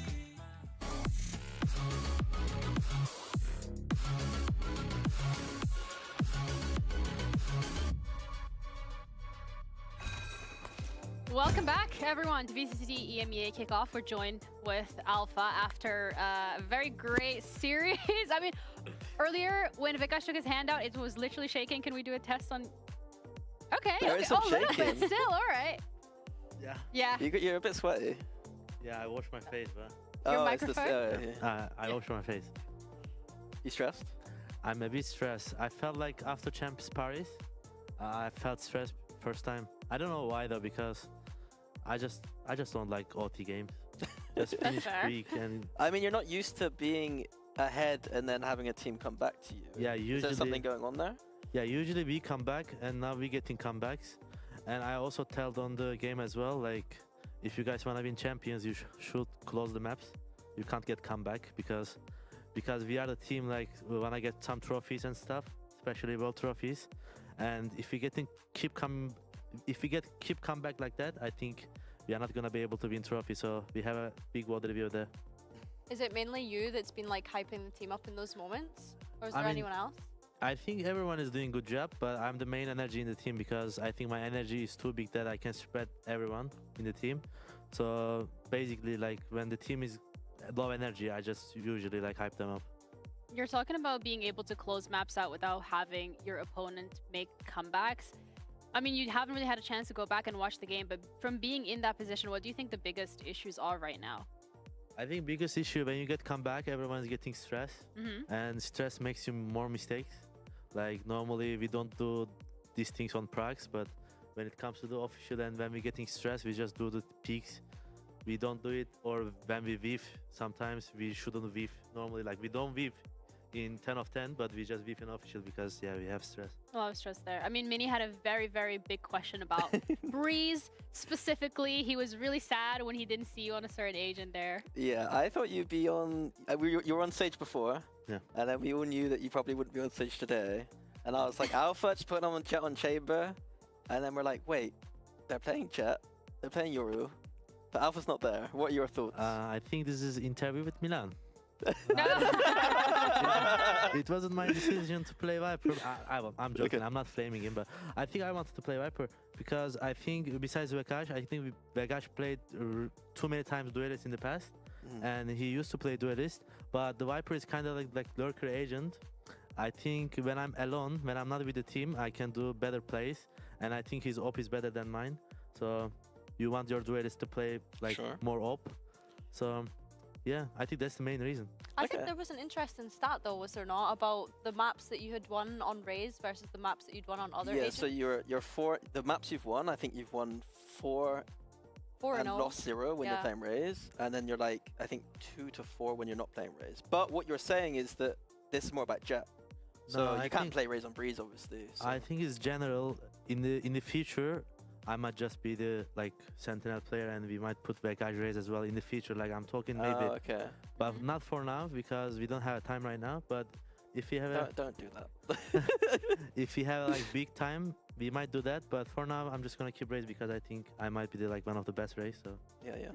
Welcome back, everyone, to VCT EMEA Kickoff. We're joined with Alpha after a very great series. I mean, earlier when Vikash took his hand out, it was literally shaking. Can we do a test on... Okay, There okay. is some Oh, a little bit shaking. still, all right. Yeah. Yeah. You're a bit sweaty. Yeah, I wash my face, but... Your it's just, microphone? I wash my face. You stressed? I'm a bit stressed. I felt like after Champions Paris, I felt stressed first time. I don't know why though, because I just don't like OT games. Just finish fair. quick and I mean, you're not used to being ahead and then having a team come back to you. yeah, Is usually there something going on there? yeah, usually we come back and now we getting comebacks. And I also told on the game as well, like if you guys wanna win champions, you should close the maps. You can't get comeback because we are the team like we wanna get some trophies and stuff, especially world trophies. And if we keep comeback like that, I think we are not gonna be able to win trophy. So we have a big water review there. Is it mainly you that's been like hyping the team up in those moments? Or is I there mean, anyone else? I think everyone is doing good job, but I'm the main energy in the team because I think my energy is too big that I can spread everyone in the team. So basically, like when the team is low energy, I just usually like hype them up. You're talking about being able to close maps out without having your opponent make comebacks. I mean, you haven't really had a chance to go back and watch the game, but from being in that position, what do you think the biggest issues are right now? I think biggest issue when you get comeback, everyone's getting stressed, and stress makes you more mistakes. Like normally we don't do these things on pracs, but when it comes to the official and when we're getting stressed, we just do the peaks. We don't do it, or when we whiff, sometimes we shouldn't whiff. Normally, like we don't whiff in 10 of 10, but we just beef unofficial because, yeah, we have stress. A lot of stress there. I mean, Mini had a very, very big question about Breeze specifically. He was really sad when he didn't see you on a certain agent there. Yeah, I thought you'd be on... you were on stage before, yeah, and then we all knew that you probably wouldn't be on stage today. And I was like, Alpha's putting on Jet on Chamber, and then we're like, wait, they're playing Jet, they're playing Yoru, but Alpha's not there. What are your thoughts? I think this is interview with Milan. It wasn't my decision to play Viper. I'm joking, I'm not flaming him, but I think I wanted to play Viper because I think besides Vekash, I think Vekash played too many times Duelist in the past, and he used to play Duelist, but the Viper is kind of like lurker agent. I think when I'm alone, when I'm not with the team, I can do better plays, and I think his op is better than mine. So you want your Duelist to play like more op. So yeah, I think that's the main reason. I think there was an interesting stat though, was there not, about the maps that you had won on Raze versus the maps that you'd won on other agents? So you're the maps you've won, I think you've won 4 and lost 0 when you're playing Raze, and then you're like, I think 2 to 4 when you're not playing Raze. But what you're saying is that this is more about Jet. So you can't play Raze on Breeze, obviously. So. I think it's general. In the future, I might just be the Sentinel player, and we might put Vekash Raze as well in the future. Like I'm talking maybe, but not for now because we don't have time right now. But if we have don't do that. if we have like big time, we might do that. But for now, I'm just gonna keep Raze because I think I might be one of the best Raze. So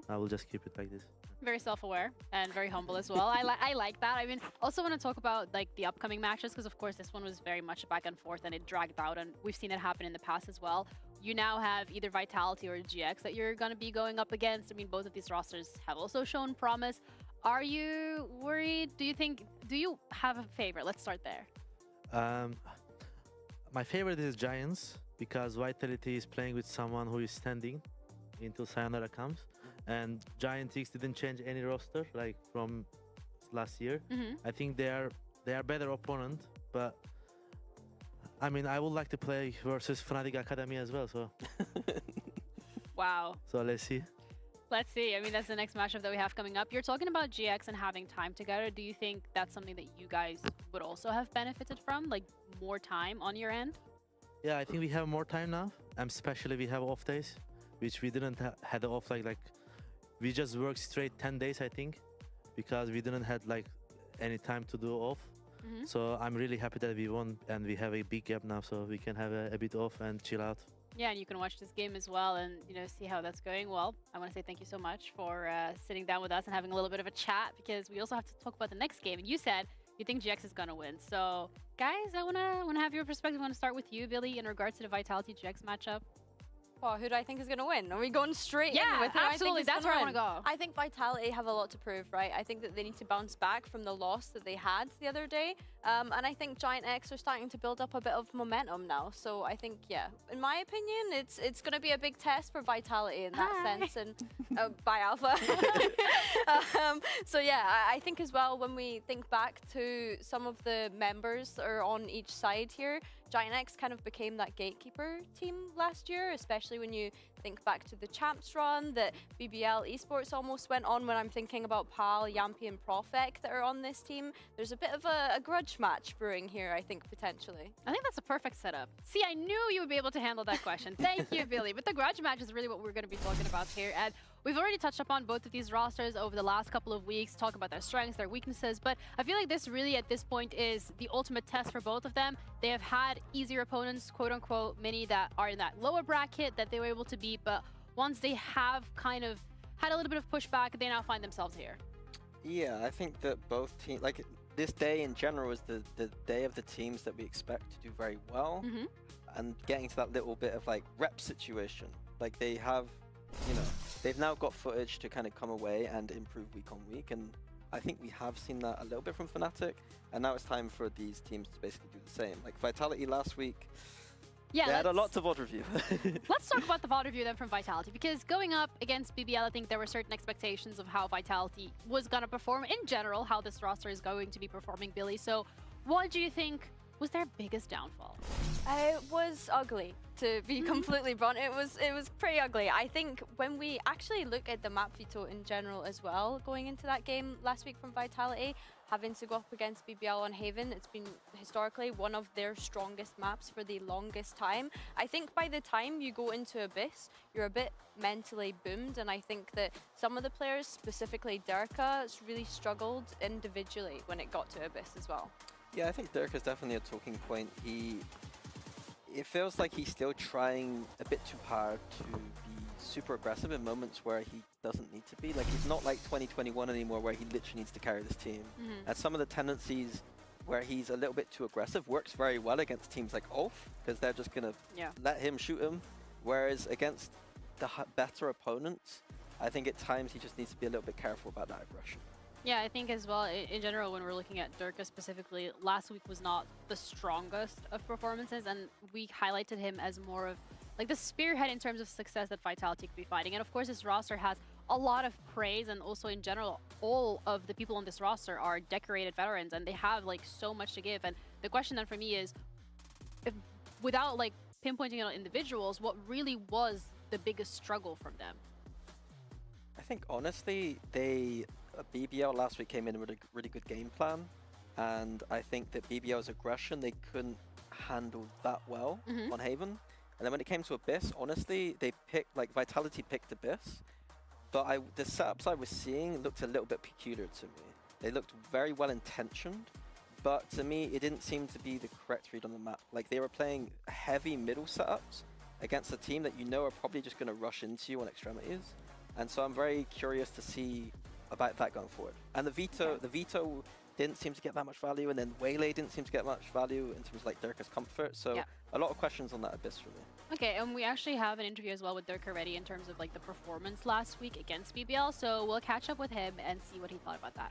I will just keep it like this. Very self-aware and very humble as well. I like that. I mean, also want to talk about the upcoming matches because of course this one was very much back and forth and it dragged out, and we've seen it happen in the past as well. You now have either Vitality or GX that you're going to be going up against. I mean, both of these rosters have also shown promise. Are you worried? Do you have a favorite? Let's start there. My favorite is Giants because Vitality is playing with someone who is standing until Sayonara comes. And GIANTX didn't change any roster from last year. I think they are better opponent, but I mean I would like to play versus FNATIC Academy as well. So wow. So let's see. Let's see. I mean that's the next matchup that we have coming up. You're talking about GX and having time together. Do you think that's something that you guys would also have benefited from, like more time on your end? Yeah, I think we have more time now, and especially we have off days, which we didn't had off like. We just worked straight 10 days, I think, because we didn't had any time to do off. So I'm really happy that we won and we have a big gap now, so we can have a bit off and chill out. Yeah, and you can watch this game as well and see how that's going. Well, I want to say thank you so much for sitting down with us and having a little bit of a chat, because we also have to talk about the next game. And you said you think GX is gonna win. So guys, I wanna have your perspective. I want to start with you, Billy, in regards to the Vitality GX matchup. Well, who do I think is going to win? Are we going straight in with who absolutely. I think is That's where I want to go. I think Vitality have a lot to prove, right? I think that they need to bounce back from the loss that they had the other day. And I think GIANTX are starting to build up a bit of momentum now. So I think, in my opinion, it's going to be a big test for Vitality in that sense. And bye, Alpha. So yeah, I think as well, when we think back to some of the members that are on each side here, GIANTX kind of became that gatekeeper team last year, especially when you think back to the Champs run that BBL Esports almost went on. When I'm thinking about PAL, Yampy, and Profec that are on this team, there's a bit of a grudge match brewing here, I think, potentially. I think that's a perfect setup. See, I knew you would be able to handle that question. Thank you, Billy. But the grudge match is really what we're going to be talking about here. And we've already touched upon both of these rosters over the last couple of weeks, talk about their strengths, their weaknesses, but I feel like this really at this point is the ultimate test for both of them. They have had easier opponents, quote unquote, many that are in that lower bracket that they were able to beat, but once they have kind of had a little bit of pushback, they now find themselves here. Yeah, I think that both teams, this day in general is the day of the teams that we expect to do very well, and getting to that little bit of rep situation. They have, they've now got footage to kind of come away and improve week on week, and I think we have seen that a little bit from FNATIC, and now it's time for these teams to basically do the same. Vitality last week, they had a lot to VOD review. Let's talk about the VOD review then from Vitality, because going up against BBL, I think there were certain expectations of how Vitality was going to perform in general, how this roster is going to be performing, Billy. So what do you think was their biggest downfall? It was ugly. to be completely blunt. It was pretty ugly. I think when we actually look at the map veto in general as well, going into that game last week from Vitality, having to go up against BBL on Haven, it's been historically one of their strongest maps for the longest time. I think by the time you go into Abyss, you're a bit mentally boomed, and I think that some of the players, specifically Derka, really struggled individually when it got to Abyss as well. Yeah, I think Derka is definitely a talking point. It feels like he's still trying a bit too hard to be super aggressive in moments where he doesn't need to be. Like, he's not like 2021 anymore where he literally needs to carry this team. And some of the tendencies where he's a little bit too aggressive works very well against teams like Ulf, because they're just going to let him shoot him. Whereas against the better opponents, I think at times he just needs to be a little bit careful about that aggression. Yeah, I think as well, in general, when we're looking at Derka specifically, last week was not the strongest of performances, and we highlighted him as more of like the spearhead in terms of success that Vitality could be fighting. And of course, this roster has a lot of praise, and also in general, all of the people on this roster are decorated veterans, and they have like so much to give. And the question then for me is, if, without like pinpointing on individuals, what really was the biggest struggle from them? I think honestly, BBL last week came in with a really good game plan, and I think that BBL's aggression they couldn't handle that well on Haven. And then when it came to Abyss, honestly, they picked, like, Vitality picked Abyss, but the setups I was seeing looked a little bit peculiar to me. They looked very well intentioned, but to me, it didn't seem to be the correct read on the map. Like, they were playing heavy middle setups against a team that you know are probably just going to rush into you on extremities. And so I'm very curious to see about that going forward. And the veto didn't seem to get that much value, and then Waylay didn't seem to get much value in terms of like Derka's comfort. So a lot of questions on that Abyss for me. Okay, and we actually have an interview as well with Derka ready in terms of like the performance last week against BBL. So we'll catch up with him and see what he thought about that.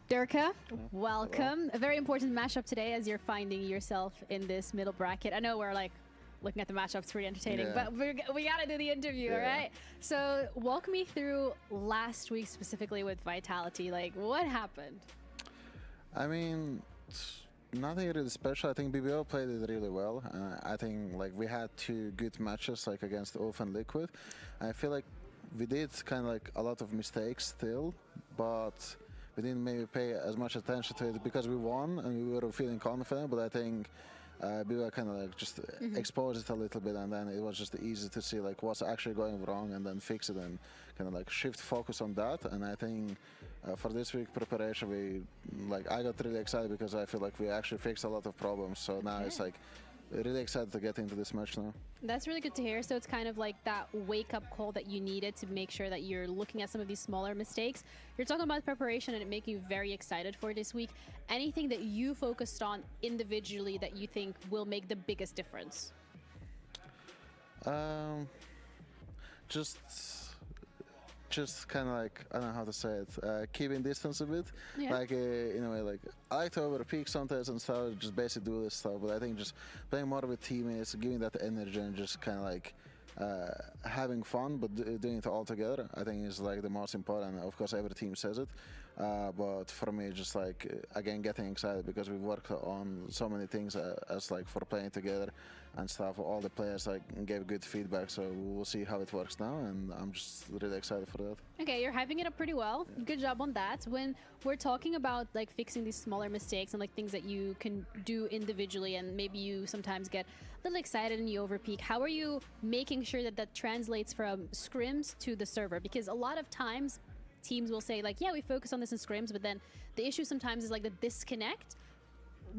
Derka, welcome. Hello. A very important matchup today as you're finding yourself in this middle bracket. I know we're like looking at the matchups pretty entertaining, but we gotta do the interview, all right? So walk me through last week specifically with Vitality. Like, what happened? I mean, nothing really special. I think BBL played it really well. I think like we had two good matches like against Ulf and Liquid. I feel like we did kind of like a lot of mistakes still, but we didn't maybe pay as much attention to it because we won and we were feeling confident. But I think BBL kind of like just exposed it a little bit, and then it was just easy to see like what's actually going wrong and then fix it and kind of like shift focus on that. And I think for this week preparation, I got really excited because I feel like we actually fixed a lot of problems. So now it's like really excited to get into this match now. That's really good to hear. So it's kind of like that wake-up call that you needed to make sure that you're looking at some of these smaller mistakes. You're talking about preparation and it making you very excited for this week. Anything that you focused on individually that you think will make the biggest difference? Just kind of like, I don't know how to say it, keeping distance a bit. Like, in a way, like, I like to overpeak sometimes and stuff, just basically do this stuff, but I think just playing more with teammates, giving that energy and just kind of like having fun, but doing it all together, I think is like the most important. Of course, every team says it, but for me, just like, again, getting excited because we worked on so many things as like for playing together and stuff. All the players like gave good feedback, so we'll see how it works now, and I'm just really excited for that. Okay, you're hyping it up pretty well. Good job on that. When we're talking about like fixing these smaller mistakes and like things that you can do individually, and maybe you sometimes get a little excited and you overpeak, how are you making sure that that translates from scrims to the server? Because a lot of times teams will say like, yeah, we focus on this in scrims, but then the issue sometimes is like the disconnect.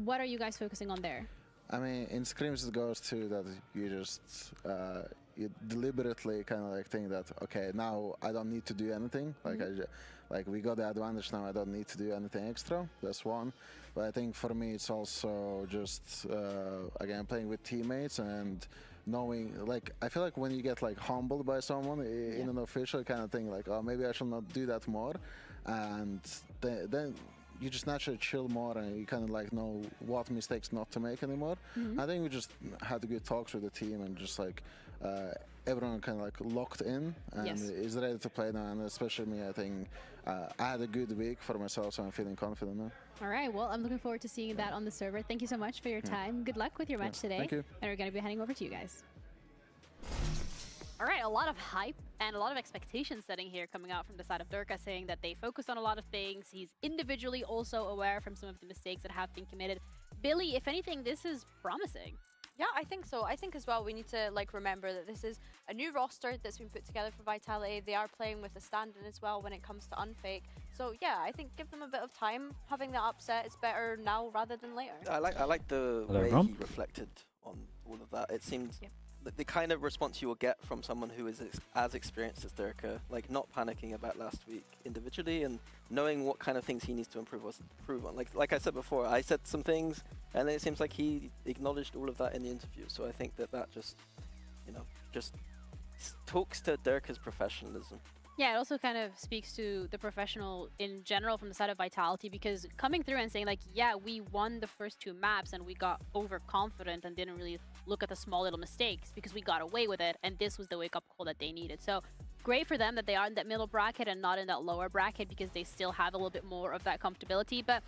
What are you guys focusing on there? I mean, in scrims it goes to that you just you deliberately kind of like think that, okay, now I don't need to do anything. Like like we got the advantage now, I don't need to do anything extra. That's one. But I think for me it's also just again playing with teammates and knowing, like, I feel like when you get like humbled by someone in an official kind of thing, like, oh, maybe I should not do that more, and then you just naturally chill more and you kind of like know what mistakes not to make anymore. I think we just had good talks with the team and just like everyone kind of like locked in and is ready to play now. And especially me, I think I had a good week for myself, so I'm feeling confident now. All right, well, I'm looking forward to seeing that on the server. Thank you so much for your time. Good luck with your match today. Thank you. And we're going to be heading over to you guys. All right, a lot of hype and a lot of expectation setting here coming out from the side of Durka, saying that they focus on a lot of things. He's individually also aware from some of the mistakes that have been committed. Billy, if anything, this is promising. Yeah, I think so. I think as well we need to remember that this is a new roster that's been put together for Vitality. They are playing with a stand-in as well when it comes to Unfake. So yeah, I think give them a bit of time. Having that upset is better now rather than later. I like the way he reflected on all of that. It seemed the kind of response you will get from someone who is as experienced as Durka, like not panicking about last week individually and knowing what kind of things he needs to improve on. Like I said before, I said some things and it seems like he acknowledged all of that in the interview. So I think that just, just talks to Durka's professionalism. Yeah, it also kind of speaks to the professional in general from the side of Vitality, because coming through and saying like, yeah, we won the first 2 maps and we got overconfident and didn't really look at the small little mistakes because we got away with it, and this was the wake-up call that they needed. So great for them that they are in that middle bracket and not in that lower bracket, because they still have a little bit more of that comfortability. But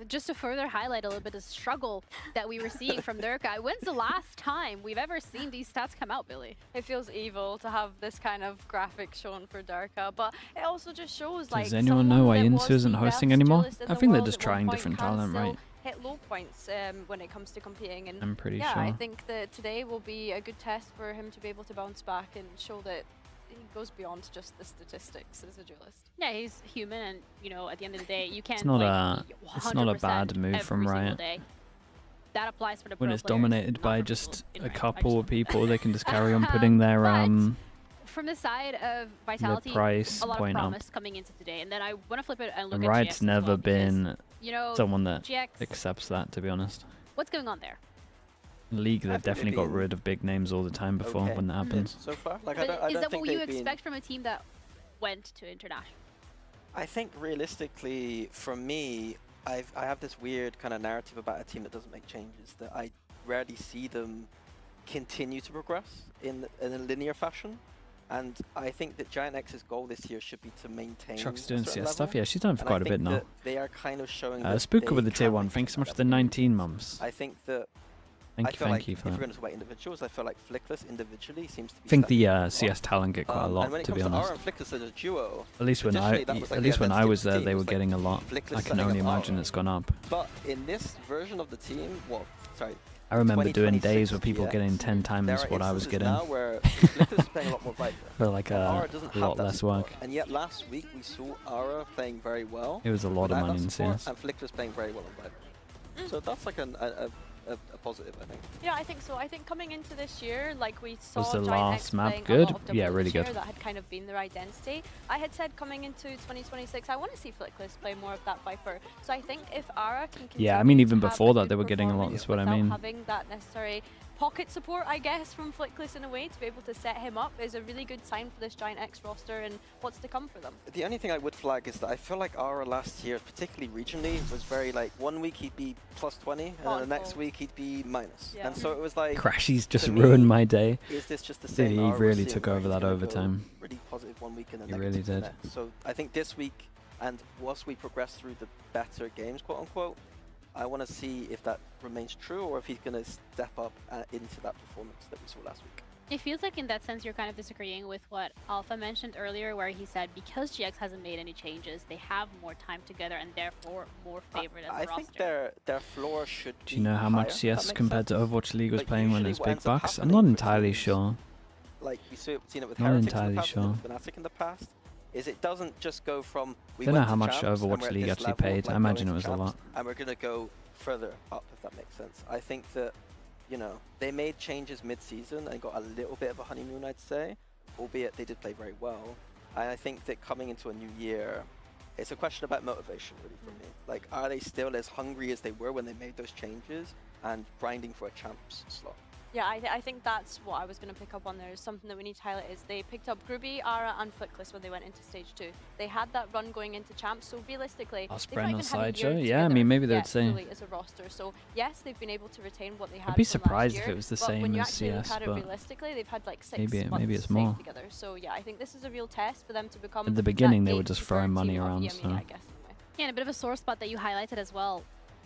just to further highlight a little bit of the struggle that we were seeing from Durka, when's the last time we've ever seen these stats come out, Billy? It feels evil to have this kind of graphic shown for Durka, but it also just shows like. Does anyone know why Insu isn't hosting anymore? I think they're just trying different talent, right? Hit low points when it comes to competing, and I'm pretty yeah, sure. I think that today will be a good test for him to be able to bounce back and show that he goes beyond just the statistics as a duelist. Yeah, he's human, and at the end of the day, you can't. It's not a bad move from Riot. That applies for the when pro it's players, dominated by not for just people a in couple of people. They can just carry on putting their from the side of Vitality, price a lot of point promise coming into today, and then I want to flip it and look And at Riot's GX never as well, been because, someone that GX, accepts that, to be honest. what's going on there? League, they've definitely got rid of big names all the time before when that happens. So far, like But I is don't that think what you they've been- expect from a team that went to international? I think realistically, from me, I have this weird kind of narrative about a team that doesn't make changes, that I rarely see them continue to progress in a linear fashion. And I think that GIANTX's goal this year should be to maintain. Chuck's a doing certain CS stuff. level. Yeah, she's done it for And quite I a bit think now. that they are kind of showing that Spooker they with the tier can 1. make Thanks so much that for the 19 months. I think that. Thank I you, feel thank like you for if we're that. going to talk about individuals, I feel like Flickless individually seems to be. I think the stepping up CS talent get quite a and lot, when it to be comes honest. to Aura and Flickless as a duo, At least when traditionally that was like the when I identity was of the there, team, they it were was like getting a lot. Flickless I can setting only up imagine Aura. it's gone up. But in this version of the team, I remember doing 2026 days where people GX, getting 10 times there are what I was instances getting now where Flickless is playing a lot more Viper. for like And a Aura doesn't have lot that less support. work. And yet last week we saw Aura playing very well. It was a lot of without money that in support, CS. And Flickless playing very well on Viper. So that's like a positive, I think. Yeah, I think so. I think coming into this year, like we saw Was the GIANTX last map playing a good? lot of Yeah, double really this year. good. That had kind of been their identity. I had said coming into 2026, I want to see Flickless play more of that Viper. So I think if Aura can continue Yeah, I mean, even to have before a that, good they were getting a lot. performance That's what I without mean. having that necessary pocket support, I guess, from Flickless in a way to be able to set him up is a really good sign for this GIANTX roster and what's to come for them. The only thing I would flag is that I feel like Aura last year, particularly regionally, was very like 1 week he'd be +20 and then the next week he'd be minus. Yeah. And so it was like Crashy's just to me, ruined my day. Is this just the same? He Aura we're really seeing took where over he's that gonna go overtime. Really positive 1 week and then He really the did. next. So I think this week, and once we progress through the better games, quote unquote, I want to see if that remains true or if he's going to step up into that performance that we saw last week. It feels like in that sense you're kind of disagreeing with what Alpha mentioned earlier, where he said because GX hasn't made any changes, they have more time together and therefore more favored as a roster. I think their floor should be Do you know how much higher, if that CS makes compared sense. to Overwatch League was But playing when usually there's what big ends up bucks? I'm happening not for entirely teams, sure. Like we've seen it with Not Heretics in entirely the past, sure. and with FNATIC in the past, is it doesn't just go from we Don't know went how to much champs and Overwatch we're at League this actually level of, paid. like, I imagine going it was to a champs, lot. And we're going to go further up, if that makes sense. I think that, you know, they made changes mid-season and got a little bit of a honeymoon, I'd say, albeit they did play very well. And I think that coming into a new year, it's a question about motivation, really, for me. Like, are they still as hungry as they were when they made those changes and grinding for a champs slot? Yeah, I think that's what I was going to pick up on there. Is something that we need to highlight is they picked up Groovy, Ara, and Flickless when they went into stage 2. They had that run going into champs, so realistically, they've not even had a year yeah, I mean, maybe they would say. As a roster. So yes, they've been able to retain what they had. I'd be from surprised last if year, it was the but same when you as actually CS, look at it but realistically, they've had like 6 maybe months it's saved more. together. So yeah, I think this is a real test for them to become. At the beginning, they that were just gatekeeper throwing money team of around. EMEA, So. I guess, anyway. Yeah, and a bit of a sore spot that you highlighted as well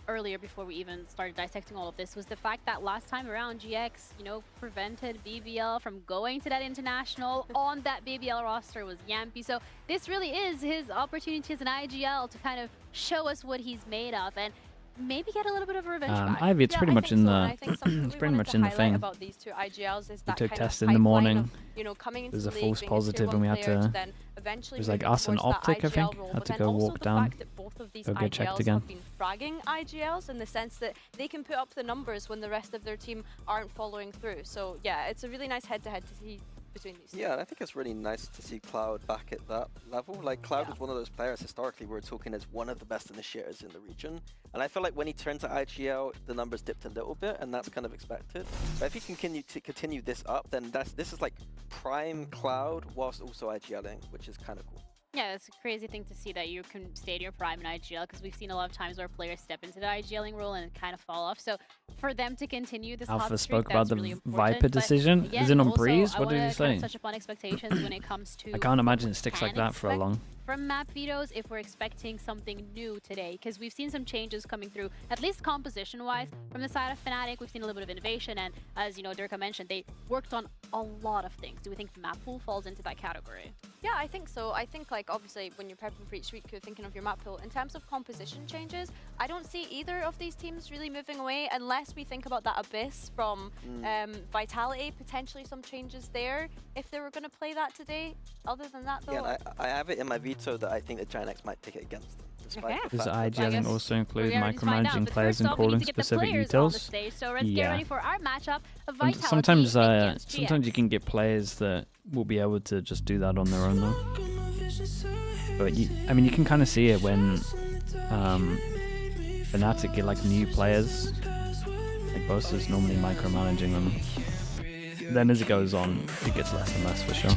earlier before we even started dissecting all of this was the fact that last time around GX, you know, prevented BBL from going to that international. On that BBL roster was Yampy. So this really is his opportunity as an IGL to kind of show us what he's made of and maybe get a little bit of a revenge back. Ivy, it's pretty much in the it's pretty much in the thing. About these two IGLs is We that took kind tests of in the morning. of, you know, coming into There's a the league, false being positive, tier and we 1 had player to. then eventually It was like moving us and towards that Optic, I think. IGL role, Had but to then go also walk the down. fact that both of these Go get checked IGLs again. have been fragging IGLs in the sense that they can put up the numbers when the rest of their team aren't following through. So yeah, it's a really nice head-to-head to see between these two. Yeah, and I think it's really nice to see Cloud back at that level. Like, Cloud was one of those players historically we were talking as one of the best initiators in the region. And I feel like when he turned to IGL, the numbers dipped a little bit, and that's kind of expected. But if he can continue this up, then this is like prime Cloud whilst also IGLing, which is kind of cool. Yeah, it's a crazy thing to see that you can stay in your prime in IGL because we've seen a lot of times where players step into the IGLing role and kind of fall off. So for them to continue this Alpha hot spoke streak, about that's the really important. Viper But decision. again, Is it on also, Breeze? I What did wanna he kind of say? touch upon expectations when it comes to I can't imagine it sticks can like that for a expect long. from map vetoes if we're expecting something new today, because we've seen some changes coming through, at least composition-wise. From the side of FNATIC, we've seen a little bit of innovation, and as you know, Dirka mentioned, they worked on a lot of things. Do we think the map pool falls into that category? Yeah, I think so. I think, like, obviously, when you're prepping for each week, you're thinking of your map pool. In terms of composition changes, I don't see either of these teams really moving away unless we think about that Abyss from Vitality, potentially some changes there if they were going to play that today. Other than that, though... Yeah, I have it in my veto that I think that GIANTX might pick it against them. Despite the Does fact that- IGLing also include already find out, micromanaging but players first and off, we need calling to get the specific players on the utils? stage, so let's get ready for our matchup of Vitality Sometimes, against GX. sometimes you can get players that will be able to just do that on their own, though. But I mean, you can kind of see it when FNATIC get like new players. Like Boaster's normally micromanaging them. Then as it goes on, it gets less and less for sure.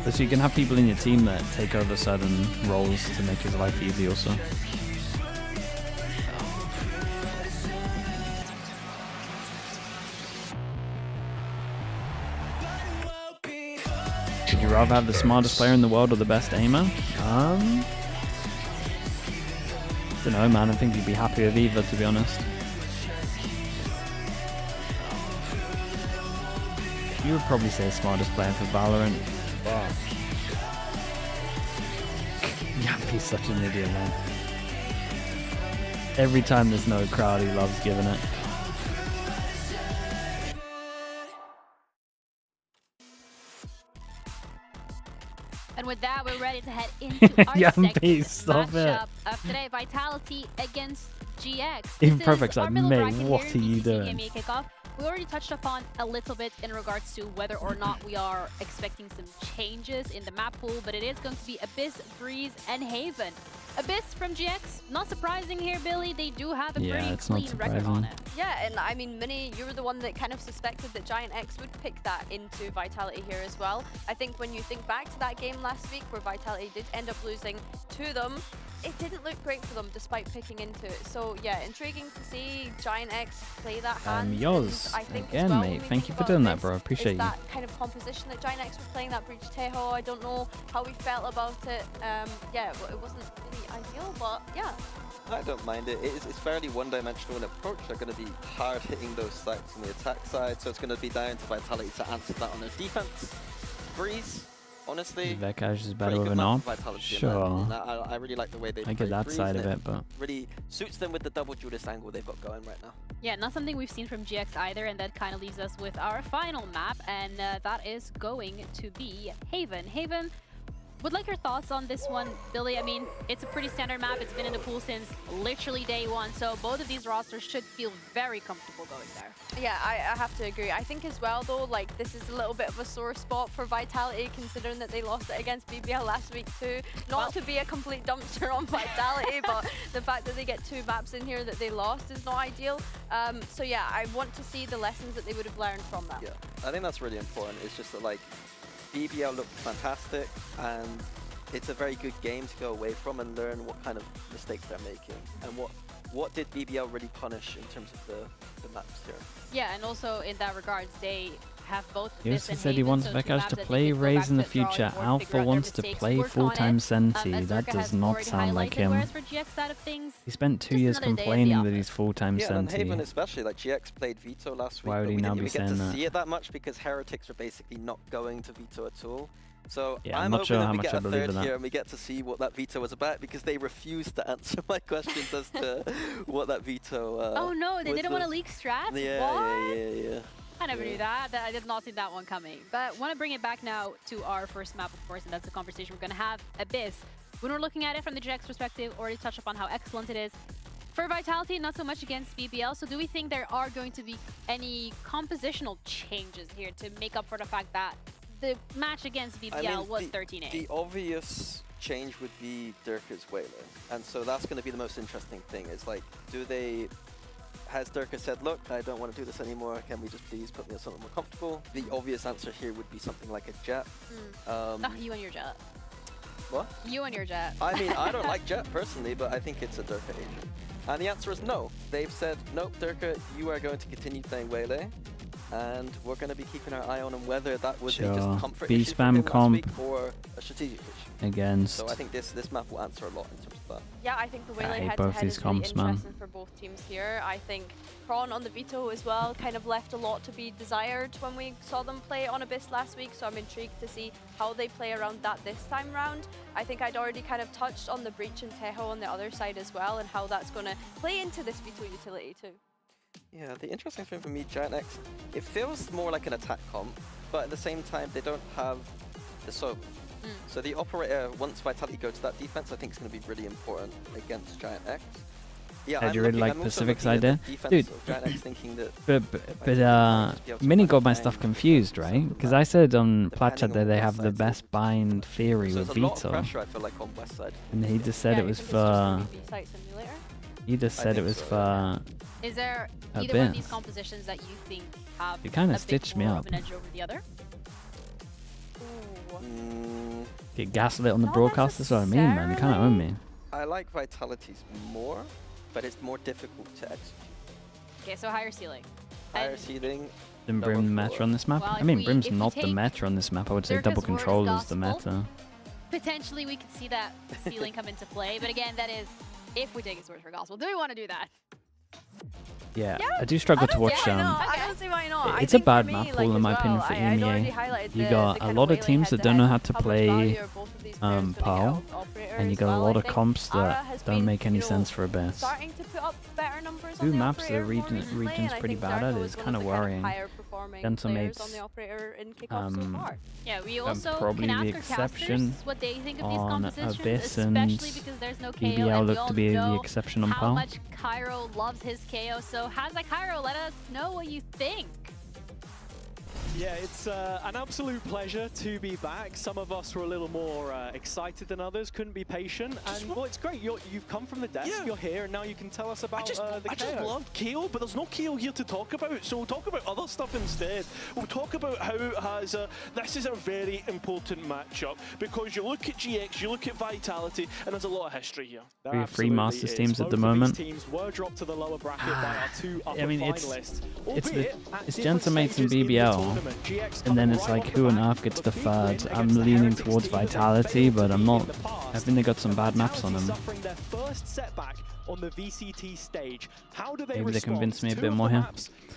But so you can have people in your team that take over certain roles to make his life easy also. Would you rather have the smartest player in the world or the best aimer? Don't know, man. I think you'd be happy with either, to be honest. You would probably say smartest player for Valorant. Wow. Yampy's such an idiot, man. Every time there's no crowd, he loves giving it. And with that, we're ready to head into our Yampy, second stop matchup it. of today. Vitality against GX. Even This Perfect's is like, our middle mate, bracket what here are in you VCT doing? EMEA Kickoff. We already touched upon a little bit in regards to whether or not we are expecting some changes in the map pool, but it is going to be Abyss, Breeze, and Haven. Abyss from GX, not surprising here, Billy. They do have a pretty clean record on it. Yeah, and I mean, Mini, you were the one that kind of suspected that GIANTX would pick that into Vitality here as well. I think when you think back to that game last week where Vitality did end up losing to them, it didn't look great for them despite picking into it. So yeah, intriguing to see GIANTX play that hand. Yours, I think again, as well, mate. Thank you for doing that, bro. Appreciate you. that kind of composition that GIANTX were playing, that Breach Teho. I don't know how we felt about it. Yeah, well, it wasn't really ideal, but yeah. I don't mind it. It's fairly one-dimensional in approach. They're going to be hard hitting those sites on the attack side, so it's going to be down to Vitality to answer that on their defense. Breeze, honestly, Vekash is better pretty with good an map op. for Vitality. Sure. I really like the way they I get play that Breeze, side of and it, but really suits them with the double duelist angle they've got going right now. Yeah, not something we've seen from GX either, and that kind of leaves us with our final map, and that is going to be Haven. Haven, Would like your thoughts on this one, Billy. I mean, it's a pretty standard map. It's been in the pool since literally day one, so both of these rosters should feel very comfortable going there. Yeah, I have to agree. I think as well, though, like, this is a little bit of a sore spot for Vitality, considering that they lost it against BBL last week too. Not to be a complete dumpster on Vitality, but the fact that they get 2 maps in here that they lost is not ideal. So yeah, I want to see the lessons that they would have learned from that. Yeah, I think that's really important. It's just that, like, BBL looked fantastic, and it's a very good game to go away from and learn what kind of mistakes they're making and what did BBL really punish in terms of the maps here. Yeah, and also in that regards, they have both. He also said he wants Vekash to play Raze in the future. Alpha wants to play full-time Senti. That does not sound like him. He spent 2 years complaining that he's full-time Senti. Yeah, and Haven especially. Like, GX played Veto last week, Why would he now be saying that? We didn't even get to see it that much because Heretics are basically not going to Veto at all. So yeah, I'm not hoping sure that how we much get I a believe third in that. here and we get to see what that veto was about, because they refused to answer my questions as to what that veto oh no, they didn't want to leak strats? Yeah. I never knew that. I did not see that one coming. But want to bring it back now to our first map, of course, and that's the conversation we're going to have, Abyss. When we're looking at it from the GX perspective, already touched upon how excellent it is. For Vitality, not so much against BBL, so do we think there are going to be any compositional changes here to make up for the fact that the match against BBL was 13-8? The obvious change would be Durka's Whaler, and so that's going to be the most interesting thing. Is like, has Durka said, look, I don't want to do this anymore, can we just please put me on something more comfortable? The obvious answer here would be something like a Jet. You and your Jet. What? You and your Jet. I mean, I don't like Jet personally, but I think it's a Durka agent. And the answer is no. They've said, nope, Durka, you are going to continue playing Wele, and we're going to be keeping our eye on him, whether that was a just comfort issue for him last week or a strategic issue. Against. So I think this map will answer a lot in terms of that. Yeah, I think the Wele head-to-head is really interesting for both teams here. I think Prawn on the Veto as well kind of left a lot to be desired when we saw them play on Abyss last week, so I'm intrigued to see how they play around that this time round. I think I'd already kind of touched on the Breach and Teho on the other side as well, and how that's going to play into this Veto utility too. Yeah, the interesting thing for me, GIANTX, it feels more like an attack comp, but at the same time, they don't have the Sova. So the operator, once Vitality go to that defense, I think is going to be really important against GIANTX. Yeah, I really like Pacific's idea. Dude, but Mini got my stuff confused, right? Because I said on Platchat that they have the best bind theory with Veto. I feel like, on West side. And he just said it was for... He just said it was for... Is there either one of these compositions that you think have you kind a of stitched me more up. of an edge over the other? Get gaslit on the broadcast, that's what I mean, man. You kind of own me. I like Vitality's more, but it's more difficult to execute. Okay, so higher ceiling. Higher ceiling. Then Brim the meta on this map? Well, I mean, Brim's not the meta on this map. I would say double control is the meta. Potentially we could see that ceiling come into play, but again, that is if we take his word for gospel. Do we want to do that? Yeah, I do struggle to watch. I don't see why not. It's a bad map pool in my opinion for EMEA. You got a lot of teams that don't know how to play PAL, and you got a lot of comps that don't make any sense for Abyss. Two maps the region's pretty bad at is kind of worrying. Gentlemat's yeah, we also probably can ask the our exception casters what they think of these on compositions, Abyss, and especially because there's no KO, BBL and we look all to be the know exception on how PAL. much Cairo loves his KO. So Hazak Cairo, let us know what you think. Yeah, it's an absolute pleasure to be back. Some of us were a little more excited than others, couldn't be patient. And well, it's great. You've come from the desk, you're here, and now you can tell us about the KO. I just love KO, but there's no KO here to talk about, so we'll talk about other stuff instead. We'll talk about how it has this is a very important matchup, because you look at GX, you look at Vitality, and there's a lot of history here. We have three Masters teams at the moment. Teams were dropped to the lower bracket by our two upper finalists. It's Gentamates and BBL. And then it's like, who on earth gets the third? I'm leaning towards Vitality, but I'm not. I think they got some bad maps on them. Their first setback on the VCT stage. How do they Maybe they convince me a bit more here.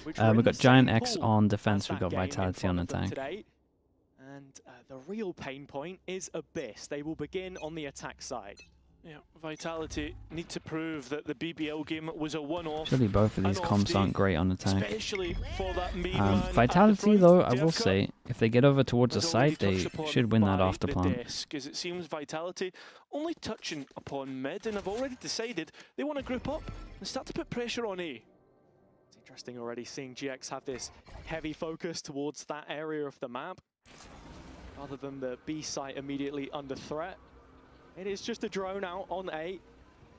We've got GIANTX on defense, we've got Vitality on attack. And the real pain point is Abyss. They will begin on the attack side. Yeah, Vitality need to prove that the BBL game was a one-off. Actually, both of these comps aren't great on attack. Especially for that main man Vitality, though, I will say, if they get over towards the site, they should win that after plant. Because it seems Vitality only touching upon mid and have already decided they want to group up and start to put pressure on A. It's interesting already seeing GX have this heavy focus towards that area of the map, rather than the B site immediately under threat. It is just a drone out on A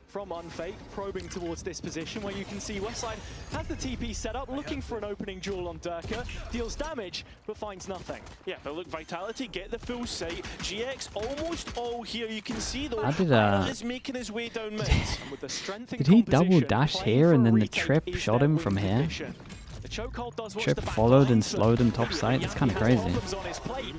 from Unfake, probing towards this position where you can see Westside has the TP set up, looking for an opening duel on Durka, deals damage, but finds nothing. Yeah, but look, Vitality get the full sight. GX almost all here. You can see though, is making his way down mid. And with the strength Did he double dash here and then the trip shot him from here? Trip followed and slowed him top side. That's kind of crazy.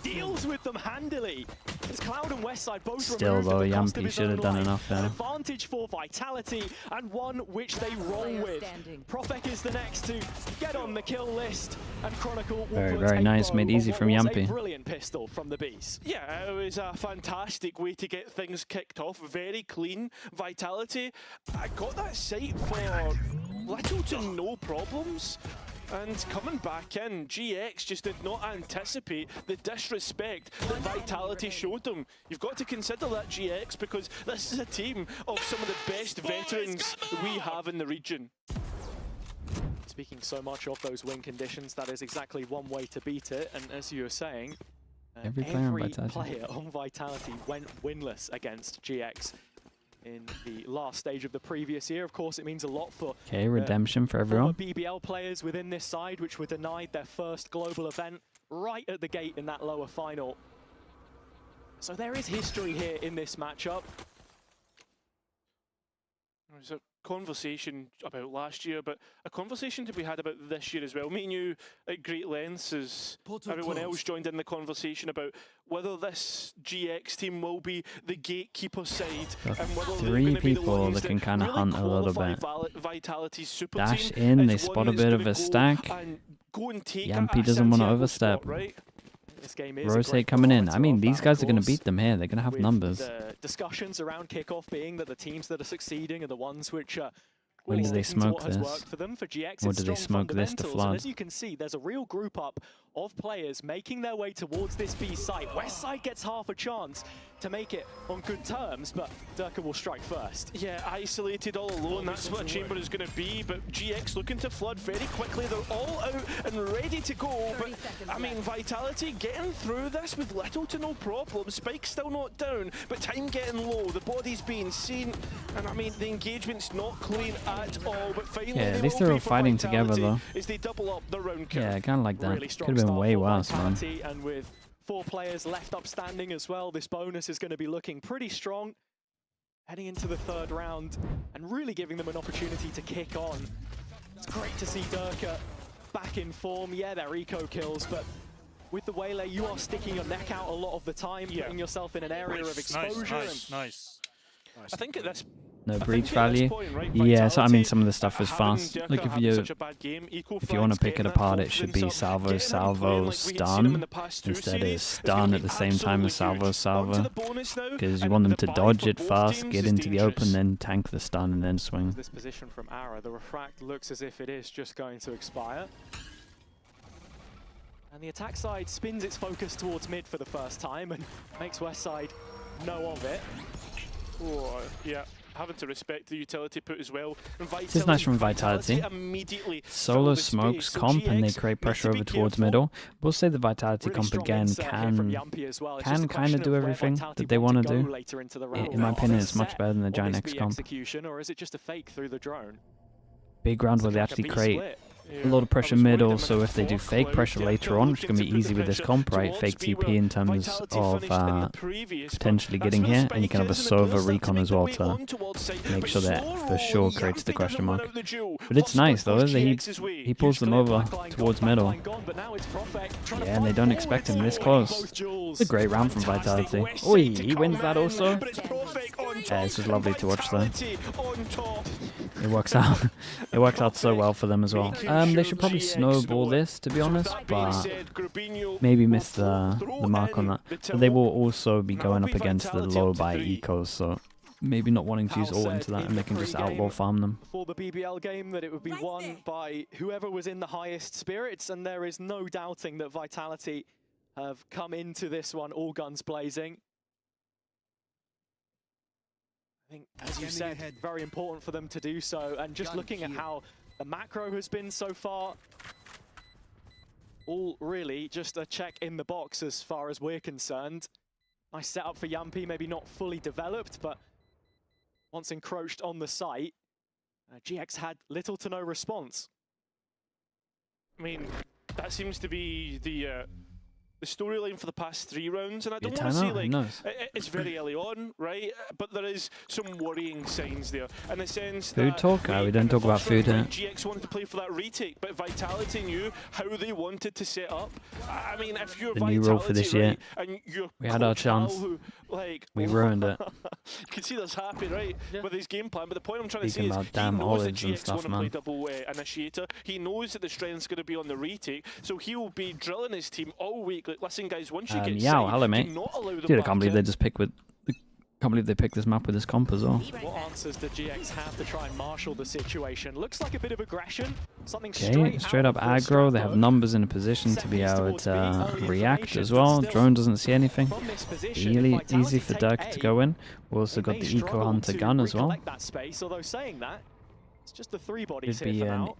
Deals with them handily. As Cloud and Westside both still though, Yampy should have done enough there. Advantage for Vitality and one which they roll with. Profek is the next to get on the kill list, and Chronicle will very nice, made easy from Yampy. Brilliant pistol from the Beast. Yeah, it was a fantastic way to get things kicked off. Very clean. Vitality, I got that sight for little to no problems. And coming back in, GX just did not anticipate the disrespect that Vitality showed them. You've got to consider that, GX, because this is a team of some of the best veterans we have in the region. Speaking so much of those win conditions, that is exactly one way to beat it. And as you were saying, every player on Vitality went winless against GX in the last stage of the previous year. Of course, it means a lot for redemption for everyone. BBL players within this side, which were denied their first global event right at the gate in that lower final. So there is history here in this matchup. There's a conversation about last year, but a conversation to be had about this year as well. Me and you at great lengths, as everyone else joined in the conversation about whether this GX team will be the gatekeeper side, and whether three people that can kind of hunt a little bit. Dash in, they spot a bit of a stack. Yampy doesn't want to overstep. Rotate coming in. I mean, these guys are going to beat them here. They're going to have numbers. The discussions around kickoff being that the teams that are succeeding are the ones which when do they smoke this? Or do they smoke this to flood? And as you can see, there's a real group up of players making their way towards this B site. Westside gets half a chance to make it on good terms, but Durka will strike first. Yeah, isolated all alone, that's what a chamber is going to be, but GX looking to flood very quickly. They're all out and ready to go, but I mean, Vitality getting through this with little to no problem. Spike's still not down, but time getting low, the body's being seen, and I mean, the engagement's not clean at all, but finally at least they're all fighting together though. As they double up the round count. Yeah, kind of like that. Really could have been way worse, man. And with 4 players left up standing as well, this bonus is going to be looking pretty strong. Heading into the 3rd round and really giving them an opportunity to kick on. It's great to see Durka back in form. Yeah, they're eco kills, but with the Waylay, you are sticking your neck out a lot of the time, putting yourself in an area of exposure. Nice. I think at this no breach value. Yeah, so I mean, some of the stuff is fast. Like if you want to pick it apart, it should be salvo, stun. Instead, it's stun at the same time as salvo, because you want them to dodge it fast, get into the open, then tank the stun, and then swing. This position from Ara, the refract looks as if it is just going to expire. And the attack side spins its focus towards mid for the first time and makes Westside know of it. Oh, yeah. Having to respect the utility put as well. This is nice from Vitality. Solo smokes comp and they create pressure over towards middle. We'll say the Vitality comp again can kind of do everything that they want to do. In my opinion, it's much better than the GIANTX comp. Or is it just a fake through the drone? Big round where they actually create a lot of pressure middle, so if they do fake pressure later on, which is going to be easy with this comp, right? Fake TP in terms of potentially getting here, and you can have a Sova recon as well to make sure that for sure creates the question mark. But it's nice though, he pulls them over towards middle. Yeah, and they don't expect him this close. It's a great round from Vitality. Oi, he wins that also. Yeah, this was lovely to watch though. It works out. It works out so well for them as well. They should probably snowball this, to be honest, but maybe miss the mark on that. But they will also be going up against the low by ecos, so maybe not wanting to use ult into that, and they can just outlaw farm them. Before the BBL game, that it would be won by whoever was in the highest spirits, and there is no doubting that Vitality have come into this one all guns blazing. I think, as you said, very important for them to do so, and just looking at how the macro has been so far, all really just a check in the box as far as we're concerned. Nice setup for Yampi, maybe not fully developed, but once encroached on the site, GX had little to no response. I mean, that seems to be the storyline for the past 3 rounds, and I don't want to say like it's very early on, right? But there is some worrying signs there, in the sense food that talk? We don't talk about food here. GX wanted to play for that retake, but Vitality knew how they wanted to set up. I mean, if you're The Vitality, new rule for this year. right, and you're We had our chance. We ruined it. You can see that's happy, right, with his game plan. But the point I'm trying Speaking to say about is damn he knows that olives and GX stuff, want to man. play double initiator. He knows that the strength's going to be on the retake, so he'll be drilling his team all week. Like, listen, guys, once you get Yow, sight, hello, do mate. not allow them Dude, I back can't believe in. they just picked with. Can't believe they picked this map with this comp as well. What answers do GX have to try and marshal the situation? Looks like a bit of aggression, something Okay, straight up aggro. They have numbers in a position to be able to react as well. Drone doesn't see anything. Really easy for Dirk to go in. We also got the Eco Hunter gun as well. That space, although saying that, it's just the 3 bodies It'd be here for an now.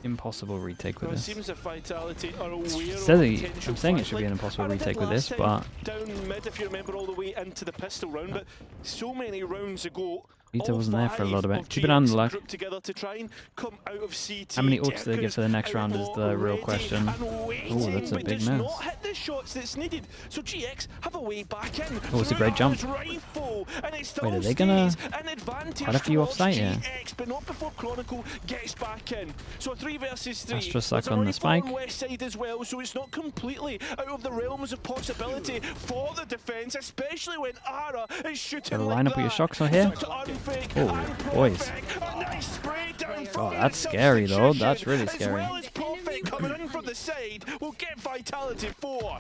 impossible retake with It this. seems that Vitality are aware Steady, of I'm saying it should be an impossible retake with this, but down mid, if you remember, all the way into the pistol round, but so many rounds ago, Vita all wasn't there for a lot of 5 it. Keep it on the GX luck. grouped together to try and come out of CT. How many ults do they get for the next round is the real question. Oh, that's a big does mess. not hit the shots that's needed, so GX have a way back in. Oh, it's a great jump. Rifle, and it still Wait, are they gonna... stays an advantage Quite a few towards offsite here. GX, but not before Chronicle gets back in. So 3 versus 3. Astra suck There's a on the rifle spike. on west side as well, so it's not completely out of the realms of possibility for the defense, especially when Ara is shooting Gotta like line up with your shocks on here. Oh, boys. Oh, that's scary though. That's really scary. As well as Prophet coming in from the side will get Vitality 4.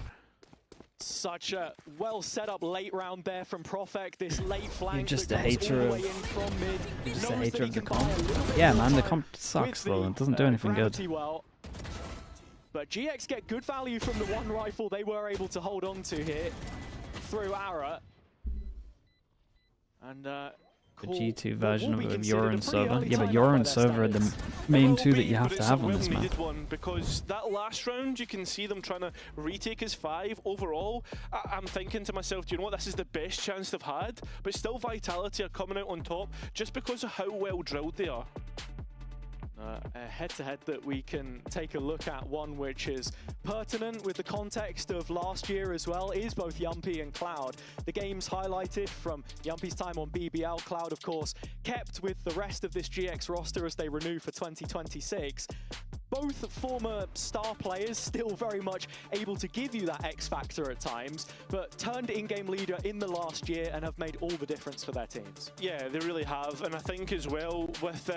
Such a well set up late round there from Profek. This late flank. You're just that a goes hater all the of- way in from mid. You're just a Knows that hater he of the can buy comp. a little bit Yeah, of man, the time comp sucks with though. the, It doesn't do anything good. gravity well. But GX get good value from the one rifle they were able to hold on to here through Ara. And The G2 version of a Yoran server. Yeah, but Yoran server are the main two that you have to have on this map. One, because that last round, you can see them trying to retake as 5 overall. I'm thinking to myself, do you know what, this is the best chance they've had, but still Vitality are coming out on top just because of how well drilled they are. A head-to-head that we can take a look at, one which is pertinent with the context of last year as well, is both Yumpy and Cloud. The games highlighted from Yumpy's time on BBL, Cloud of course kept with the rest of this GX roster as they renew for 2026. Both former star players still very much able to give you that X factor at times, but turned in-game leader in the last year and have made all the difference for their teams. Yeah, they really have, and I think as well with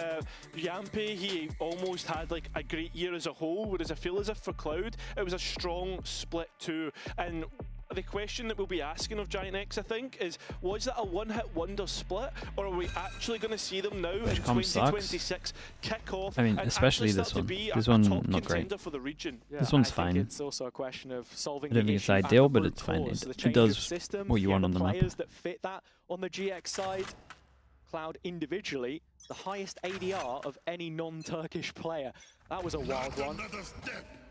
Yampy, he almost had like a great year as a whole, whereas I feel as if for Cloud, it was a strong split too. And the question that we'll be asking of GIANTX, I think, is was that a one-hit wonder split, or are we actually going to see them now in 2026 kick off? I mean, and especially actually this start one. to be This a one, top not great. contender for the region? This one's I fine. think it's also a question of solving I don't the think it's issue at ideal, the but root it's fine. cause, the It change does of system, what you want on the map. players that fit that on the GX side. Cloud individually, the highest ADR of any non-Turkish player. That was a wild one.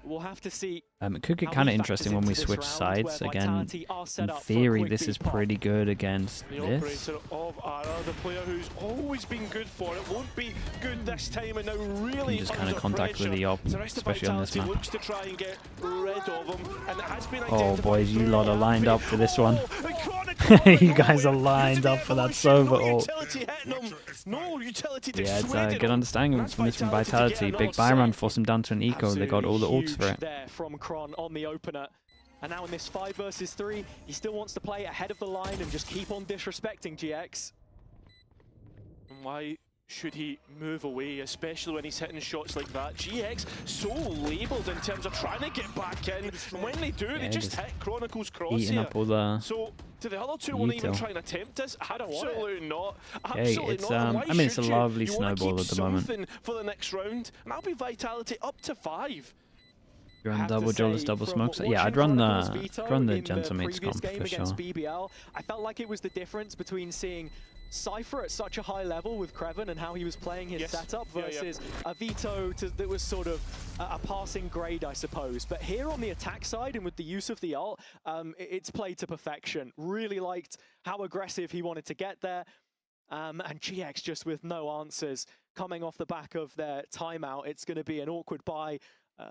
We'll have to see. It could get how kind of he interesting factors when we into this switch round, sides. where Again, Vitality are set in up for a theory, quick this is beat pop. pretty good against The this. operator of Ara, the player who's always been good for it, won't be good this time, and now really just kinda under contact with pressure. the op, The rest of especially on this Vitality map. looks to try and get rid of him, and it has been Oh identified boys, you through lot are lined up for this one. Chronicle You guys are lined up for that server ult. utility hitting him. No utility Yeah, it's a dissuaded good him. understanding from this from Vitality. Big Byron forced him down to an eco. They got all the ults for Huge it. there from Kron on the opener. And now in this 5 versus 3, he still wants to play ahead of the line and just keep on disrespecting GX. Why should he move away, especially when he's hitting shots like that? GX so labelled in terms of trying to get back in, and when they do, they just hit Chronicle's Eating crosshair. up all the So Do the other two want to even try and attempt this? Absolutely not. Hey, Absolutely it's not. I mean, it's a lovely You snowball at the moment. something for the next round, and that'll be Vitality up to 5. You're on double duelist, double smokes. Yeah, I'd run the Gentleman's comp for sure. BBL, I felt like it was the difference between seeing Cypher at such a high level with Kreven and how he was playing his setup versus a Vito that was sort of a passing grade, I suppose. But here on the attack side and with the use of the ult, it's played to perfection. Really liked how aggressive he wanted to get there. And GX just with no answers coming off the back of their timeout. It's going to be an awkward buy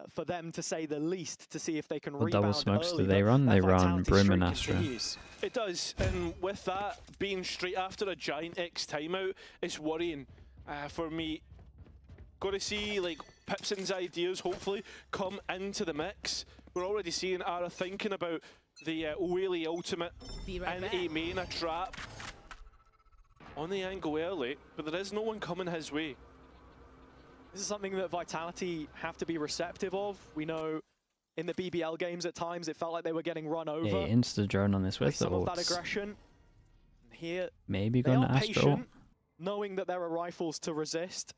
for them, to say the least, to see if they can rebound double smokes early, do they run? They run Broom and Astra. Continues. It does, and with that being straight after a GIANTX timeout, it's worrying for me. Got to see like Pipson's ideas hopefully come into the mix. We're already seeing Ara thinking about the Whaley ultimate and a main a trap on the angle early, but there is no one coming his way. This is something that Vitality have to be receptive of. We know in the BBL games at times it felt like they were getting run over. Yeah, insta drone on this with the some of that ults. aggression. Here, Maybe they going are to Astro. patient, knowing that there are rifles to resist.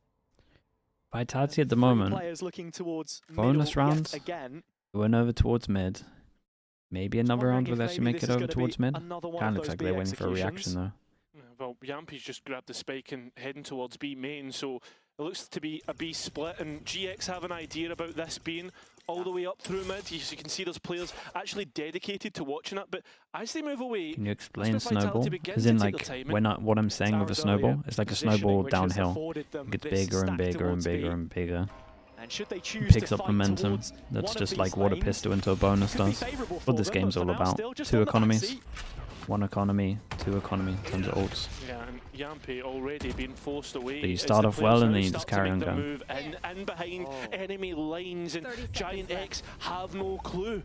Vitality at the moment. Players looking towards Bonus middle rounds. yet again. Went over towards mid. Maybe another round wondering will if actually maybe make this it is over gonna towards be mid. another one Kind of of looks those like they're B waiting for a reaction though. Well, Yampy's just grabbed the spike and heading towards B main, so it looks to be a B split, and GX have an idea about this being all the way up through mid. As you can see, there's players actually dedicated to watching it, but as they move away... Can you explain snowball? As in, like, what I'm saying with a snowball, it's like a snowball downhill. It gets bigger and bigger and bigger and bigger. And should they choose Picks up momentum. That's just like what a pistol into a bonus does. What this game's all about. 2 economies. 1 economy, 2 economy in terms of ults. Yeah, and Yampy already being forced away. So you start off well and then you just carry on going. Move in behind enemy lines, and GIANTX have no clue.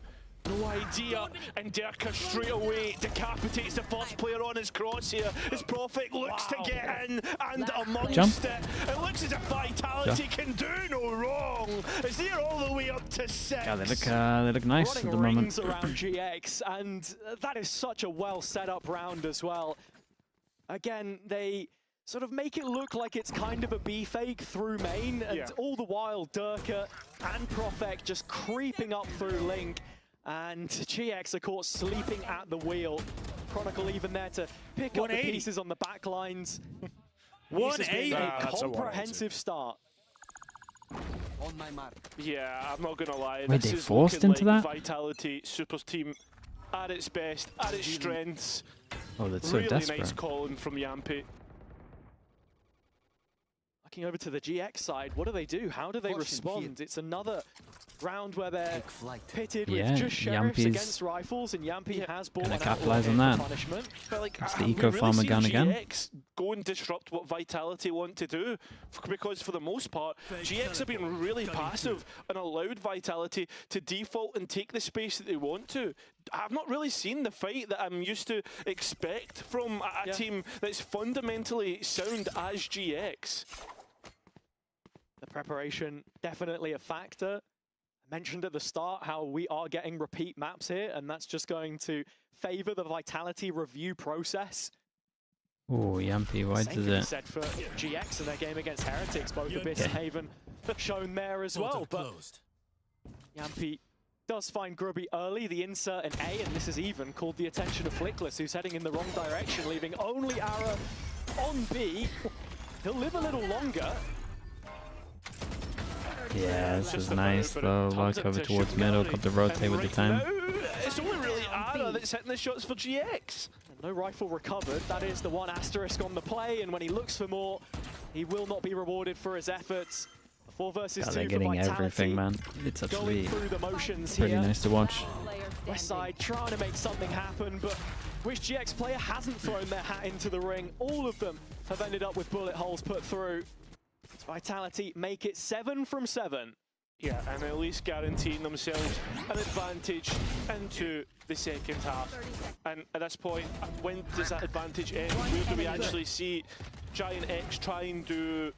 No idea, and Derka straight away decapitates the first player on his crosshair. His Prophet looks to get in, and amongst it, it looks as if Vitality can do no wrong. As they're all the way up to 6. Yeah, they look nice at the moment. Rings around GX, and that is such a well set up round as well. Again, they sort of make it look like it's kind of a B fake through main, and all the while Derka and Prophet just creeping up through Link. And GX, of course, sleeping at the wheel. Chronicle even there to pick up the pieces on the back lines. 180. A comprehensive start. On my mark. Yeah, I'm not gonna lie. Wait, this they is forced looking into like that? Vitality Supers team at its best, at its strengths. Oh, that's so really desperate. Nice calling from Yampy. Looking over to the GX side, what do? How do they respond? It's another round where they're pitted with just sheriffs against rifles, and Yampy has bought an capitalize on that. punishment. But like, It's the eco farmer gun again. GX go and disrupt what Vitality want to do, because for the most part, GX have been really passive and allowed Vitality to default and take the space that they want to. I've not really seen the fight that I'm used to expect from a team that's fundamentally sound as GX. The preparation, definitely a factor. I mentioned at the start how we are getting repeat maps here, and that's just going to favor the Vitality review process. Oh, Yampy, why Same does can be it? said for GX in their game against Heretics, both Abyss and Haven shown there as well. But Yampy does find Grubby early, the insert in A, and this is even called the attention of Flickless, who's heading in the wrong direction, leaving only Ara on B. He'll live a little longer. Yeah, this is nice though. Walk over towards middle, got to rotate with the time. It's only really Ara that's hitting the shots for GX. No rifle recovered. That is the one asterisk on the play, and when he looks for more, he will not be rewarded for his efforts. 4 versus 2 They're for getting Vitality. everything, man. It's actually Going through the motions pretty here. nice to watch. Westside trying to make something happen, but which GX player hasn't thrown their hat into the ring? All of them have ended up with bullet holes put through. Vitality make it 7 from 7. Yeah, and at least guaranteeing themselves an advantage into the second half. And at this point, when does that advantage end? Where do we actually see GIANTX try and do...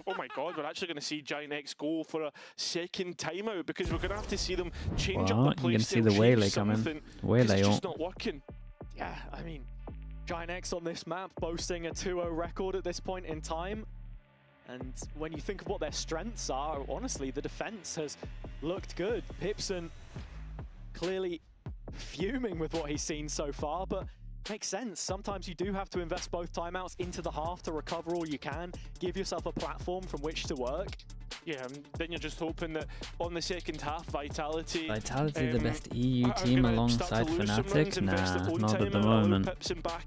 Oh my god, we're actually going to see GIANTX go for a second timeout, because we're going to have to see them change up the play. You can see the Waylay coming. Waylay it's ult. just not working. Yeah, I mean, GIANTX on this map boasting a 2-0 record at this point in time. And when you think of what their strengths are, honestly, the defense has looked good. Pipson clearly fuming with what he's seen so far, but makes sense. Sometimes you do have to invest both timeouts into the half to recover all you can, give yourself a platform from which to work. Yeah, and then you're just hoping that on the second half, Vitality... the best EU team alongside FNATIC? Nah, not at the moment.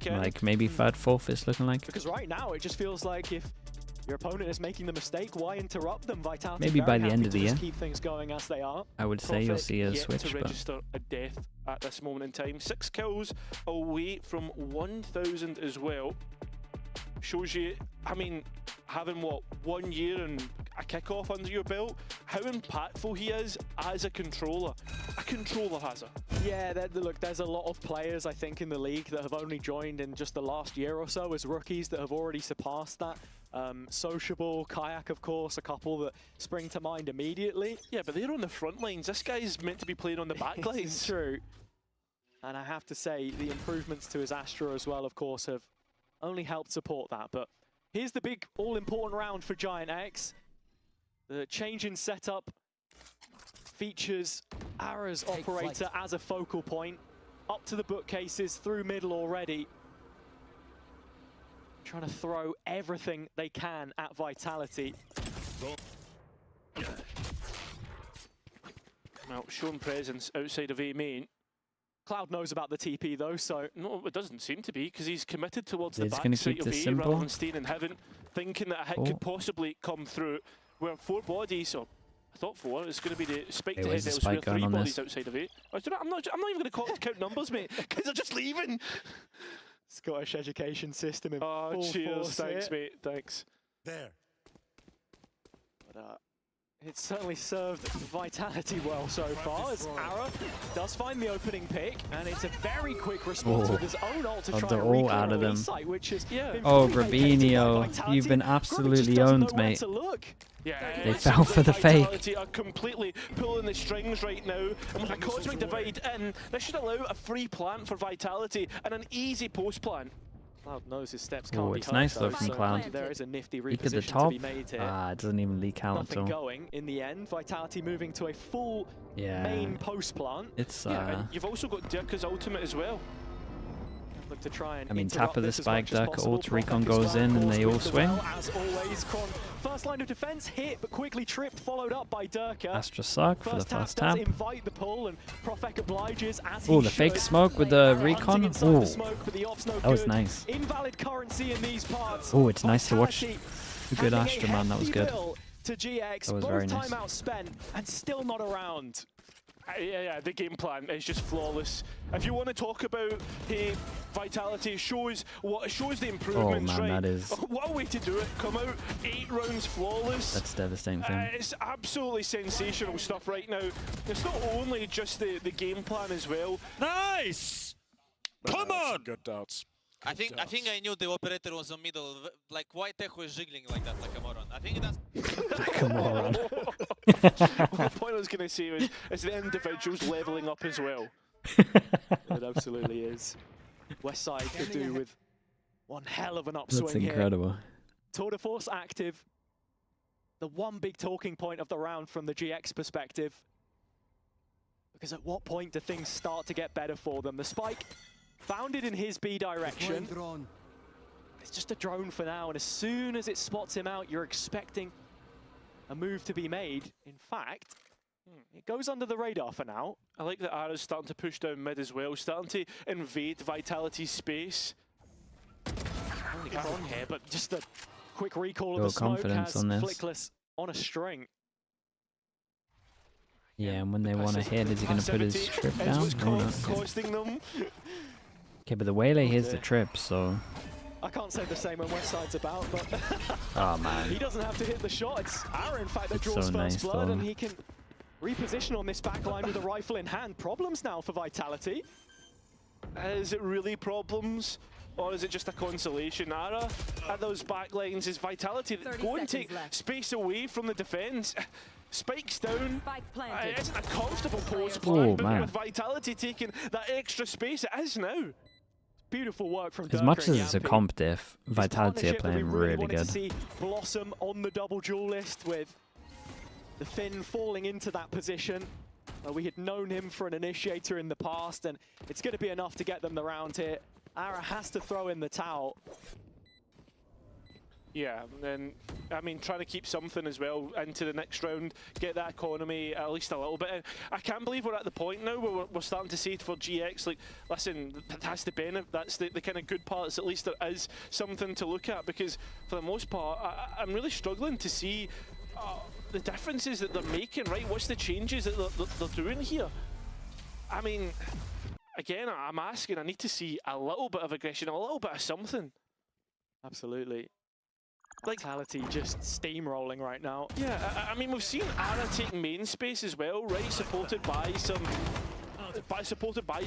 Like, maybe third, fourth is looking like. Because right now, it just feels like if your opponent is making the mistake, why interrupt them? Vitality maybe by the end of the year. Keep things going as they are. I would say you'll see a switch, to register a death at this moment in time. 6 kills away from 1,000 as well. Shows you, I mean, having what, 1 year and a kickoff under your belt, how impactful he is as a controller. A controller has it. Yeah, look, there's a lot of players, I think, in the league that have only joined in just the last year or so as rookies that have already surpassed that. Sociable, Kayak, of course, a couple that spring to mind immediately. Yeah, but they're on the front lines. This guy's meant to be playing on the back lines. It's true. And I have to say, the improvements to his Astra as well, of course, have only helped support that. But here's the big all-important round for GIANTX. The change in setup features Ara's operator as a focal point. Up to the bookcases, through middle already. Trying to throw everything they can at Vitality. Well, shown presence outside of A main. Cloud knows about the TP though, so... No, it doesn't seem to be, because he's committed towards the He's back gonna side keep of this A rather simple. than staying in heaven, thinking that a hit could possibly come through. Where 4 bodies, or I thought 4, it's going to be the spike to head elsewhere, 3 bodies outside of A. I'm not even going to count numbers, mate, because they're just leaving. Scottish education system in full cheers, force thanks, here. mate, thanks. There. But, it's certainly served Vitality well so far, as Ara does find the opening pick, and it's a very quick response with his own ult to try they're and all recall out of them. site, which is Oh, Rabinho, you've been absolutely owned, mate. Yeah, They fell for the fake. Vitality are completely pulling the strings right now, and with a Cosmic Divide in, this should allow a free plant for Vitality and an easy post plant. Cloud knows his steps can't be it's hurt, nice though so from Cloud. there is a nifty Leak at the reposition top. to be made here. It doesn't even leak out Nothing at all. going in the end. Vitality moving to a full Yeah. main post plant. It's and you've also got Dirka's ultimate as well. Look to try and I mean, interrupt tap of the this as spike, much as Dirk possible. ult, Recon Profek as goes well, in, of and course, they all with the swing. well, as always, Kron, first line of defense hit, but quickly tripped, followed up by Dirka. Astra suck for the first does tap. invite the pull, and Profek obliges as Oh, he the fake should. smoke with the Recon. Hunting inside Oh, the smoke, but the op's no that was good. nice. Invalid currency in these parts. Oh, it's nice to watch Vitality the good handing a Astra, man. That was hefty good. bill to GX, That was both very nice. timeouts spent, and still not around. Yeah, the game plan is just flawless. If you want to talk about Vitality, shows the improvements, Oh, man, right? that is- What a way to do it. Come out 8 rounds flawless. That's devastating for him. It's absolutely sensational stuff right now. It's not only just the game plan as well. Nice! Come on! Good doubts. I think I knew the operator was on middle. Like, why Tech was jiggling like that, like a moron? I think that's... Come on. The point I was going to say was, it's the individuals leveling up as well. It absolutely is. Westside could do with one hell of an upswing That's incredible. here. Tour de Force active. The one big talking point of the round from the GX perspective. Because at what point do things start to get better for them? The spike found it in his B direction. It's just a drone for now, and as soon as it spots him out, you're expecting a move to be made. In fact, it goes under the radar for now. I like that Ara's starting to push down mid as well, starting to invade Vitality's space. Only Kron here, but just a quick recall Your of the smoke confidence has on this. Flickless on a string. Yeah, and when they want to hit, is he going to put his trip Is down? what's Oh, no. costing them. Okay, but the Waylay hears the trip, so... I can't say the same when Westside's about, but Oh, man. he doesn't have to hit the shot. It's Ara, in fact, that It's draws so first nice, blood, though. and he can reposition on this back line with a rifle in hand. Problems now for Vitality. Is it really problems? Or is it just a consolation? Ara at those back lines is Vitality. Go and take space away from the defense. Spikes down. It isn't a comfortable post Oh, but man. with Vitality taking that extra space, it is now. beautiful work from As Durka much and as it's a Yampi. comp diff, Vitality are Partnership that we playing really really wanted good. to see blossom on the double duelist with the Finn falling into that position. We had known him for an initiator in the past, and it's going to be enough to get them the round here. Ara has to throw in the towel. Yeah, and I mean, trying to keep something as well into the next round, get that economy at least a little bit. And I can't believe we're at the point now where we're starting to see it for GX, like, listen, that's the benefit, that's the kind of good part, is at least there is something to look at, because for the most part, I'm really struggling to see the differences that they're making, right? What's the changes that they're doing here? I mean, again, I'm asking, I need to see a little bit of aggression, a little bit of something. Absolutely. Vitality just steamrolling right now. Yeah, I mean, we've seen Ara take main space as well, right? Supported by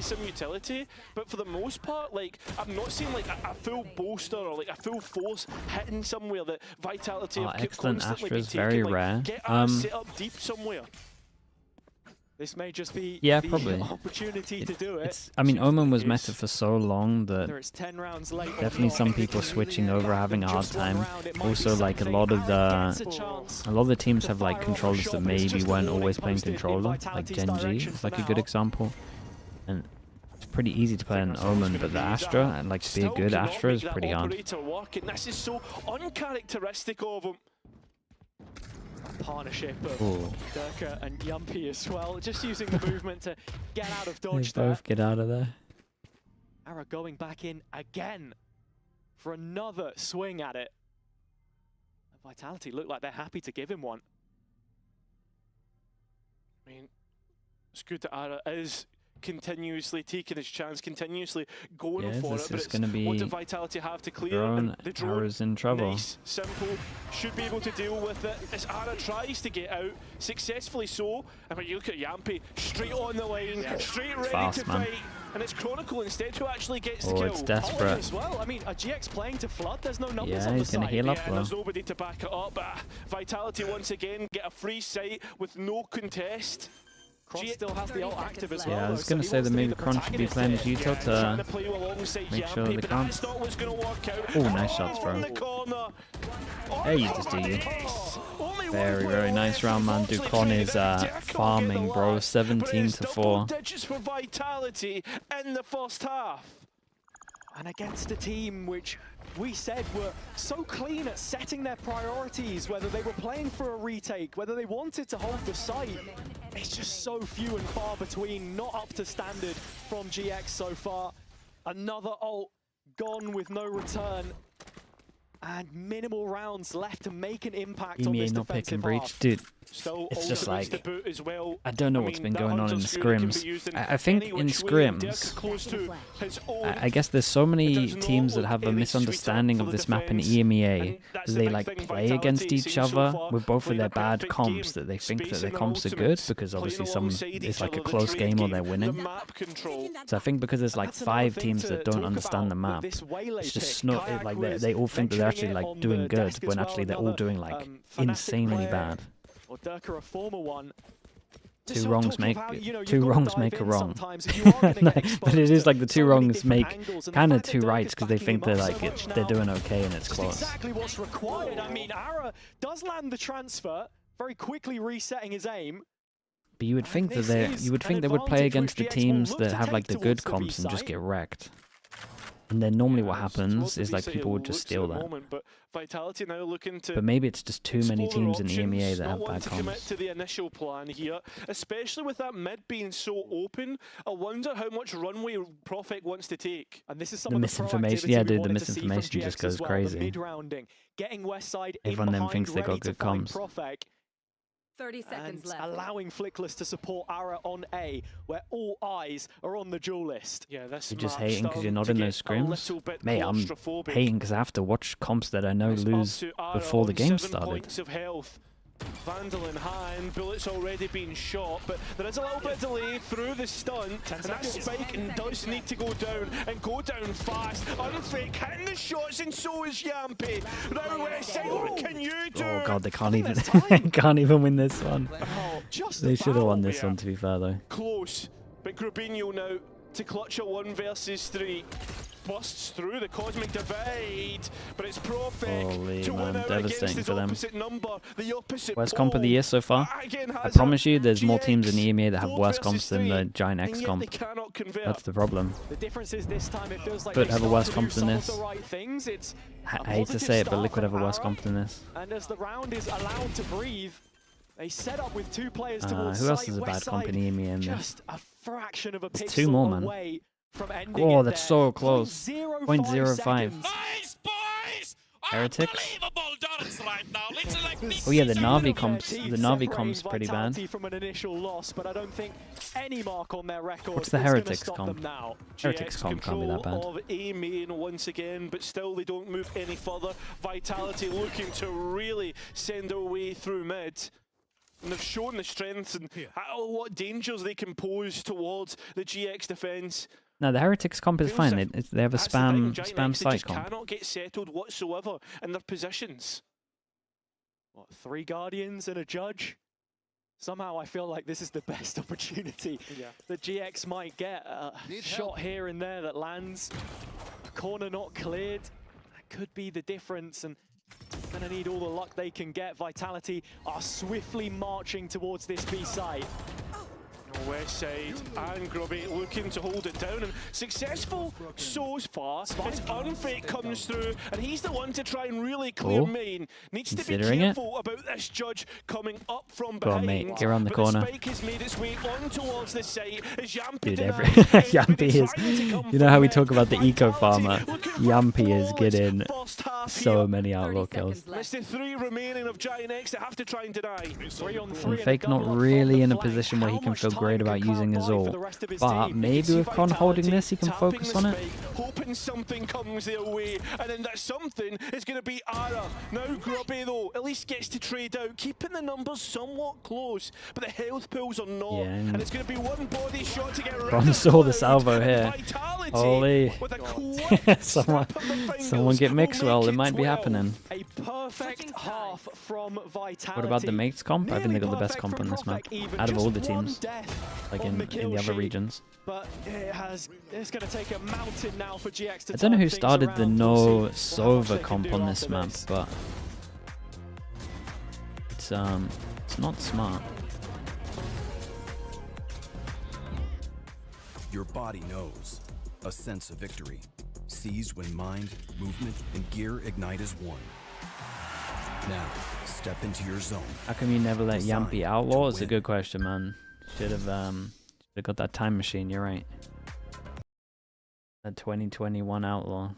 some utility, but for the most part, like, I'm not seeing like a full bolster or like a full force hitting somewhere that Vitality have excellent constantly Astra is been very taking. rare. Like, get Ara set up deep somewhere. This may just be Yeah, the probably. opportunity to do it. I mean, Omen was meta for so long that It's 10 rounds late. definitely some people switching over are having a hard time. Also, like a lot of the teams have like controllers that maybe weren't always playing controller, like Genji is like a good example. And it's pretty easy to play an Omen, but the Astra, and like to be a good Astra, is pretty hard. This is so uncharacteristic of him. Partnership of Ooh. Durka and Yampi as well, just using the movement to get out of dodge They there. both get out of there. Ara going back in again for another swing at it. And Vitality look like they're happy to give him one. I mean, it's good that Ara is continuously taking his chance, continuously going Yeah, for this it, but is it's gonna be what do Vitality have to clear? drone. And the drone, Ara's in trouble. nice, simple, should be able to deal with it. As Ara tries to get out, successfully so. And when you look at Yampi, straight on the line, straight ready Fast, to man. fight. And it's Chronicle instead who actually gets the Oh, kill. it's desperate. As well, I mean, a GX playing to flood, there's no numbers Yeah, on the he's gonna side. heal up And there's though. nobody to back it up. Vitality once again get a free sight with no contest. Cross still has the ult active as well. Yeah, I was though, going to so say he that wants to be maybe the Cron should be playing as protagonist Util Trying to to play alongside make sure Yampi, they but can't. that's not what's going to work out. Oh, nice shots, bro. In the corner. Hey, you just do you. Very nice round, man. Ducon is farming, bro. 17 to 4. Digits for Vitality in the first half. And against a team which we said were so clean at setting their priorities, whether they were playing for a retake, whether they wanted to hold the site, it's just so few and far between, not up to standard from GX so far. Another ult gone with no return. And minimal rounds left to make an impact on EMEA this not picking defensive breach. half. Dude, Still it's just like, as well. I don't know what's been going on in the scrims. I think in scrims, I guess there's so many teams that have a misunderstanding of this map in EMEA that they like play against each other with both of their bad comps, that they think that their comps are good because obviously it's like a close game or they're winning. So I think because there's like 5 teams that don't understand the map, it's just not like they all think that they're actually like doing good when actually they're all doing like insanely bad. Or Durka, a former one. Two wrongs make a wrong. But it is like the 2 wrongs make kind of 2 rights because they think they're like they're doing okay and it's close. Exactly what's required. I mean, Ara does land the transfer, very quickly resetting his aim. But you would think that they would play against the teams that have like the good comps and just get wrecked. And then normally what happens is like people would just steal that. But Vitality now looking to But maybe it's just too many teams in EMEA that have bad to commit comps. to the initial plan here, especially with that mid being so open. I wonder how much runway Profec wants to take. And this is some The of misinformation, yeah, dude, the misinformation just goes crazy. Mid-rounding, getting Westside Everyone then behind, thinks they got ready to good find comms. Profec. 30 seconds And left. allowing Flickless to support Ara on A, where all eyes are on the duelist. Yeah, this You're just map's hating because you're starting not to in get those a scrims? little bit Mate, I'm claustrophobic. hating because I have to watch comps that I know It's up lose to Ara before the on game 7 started. points of health. Vandal in hand, bullets already being shot, but there is a little bit of delay through the stunt, and that spike does need to go down, and go down fast. Unfake hitting the shots, and so is Yampi. Now Westside, what can you do? Oh god, they can't even can't even win this one. They should have won this one, to be fair though. Close, but Grubinho now to clutch a 1 versus 3. busts through the cosmic divide, but it's Prophet Holy to win man, out devastating against for them. opposite number, the opposite Worst comp of the pole. year so far. Again, I has promise you, there's more teams in GX the EMEA that have 4 worse versus comps than 3, the GIANTX and yet comp. they cannot convert. That's the problem. The difference is this time it feels like But they have a start worse to do comp than some of this. the right things. It's I hate to say it, but Liquid have a worse comp than this. And as the round is allowed to breathe, they set up with 2 players towards Who else site, is a bad west comp in side, EMEA in this? just a fraction of a It's pixel 2 more, man. away from ending Oh, it that's there. so close. 0.05 0.05. Nice, boys! Heretics? Right now. Oh yeah, the Navi comp's pretty bad. From an initial loss, but I don't think any mark on their record. What's the is gonna Heretics stop comp? them now. Heretics comp can't be that bad. Of A main once again, but still they don't move any further. Vitality looking to really send their way through mid. And they've shown the strengths and what dangers they can pose towards the GX defense. No, the Heretics comp is fine. They have a spam GIANTX, site they just comp. cannot get settled whatsoever in their positions. What, 3 Guardians and a Judge? Somehow I feel like this is the best opportunity that GX might get. A shot here and there that lands. A corner not cleared. That could be the difference. And gonna need all the luck they can get. Vitality are swiftly marching towards this B site. West side and Grubby looking to hold it down and successful so far. As Unfake comes through and he's the one to try and really clear main. Needs to be Considering careful about this Judge coming up from Go on, behind. mate. Get around the but corner. The spike has made its way on towards the site as Yampy Dude, denies Yampy is. You know how we talk about the eco farmer? Yampy is getting so many outlaw kills. Less than 3 remaining of GIANTX that have to try and deny. 3 on 3. Fake not really in a position where he can feel great about using his ult, but maybe with Con holding this, he can focus on it. Hoping something comes their way, and then that something is going to be Ara. Now Grubby though, at least gets to trade out, keeping the numbers somewhat close, but the health pools are not, and it's going to be one body shot to get rid Ron of saw the salvo here. Holy. Someone get Mixwell, it might be happening. A perfect half from Vitality. What about the mates comp? I think they got the best comp on this map, out of all the teams, like in the other regions. But it's going to take a mountain now for GX to I don't know who turn things started the around. no Sova comp on this map, but it's not smart. Your body knows. A sense of victory. Seized when mind, movement, and gear ignite as one. Now, step into your zone. How come you never let Designed Yampy outlaw? It's a win. good question, man. Should have got that time machine. You're right. That 2021 outlaw.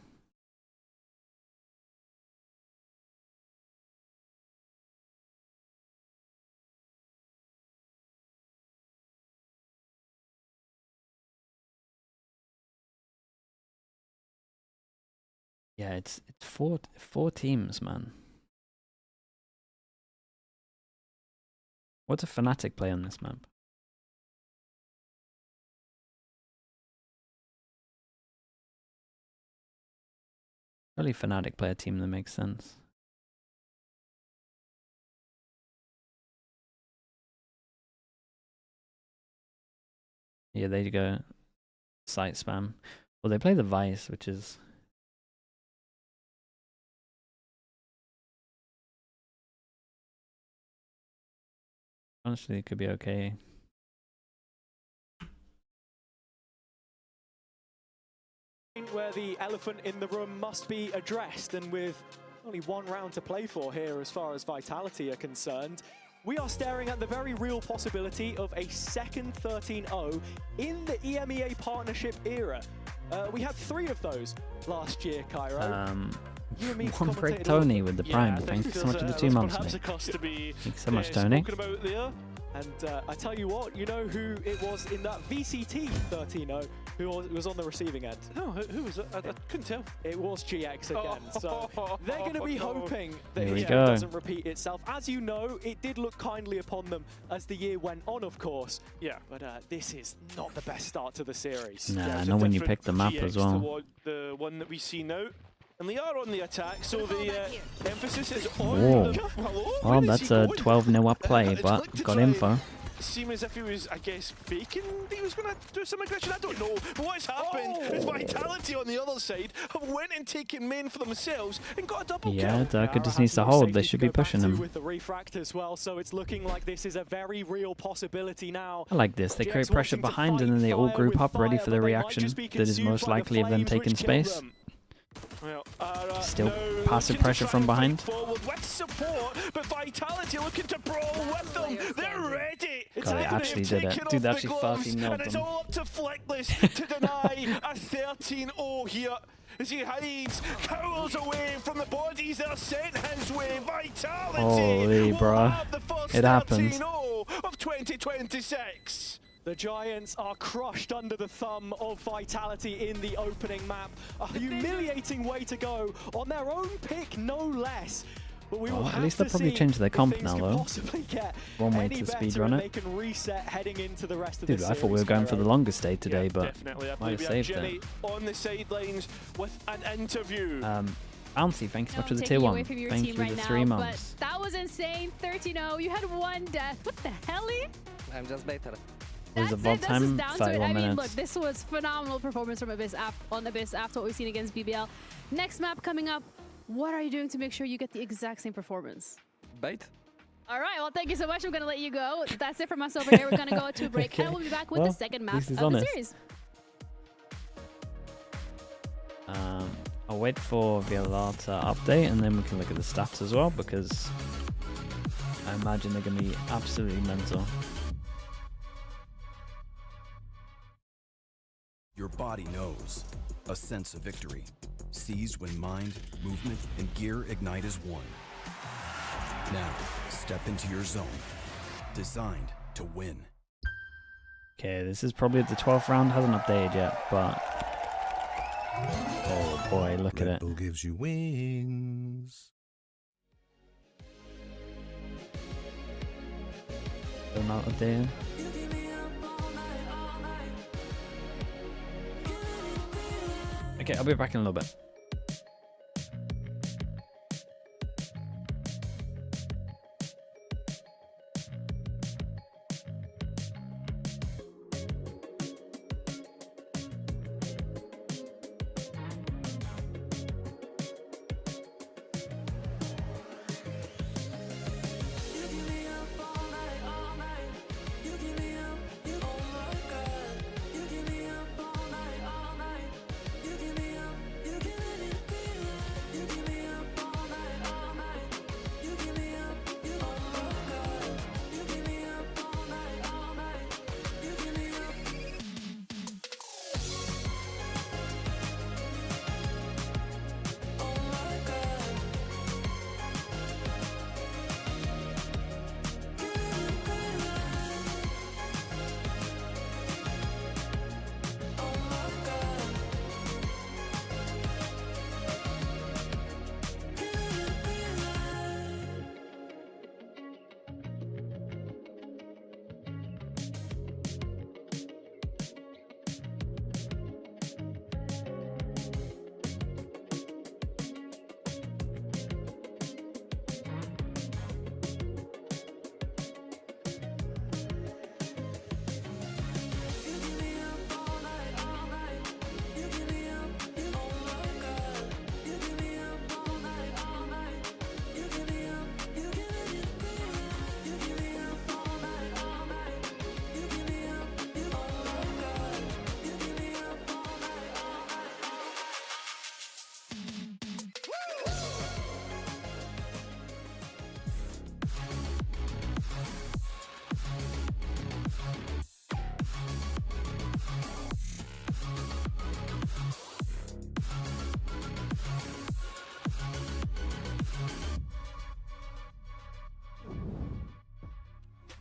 Yeah, it's four teams, man. What's a FNATIC play on this map? Only FNATIC play a team that makes sense. Yeah, they go site spam. Well, they play the Vice, which is honestly, it could be okay. Where the elephant in the room must be addressed, and with only 1 round to play for here as far as Vitality are concerned, we are staring at the very real possibility of a second 13-0 in the EMEA partnership era. We had 3 of those last year, Cairo. One brick Tony with the Prime. Thanks so much for the 2 months, mate. Thanks so much, Tony. And I tell you what, you know who it was in that VCT 13-0 who was on the receiving end? No, who was it? I couldn't tell. It was GX again. So they're going to be hoping that Here we history go. doesn't repeat itself. As you know, it did look kindly upon them as the year went on, of course. Yeah. But this is not the best start to the series. Nah, not when you pick the map GX as well. to the one that we see now. And they are on the attack, so the emphasis is on Whoa. the... Hello? Well, that's a 12-0 up play, but got info. seem as if he was, I guess, faking that he was going to do some aggression. I don't know. But what's happened is Vitality on the other side have went and taken main for themselves and got a double kill. Yeah, Durka just needs to hold. They should be pushing him. With the refract as well, so it's looking like this is a very real possibility now. I like this. They create pressure behind and then they all group up ready for the reaction that is most likely of them taking space. Still passive pressure from behind. With support, but Vitality looking to brawl with them. They're ready. God, they actually did it. Dude, they actually fucking nailed And it's them. all up to Flickless to deny a 13-0 here. As he hides, cowls away from the bodies that are sent his way. Vitality Holy bruh. It happened. 13-0 of 2026. The Giants are crushed under the thumb of Vitality in the opening map. A humiliating way to go on their own pick, no less. But we will At least they'll probably change their comp now, though. One way to speedrun it. Can reset heading into the rest of Dude, I thought we were going for the longest day today, but might have saved it. On the sidelines with an interview. Bouncy, thanks so much for the tier 1. Thank you for the 3 months. But that was insane. 13-0. You had 1 death. What the hell? I'm just better. Was it vault time? Down 31 to it. I mean, look, minutes. this was phenomenal performance from Abyss on Abyss after what we've seen against BBL. Next map coming up. What are you doing to make sure you get the exact same performance? Bait. All right, well, thank you so much. I'm going to let you go. That's it from us over here. We're going to go to a break, and we'll be back with the second map of the series. I'll wait for Valorant to update, and then we can look at the stats as well, because I imagine they're going to be absolutely mental. Your body knows. A sense of victory. Seized when mind, movement, and gear ignite as one. Now, step into your zone. Designed to win. Okay, this is probably the 12th round. Hasn't updated yet, but... Oh boy, look at it. Bull gives you wings. Still not updated. Okay, I'll be back in a little bit.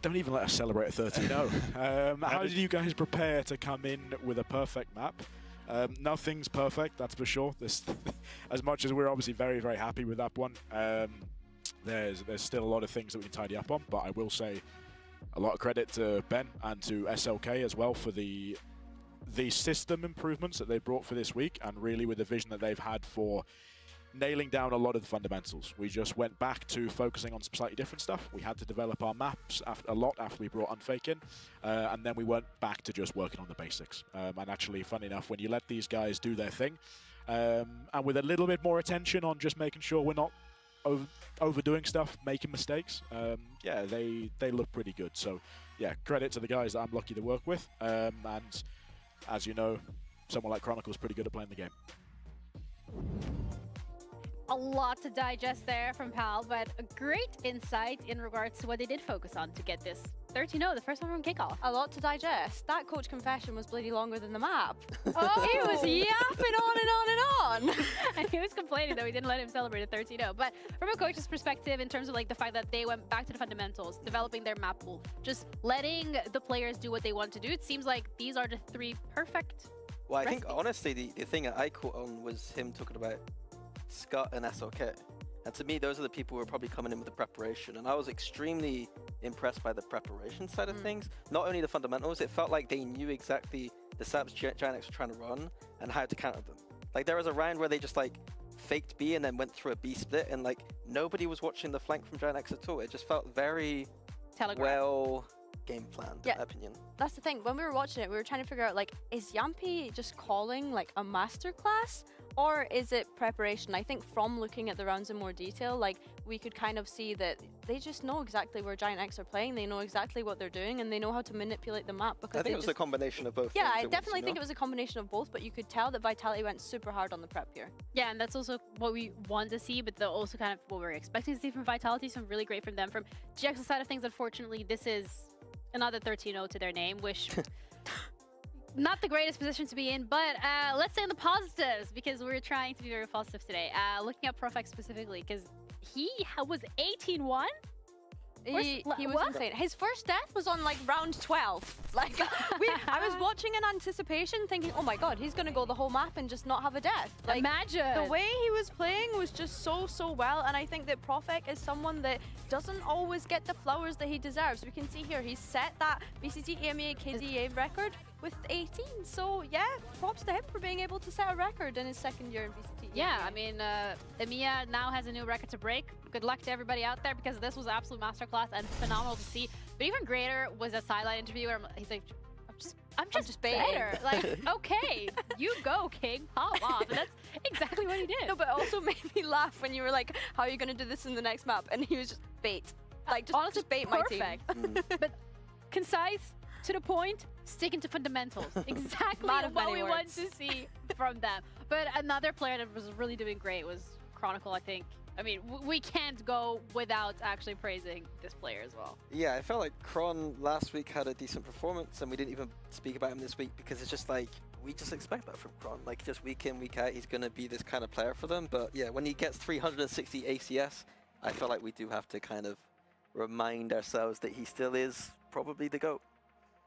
Don't even let us celebrate a 13-0. How did you guys prepare to come in with a perfect map? Nothing's perfect, that's for sure. As much as we're obviously very, very happy with that one, there's still a lot of things that we can tidy up on, but I will say a lot of credit to Ben and to SLK as well for the system improvements that they brought for this week, and really with the vision that they've had for nailing down a lot of the fundamentals. We just went back to focusing on some slightly different stuff. We had to develop our maps a lot after we brought Unfake in, and then we went back to just working on the basics. And actually, funny enough, when you let these guys do their thing, and with a little bit more attention on just making sure we're not overdoing stuff, making mistakes, yeah, they look pretty good. So yeah, credit to the guys that I'm lucky to work with. And as you know, someone like Chronicle is pretty good at playing the game. A lot to digest there from Pal, but a great insight in regards to what they did focus on to get this 13-0, the first one from kickoff. A lot to digest. That coach confession was bloody longer than the map. Oh, he was yapping on and on and on. And he was complaining that we didn't let him celebrate a 13-0. But from a coach's perspective, in terms of like the fact that they went back to the fundamentals, developing their map pool, just letting the players do what they want to do, it seems like these are the 3 perfect Well, I recipes. think honestly, the thing that I caught on was him talking about Scott and SOK. And to me, those are the people who are probably coming in with the preparation. And I was extremely impressed by the preparation side of things. Not only the fundamentals, it felt like they knew exactly the setups GIANTX were trying to run and how to counter them. Like there was a round where they just like faked B and then went through a B split, and like nobody was watching the flank from GIANTX at all. It just felt very well game planned, in my opinion. That's the thing. When we were watching it, we were trying to figure out, like, is Yampi just calling like a masterclass, or is it preparation? I think from looking at the rounds in more detail, like we could kind of see that they just know exactly where GIANTX are playing. They know exactly what they're doing, and they know how to manipulate the map. Because I think it was a combination of both. Yeah, I definitely think it was a combination of both, but you could tell that Vitality went super hard on the prep here. Yeah, and that's also what we want to see, but also kind of what we're expecting to see from Vitality. So really great from them. From GX's side of things, unfortunately, this is another 13-0 to their name, which not the greatest position to be in, but let's say in the positives, because we're trying to be very positive today. Looking at Profex specifically, because he was 18-1? He was insane. His first death was on like round 12. Like I was watching in anticipation thinking, oh my god, he's gonna go the whole map and just not have a death. Like, imagine! The way he was playing was just so well, and I think that Profek is someone that doesn't always get the flowers that he deserves. We can see here, he's set that VCT EMEA KDA record with 18. So yeah, props to him for being able to set a record in his second year in VCT. Yeah, I mean, EMEA now has a new record to break. Good luck to everybody out there, because this was an absolute masterclass and phenomenal to see. But even greater was a sideline interview where he's like, I'm just better. Like, okay, you go, King. Pop off. And that's exactly what he did. No, but it also made me laugh when you were like, how are you going to do this in the next map? And he was just bait. Like, just bait perfect. my team. But concise, to the point, sticking to fundamentals. Exactly what we want to see from them. But another player that was really doing great was Chronicle, I think. I mean, we can't go without actually praising this player as well. Yeah, I felt like Kron last week had a decent performance, and we didn't even speak about him this week because it's just like, we just expect that from Kron. Like, just week in, week out, he's going to be this kind of player for them. But yeah, when he gets 360 ACS, I feel like we do have to kind of remind ourselves that he still is probably the GOAT.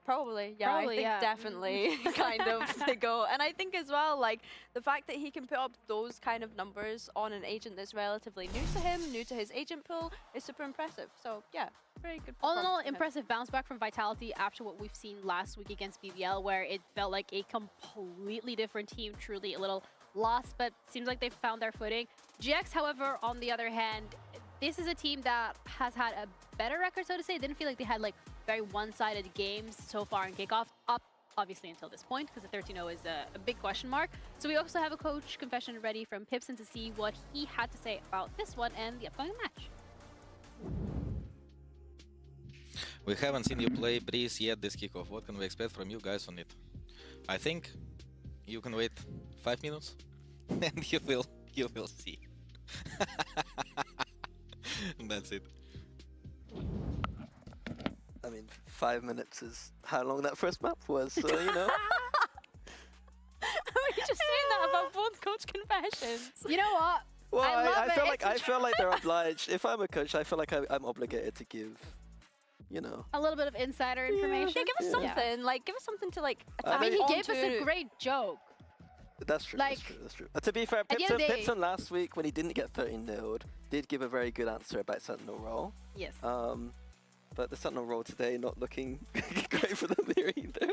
Probably, yeah. I think definitely kind of the go. And I think as well, like, the fact that he can put up those kind of numbers on an agent that's relatively new to him, new to his agent pool, is super impressive. So, yeah, very good. All in all, impressive bounce back from Vitality after what we've seen last week against BBL, where it felt like a completely different team, truly a little lost, but seems like they've found their footing. GX, however, on the other hand, this is a team that has had a better record, so to say. It didn't feel like they had like very one-sided games so far in kickoff, up obviously until this point, because the 13-0 is a big question mark. So we also have a coach confession ready from Pipson to see what he had to say about this one and the upcoming match. We haven't seen you play Breeze yet this kickoff. What can we expect from you guys on it? I think you can wait 5 minutes and you will see. That's it. I mean, 5 minutes is how long that first map was, so you know. Are you just saying that about both coach confessions? You know what? Well, I feel like they're obliged. If I'm a coach, I feel like I'm obligated to give, you know, a little bit of insider information. Yeah, give us something. Like, give us something to like. I mean, he gave us a great joke. That's true. Like, that's true. To be fair, Pipson last week when he didn't get 13-0'd did give a very good answer about Sentinel role. Yes. But the Sentinel role today not looking great for them here either.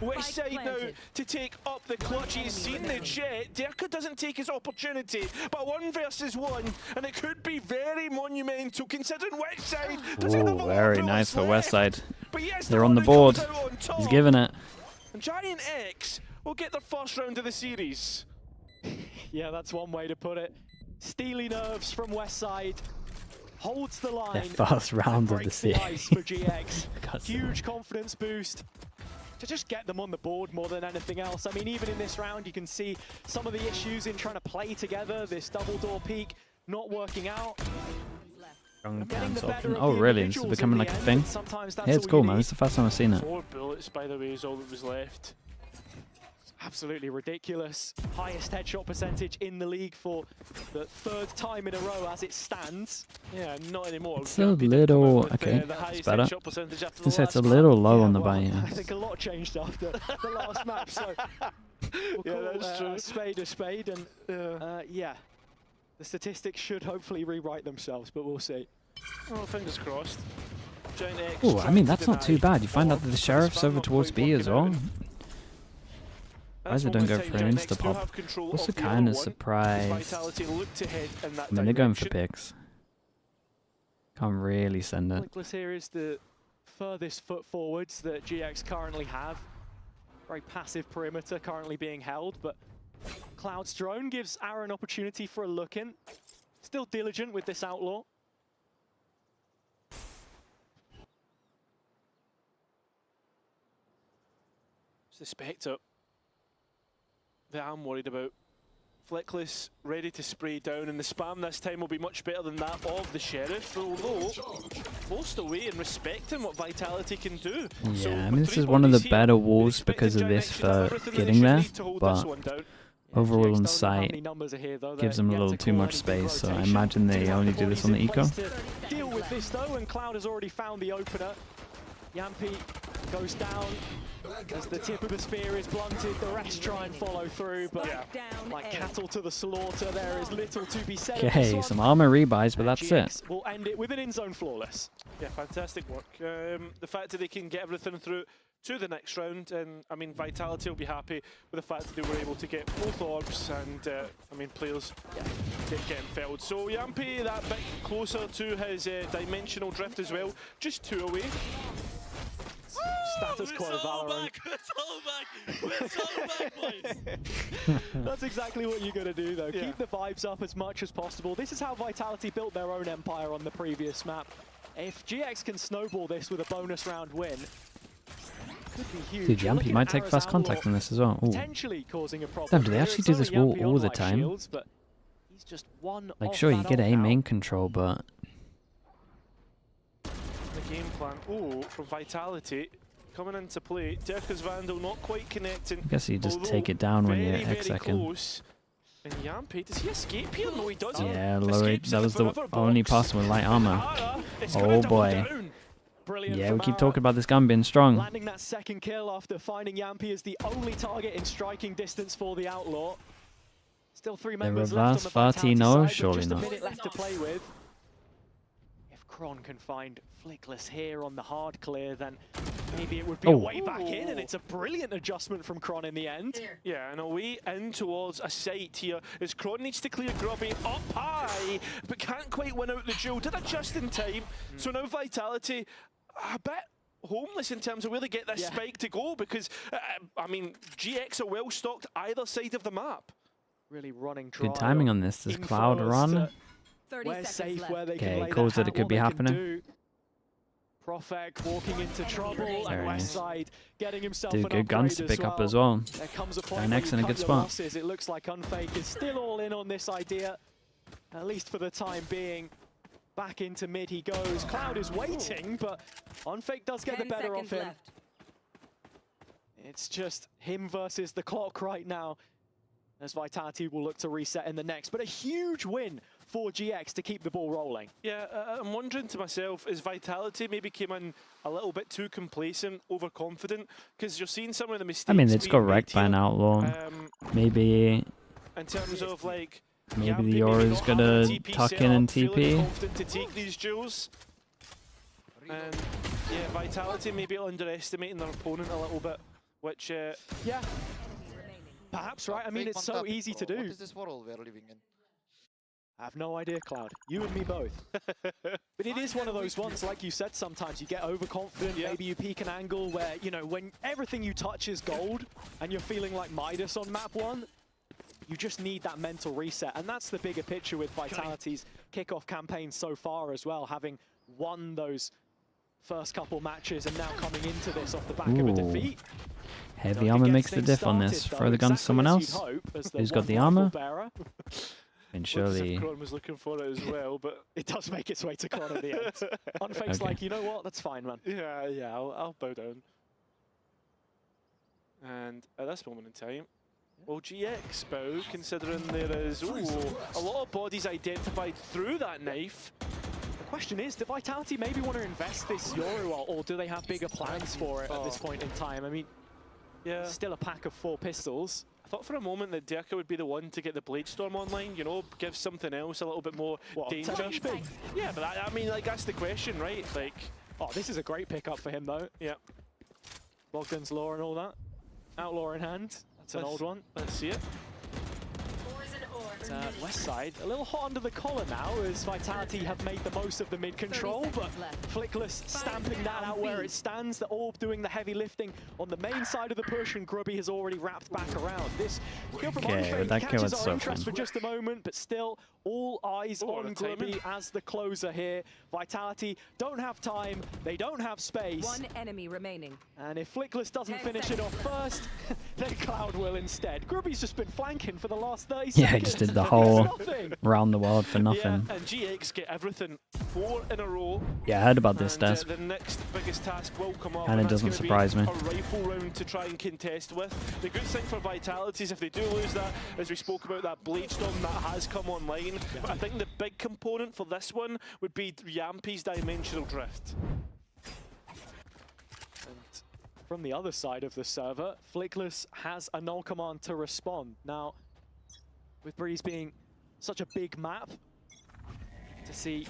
West side now to take up the clutch. He's seen the jet. Dirk Joker doesn't take his opportunity, but 1 versus 1, and it could be very monumental considering Westside doesn't have a lot Very of nice for left. Westside. But yes, They're on the board. He's giving it. And GIANTX will get their first round of the series. Yeah, that's one way to put it. Steely nerves from Westside. Holds the line. Their first round of the breaks series. the ice for GX. Huge confidence boost to just get them on the board more than anything else. I mean, even in this round, you can see some of the issues in trying to play together. This double door peak not working out. Strong dance option. Oh, really? This is becoming like a thing? Yeah, it's cool, man. It's the first time I've seen it. 4 bullets, by the way, is all that was left. Absolutely ridiculous. Highest headshot percentage in the league for the 3rd time in a row as it stands. Yeah, not anymore. It's a little... Okay, it's better. It's a little low on the buy. I think a lot changed after the last map, so we'll call a spade a spade. And yeah, the statistics should hopefully rewrite themselves, but we'll see. Oh, fingers crossed. GIANTX. Oh, I mean, that's not too bad. You find out that the sheriff's over towards B as well. Why don't go for an insta-pop? Also kind of surprised. I mean, they're going for picks. Can't really send it. Flickless here is the furthest foot forwards that GX currently have. Very passive perimeter currently being held, but Cloud's drone gives Arrow an opportunity for a look in. Still diligent with this outlaw. It's the Spectre that I'm worried about. Flickless ready to spray down, and the spam this time will be much better than that of the Sheriff, although forced away and respecting what Vitality can do. Yeah, so I mean, this is one of the better walls because of this for getting there, but overall on site gives them a little too much space, so I imagine they only do this on the eco. Deal with this though, and Cloud has already found the opener. Yampy goes down as the tip of the spear is blunted. The rest try and follow through, but like cattle to the slaughter, there is little to be said. Okay, some armor rebuys, but that's it. We'll end it with an in-zone flawless. Yeah, fantastic work. The fact that they can get everything through to the next round, and I mean, Vitality will be happy with the fact that they were able to get both orbs, and I mean, players getting felled. So Yampy that bit closer to his dimensional drift as well, just 2 away. Status quo Valorant. It's all back, boys. That's exactly what you're going to do, though. Yeah. Keep the vibes up as much as possible. This is how Vitality built their own empire on the previous map. If GX can snowball this with a bonus round win, could be huge. Dude, Yampy might take first contact on this as well. Ooh. Potentially causing a problem. Damn, do they actually do this wall all the time? Shields, but he's just one like, sure, you get A main control, but... The game plan, from Vitality coming into play. Dirkus Vandal not quite connecting. I guess you just take it down when you're X second. Close. And Yampy, does he escape here? No, he doesn't. Yeah, Lowry, that was the only person with light armor. Oh boy. Yeah, we keep talking about this gun being strong. Landing that second kill after finding Yampy as the only target in striking distance for the Outlaw. Still 3 members left on the Vitality side, surely just not. a minute left to play with. If Kron can find Flickless here on the hard clear, then maybe it would be a way back in, and it's a brilliant adjustment from Kron in the end. Yeah, and a way in towards a site here as Kron needs to clear Grubby up high, but can't quite win out the duel. Did it just in time. So now Vitality a bit homeless in terms of where they get this spike to go, because, I mean, GX are well stocked either side of the map. Really running dry. Good timing on this. Does Cloud run? Where's safe where they okay, calls that it could be happening. Profek walking into trouble, and Westside getting himself Dude, good guns to pick up as well. There comes a point Next in a good spot. Losses. It looks like Unfake is still all in on this idea, at least for the time being. Back into mid he goes. Cloud is waiting, but Unfake does get the better of him. It's just him versus the clock right now, as Vitality will look to reset in the next. But a huge win for GX to keep the ball rolling. Yeah, I'm wondering to myself, is Vitality maybe came in a little bit too complacent, overconfident? Because you're seeing some of the mistakes. I mean, they just got wrecked by an Outlaw. Maybe... In terms of, like... Maybe the Aura's gonna tuck in and TP. To take these duels. And yeah, Vitality maybe underestimating their opponent a little bit, which yeah. Perhaps, right? I mean, it's so easy to do. What is this world we're living in? I have no idea, Cloud. You and me both. But it is one of those ones, like you said, sometimes you get overconfident, maybe you peak an angle where, you know, when everything you touch is gold and you're feeling like Midas on map 1, you just need that mental reset. And that's the bigger picture with Vitality's kickoff campaign so far as well, having won those first couple matches and now coming into this off the back of a defeat. Heavy armor makes the diff on this. Throw the gun to someone else. Who's got the armor? And surely... Kron was looking for it as well, but... It does make its way to Kron at the end. Unfake's like, you know what? That's fine, man. Yeah, I'll bow down. And at this moment in time, well, GX bow, considering there is a lot of bodies identified through that knife. The question is, do Vitality maybe want to invest this Yoru, or do they have bigger plans for it at this point in time? I mean, still a pack of 4 pistols. I thought for a moment that Derka would be the one to get the Blade Storm online, you know, give something else a little bit more danger. Yeah, but I mean, like, that's the question, right? Like, oh, this is a great pickup for him, though. Yeah. Bogdan's lore and all that. Outlaw in hand. That's an old one. Let's see it. West side, a little hot under the collar now as Vitality have made the most of the mid control, but Flickless stamping that out where it stands. The Orb doing the heavy lifting on the main side of the push, and Grubby has already wrapped back around. This kill from Unfake catches our interest for just a moment, but still all eyes on Grubby as the closer here. Vitality don't have time, they don't have space. 1 enemy remaining. And if Flickless doesn't finish it off first, then Cloud will instead. Grubby's just been flanking for the last 30 seconds. Yeah, he just did the whole round the world for nothing. Yeah, and GX get everything 4 in a row. Yeah, I heard about this, Des. The next biggest task will come up, and it doesn't surprise me. A rifle round to try and contest with. The good thing for Vitality is if they do lose that, as we spoke about that Blade Storm that has come online, but I think the big component for this one would be Yampy's Dimensional Drift. And from the other side of the server, Flickless has a null command to respond. Now, with Breeze being such a big map, to see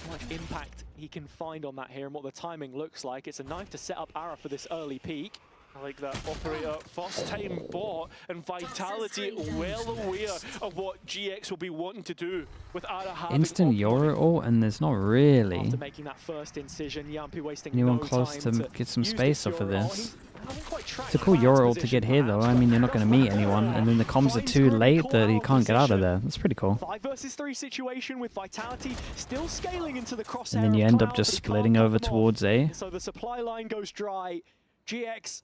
how much impact he can find on that here and what the timing looks like. It's a knife to set up Ara for this early peak. I like that operator, first time bought, and Vitality well aware of what GX will be wanting to do with Ara having instant Yoru ult, and there's not really after making that first incision, Yampy wasting anyone no close time to get some space off of this. quite It's a cool Yoru ult to get here though. I mean, you're not going to meet anyone, and then the comms are too late that he can't get out of there. That's pretty cool. 5 versus 3 situation with Vitality still scaling into the crosshair. And then you end up just splitting over towards A. So the supply line goes dry. GX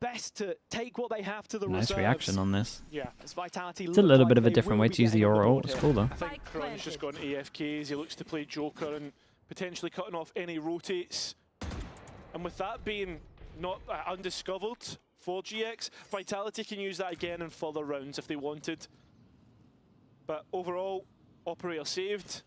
best to take what they have to the nice reserves. reaction on this. Yeah, as Vitality it's a little bit of a different way to use the Yoru ult. It's cool though. I think Kron's just gone AFK as he looks to play Joker and potentially cutting off any rotates. And with that being not undiscovered for GX, Vitality can use that again in further rounds if they wanted. But overall, operator saved.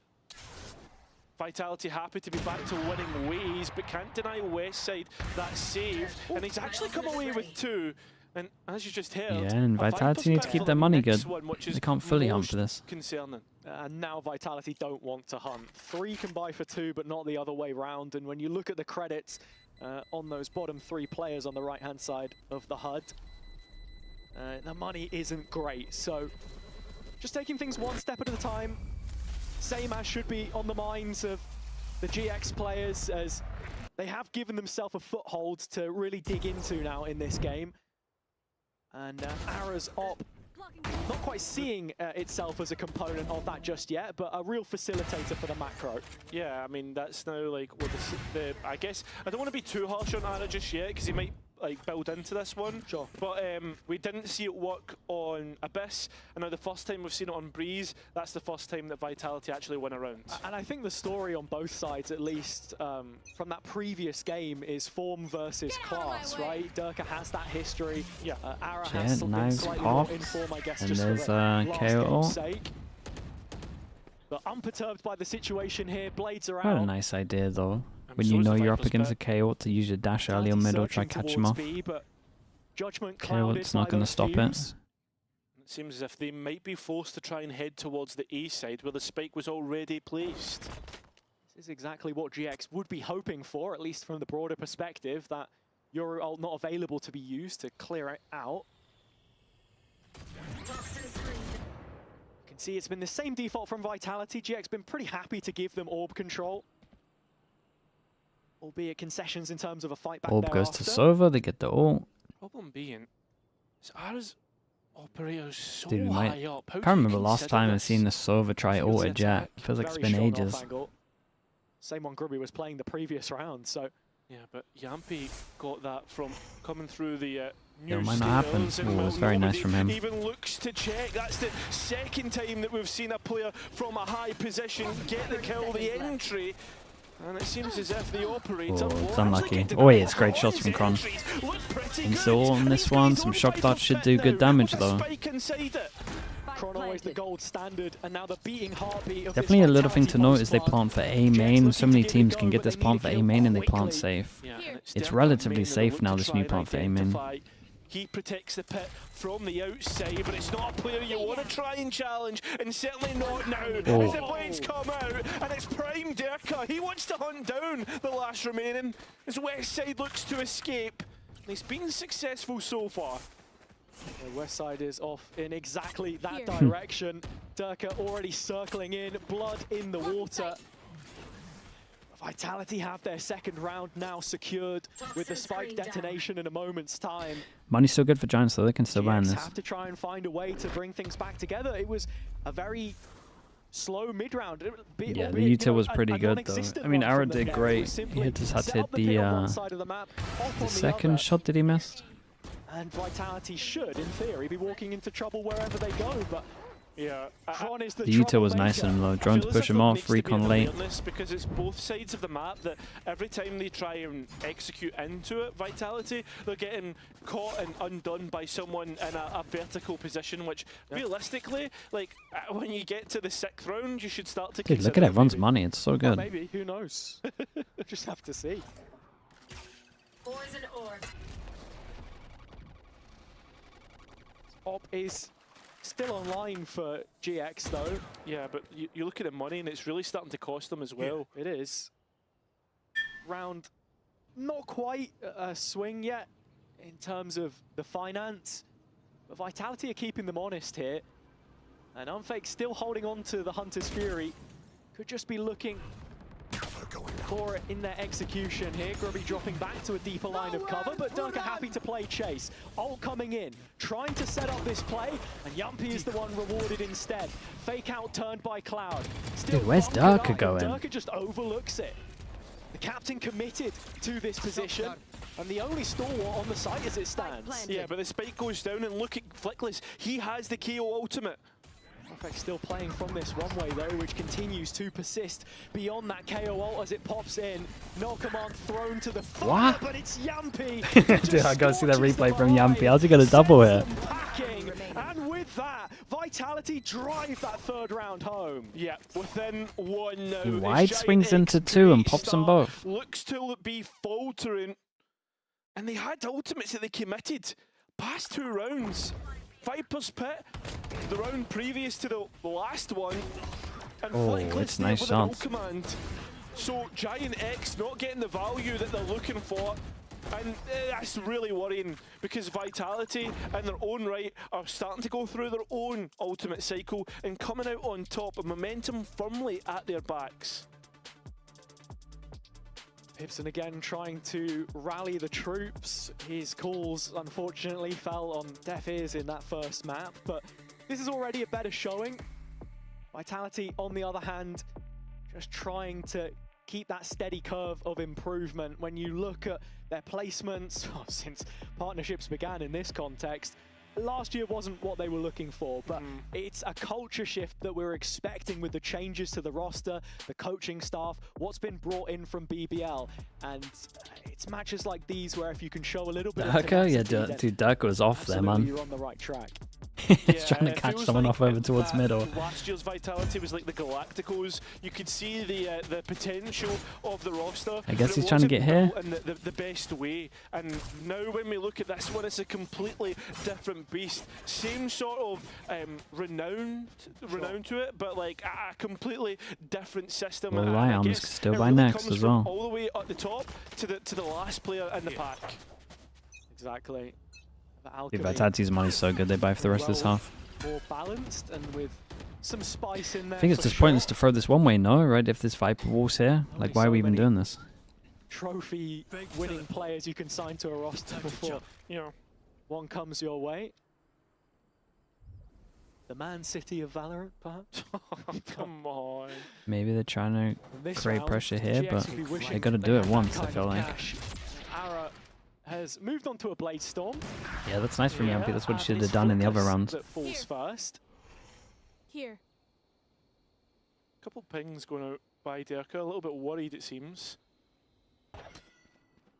Vitality happy to be back to winning ways, but can't deny Westside that save. And he's actually come away with 2. And as you just heard, yeah, and Vitality need to keep their money good. They can't fully hunt for this. Concerning. And now Vitality don't want to hunt. 3 can buy for 2, but not the other way round. And when you look at the credits on those bottom 3 players on the right-hand side of the HUD, the money isn't great. So just taking things one step at a time. Same as should be on the minds of the GX players, as they have given themselves a foothold to really dig into now in this game. And Ara's op not quite seeing itself as a component of that just yet, but a real facilitator for the macro. Yeah, I mean, that's now like what the I guess I don't want to be too harsh on Ara just yet because he might like build into this one. Sure. But we didn't see it work on Abyss, and now the first time we've seen it on Breeze, that's the first time that Vitality actually win a round. And I think the story on both sides, at least from that previous game, is form versus class, right? Durka has that history. Yeah. Ara has something slightly more in form, I guess, and just there's for the last game's KO. sake. But unperturbed by the situation here, blades are What out. a nice idea though. When you know you're up against a KO, to use your dash early on middle, try catch him off. KO, it's not going to stop it. It seems as if they might be forced to try and head towards the A side where the spike was already placed. This is exactly what GX would be hoping for, at least from the broader perspective, that Yoru ult not available to be used to clear it out. You can see it's been the same default from Vitality. GX been pretty happy to give them orb control. Albeit concessions in terms of a fight back Orb goes to Sova, they get the ult. Problem being, is ours operators so Dude, high up. I can't remember last time I've seen the Sova try ult at Jet. Feels like it's been ages. Same one Grubby was playing the previous round, so... Yeah, but Yampi got that from coming through the It new might not happen. stairs, Ooh, and it was very nice nobody from him. even looks to check. That's the second time that we've seen a player from a high position get the kill, the entry. And it seems as if the operator... Oh, it's unlucky. Oh, yeah, it's great shots from Kron. Install on this one. Some shock dart should do good damage, though. Kron always the gold standard, and now the beating heartbeat of Definitely a little thing to note is they plant for A main. So many teams can get this plant for A main and they plant safe. It's relatively safe now, this new plant for A main. He protects the pit from the outside, but it's not a player you want to try and challenge, and certainly not now. Oh. As the blades come out, and it's Prime Derka. He wants to hunt down the last remaining. As Westside looks to escape, and he's been successful so far. The West Side is off in exactly that direction. Derka already circling in, blood in the water. Vitality have their second round now secured with the spike detonation in a moment's time. Money's still good for Giants, though. They can still buy in GX this. have to try and find a way to bring things back together. It was a very slow mid-round. Yeah, the util was pretty good, though. I mean, Ara did great. He just had to hit the second shot that he missed. And Vitality should, in theory, be walking into trouble wherever they go, but yeah, Kron is The util was nice in him, though. Drones push him off, recon late. Because it's both sides of the map that every time they try and execute into it, Vitality, they're getting caught and undone by someone in a vertical position, which realistically, like when you get to the 6th round, you should start to Dude, look at everyone's money. It's so good. Maybe, who knows? Just have to see. Poison orb. Op is still online for GX though. Yeah, but you look at the money and it's really starting to cost them as well. Yeah, it is. Round not quite a swing yet in terms of the finance, but Vitality are keeping them honest here. And Unfake still holding on to the Hunter's Fury. Could just be looking for it in their execution here. Grubby dropping back to a deeper line of cover, but Derka happy to play chase. Ult coming in, trying to set up this play, and Yampi is the one rewarded instead. Fake out turned by Cloud. Still Dude, where's Derka going? Derka just overlooks it. The captain committed to this position, and the only stalwart on the site as it stands. Yeah, but the spike goes down, and look at Flickless. He has the KO ultimate. Perfect still playing from this runway though, which continues to persist beyond that KO ult as it pops in. No command thrown to the fire, What? but it's Yampi. Dude, I gotta see that replay from Yampi. How's he gonna double here? And with that, Vitality drive that 3rd round home. Yeah, within one now. He wide swings into 2 and pops them both. Looks to be faltering. And they had ultimates that they committed past 2 rounds. Viper's Pit, the round previous to the last one. And Oh, Flickless it's there nice with an ult shots. command. So GIANTX not getting the value that they're looking for. And that's really worrying because Vitality in their own right are starting to go through their own ultimate cycle and coming out on top of momentum firmly at their backs. Pipson again trying to rally the troops. His calls unfortunately fell on deaf ears in that first map, but this is already a better showing. Vitality, on the other hand, just trying to keep that steady curve of improvement. When you look at their placements, since partnerships began in this context, last year wasn't what they were looking for, but it's a culture shift that we're expecting with the changes to the roster, the coaching staff, what's been brought in from BBL. And it's matches like these where if you can show a little bit of Derka? Yeah, tenacity, dude, Derka was off there, man. you're on the right track. He's trying to catch someone off over towards middle. Last year's Vitality was like the Galacticos. You could see the potential of the roster. I guess but he's it trying to wasn't get here. built in the best way. And now when we look at this one, it's a completely different beast. Same sort of renown to it, but like a completely different system. Well, And I Lion's guess still it by really next comes as from well. all the way at the top to the last player in the pack. Exactly. Vitality's money's so good, they buy for the rest of this half. More balanced and with some spice in there. I think it's just pointless to throw this one way, no? Right? If there's Viper Walls here, like why are we even doing this? Trophy winning players you can sign to a roster before, you know, one comes your way. The Man City of Valorant, perhaps? Come on. Maybe they're trying to create pressure here, but they got to do it once, I feel like. Ara has moved on to a Blade Storm. Yeah, that's nice from Yampi. That's what he should have done in the other rounds. That falls first. Here. Couple pings going out by Derka, a little bit worried it seems.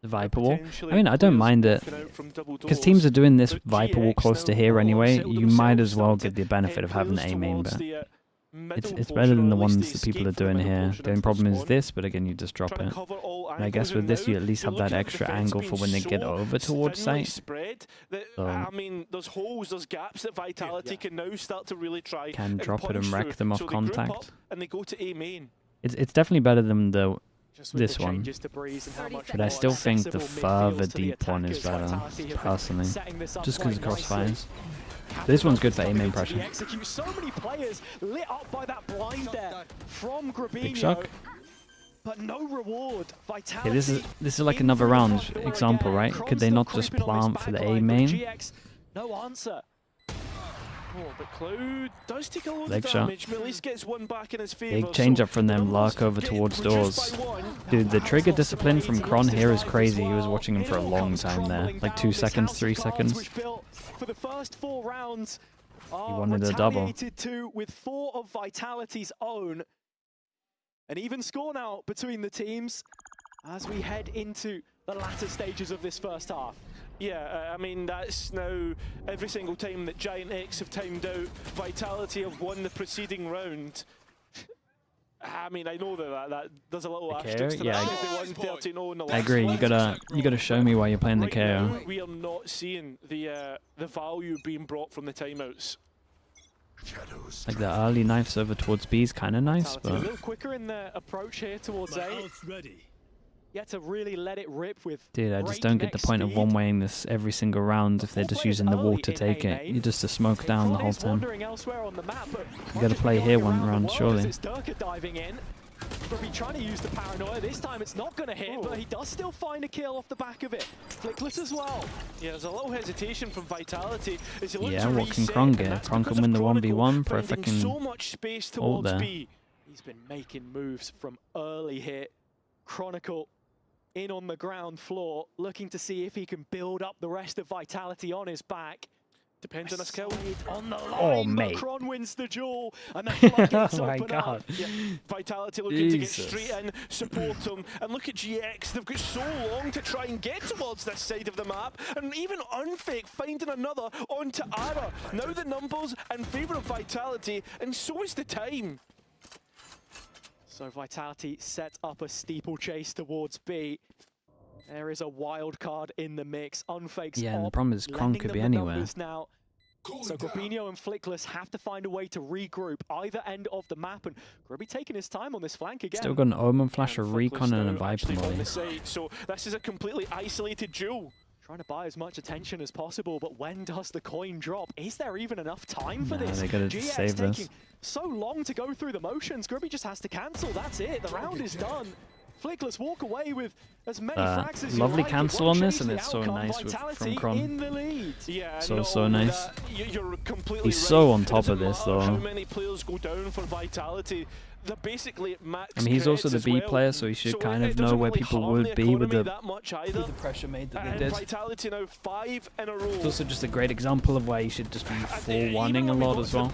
The Viper Wall. I mean, I don't mind it. Because teams are doing this Viper Wall close to here anyway, you might as well get the benefit of having A main, but it's better than the ones that people are doing here. The only problem is this, but again, you just drop it. And I guess with this, you at least have that extra angle for when they get over towards site. So I mean, there's holes, there's gaps that Vitality can now start to really try can drop it and wreck them off contact. And they go to A main. It's definitely better than this one, but I still think the further deep one is better, personally, just because of crossfires. This one's good for A main pressure. So many players lit up by that blind there from Big shock. But no reward. Okay, this is like another round example, right? Could they not just plant for the A main? No answer. Oh, but Cloud does take a lot Leg of shot. damage, but at least gets one back in his favor. Big change up from them, Lark over towards doors. Dude, the trigger discipline from Kron here is crazy. He was watching him for a long time there, like 2 seconds, 3 seconds. For the first 4 rounds, He wanted a double. with 4 of Vitality's own. An even score now between the teams as we head into the latter stages of this first half. Yeah, I mean, that's now every single time that GIANTX have timed out, Vitality have won the preceding round. I mean, I know that there's a little asterisk to yeah, that. They won 13-0 in the last I agree. You gotta show me why you're playing the KO. We are not seeing the value being brought from the timeouts. Like the early knives over towards B is kind of nice, A but little quicker in their approach here towards A. You have to really let it rip with. dude, I just don't get the point of one-waying this every single round if they're just using the wall to take it. You're just a smoke down the whole time. You gotta play here one round, surely. It's Durka diving in. Ruby trying to use the paranoia. This time it's not going to hit, but he does still find a kill off the back of it. Flickless as well. Yeah, there's a little hesitation from Vitality. Yeah, what can Kron get? Kron can win the 1v1 for a fucking so much space ult towards there. B. He's been making moves from early here. Chronicle in on the ground floor, looking to see if he can build up the rest of Vitality on his back. Depends on his kill. On the line, Oh, but mate. Kron wins the duel, and the floodgates Oh my open God. up. Yeah, Vitality looking to get Jesus. straight in, support them, and look at GX. They've got so long to try and get towards this side of the map, and even Unfake finding another onto Ara. Now the numbers in favour of Vitality, and so is the time. So Vitality set up a steeplechase towards B. There is a wild card in the mix. Unfake's Yeah, and the op, problem is Kron lending could them be the anywhere. numbers Now. So Grubinho and Flickless have to find a way to regroup either end of the map, and Grubby taking his time on this flank again. Still got an Omen Flash, a Recon, and a Viper molly. So this is a completely isolated duel. Trying to buy as much attention as possible, but when does the coin drop? Is there even enough time for Nah, this? they gotta GX save this. taking so long to go through the motions. Grubby just has to cancel. That's it. The round is done. Flickless walk away with as many frags as you lovely like. It cancel won't on this, change and the it's so outcome. nice from Vitality Kron. in the lead. Yeah, So nice. You're completely He's right. so on top It of doesn't this, matter though. How many players go down for Vitality? They're basically at max. I mean, he's also creds the as B well. player, so he should So kind it of know doesn't where really people harm would the be with economy the that much either. The pressure made that And they did. Vitality now 5 in a row. It's also just a great example of why you should just be full-wanting a lot as well.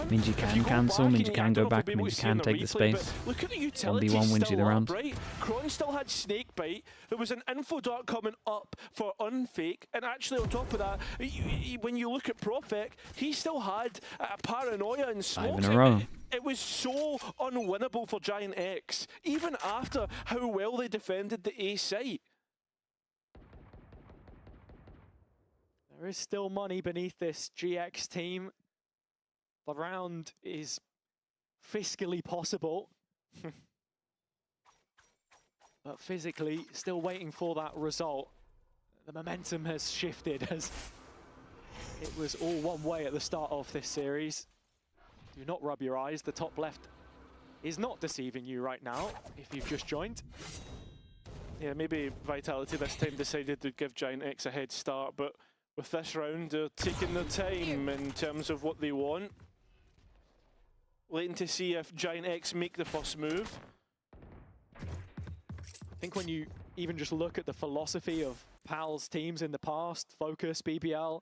Means you can cancel, means you can go back, means you can take the space. Look at the utility 1v1 wins you the round. Right? Kron still had Snakebite. There was an info dart coming up for Unfake, and actually on top of that, when you look at Profec, he still had Paranoia and Smoke. 5 in a row. It was so unwinnable for GIANTX, even after how well they defended the A site. There is still money beneath this GX team. The round is fiscally possible. But physically, still waiting for that result. The momentum has shifted as It was all one way at the start of this series. Do not rub your eyes. The top left is not deceiving you right now if you've just joined. Yeah, maybe Vitality this time decided to give GIANTX a head start, but with this round, they're taking their time in terms of what they want. Waiting to see if GIANTX make the first move. I think when you even just look at the philosophy of PAL's teams in the past, Focus, BBL,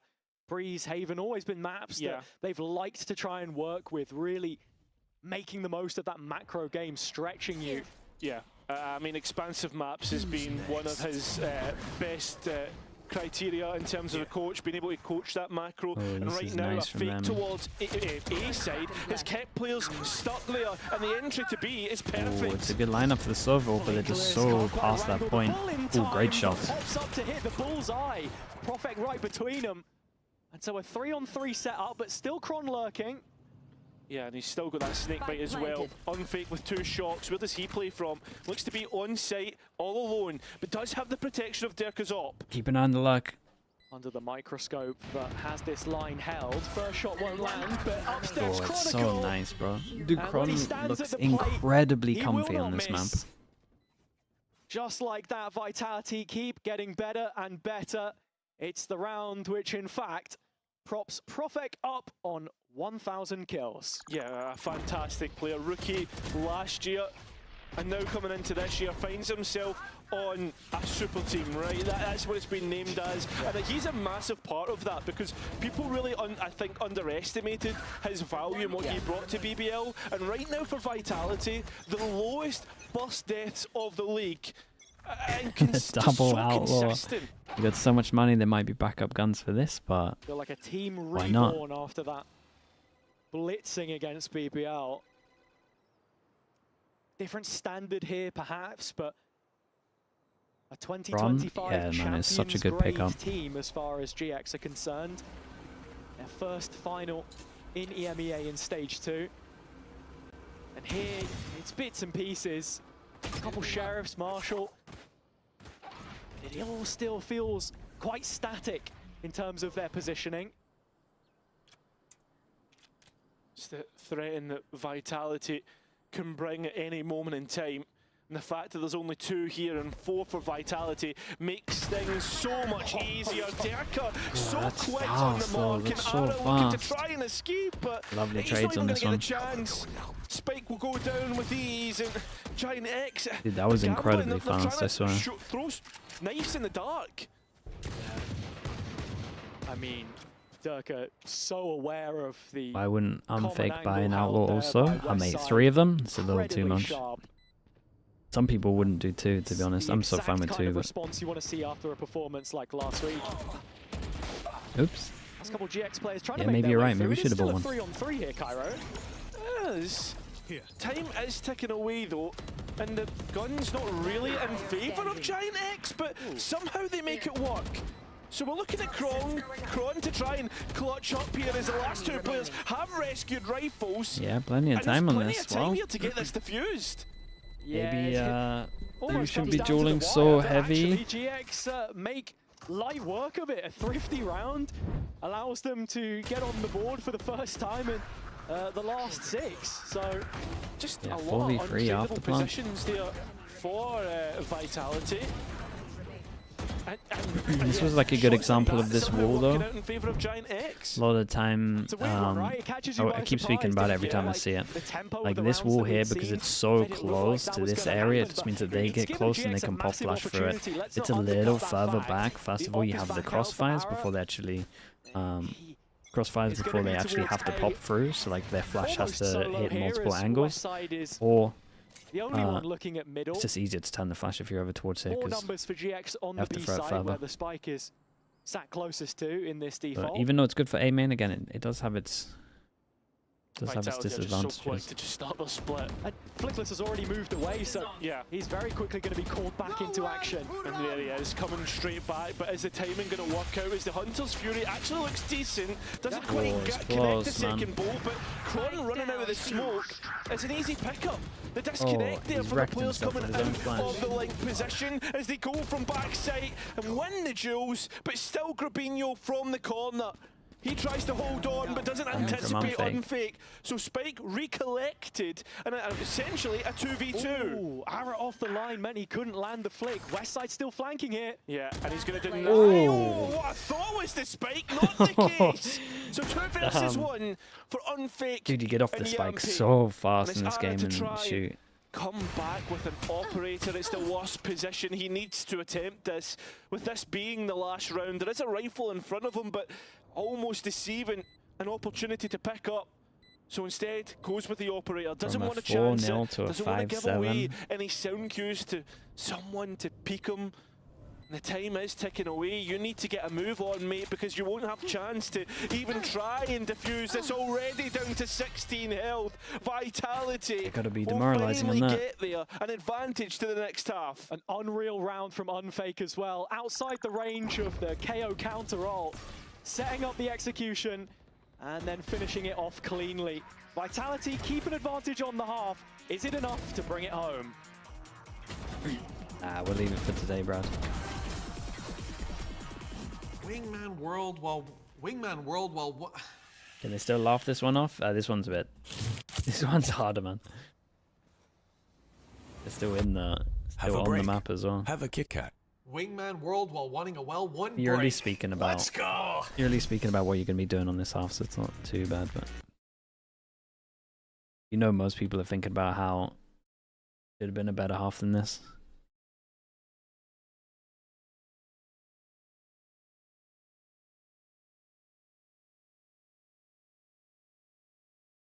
Breeze, Haven, always been maps that they've liked to try and work with, really making the most of that macro game, stretching you. Yeah, I mean, expansive maps has been one of his best criteria in terms of a coach, being able to coach that macro. And right now, nice a fake towards A side has kept players stuck there, and the entry to B is perfect. Ooh, it's a good lineup for the server, but they're just so past that point. Ooh, great shots. Pops up to hit the bullseye. Profek right between them. And so a 3-on-3 setup, but still Kron lurking. Yeah, and he's still got that snake bite as well. Unfake with 2 shocks. Where does he play from? Looks to be on site, all alone, but does have the protection of Dirk's op. Keep an eye on the luck. Under the microscope, but has this line held. First shot won't land, but upstairs Oh, it's Chronicle. so nice, bro. Dude, Kron looks incredibly comfy on this map. Just like that, Vitality keep getting better and better. It's the round which, in fact, props Profek up on 1,000 kills. Yeah, a fantastic player. Rookie last year, and now coming into this year, finds himself on a super team, right? That's what it's been named as. And he's a massive part of that because people really, I think, underestimated his value and what he brought to BBL. And right now for Vitality, the lowest burst deaths of the league. And Double outlaw. You got so much money, there might be backup guns for this, but feel like a team why not? reborn after that blitzing against BBL. Different standard here, perhaps, but a 2025 it's such a good Champions pickup. team as far as GX are concerned. Their first final in EMEA in Stage 2. And here, it's bits and pieces. A couple Sheriffs, Marshall. It all still feels quite static in terms of their positioning. It's the threat that Vitality can bring at any moment in time. And the fact that there's only 2 here and 4 for Vitality makes things so much easier. Derka so quick on the mark, and Ara looking to try and escape, but lovely he's trades not on even this going one. to get a chance. Spike will go down with ease, and GIANTX. Dude, that was incredibly fast, I swear. Throws knives in the dark. I mean, Durka so aware of the. I wouldn't unfake by an outlaw also. I made 3 of them. It's a little too much. Some people wouldn't do 2, to be honest. I'm so fine with 2. But Response you want to see after a performance like last week. oops. Last couple GX players trying to Yeah, make maybe their you're way right. Maybe through. we should have bought It is one. still a 3-on-3 here, Cairo. Yes. Time is ticking away though, and the gun's not really in favour of GIANTX, but somehow they make it work. So we're looking at Kron to try and clutch up here as the last 2 players have rescued rifles. Yeah, plenty of time on this. Plenty of time Well, here to get this diffused. maybe you shouldn't be comes down to the dueling wire, so but heavy. Actually, GX make light work of it. A thrifty round allows them to get on the board for the first time in the last 6. So just Yeah, a lot of 4v3 after unstable plant. positions there for Vitality. This was like a good example of this wall though. In favor of GIANTX. A lot of the time, I keep speaking about it every time I see it. Like this wall here, because it's so close to this area, it just means that they get close and they can pop flash through it. It's a little further back. First of all, you have the crossfires before they actually have to pop through. So like their flash has to hit multiple angles, or the only one looking at middle. it's just easier to turn the flash if you're over towards here, More because numbers for GX on you the have to B throw it side, further. where the spike is sat closest to in this default. But even though it's good for A main, again, it does have its Vitality are just so disadvantages. quick to just start the split. And Flickless has already moved away, so yeah, he's very quickly going to be called back into action. And there he is, coming straight back, but is the timing going to work out? As the Hunter's Fury actually looks decent, doesn't quite connect the second bolt, but Kron running out of the smoke is an easy pickup. The disconnect there he's for the wrecked players himself coming with his own out flash. of the link position as they go from backside and win the duels, but still Grabinho from the corner. He tries to hold on, but doesn't anticipate unfake. So Spike recollected, and essentially a 2v2. Ooh, arrow off the line meant he couldn't land the flick. Westside still flanking here. Yeah, and he's going to deny. Oh, what I thought was the Spike, not the case. So 2 versus 1 for unfake. Dude, you get off the spike so fast in this game and shoot. Come back with an operator. It's the worst position. He needs to attempt this. With this being the last round, there is a rifle in front of him, but almost deceiving an opportunity to pick up. So instead, goes with the operator. Doesn't want to chance it. Doesn't want to give away any sound cues to someone to peek him. The time is ticking away. You need to get a move on, mate, because you won't have a chance to even try and defuse. It's already down to 16 health. Vitality gotta be demoralizing on that. Get there. An advantage to the next half. An unreal round from Unfake as well. Outside the range of the KO counter ult. Setting up the execution and then finishing it off cleanly. Vitality keep an advantage on the half. Is it enough to bring it home? We'll leave it for today, Brad. Wingman World while what? Can they still laugh this one off? This one's a bit. This one's harder, man. They're still in the on the map as well. Have a Kit Kat. Wingman World while wanting a well-won break. You're really speaking about. Let's go. You're really speaking about what you're gonna be doing on this half, so it's not too bad. But you know, most people are thinking about how it should have been a better half than this.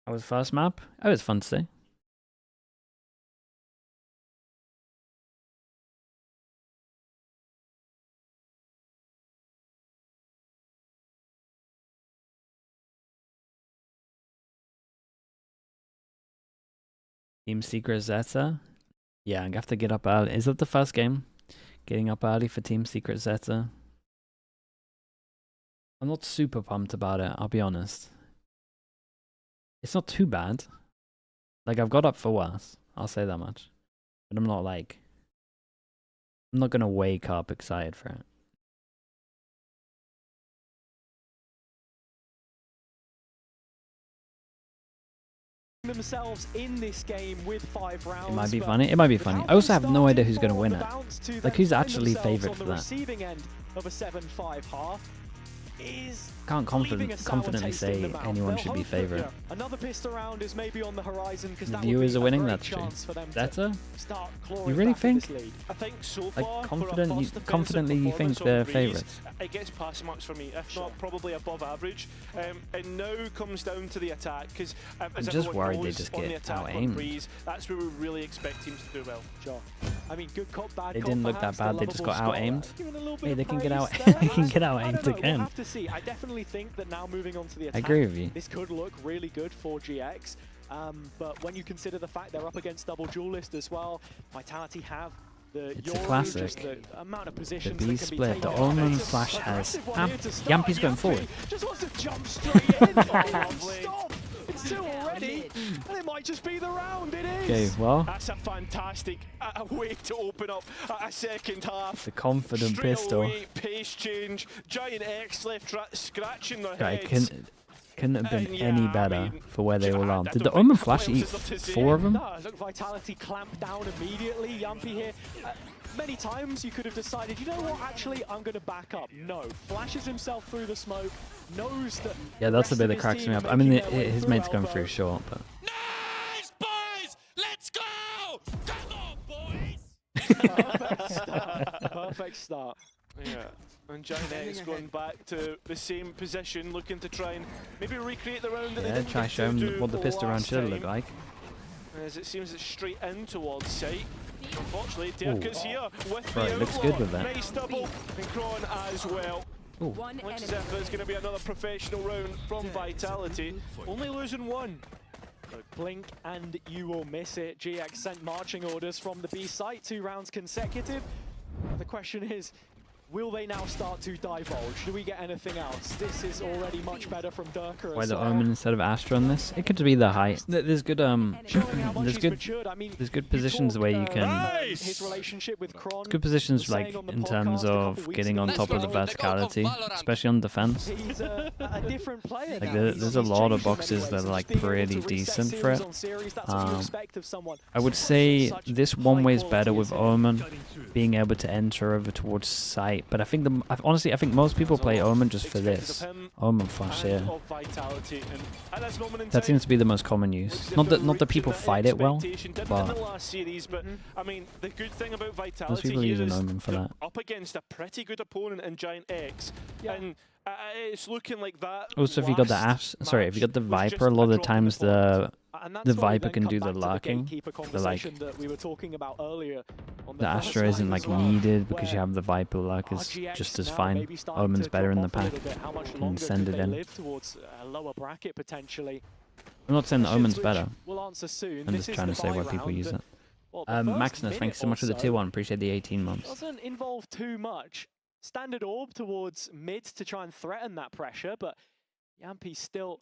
How was the first map? Oh, it was fun to see. Team Secret Zeta? Yeah, I'm gonna have to get up early. Is that the first game? Getting up early for Team Secret Zeta? I'm not super pumped about it, I'll be honest. It's not too bad. Like, I've got up for worse. I'll say that much. But I'm not like... I'm not gonna wake up excited for it. Themselves in this game with 5 rounds. It might be funny. It might be funny. I also have no idea who's gonna win it. Like, who's actually favourite for that? Receiving end of a 7-5 half. Can't confidently say anyone should be favourite. Another pistol round is maybe on the horizon because the viewers are winning, that's true. Zeta? You really think? I think so like far, confidently you think they're favourites? It gets pass marks for me, if not probably above average. And now comes down to the attack because I'm just worried they just get out-aimed. That's where we really expect teams to do well. Sure. I mean, good cop, bad cop. They didn't look that bad. They just got out-aimed. Hey, they can get out. They can get out-aimed again. We'll have to see. I definitely think that now moving on to the attack, I agree with you. This could look really good for GX. But when you consider the fact they're up against double duelist as well, Vitality have the it's a classic. Just the amount of positions the B split. The Omen Flash has. Yampy's going forward. Just wants to jump straight in. Stop! It's 2 already, and it might just be the round. It is. Okay, well. That's a fantastic way to open up a second half. The confident straight pistol. Away, pace change. GIANTX left scratching their heads. Couldn't have been any better for where they all are. Did the Omen Flash eat 4 of them? No, look, Vitality clamped down immediately. Yampy here. Many times you could have decided, you know what, actually, I'm going to back up. No, flashes himself through the smoke, knows that... Yeah, that's the bit that cracks me up. I mean, his mate's going through short, but... Nice, boys! Let's go! Come on, boys! Perfect start. Perfect start. Yeah. And GIANTX going back to the same position, looking to try and maybe recreate the round that they didn't try to show him what the pistol round should look like. As it seems it's straight in towards sight. Unfortunately, Dirk's here with right, the looks good with that. Nice double, and Kron as well. Looks as if there's going to be another professional round from Vitality. Only losing 1. Blink and you will miss it. GX sent marching orders from the B site, 2 rounds consecutive. The question is, Will they now start to divulge? Do we get anything else? This is already much better from Durka. Why the Omen instead of Astra on this? It could be the height. There's good there's good positions where you can. His relationship with Kron. Good positions like in terms of getting on top of the verticality, especially on defense. He's a different player. Like there's a lot of boxes that are like pretty decent for it. I would say this one way is better with Omen being able to enter over towards site, but I think honestly I think most people play Omen just for this. Omen flash here. That seems to be the most common use. Not that people fight it well, but I mean, the good thing about Vitality most people use an Omen for they're that. up against a pretty good opponent in GIANTX, and it's looking like that. Also, if you got the if you got the Viper, a lot of the times the Viper can do the lurking. The Astra isn't like needed because you have the Viper lurk is just as fine. Omen's better in the pack. You can send it in. I'm not saying the Omen's better. I'm just trying to say why people use it. Maximus, thanks so much for the tier 1. Appreciate the 18 months. Doesn't involve too much. Standard orb towards mid to try and threaten that pressure, but Yampi's still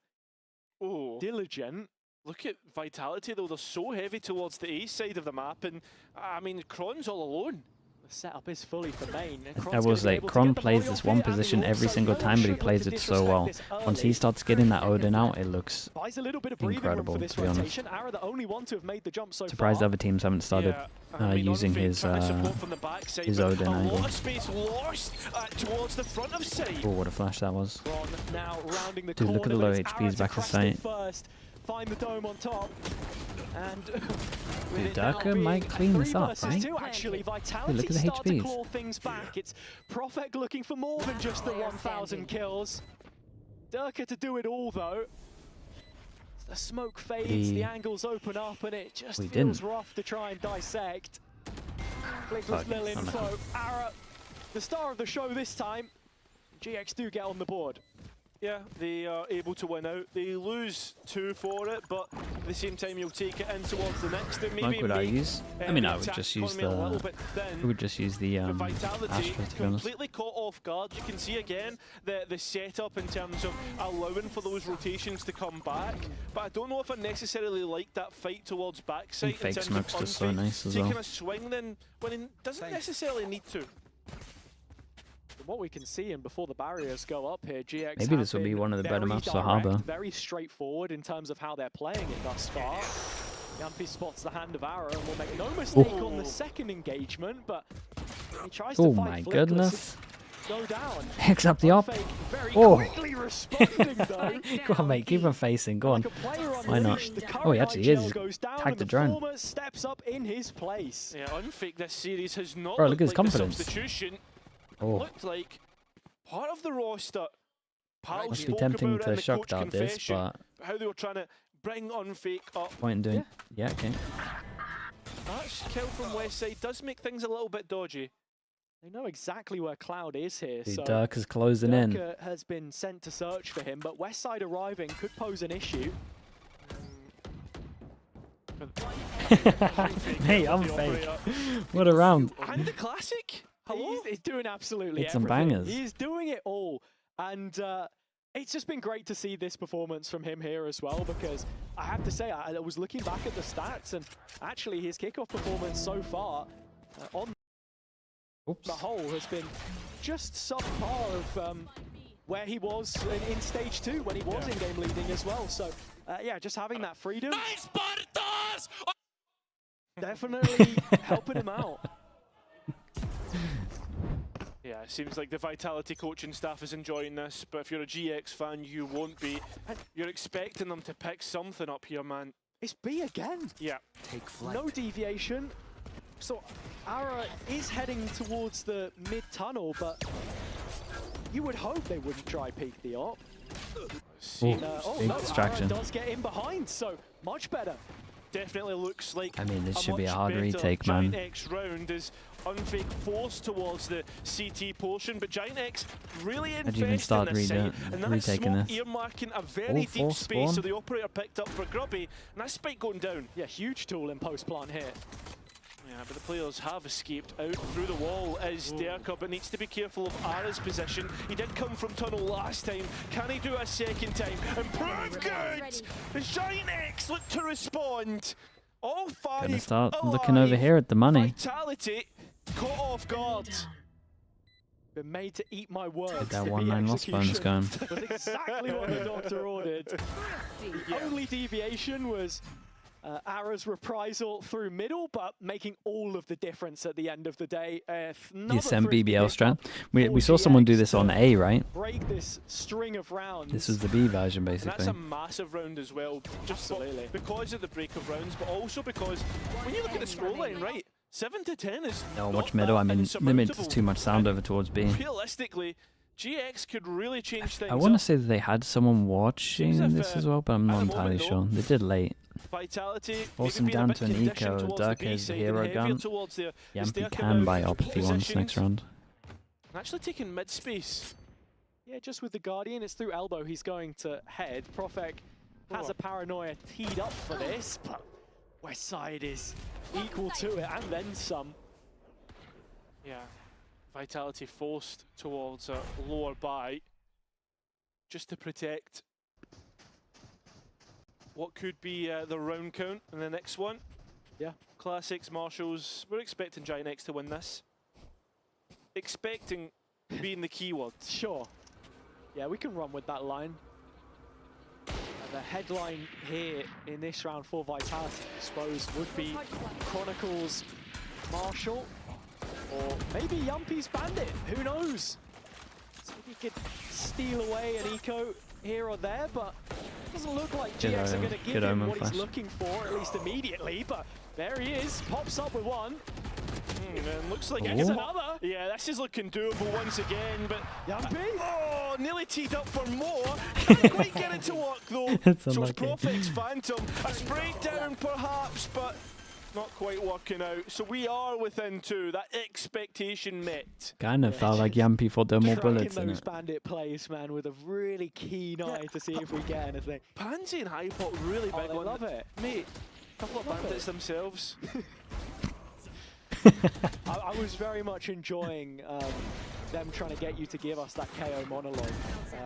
diligent. Look at Vitality though, they're so heavy towards the east side of the map, and I mean, Kron's all alone. The setup is fully for main. I will say, Kron plays this one position every single time, but he plays it so well. Once he starts getting that Odin out, it looks incredible, to be honest. Surprised other teams haven't started using his Odin angle. Oh, what a flash that was. Dude, look at the low HPs back to site. Find the dome on top, and dude, Durka might clean this up, right? Dude, look at the HPs. Claw things back. It's Prophet looking for more than just the 1,000 kills. Durka to do it all though. The smoke fades, the angles open up, and it just feels rough to try and dissect. Flick with little info. Ara, the star of the show this time. GX do get on the board. Yeah, they are able to win out. They lose 2 for it, but at the same time you'll take it in towards the next. And maybe like would I use? I mean, I would just use the. Vitality Astra, to be honest. completely caught off guard. You can see again the setup in terms of allowing for those rotations to come back. But I don't know if I necessarily like that fight towards backside. Fake smoke's just so nice as well. Taking a swing then when he doesn't necessarily need to. What we can see, and before the barriers go up here, GX maybe this will be one of the better maps for Harbour. Very straightforward in terms of how they're playing it thus far. Yampi spots the hand of Ara and will make no mistake on the second engagement, but he tries to fight my goodness. Go down. Hex up the op. Quickly responding though. Go on, mate, keep him facing. Go on. Why not? Oh, he actually is. Tag the drone. Steps up in his place. Yeah, Unfake this series has not look at his like confidence. Substitution. Looked like part of the roster. Must be tempting to shock dart this, but how they were trying to bring Unfake up. Point in doing. Yeah, okay. That kill from Westside does make things a little bit dodgy. They know exactly where Cloud is here. Dude, so Durka's closing in. Durka has been sent to search for him, but Westside arriving could pose an issue. Hey, I'm fake. What a round. And the classic. He's doing absolutely It's some everything. bangers. He's doing it all. And it's just been great to see this performance from him here as well, because I have to say, I was looking back at the stats, and actually his kickoff performance so far on the whole has been just subpar of where he was in stage 2 when he was in-game leading as well. So yeah, just having that freedom. Definitely helping him out. Yeah, it seems like the Vitality coaching staff is enjoying this, but if you're a GX fan, you won't be. You're expecting them to pick something up here, man. It's B again. Yeah. Take flight. No deviation. So Ara is heading towards the mid-tunnel, but you would hope they wouldn't try peek the op. Big distraction. Ara does get in behind, so much better. Definitely looks like I mean, this should be a hard better retake, man. GIANTX round is Unfake forced towards the CT portion, but GIANTX really invested in this site, and that retaking smoke this? earmarking a very deep space, so the operator picked up for Grubby, and that spike going down. Yeah, huge tool in post plant here. Yeah, but the players have escaped out through the wall as Derka, but needs to be careful of Ara's position. He did come from tunnel last time. Can he do it a second time and prove good? As GIANTX look to respond. All five Gonna start alive. looking over here at the money. Vitality caught off guard. Been made to eat my words. Get that 1-9 loss bonus going. That's exactly what the doctor ordered. The only deviation was Ara's reprisal through middle, but making all of the difference at the end of the day. The Ascent BBL strat. We saw someone do this on A, right? Break this string of rounds. This was the B version, And basically. that's a massive round as well, just because of the break of rounds, but also because when you look at the scoreline, right, 7 to 10 is No, not watch middle. I mean, limit insurmountable. too much sound over towards B. Realistically, GX could really change things I want to up. say that they had someone watching Seems this if, as well, but I'm not at the entirely moment, sure. They did late. Vitality, Awesome maybe being a down bit to an conditioned eco. towards the Dark B is side hero and heavier gun. towards the Yampy Derka can now buy op if he wants next positions. round. Actually taking mid space. Yeah, just with the Guardian, it's through elbow he's going to head. Profek has a paranoia teed up for this, but West Side is equal to it and then some. Yeah, Vitality forced towards a lower buy just to protect what could be the round count in the next one. Yeah. Classics, Marshals, we're expecting GIANTX to win this. Expecting being the keyword. Sure. Yeah, we can run with that line. The headline here in this round for Vitality, I suppose, would be Chronicles Marshall, or maybe Yumpy's Bandit, who knows? See if he could steal away an eco here or there, but it doesn't look like GX are going to give him what he's looking for, at least immediately, but there he is, pops up with one. And looks like it's another. Yeah, this is looking doable once again, but Yumpy? Oh, nearly teed up for more. Can't quite get it to work though. So it's Profek's Phantom. A spray down perhaps, but not quite working out. So we are within two. That expectation met. Kind of felt like Yampy for more bullets in those it. Bandit plays, man, with a really keen eye to see if we get anything. Pansy and Hypot really big they on love it. Mate, a couple of bandits themselves. I was very much enjoying them trying to get you to give us that KO monologue.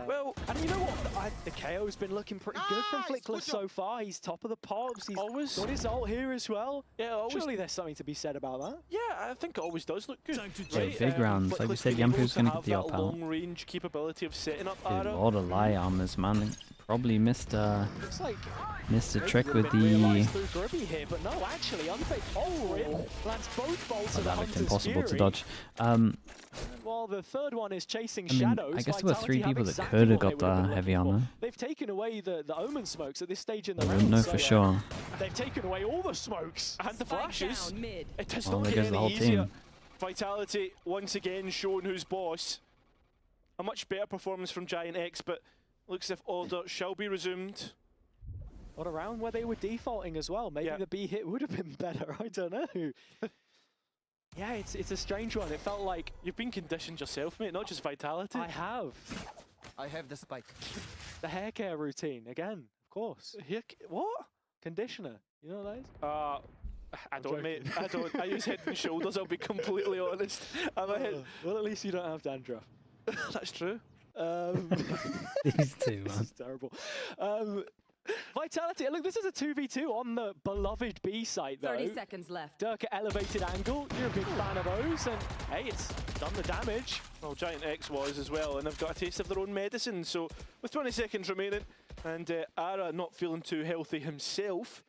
Well, and you know what? The KO's been looking pretty good from Flickless so far. He's top of the pops. He's always got his ult here as well. Yeah, always. Surely there's something to be said about that. Yeah, I think it always does look good. Yeah, big rounds. Like we said, Yampy's going to get the op out. Long-range capability of setting up Dude, a Ara. lot of lie armors, man. Probably missed a trick with the... Here, but no, actually, Unfake lands both bolts of that the looked Hunter's impossible to Fury. dodge. While the third one is chasing I mean, shadows. I guess there were Vitality 3 have people that exactly could have what got they would the been heavy looking for. armor. They've taken away the Omen smokes at this stage in the I round. don't know so, for sure. They've taken away all the smokes And the flashes. It does Well, not there get goes the any whole easier. team. Vitality once again showing who's boss. A much better performance from GIANTX, but looks as if order shall be resumed. What a round where they were defaulting as well. Maybe the B hit would have been better. I don't know. Yeah, it's a strange one. It felt like you've been conditioned yourself, mate, not just Vitality. I have. I have the spike. The hair care routine again, of course. What? Conditioner. You know what that is? I don't, mate. I don't. I use Head and Shoulders. I'll be completely honest. I'm a head. Well, at least you don't have dandruff. That's true. These two, man. This is terrible. Vitality, look, this is a 2v2 on the beloved B site, though. 30 seconds left. Derka elevated angle, you're a big fan of those, and hey, it's done the damage. Well, GIANTX was as well, and they've got a taste of their own medicine. So, with 20 seconds remaining, and Ara not feeling too healthy himself,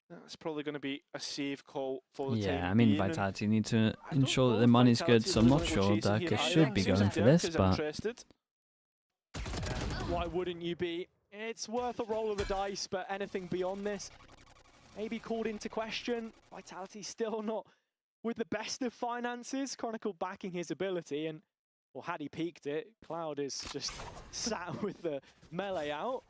that's probably going to be a save call for the time Yeah, I mean, being. Vitality need to ensure that the money's good, so I'm not sure Derka should be going for this, but... Why wouldn't you be? It's worth a roll of the dice, but anything beyond this may be called into question. Vitality still not with the best of finances. Chronicle backing his ability, and well, had he peaked it, Cloud is just sat with the melee out.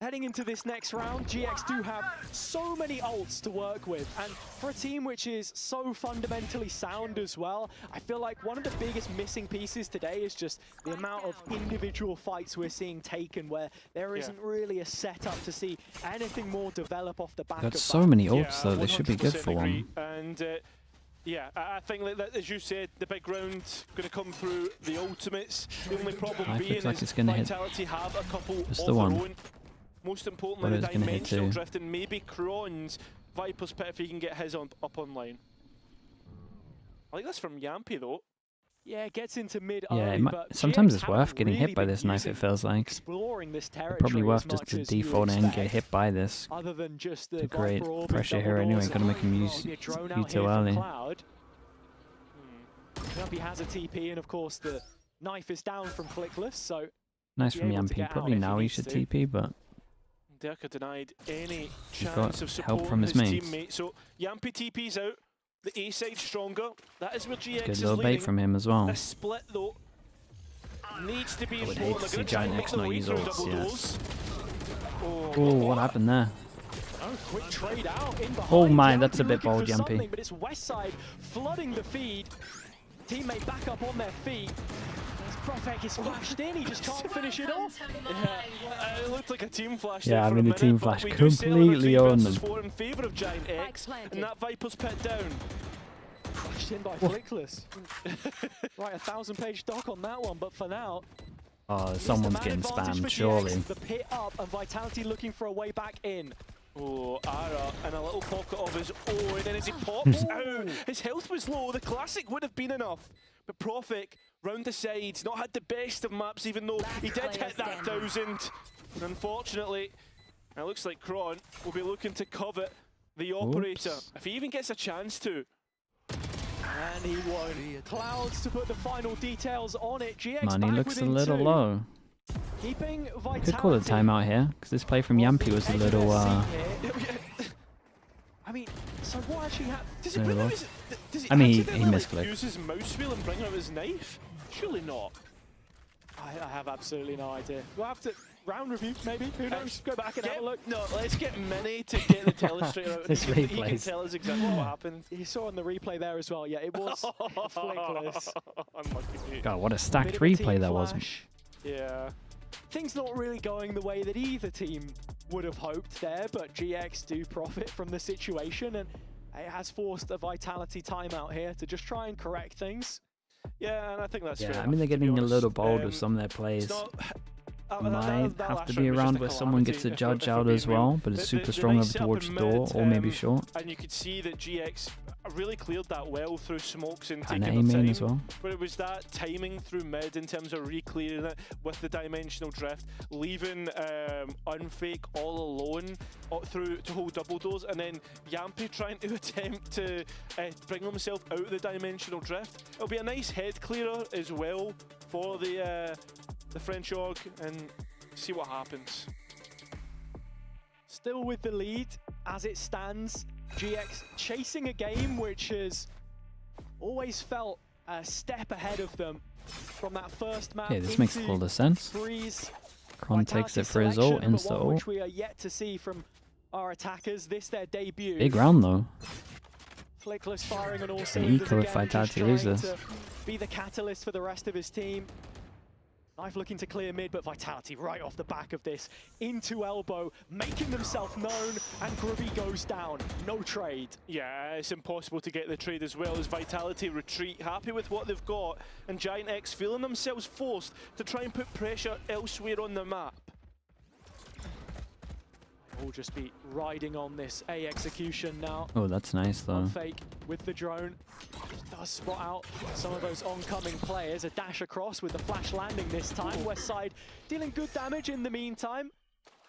Heading into this next round, GX do have so many ults to work with, and for a team which is so fundamentally sound as well, I feel like one of the biggest missing pieces today is just the amount of individual fights we're seeing taken where there isn't really a setup to see anything more develop off the back of Got so many ults though, this should be good 100% for agree. one. And yeah, I think that, as you said, the big round going to come through the ultimates. The only problem I being looks like is it's gonna hit Vitality have a couple just of the their one. own. Most importantly, But the it's gonna hit dimensional two. drift and maybe Kron's Viper's Pit if he can get his up online. I think that's from Yampy though. Yeah, it gets into mid Yeah, early, it might, but sometimes GX it's worth haven't getting really hit by been this knife, using- it feels like. exploring this territory Probably worth as just much to as you default and get expect. hit by this. Other than just the It's a great Viper orb pressure and here double anyway, doors. gotta make him use Be a drone you out too here from early. Cloud. Yampy has a TP, and of course the knife is down from Flickless, so Nice be from able to Yampy. get out Probably if now he needs should to. TP, but Derka denied any got chance of help supporting from his mates. teammate. So Yampy TP's out. The A side stronger. That is where GX good is little leading. bait from him as well. This split though needs to be I would important. hate to see They're gonna try and make GIANTX their not way use through ults, double yes. doors. Oh, what happened there? oh, quick trade out in behind. Oh my, Yampy that's a bit looking for bold, Yampy. something, but it's Westside flooding the feed. Teammate back up on their feet. As Profek is flashed in, he just can't finish it off. Yeah, it looked like a team flash. Yeah, there I for mean, a the team minute, but flash we do sail on a completely 3 owned versus them. 4 in favour of GIANTX, and that Viper's Pit down. Crushed in by Flickless. Right, 1,000-page doc on that one, but for now, Oh, it's someone's the man getting advantage spammed, for surely. GX, the pit up, and Vitality looking for a way back in. Oh, Ara in a little pocket of his own, and as he pops out, his health was low. The classic would have been enough, but Profik round the sides, not had the best of maps, even though he did hit that 1,000. And unfortunately, it looks like Kron will be looking to covet the operator if he even gets a chance to. And he won't. Clouds to put the final details on it. GX Money back looks a within little 2. low. Keeping Vitality. Could call it timeout here, because this play from Yampy was a edge of little, their seat here. I mean, so what actually happened? Does he There bring we out go. his, does he I mean, he accidentally, like, misclicked. use his mouse wheel and bring out his knife? Surely not. I have absolutely no idea. We'll have to round review, maybe. Who knows? Go back and have a look. No, let's get Mini to get the telestrator out. This He can replays. tell us exactly what happened. You saw on the replay there as well. Yeah, it was Flickless. Unlucky. God, what a Bit stacked of a replay team that was. flash. Yeah. Things not really going the way that either team would have hoped there, but GX do profit from the situation, and it has forced a Vitality timeout here to just try and correct things. Yeah, and I think that's Yeah, fair I mean, they're enough, to be getting a little honest. bold with some of their plays. It's not- Might that have last to round be was around just a where someone gets a calamity, judge if we're out being as well, real. but it's The super strong nice over setup towards in door, mid, or maybe short. And you could see that GX really cleared that well through smokes and Kinda taking their A-main time. as well. But it was that timing through mid in terms of re-clearing it with the dimensional drift, leaving Unfake all alone through to hold double doors, and then Yampy trying to attempt to bring himself out of the dimensional drift. It'll be a nice head clearer as well for the French org, and see what happens. Still with the lead as it stands. GX chasing a game which has always felt a step ahead of them from that first map. Yeah, this makes into all the sense. Breeze. Kron takes Vitality it for his ult, selection, but insta one ult. which we are yet to see from our attackers. This their debut. Big round though. Flickless firing on all An cylinders eco if again, just Vitality lose trying this. to be the catalyst for the rest of his team. Knife looking to clear mid, but Vitality right off the back of this into elbow, making themselves known, and Grubby goes down. No trade. Yeah, it's impossible to get the trade as well as Vitality retreat, happy with what they've got, and GIANTX feeling themselves forced to try and put pressure elsewhere on the map. We'll just be riding on this A execution now. Oh, that's nice though. Fake with the drone. Does spot out some of those oncoming players. A dash across with the flash landing this time. Westside dealing good damage in the meantime.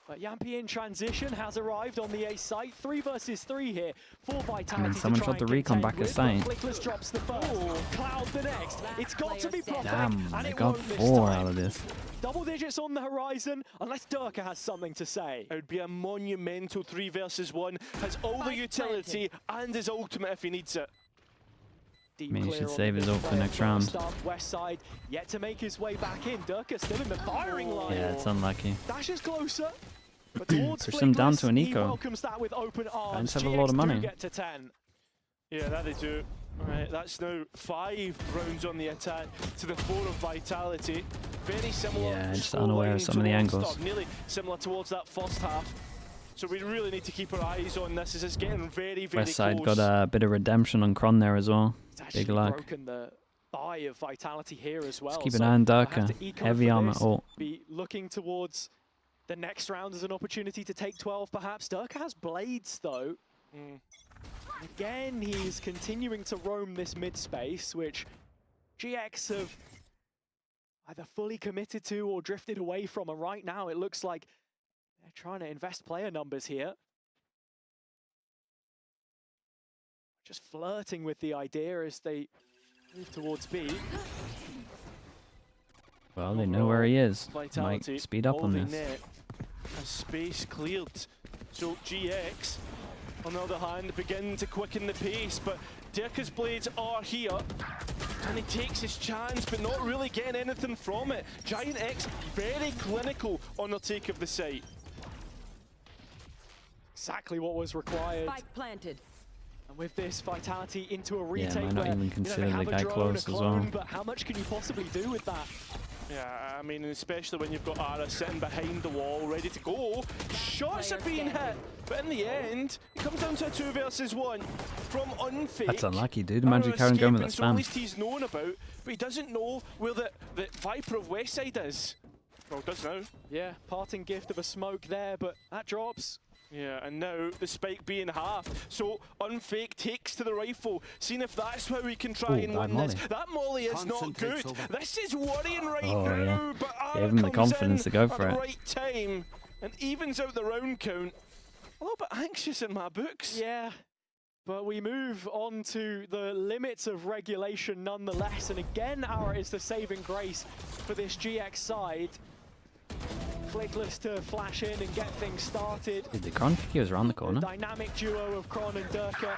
But Yampy in transition has arrived on the A site. 3 versus 3 here for Vitality. I mean, someone shot the recon back at site. Flickless drops the first. Cloud the next. It's got to be Profek. Damn, and they it got won't this 4 time. out of this. Double digits on the horizon, unless Derka has something to say. It would be a monumental 3 versus 1. Has all the utility and his ultimate if he needs it. I mean, he should save his ult for next round. Westside yet to make his way back in. Derka still in the firing line. Yeah, it's unlucky. Dash is closer. But towards Push them down to an he eco. welcomes that with open arms. Giants have a lot of GX money. do get to 10. Yeah, that they do. Right, that's now 5 rounds on the attack to the 4 of Vitality. Very similar. Yeah, just unaware of some of the angles. Nearly similar towards that first half. So we really need to keep our eyes on this as it's getting very, very West side close. got a bit of redemption on Kron there as well. Big luck. Broken the thigh of Vitality here as well. Let's keep an so eye on I have Durka. to eco Heavy for armor this, ult. Be looking towards the next round as an opportunity to take 12 perhaps. Durka has blades though. Again, he's continuing to roam this mid space, which GX have either fully committed to or drifted away from. And right now, it looks like they're trying to invest player numbers here. Just flirting with the idea as they move towards B. Well, they know where he is. Vitality Might speed up on holding this. net. A space cleared. So GX, on the other hand, begin to quicken the pace, but Dirka's blades are here. And he takes his chance, but not really getting anything from it. GIANTX very clinical on the take of the site. Exactly what was required. Spike planted. And with this Vitality into a retake, might not where, even consider they the have a guy drone, close a as clone, well. But how much can you possibly do with that? Yeah, I mean, especially when you've got Ara sitting behind the wall, ready to go. Shots are being hit, but in the end, it comes down to a 2 versus 1 from Unfake. That's unlucky, dude. Imagine Karen going with that So at spam. least he's known about, but he doesn't know where the Viper of Westside is. Well, does now. Yeah, parting gift of a smoke there, but that drops. Yeah, and now the spike being half. So Unfake takes to the rifle, seeing if that's how we can try and win this. That molly is not good. This is worrying right now, yeah. but Gave Ara him the comes confidence in to go for at it. the right time and evens out the round count. A little bit anxious in my books. Yeah, but we move on to the limits of regulation nonetheless. And again, Ara is the saving grace for this GX side. Flickless to flash in and get things started. Did the Kron think he was around the corner? Dynamic duo of Kron and Durka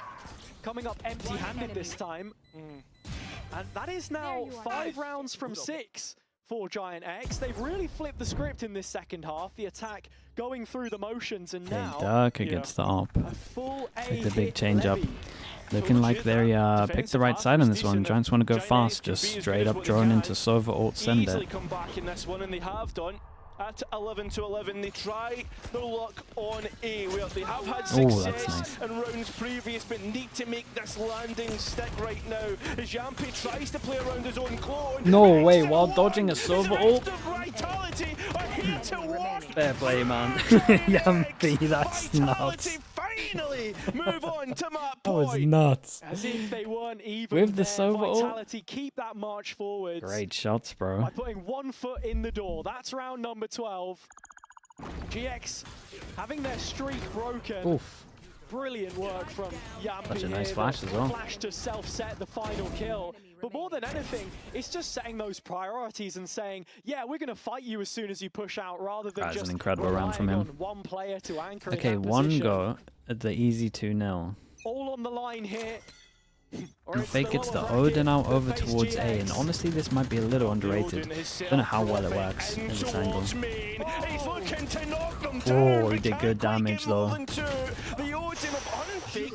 coming up empty-handed this time. And that is now 5 rounds from 6 for GIANTX. They've really flipped the script in this second half. The attack going through the motions, and now Durka gets the op. a full Like the big change up. Looking like they picked the right side on this one. Giants want to go fast, just straight up drone into Sova ult, send Easily it. come back in this one, and they have done. At 11 to 11, they try their luck on A, where they have had success in rounds previous, but need to make this landing stick right now. As Yampy tries to play around his own clone. No way, while dodging a Sova ult. Vitality are here to watch. Fair play, man. Yampy, that's nuts. Finally move on to map That was point. nuts. As if they weren't even With the there. Sova ult. Vitality keep that march forwards. Great shots, bro. By putting 1 foot in the door. That's round number 12. GX having their streak broken. Oof. Brilliant work from Yampy. Such a nice here. flash The as well. Flash to self-set the final kill. But more than anything, it's just setting those priorities and saying, yeah, we're going to fight you as soon as you push out, rather than That's just an incredible round from relying him. on one player to anchor Okay, in that one position. go at the easy 2-0. All on the line here. Fake gets the Odin out over towards A, and honestly this might be a little underrated. Don't know how well it works in this angle. Oh, he did good damage though.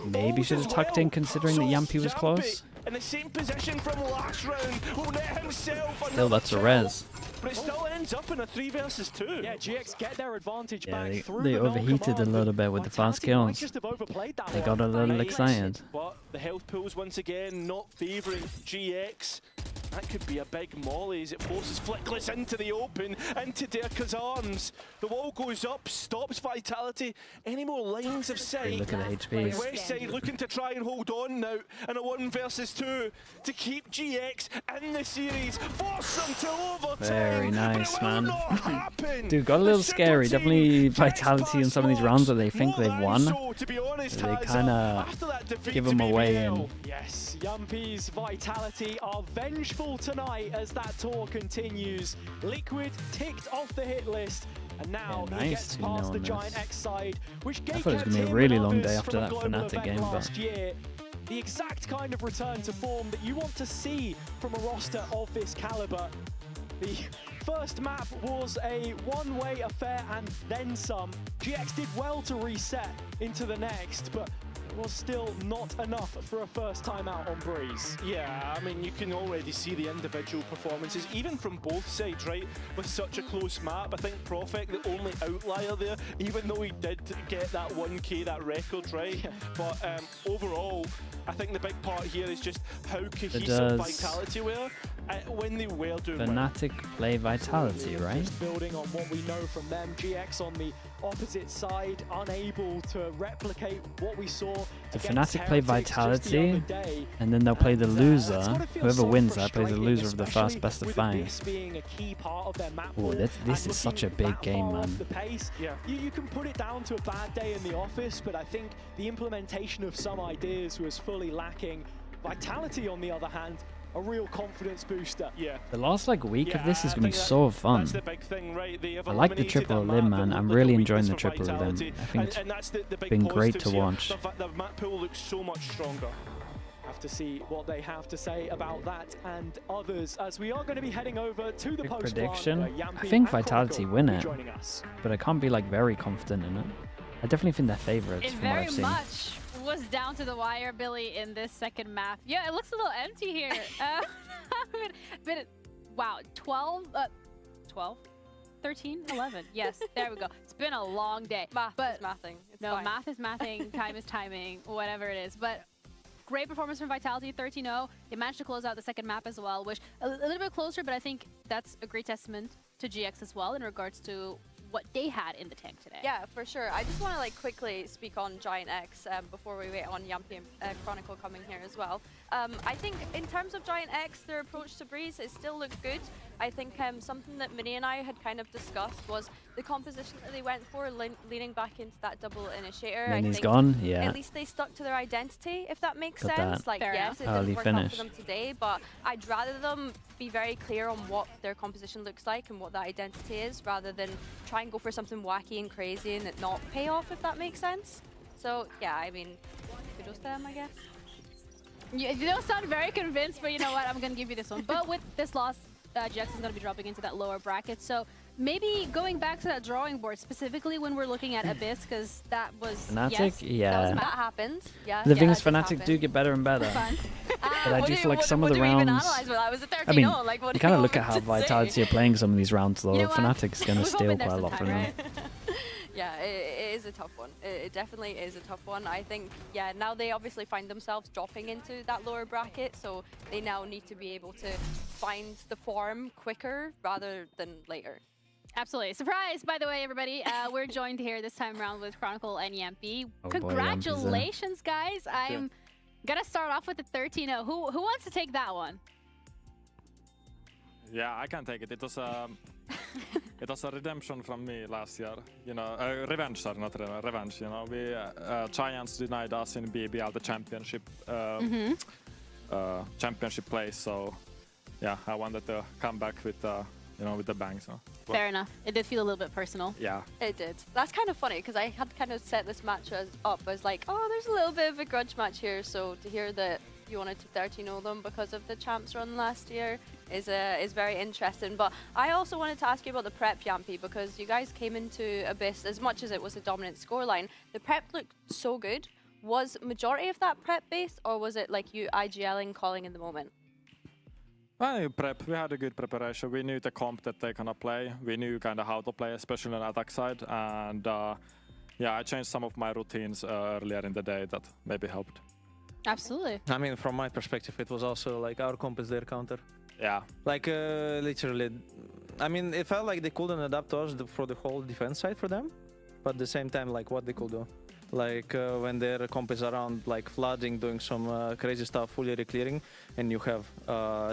Maybe should have tucked in considering that Yampy was close. In the same position from last round, will net himself. Still, that's a res. But it still ends up in a 3 versus 2. Yeah, GX get their advantage Yeah, back through they the null overheated a command, little bit with the fast kills. just have overplayed that They one. got a little excited. But the health pools once again not favouring GX. That could be a big molly as it forces Flickless into the open, into Dirka's arms. The wall goes up, stops Vitality. Any more lines of sight? Look at the HPs. West side looking to try and hold on now in a 1 versus 2 to keep GX in the series, force them to overtime. Very nice, but it will man. not happen. Dude, got a little The super scary. team Definitely Vitality in some of these rounds that they think more they've than won. so, to be honest, They Hazza, kind after of that defeat give to them away BBL. in. Yes, Yampy's Vitality are vengeful tonight as that tour continues. Liquid ticked off the hit list, and now Yeah, he nice gets 2-0 past the on this. GIANTX side, which I gave thought it was going to be a really long day after that FNATIC game, but last year. The exact kind of return to form that you want to see from a roster of this caliber. The first map was a one-way affair and then some. GX did well to reset into the next, but it was still not enough for a first time out on Breeze. Yeah, I mean, you can already see the individual performances, even from both sides, right? With such a close map, I think Prophet, the only outlier there, even though he did get that 1K, that record, right? But overall, I think the big part here is just how cohesive Vitality were when they were doing FNATIC play Vitality, right? Just building on what we know from them, GX on the opposite side, unable to replicate what we saw. The FNATIC play Vitality, and then they'll play the loser. Whoever wins that plays the loser of the first best of 5. Oh, this is such a big game, man. Yeah. You can put it down to a bad day in the office, but I think the implementation of some ideas was fully lacking. Vitality, on the other hand, a real confidence booster. Yeah. The last week of this is going to be so fun. That's the big thing, right? I like the triple limb, man. I'm really enjoying the triple limb. I think it's been great to watch. The map pool looks so much stronger. Have to see what they have to say about that and others, as we are going to be heading over to the post prediction. I think Vitality win it, but I can't be very confident in it. I definitely think they're favorites from what I've seen. Very much was down to the wire, Billy, in this second map. Yeah, it looks a little empty here. But wow, 12, 13, 11. Yes, there we go. It's been a long day. Math is mathing. It's no, fine. math is mathing, time is timing, whatever it is. But great performance from Vitality, 13-0. They managed to close out the second map as well, which a little bit closer, but I think that's a great testament to GX as well in regards to what they had in the tank today. Yeah, for sure. I just want to quickly speak on GIANTX before we wait on Yampy and Chronicle coming here as well. I think in terms of GIANTX, their approach to Breeze, it still looked good. I think something that Minnie and I had kind of discussed was the composition that they went for, leaning back into that double initiator. Minnie's gone, yeah. At least they stuck to their identity, if that makes Got sense. that. Yes, it didn't work out for them today, but I'd rather them be very clear on what their composition looks like and what that identity is, rather than try and go for something wacky and crazy and it not pay off, if that makes sense. So yeah, I mean, kudos to them, I guess. You don't sound very convinced, but you know what? I'm going to give you this one. But with this loss, GX is going to be dropping into that lower bracket. So maybe going back to that drawing board, specifically when we're looking at Abyss, because that was FNATIC, yeah. That happened. Yeah. The thing is, FNATIC do get better and better. But I do feel like some of the rounds. I mean, you kind of look at how Vitality are playing some of these rounds, though. FNATIC's going to steal quite a lot from them. Yeah, it is a tough one. It definitely is a tough one. I think, yeah, now they obviously find themselves dropping into that lower bracket, so they now need to be able to find the form quicker rather than later. Absolutely. Surprise, by the way, everybody. We're joined here this time around with Chronicle and Yampy. Oh Congratulations, guys. I'm going to start off with the 13-0. Who wants to take that one? Yeah, I can take it. It was it was a redemption from me last year. You know, revenge, sorry, not revenge. You know, we Giants denied us in BBL the championship championship place. So yeah, I wanted to come back with with the bang. So fair enough. It did feel a little bit personal. Yeah, it did. That's kind of funny because I had kind of set this match up as like, oh, there's a little bit of a grudge match here. So to hear that you wanted to 13-0 them because of the champs run last year is very interesting. But I also wanted to ask you about the prep, Yampy, because you guys came into Abyss, as much as it was a dominant scoreline, the prep looked so good. Was majority of that prep based, or was it like you IGLing, calling in the moment? Well, we had a good preparation. We knew the comp that they're gonna play. We knew kind of how to play, especially on the attack side. And yeah, I changed some of my routines earlier in the day that maybe helped. Absolutely. I mean, from my perspective, it was also like our comp is their counter. Yeah. Like literally, I mean, it felt like they couldn't adapt to us for the whole defense side for them, but at the same time, like what they could do. Like when their comp is around, like flooding, doing some crazy stuff, fully re-clearing, and you have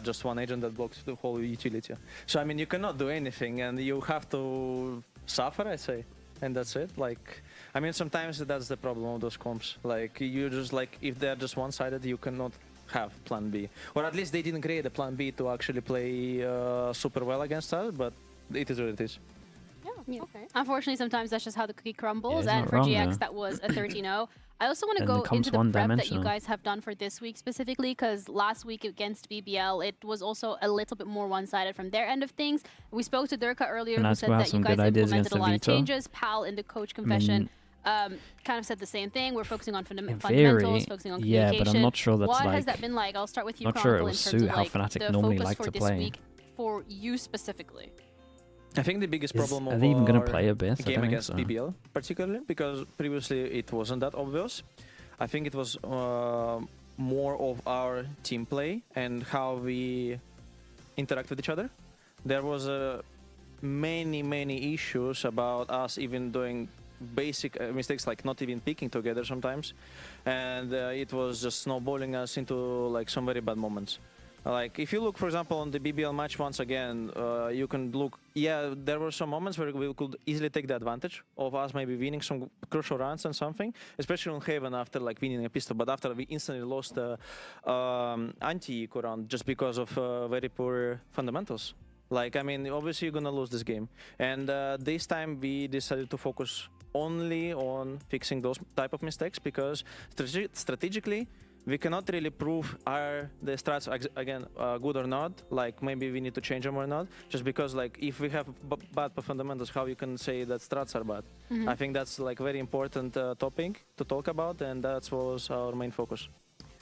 just one agent that blocks the whole utility. So I mean, you cannot do anything, and you have to suffer, I say, and that's it. Like, I mean, sometimes that's the problem of those comps. Like, you just like if they're just one-sided, you cannot have plan B, or at least they didn't create a plan B to actually play super well against us. But it is what it is. Yeah. Okay. Unfortunately, sometimes that's just how the cookie crumbles, and for GX, that was a 13-0. I also want to then go becomes into the prep that you one-dimensional. guys have done for this week specifically, because last week against BBL, it was also a little bit more one-sided from their end of things. We spoke to Durka earlier, who FNATIC said will have that you some guys good ideas implemented a against lot the of Vito. changes. Pal in the coach confession kind of said the same thing. We're focusing on in fundamentals, theory, focusing on yeah, communication. but I'm not sure that's what like. has that been like? I'll start with you, Not sure it Chronicle, will in terms suit of how like FNATIC the normally focus like for to this play. week for you specifically. I think the biggest problem Are of they even gonna our play a bit? I game don't think against so. BBL, particularly because previously it wasn't that obvious. I think it was more of our team play and how we interact with each other. There was many issues about us even doing basic mistakes like not even picking together sometimes, and it was just snowballing us into like some very bad moments. Like if you look, for example, on the BBL match once again, you can look. Yeah, there were some moments where we could easily take the advantage of us maybe winning some crucial rounds and something, especially on Haven after like winning a pistol. But after we instantly lost the anti-eco round just because of very poor fundamentals. Like I mean, obviously you're gonna lose this game, and this time we decided to focus only on fixing those type of mistakes because strategically. We cannot really prove are the strats again good or not. Like maybe we need to change them or not. Just because like if we have bad fundamentals, how you can say that strats are bad? I think that's like very important topic to talk about, and that was our main focus.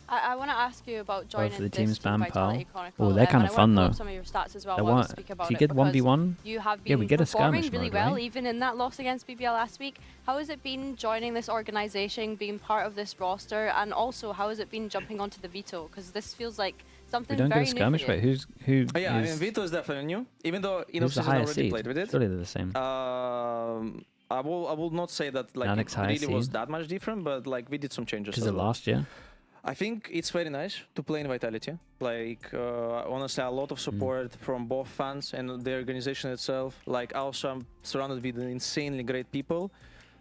I want to ask you about joining the this team spam Vitality pal. Chronicle. Oh, they're kind of and I fun want to pull though. up some of your stats as well They while we want- speak about if you it, get because 1v1, you have yeah, been we get a performing skirmish really mode, well, right? even in that loss against BBL last week. How has it been joining this organization, being part of this roster, and also how has it been jumping onto the Vito? Because this feels like We something don't very get a new skirmish. for you. Wait, who? Oh, yeah, I is- mean Vito is definitely new, even though who's the Innox highest already seed? played with it. Surely they're the same. I will not say that like Alex it really highest was seed? that much different, but like we did some changes. Is as it well. last year? I think it's very nice to play in Vitality. Like honestly, a lot of support from both fans and the organization itself. Like also, I'm surrounded with insanely great people.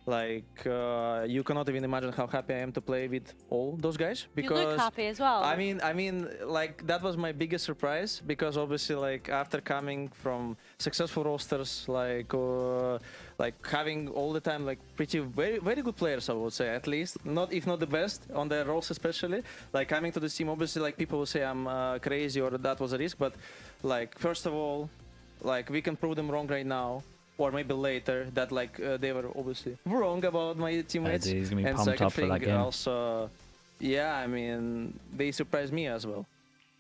Like you cannot even imagine how happy I am to play with all those guys. Because You look happy as well. I mean, like that was my biggest surprise because obviously, like after coming from successful rosters, like having all the time like very good players, I would say, at least not if not the best on their roles, especially like coming to this team. Obviously, like people will say I'm crazy or that was a risk, but like first of all, like we can prove them wrong right now. Or maybe later that like they were obviously wrong about my teammates. Dude, he's gonna be and pumped second up for that thing, game. also, yeah, I mean they surprised me as well.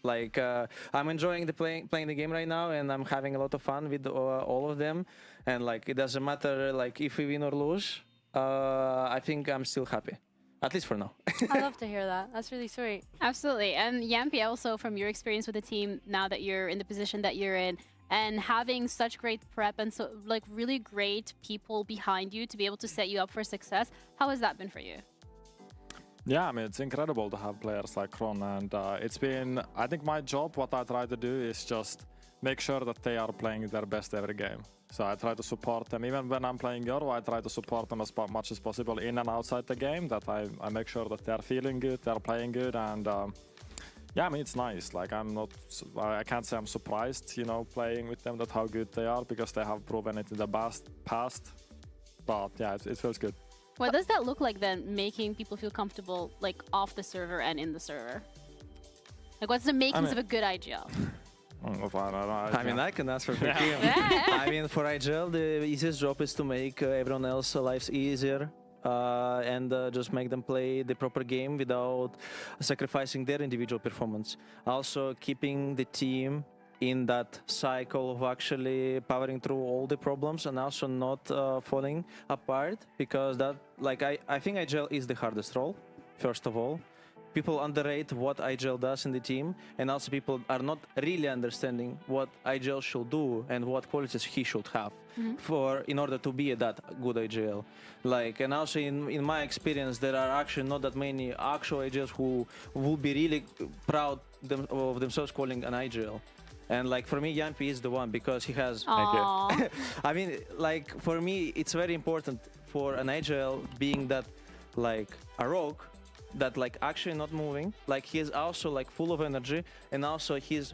Like I'm enjoying the playing the game right now, and I'm having a lot of fun with all of them. And like it doesn't matter like if we win or lose. I think I'm still happy, at least for now. I love to hear that. That's really sweet. Absolutely. And Yampi, also from your experience with the team, now that you're in the position that you're in, and having such great prep and so like really great people behind you to be able to set you up for success, how has that been for you? Yeah, I mean, it's incredible to have players like Kron, and it's been, I think my job, what I try to do is just make sure that they are playing their best every game. So I try to support them, even when I'm playing Euro, I try to support them as much as possible in and outside the game, that I make sure that they're feeling good, they're playing good, and yeah, I mean, it's nice. Like, I can't say I'm surprised, you know, playing with them, that how good they are, because they have proven it in the past. But yeah, it feels good. What does that look like then, making people feel comfortable like off the server and in the server? Like, what's the makings of a good IGL? I mean, I can answer for him. I mean, for IGL, the easiest job is to make everyone else's lives easier. And just make them play the proper game without sacrificing their individual performance. Also keeping the team in that cycle of actually powering through all the problems and also not falling apart, because that, like, I think IGL is the hardest role, first of all. People underrate what IGL does in the team, and also people are not really understanding what IGL should do and what qualities he should have in order to be that good IGL. Like, and also in my experience, there are actually not that many actual IGLs who will be really proud of themselves calling an IGL. And like for me, Yampi is the one, because he has. I mean, like for me, it's very important for an IGL being that like a rogue, that like actually not moving, like he is also like full of energy, and also he's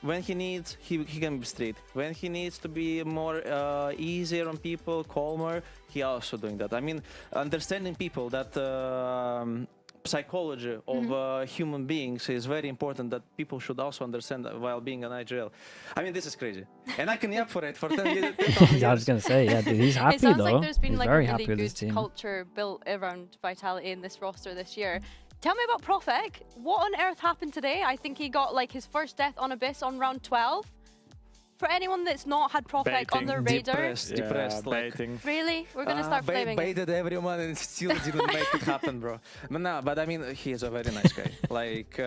when he needs, he can be straight. When he needs to be more easier on people, calmer, he also doing that. I mean, understanding people, that psychology of human beings is very important, that people should also understand while being an IGL. I mean, this is crazy. And I can yap for it for 10 years. Yeah, I was going to say, yeah, dude, he's happy it sounds though. like there's been He's like very a happy really with his good team. culture built around Vitality in this roster this year. Tell me about Profek. What on earth happened today? I think he got like his first death on Abyss on round 12. For anyone that's not had Profek on their radar, depressed, like, really, we're gonna start flaming. Baited everyone and still didn't make it happen, bro. But no, but I mean, he is a very nice guy. Like,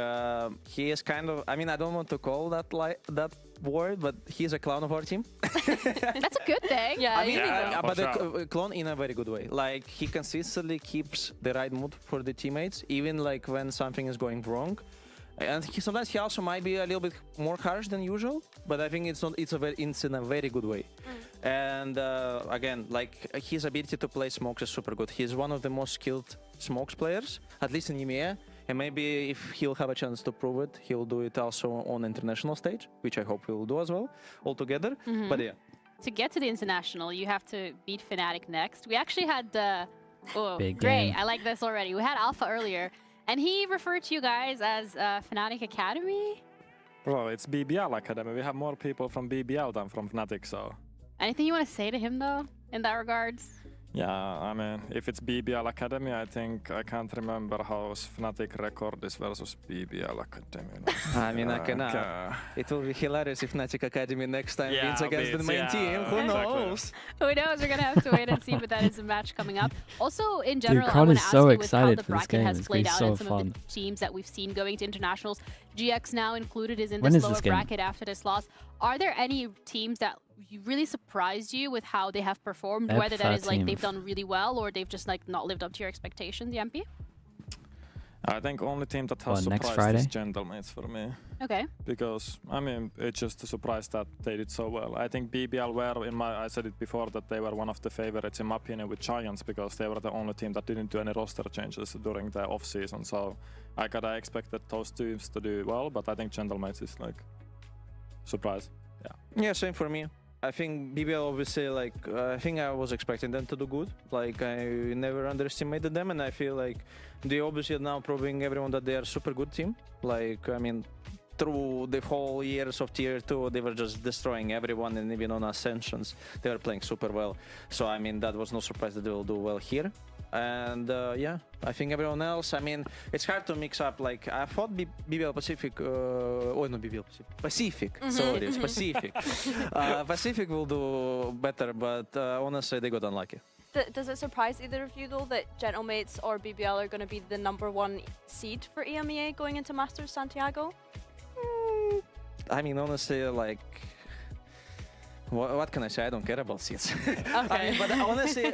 he is kind of. I mean, I don't want to call that that word, but he's a clown of our team. That's a good thing. Yeah, I mean, but a clone in a very good way. Like, he consistently keeps the right mood for the teammates, even like when something is going wrong. And sometimes he also might be a little bit more harsh than usual, but I think it's not. It's in a very good way. And again, like, his ability to play smokes is super good. He's one of the most skilled smokes players, at least in EMEA. And maybe if he'll have a chance to prove it, he'll do it also on international stage, which I hope he'll do as well, all together. But yeah. To get to the international, you have to beat FNATIC next. We actually had Big great. game. I like this already. We had Alpha earlier. And he referred to you guys as FNATIC Academy? Bro, it's BBL Academy. We have more people from BBL than from FNATIC, so... Anything you want to say to him, though, in that regards? Yeah, I mean, if it's BBL Academy, I think I can't remember how FNATIC record is versus BBL Academy. I mean, I cannot. It will be hilarious if FNATIC Academy next time wins against the main team. Who knows? Who knows? We're going to have to wait and see, but that is a match coming up. Also, in general, I Dude, want to ask so you with how excited the for this bracket game. has It's played gonna out be and so some of fun. the teams that we've seen going to internationals. GX now included is in When this is lower this game? bracket after this loss. Are there any teams that really surprised you with how they have performed, Feb whether that is like 13th. they've done really well or they've just like not lived up to your expectations, Yampi? I think only team that has Next surprised Friday? is Gentlemates for me. Okay. Because, I mean, it's just a surprise that they did so well. I think BBL were, I said it before, that they were one of the favorites in my opinion with Giants, because they were the only team that didn't do any roster changes during the off-season. So I kinda expected those teams to do well, but I think Gentlemates is like, surprise. Yeah, same for me. I think BBL obviously, like, I think I was expecting them to do good. Like, I never underestimated them, and I feel like they obviously are now proving everyone that they are a super good team. Like, I mean, through the whole years of Tier 2, they were just destroying everyone, and even on Ascensions, they were playing super well. So, I mean, that was no surprise that they will do well here. And yeah, I think everyone else, I mean, it's hard to mix up. Like, I thought BBL Pacific, oh, no, BBL Pacific, Pacific, sorry, it's Pacific. Pacific will do better, but honestly, they got unlucky. Does it surprise either of you, though, that Gentlemates or BBL are going to be the #1 seed for EMEA going into Masters Santiago? I mean, honestly, like, what can I say? I don't care about seeds. I mean, but honestly,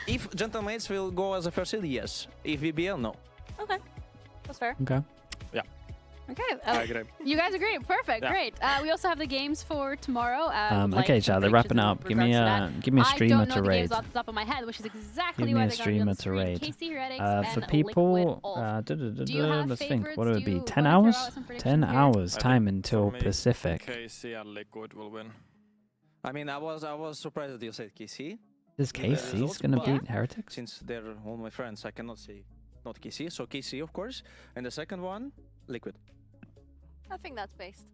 if Gentlemates will go as a first seed, yes. If BBL, no. Okay, that's fair. Okay. Yeah. Okay. I agree. You guys agree. Perfect. Yeah. Great. We also have the games for tomorrow. Okay, Chad, they're wrapping up. Give me a streamer to I don't know the raid. games off the top of my head, which is exactly Give me why a they're going to be on the streamer to screen. raid. KC For and people, Liquid Ulf. let's think. What would it be? Do you 10 wanna throw hours? out some 10 predictions here? hours I time think until for me, Pacific. KC and Liquid will win. I mean, I was surprised that you said KC. Is KC's gonna but beat Heretics? Since they're all my friends, I cannot say not KC. So KC, of course. And the second one, Liquid. I think that's based.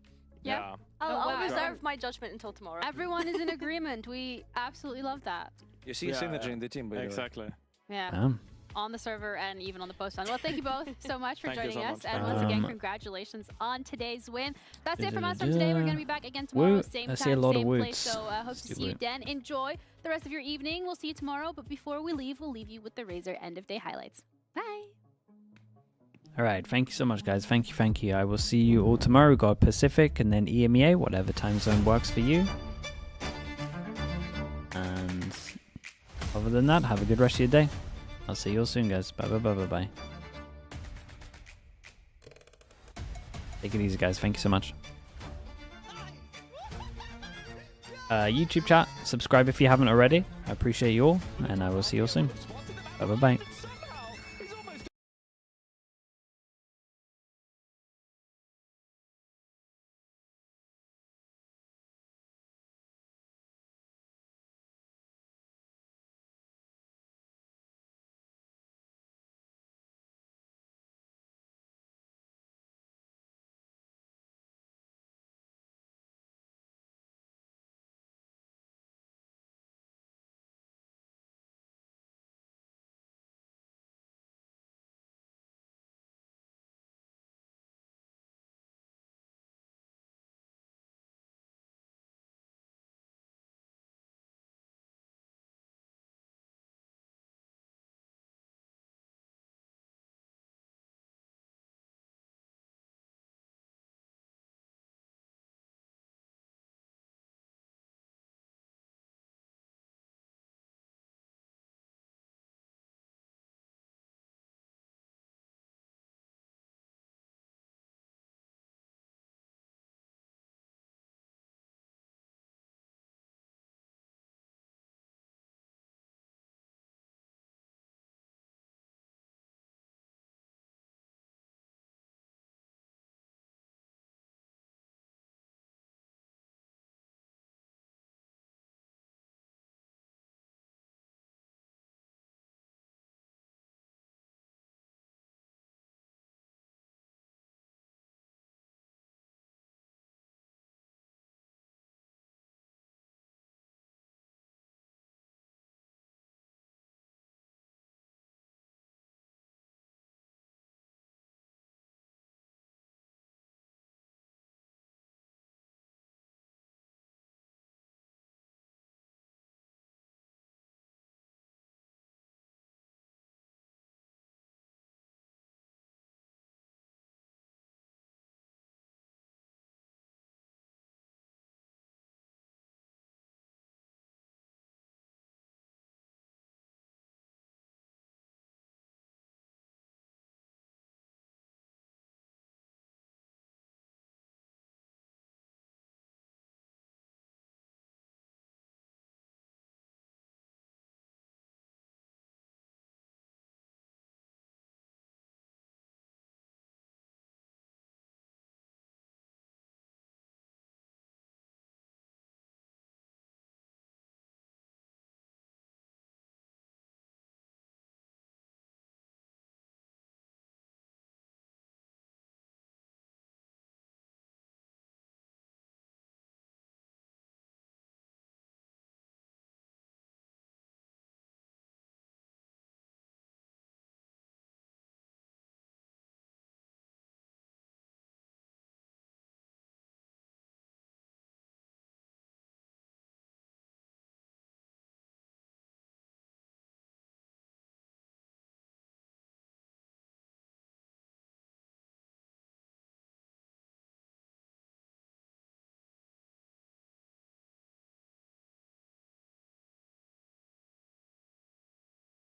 Yeah. I'll reserve my judgment until tomorrow. Everyone is in agreement. We absolutely love that. You see synergy in the team, by the way. Exactly. Yeah. On the server and even on the post. Well, thank you both so much for Thank you joining so us. much. And once again, congratulations on today's win. That's it from us from today. We're going to be back again tomorrow, Woot. same I time, see a lot of same place. woots. So hope to see you woot. then. Enjoy the rest of your evening. We'll see you tomorrow. But before we leave, we'll leave you with the Razor end of day highlights. Bye. All right, thank you so much, guys. Thank you. I will see you all tomorrow. We've got Pacific and then EMEA, whatever time zone works for you. And other than that, have a good rest of your day. I'll see you all soon, guys. Bye. Take it easy, guys. Thank you so much. YouTube chat, subscribe if you haven't already. I appreciate you all, and I will see you all soon. Bye.